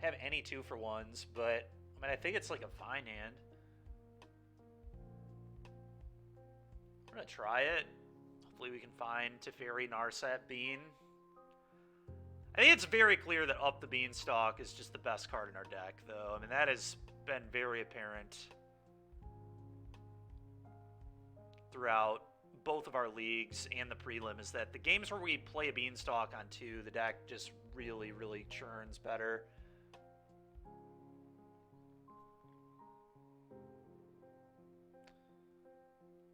have any 2-for-1s, but I mean, I think it's like a fine hand. I'm gonna try it. Hopefully we can find Teferi, Narset, Bean. I think it's very clear that Up the Beanstalk is just the best card in our deck, though. I mean, that has been very apparent throughout both of our leagues and the prelim, is that the games where we play a Beanstalk on 2, the deck just really, really churns better.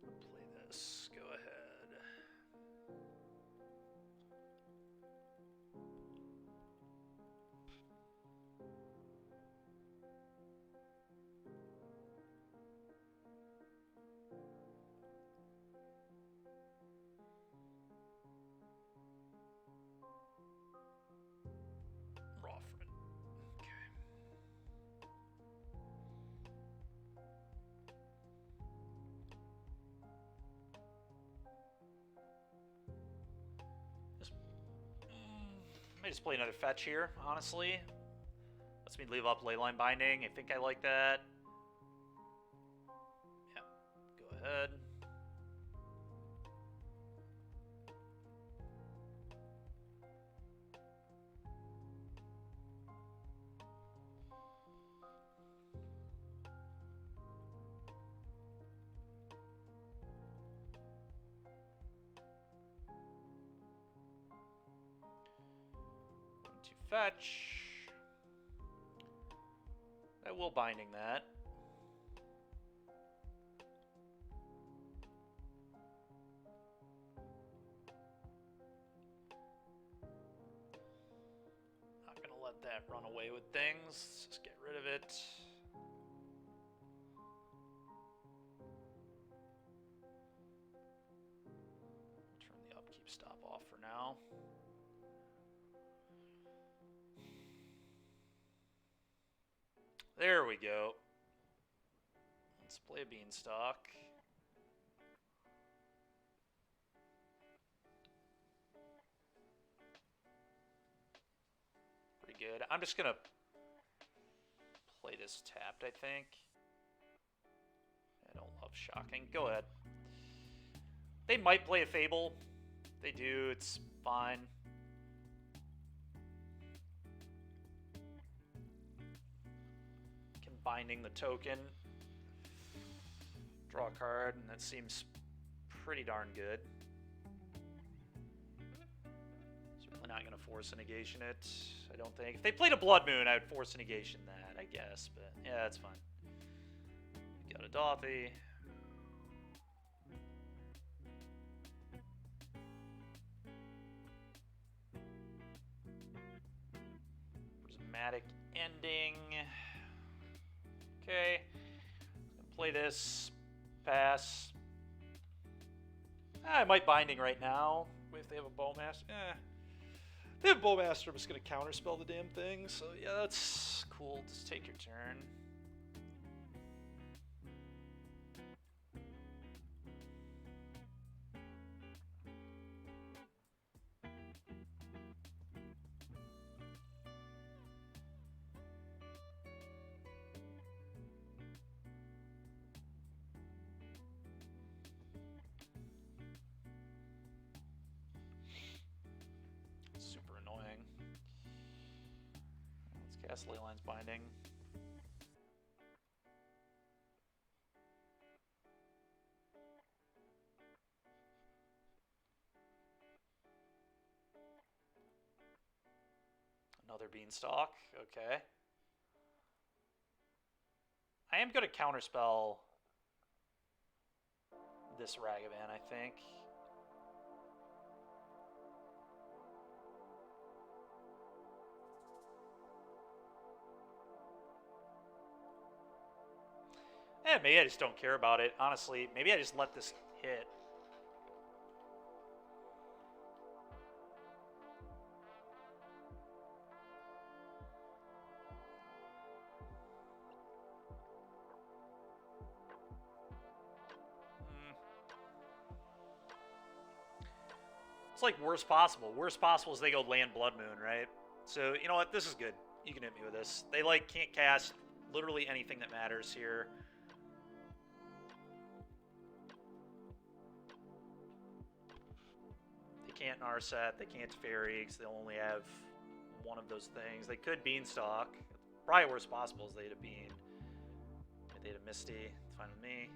Play this. Go ahead. I just play another fetch here, honestly. Lets me leave up Leyline Binding. I think I like that. Yeah, go ahead. Fetch. I will binding that. Not gonna let that run away with things. Let's just get rid of it. Turn the upkeep stop off for now. There we go. Let's Play a Beanstalk. Pretty good. I'm just gonna play this tapped, I think. I don't love shocking. Go ahead. They might play a Fable. If they do, it's fine. Combining the token. Draw a card, and that seems pretty darn good. Certainly not going to force a negation it, I don't think. If they played a Blood Moon, I would force a negation that, I guess. But yeah, that's fine. Got a Dothy. Prismatic Ending. Okay. Play this. Pass. I might Binding right now. If they have a Bowmaster. If they have a Bowmaster, I'm just going to counterspell the damn thing. So yeah, that's cool. Just take your turn. Super annoying. Let's cast Leyline's Binding. Another Beanstalk. Okay. I am going to counterspell this Ragavan, I think. Maybe I just don't care about it. Honestly, maybe I just let this hit. It's like worst possible. Worst possible is they go land Blood Moon, right? So, you know what? This is good. You can hit me with this. They, like, can't cast literally anything that matters here. They can't Narset. They can't Fairy because they'll only have one of those things. They could Beanstalk. Probably worst possible is they had a Bean. If they had a Misty. It's fine with me.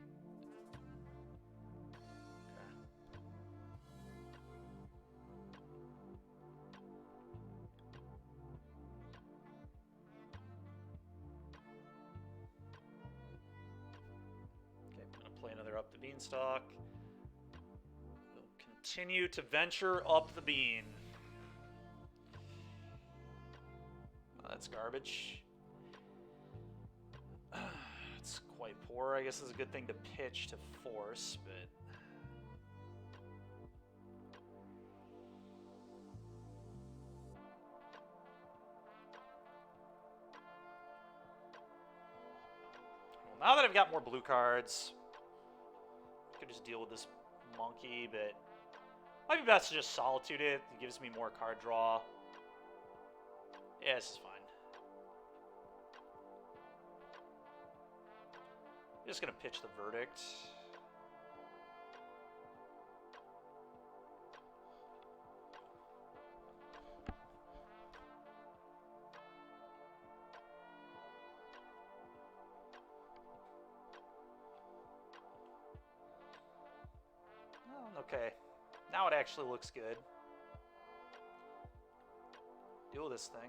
Play another Up the Beanstalk. We'll continue to venture up the bean. Oh, that's garbage. It's quite poor. I guess it's a good thing to pitch to force, but... Well, now that I've got more blue cards... could just deal with this monkey, but might be best to just Solitude it. It gives me more card draw. Yeah, this is fine. I'm just gonna pitch the Verdict. Okay, now it actually looks good. Deal with this thing.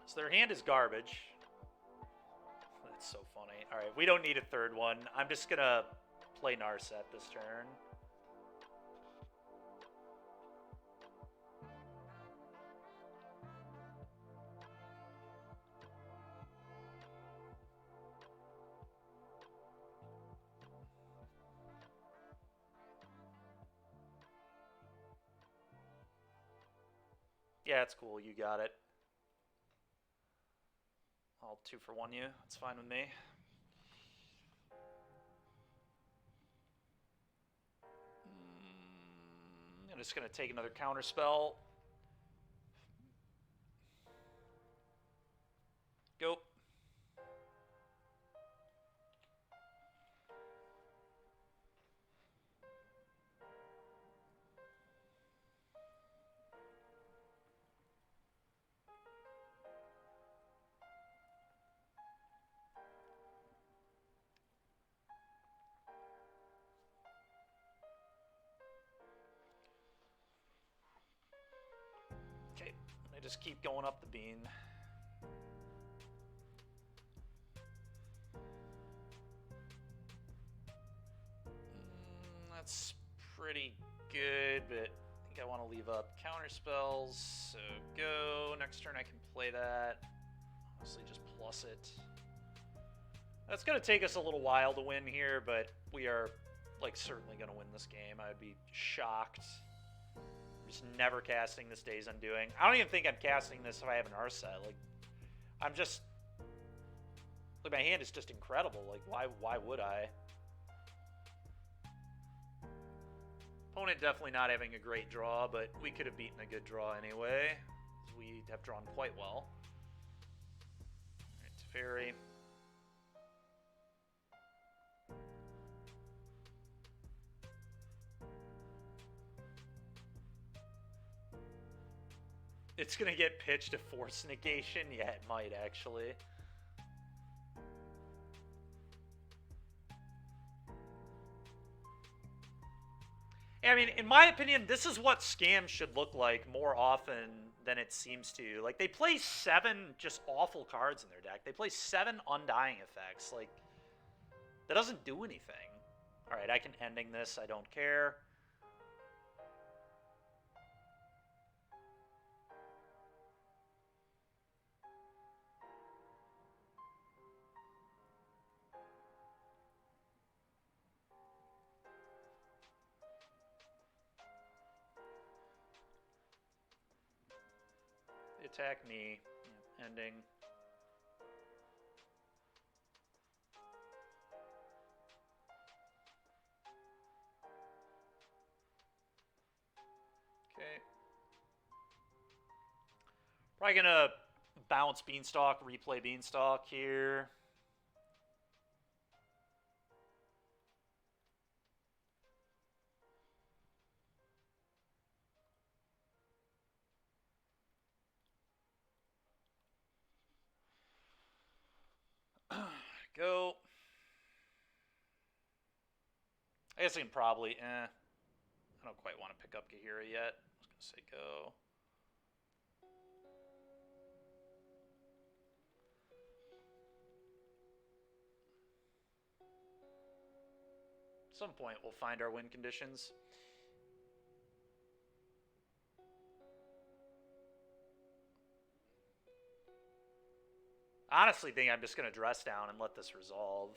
So their hand is garbage. That's so funny. All right, we don't need a third one. I'm just going to play Narset this turn. Yeah, it's cool. You got it. I'll 2-for-1 you. That's fine with me. I'm just going to take another counter spell. Go. Okay, I just keep going up the bean. That's pretty good, but I think I want to leave up counter spells. So go. Next turn I can play that. Honestly, just plus it. That's going to take us a little while to win here, but we are, like, certainly going to win this game. I would be shocked. I'm just never casting this Days Undoing. I don't even think I'm casting this if I have an Arset. Like, I'm just... Like, my hand is just incredible. Like, why would I? Opponent definitely not having a great draw, but we could have beaten a good draw anyway. We have drawn quite well. Alright, Teferi. It's going to get pitched to Force Negation? Yeah, it might, actually. I mean, in my opinion, this is what scams should look like more often than it seems to. Like, they play 7 just awful cards in their deck. They play 7 Undying effects. Like, that doesn't do anything. Alright, I can ending this. I don't care. Attack me. Yeah, ending. Okay. Probably gonna bounce Beanstalk, replay Beanstalk here. Go. I guess I can probably, I don't quite want to pick up Gahira yet. I was going to say go. At some point, we'll find our win conditions. I honestly think I'm just going to dress down and let this resolve.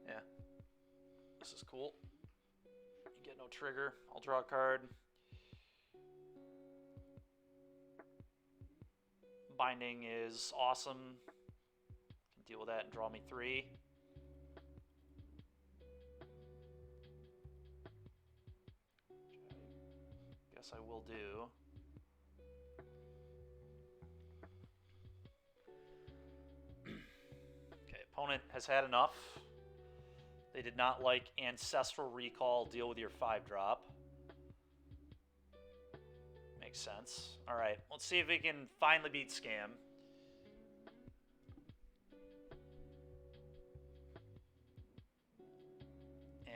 Yeah. This is cool. You get no trigger. I'll draw a card. Binding is awesome. Can deal with that and draw me 3. Guess I will do. Okay, opponent has had enough. They did not like Ancestral Recall, deal with your 5-drop. Makes sense. Alright, let's see if we can finally beat Scam.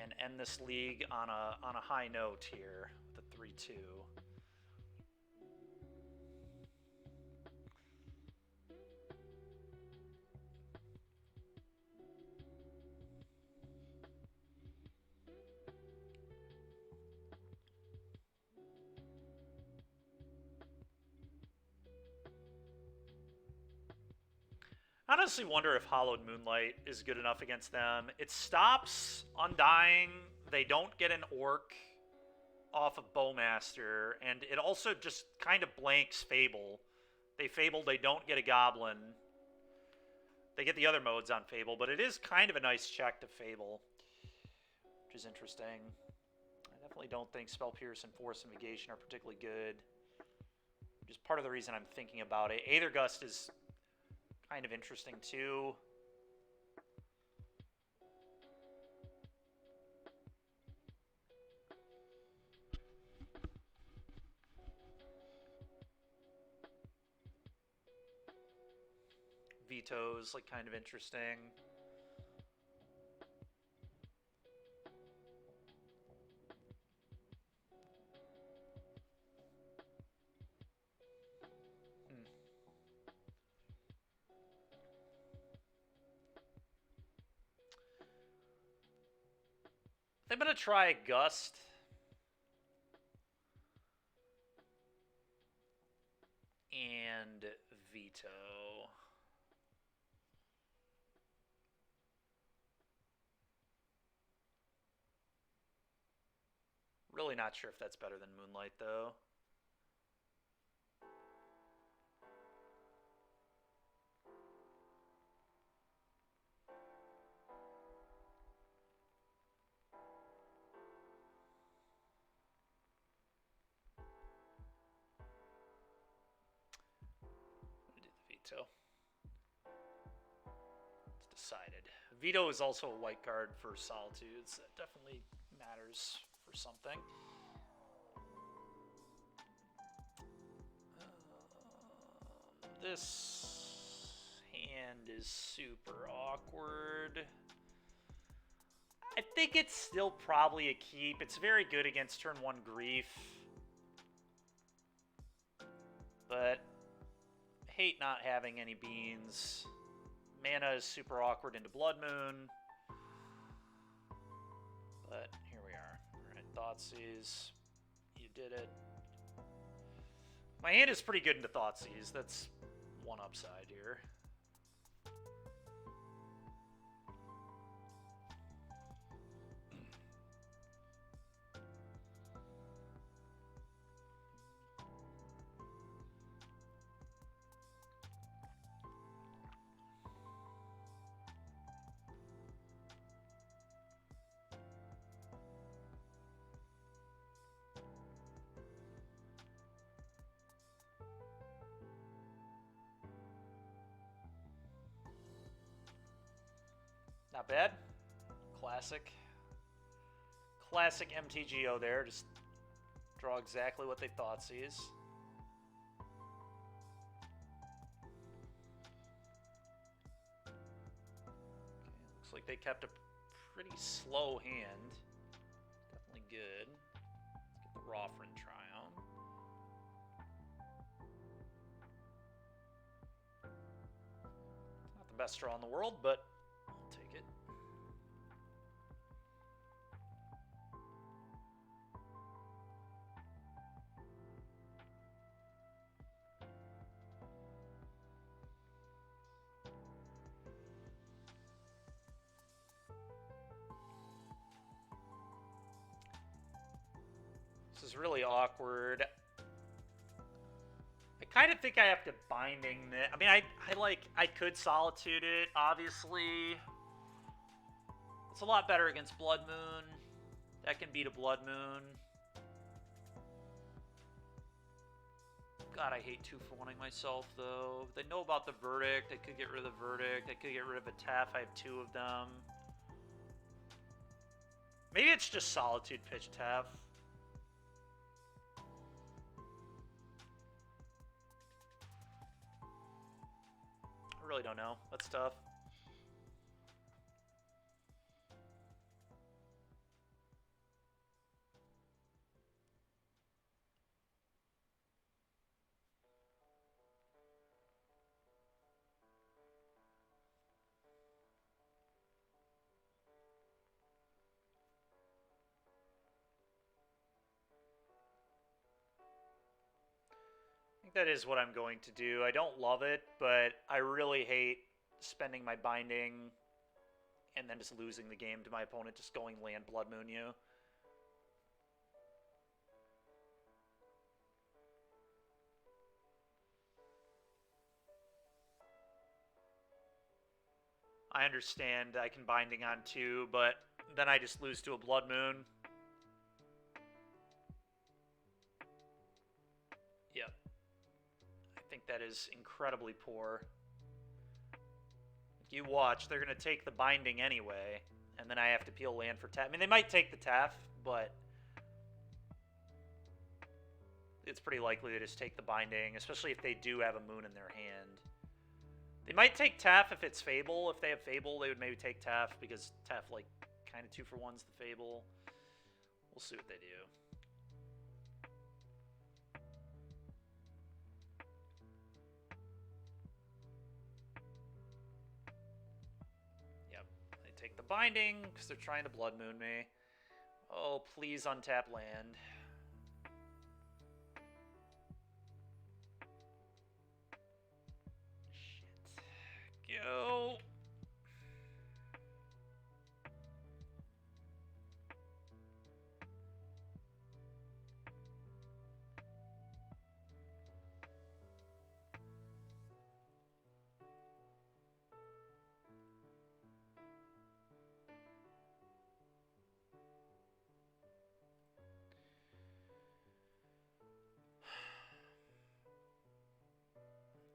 And end this league on a high note here with a 3-2. I honestly wonder if Hallowed Moonlight is good enough against them. It stops Undying
they don't get an orc off of Bowmaster, and it also just kind of blanks Fable. They Fable, they don't get a Goblin. They get the other modes on Fable, but it is kind of a nice check to Fable, which is interesting. I definitely don't think Spell Pierce and Force and Negation are particularly good, which is part of the reason I'm thinking about it. Aether Gust is kind of interesting too. Veto's like kind of interesting. I'm gonna try Gust. And Veto. Really not sure if that's better than Moonlight, though. I'm gonna do the Veto. It's decided. Veto is also a white card for Solitudes. That definitely matters for something. This hand is super awkward. I think it's still probably a keep. It's very good against turn 1 Grief. But I hate not having any beans. Mana is super awkward into Blood Moon. But here we are. Alright, Thoughtseize. You did it. My hand is pretty good into Thoughtseize. That's one upside here. Not bad. Classic. Classic MTGO there. Just draw exactly what they thought sees. Okay, looks like they kept a pretty slow hand. Definitely good. Let's get the Rawfrin Tryon. Not the best draw in the world, but I'll take it. This is really awkward. I kind of think I have to Binding it. I mean, I could Solitude it, obviously. It's a lot better against Blood Moon. That can beat a Blood Moon. God, I hate 2-for-1ing myself, though. They know about the Verdict. I could get rid of the Verdict. I could get rid of a Taff. I have 2 of them. Maybe it's just Solitude pitch Taff. I really don't know. That's tough. I think that is what I'm going to do. I don't love it, but I really hate spending my Binding
and then just losing the game to my opponent, just going land Blood Moon you. I understand I can Binding on 2, but then I just lose to a Blood Moon. Yep. I think that is incredibly poor. You watch, they're going to take the Binding anyway, and then I have to peel land for tap. I mean, they might take the Taff, but it's pretty likely they just take the Binding, especially if they do have a Moon in their hand. They might take Taff if it's Fable. If they have Fable, they would maybe take Taff, because Taff, like, kind of 2-for-1's the Fable. We'll see what they do. Yep, they take the Binding, because they're trying to Blood Moon me. Oh, please untap land. Go.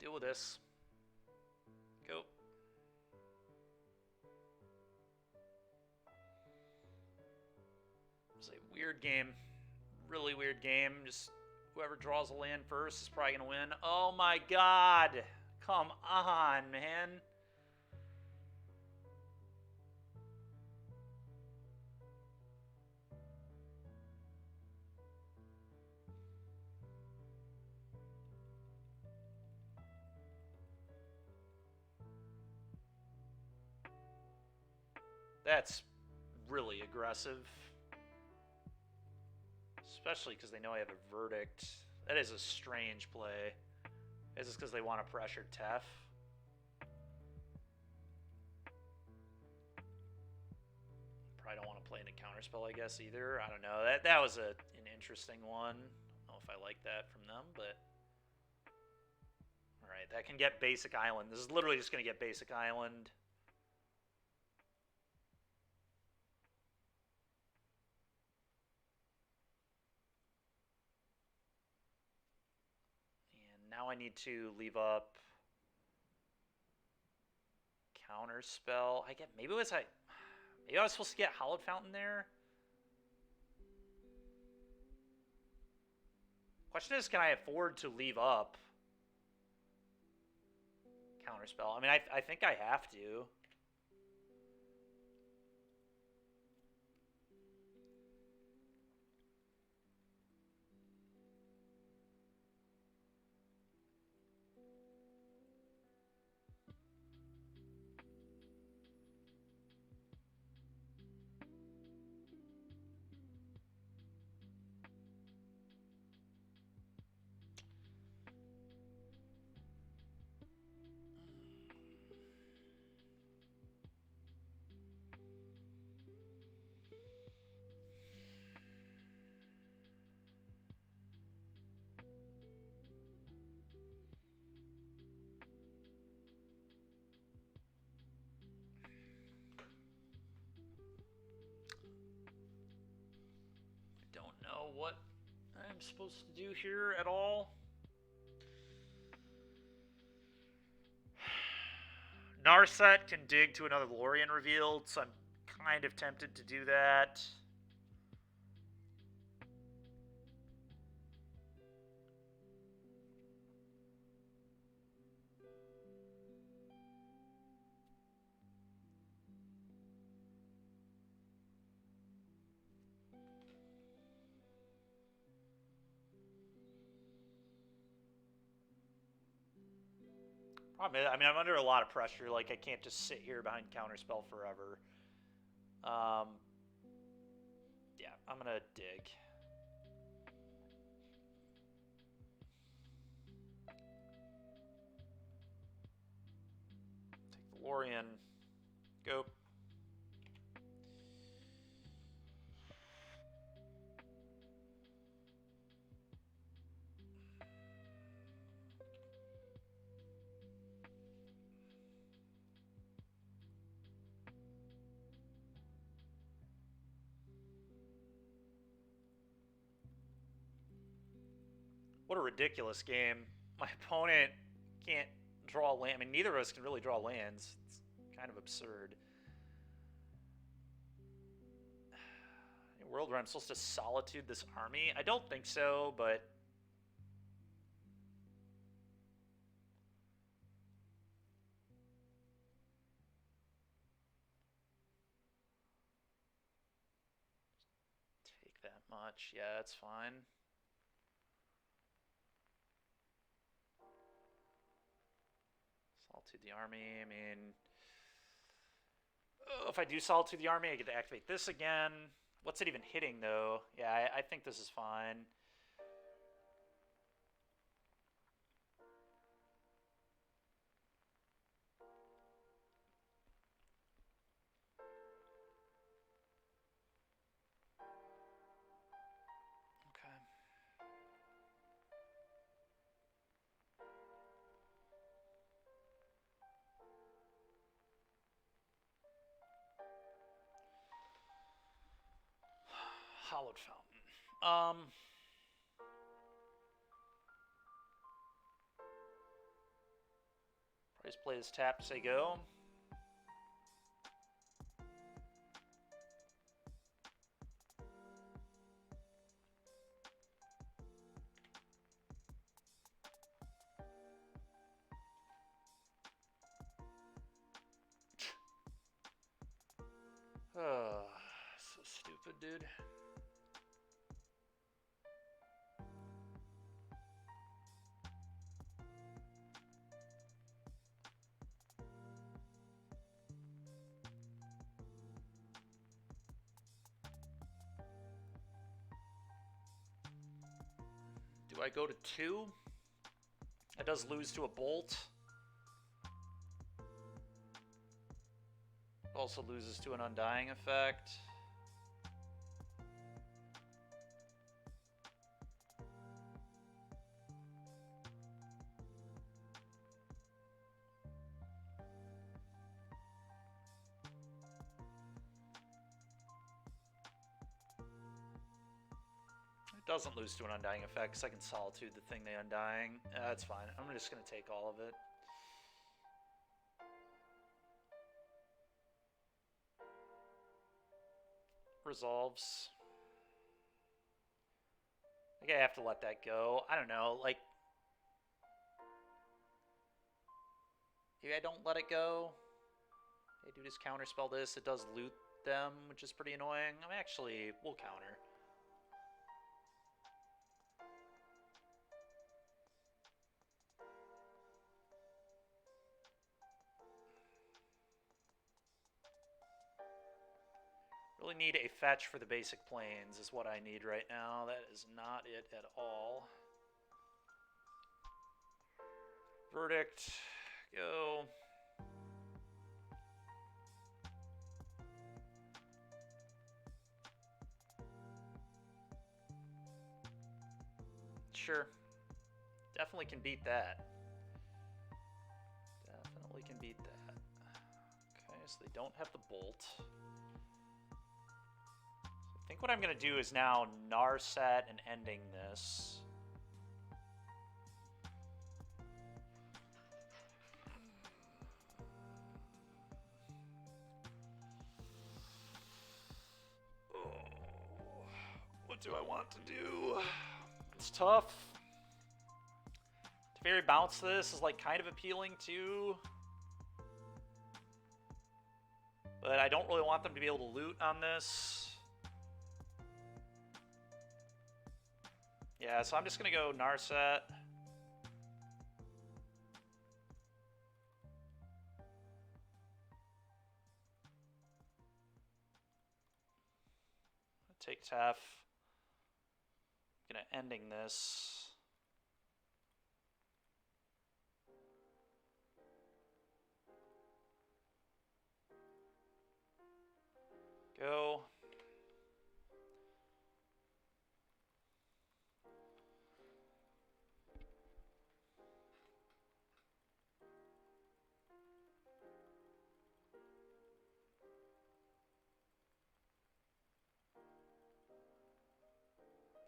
Deal with this. Go. It's a weird game. Really weird game. Just whoever draws a land first is probably going to win. Oh my god. Come on, man. That's really aggressive. Especially because they know I have a Verdict. That is a strange play. Is this because they want to pressure Tef? Probably don't want to play into counterspell, I guess, either. I don't know. That was an interesting one. I don't know if I like that from them, but... Alright, that can get basic island. This is literally just going to get basic island. Now I need to leave up counterspell. Maybe I was supposed to get Hallowed Fountain there. Question is, can I afford to leave up counterspell? I mean, I think I have to. Know what I'm supposed to do here at all. Narset can dig to another Lorien revealed, so I'm kind of tempted to do that. I mean, I'm under a lot of pressure. Like, I can't just sit here behind counterspell forever. Yeah, I'm gonna dig. Take the Lorien. Go. What a ridiculous game. My opponent can't draw land. I mean, neither of us can really draw lands. It's kind of absurd. A world where I'm supposed to solitude this army? I don't think so, but... take that much. Yeah, that's fine. Solitude the army. I mean, if I do solitude the army, I get to activate this again. What's it even hitting, though? Yeah, I think this is fine. Okay. Hollowed Fountain. Probably just play this tap to say go. Oh, so stupid, dude. Do I go to 2? That does lose to a bolt. Also loses to an undying effect. It doesn't lose to an undying effect because I can solitude the thing they undying. That's fine. I'm just going to take all of it. Resolves. I think I have to let that go. I don't know, like... maybe I don't let it go. Hey, do just counterspell this. It does loot them, which is pretty annoying. I mean, actually, we'll counter. Really need a fetch for the basic planes is what I need right now. That is not it at all. Verdict. Go. Sure. Definitely can beat that. Definitely can beat that. Okay, so they don't have the bolt. I think what I'm going to do is now Narset and ending this. Oh, what do I want to do? It's tough. Teferi bounce this is like kind of appealing too. But I don't really want them to be able to loot on this. Yeah, so I'm just going to go Narset. Take Tef. Gonna ending this. Go.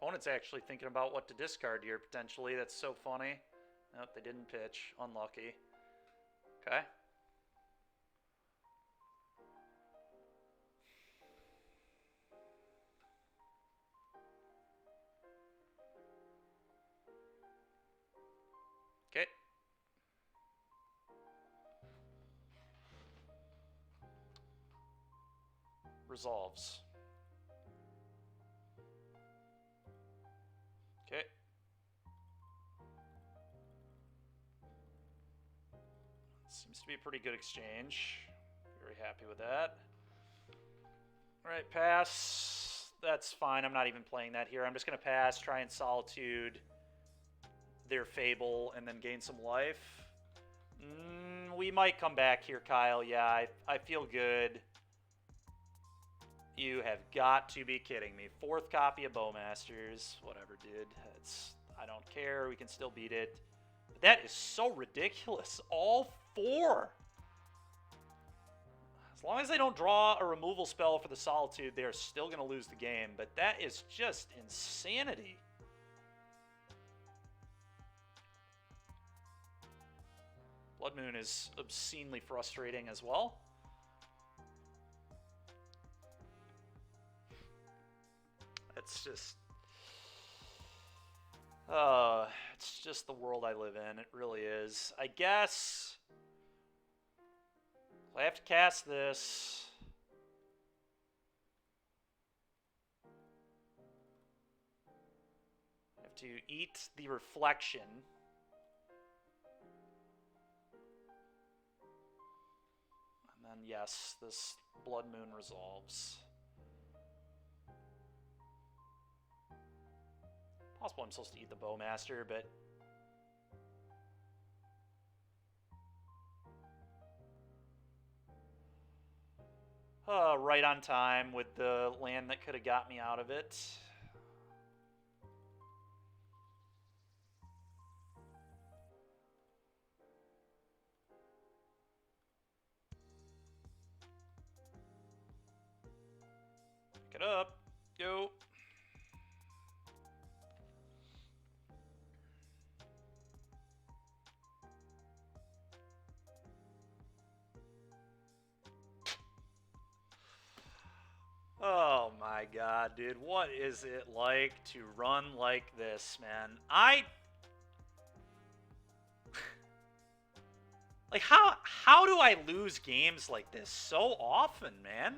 opponent's actually thinking about what to discard here, potentially. That's so funny. Nope, they didn't pitch. Unlucky. Okay. Okay. Resolves. Okay. Seems to be a pretty good exchange. Very happy with that. Alright, pass. That's fine. I'm not even playing that here. I'm just going to pass, try and Solitude their Fable, and then gain some life. We might come back here, Kyle. Yeah, I feel good. You have got to be kidding me. 4th copy of Bowmasters. Whatever, dude. I don't care. We can still beat it. But that is so ridiculous. All 4. As long as they don't draw a removal spell for the Solitude, they are still going to lose the game. But that is just insanity. Blood Moon is obscenely frustrating as well. It's just the world I live in. It really is. I guess I have to cast this. I have to eat the reflection. And then, yes, this Blood Moon resolves. Possible I'm supposed to eat the Bowmaster, but right on time with the land that could have got me out of it. Pick it up. Go. Oh my god, dude. What is it like to run like this, man? Like, how do I lose games like this so often, man?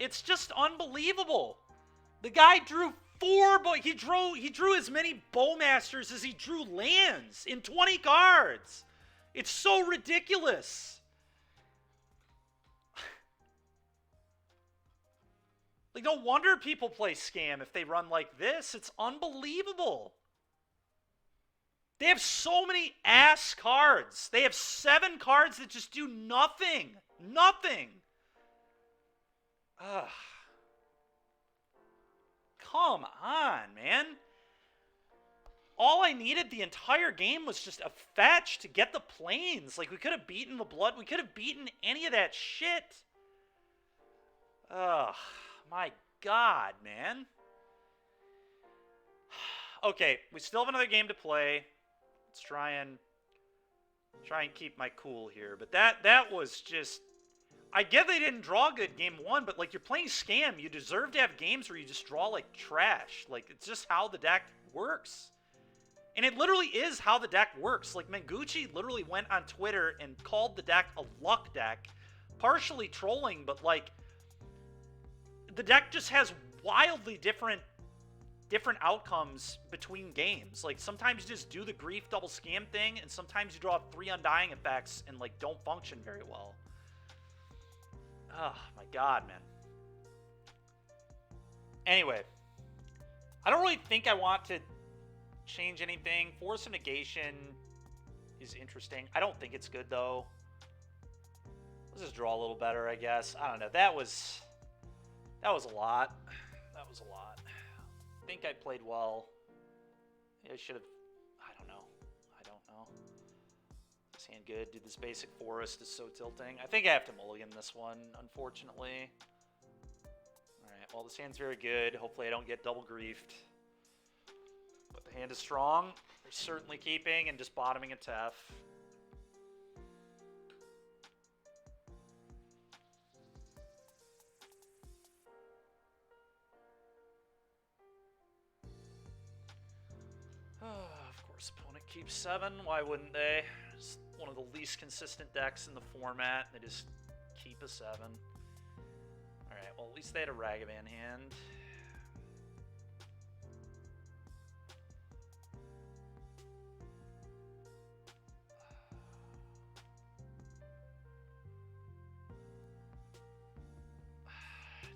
It's just unbelievable. The guy drew 4, but he drew as many Bowmasters as he drew lands in 20 cards. It's so ridiculous. Like, no wonder people play Scam if they run like this. It's unbelievable. They have so many ass cards. They have 7 cards that just do nothing. Nothing. Ugh. Come on, man. All I needed the entire game was just a fetch to get the planes. Like, we could have beaten the blood. We could have beaten any of that shit. Ugh. My god, man. Okay, we still have another game to play. Let's try and keep my cool here. But that was just... I get they didn't draw good game 1, but, like, you're playing Scam. You deserve to have games where you just draw like trash. Like, it's just how the deck works. And it literally is how the deck works. Like, Mengucci literally went on Twitter and called the deck a luck deck. Partially trolling, but, like... The deck just has wildly different outcomes between games. Like, sometimes you just do the grief double scam thing, and sometimes you draw 3 undying effects and, like, don't function very well. Oh, my god, man. Anyway. I don't really think I want to change anything. Force of Negation is interesting. I don't think it's good, though. Let's just draw a little better, I guess. I don't know. That was a lot. That was a lot. I think I played well. I should have... I don't know. This hand good. Dude, this basic forest is so tilting. I think I have to mulligan this one, unfortunately. Alright, well, this hand's very good. Hopefully I don't get double griefed. The hand is strong. They're certainly keeping and just bottoming a Tef. Of course, opponent keeps 7. Why wouldn't they? It's one of the least consistent decks in the format. They just keep a 7. Alright, well, at least they had a Ragavan hand.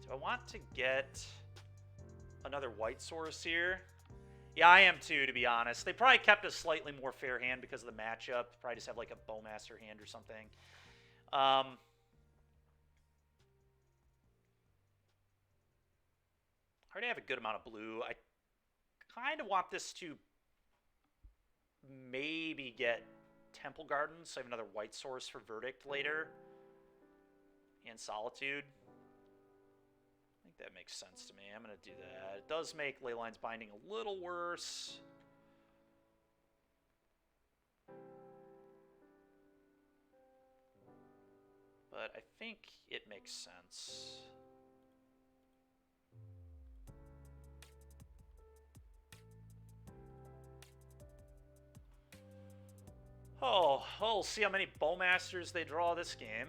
Do I want to get another white source here? Yeah, I am too, to be honest. They probably kept a slightly more fair hand because of the matchup. Probably just have like a Bowmaster hand or something. I already have a good amount of blue. I kind of want this to maybe get Temple Gardens, so I have another white source for Verdict later. And Solitude. I think that makes sense to me. I'm going to do that. It does make Leyline's Binding a little worse. But I think it makes sense. Oh, we'll see how many Bowmasters they draw this game.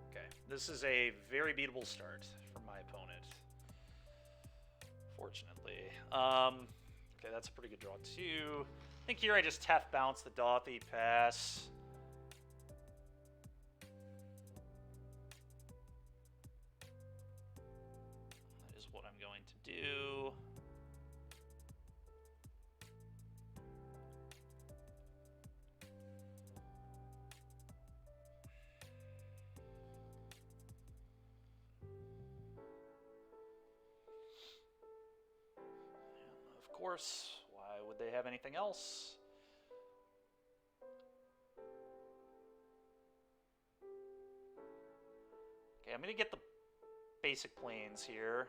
Okay, this is a very beatable start from my opponent, fortunately. Okay, that's a pretty good draw too. I think here I just Tef bounce the Dothy pass. That is what I'm going to do. And of course, why would they have anything else? Okay, I'm going to get the basic planes here.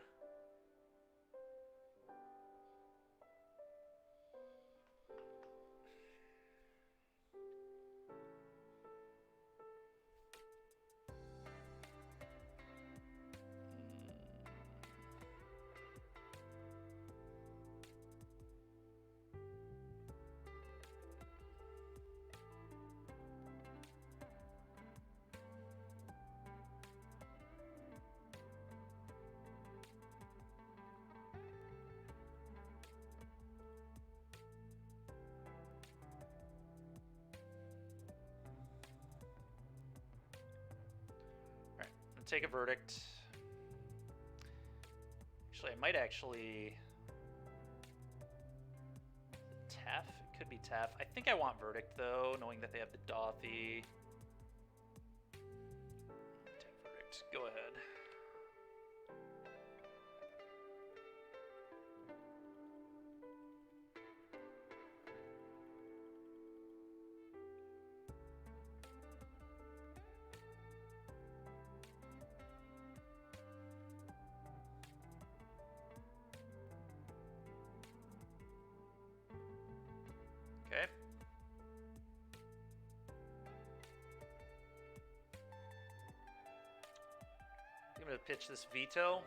Take a Verdict. Actually, I might actually... Tef? It could be Tef. I think I want Verdict, though, knowing that they have the Dothy. Take Verdict. Go ahead. Okay. I'm going to pitch this Veto.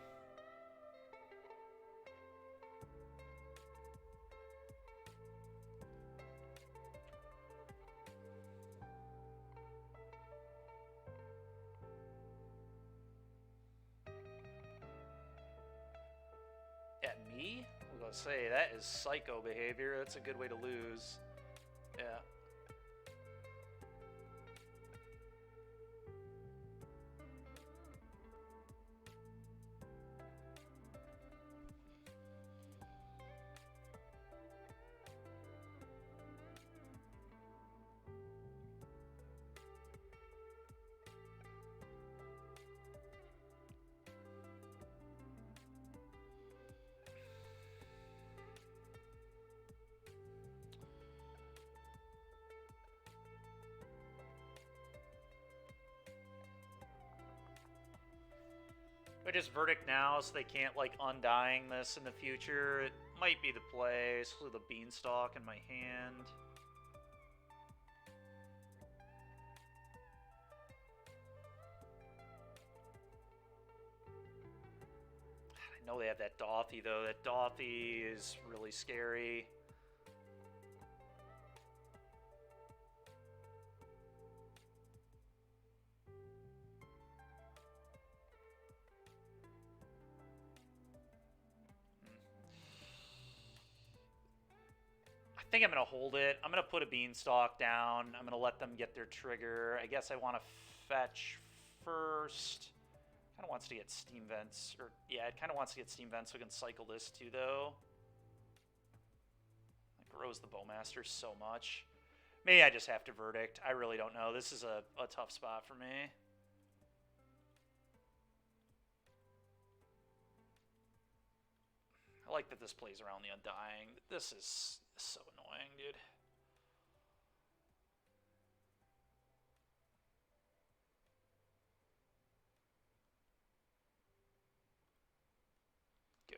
At me? I'm going to say, that is psycho behavior. That's a good way to lose. Yeah. I just verdict now so they can't, like, undying this in the future. It might be the play. So the beanstalk in my hand. I know they have that Dothy, though. That Dothy is really scary. I think I'm going to hold it. I'm going to put a beanstalk down. I'm going to let them get their trigger. I guess I want to fetch first. Kind of wants to get steam vents. Or yeah, it kind of wants to get steam vents so we can cycle this too, though. It grows the Bowmaster so much. Maybe I just have to verdict. I really don't know. This is a tough spot for me. I like that this plays around the Undying. This is so annoying, dude. Go.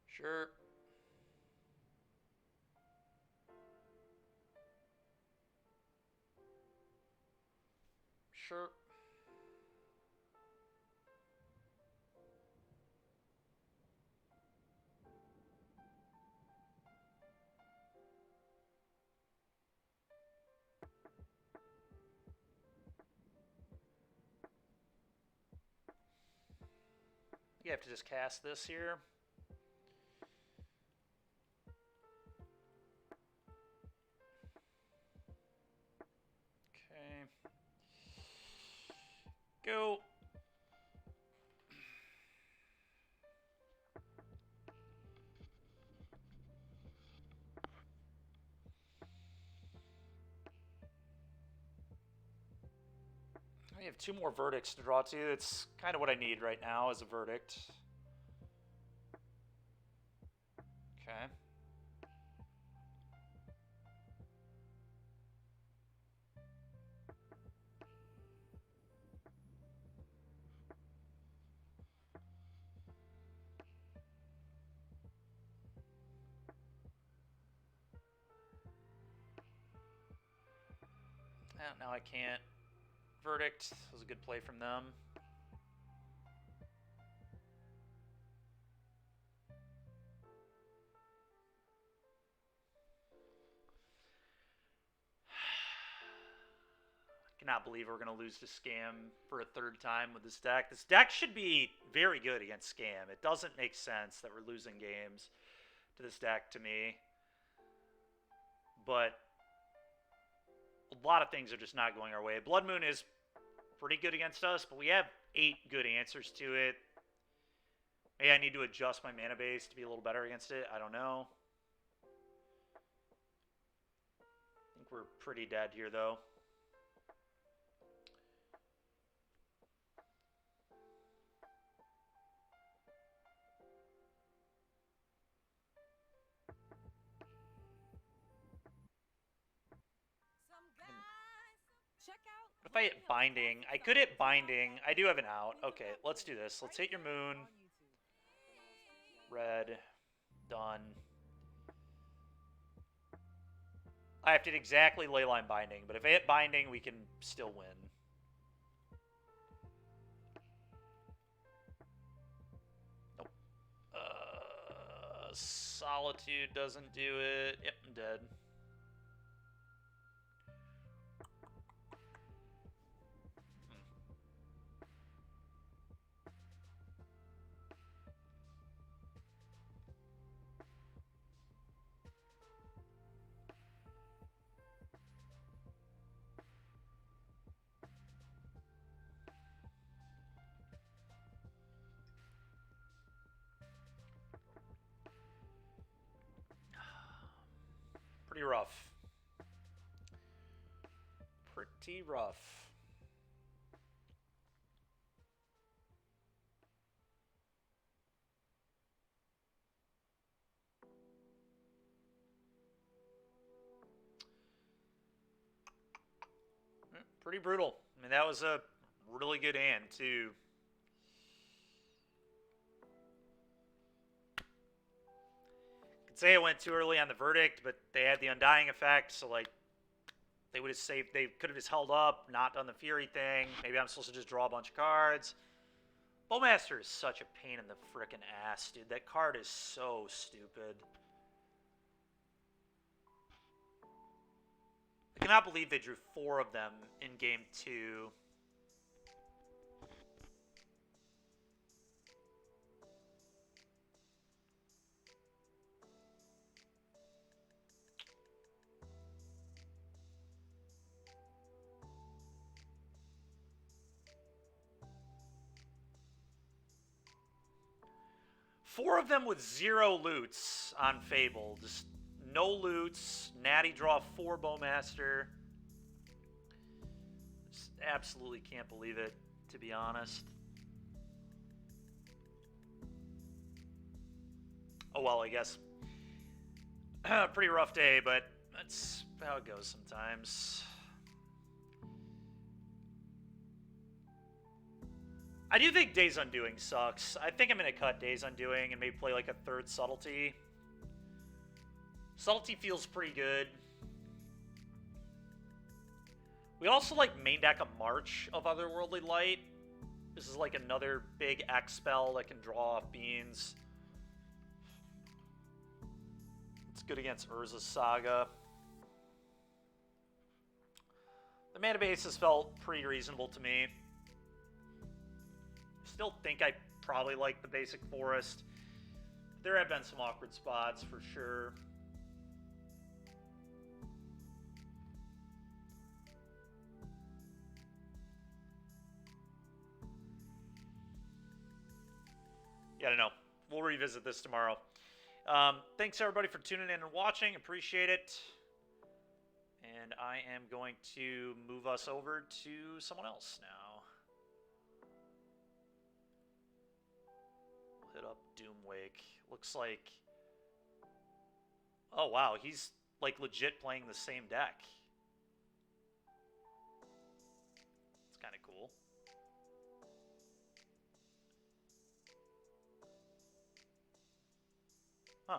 Sure. Sure. You have to just cast this here. Okay. Go. I have 2 more verdicts to draw to. It's kind of what I need right now is a verdict. Okay. Now I can't. Verdict was a good play from them. I cannot believe we're going to lose to Scam for a 3rd time with this deck. This deck should be very good against Scam. It doesn't make sense that we're losing games to this deck to me. But a lot of things are just not going our way. Blood Moon is pretty good against us, but we have 8 good answers to it. Maybe I need to adjust my mana base to be a little better against it. I don't know. I think we're pretty dead here, though. What if I hit Binding? I could hit Binding. I do have an out. Okay, let's do this. Let's hit your moon. Red. Done. I have to exactly Leyline Binding, but if I hit Binding, we can still win. Nope. Solitude doesn't do it. Yep, I'm dead. Pretty rough. pretty rough. Pretty brutal. I mean, that was a really good hand, too. Could say it went too early on the verdict, but they had the undying effect, so, like, they would have saved, they could have just held up, not done the Fury thing. Maybe I'm supposed to just draw a bunch of cards. Bowmaster is such a pain in the frickin' ass, dude. That card is so stupid. I cannot believe they drew 4 of them in game 2. Four of them with 0 loots on Fable. Just no loots. Natty draw 4 Bowmaster. Just absolutely can't believe it, to be honest. Oh well, I guess. Pretty rough day, but that's how it goes sometimes. I do think Days Undoing sucks. I think I'm going to cut Days Undoing and maybe play like a 3rd Subtlety. Subtlety feels pretty good. We also like main deck a March of Otherworldly Light. This is like another big X spell that can draw off beans. It's good against Urza's Saga. The mana base has felt pretty reasonable to me. Still think I probably like the basic forest. There have been some awkward spots for sure. Yeah, I don't know. We'll revisit this tomorrow. Thanks everybody for tuning in and watching. Appreciate it. And I am going to move us over to someone else now. Hit up Doomwake. Looks like... Oh, wow. He's, like, legit playing the same deck. It's kind of cool. Huh.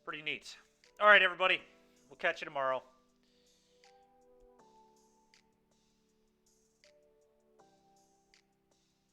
Pretty neat. All right, everybody. We'll catch you tomorrow.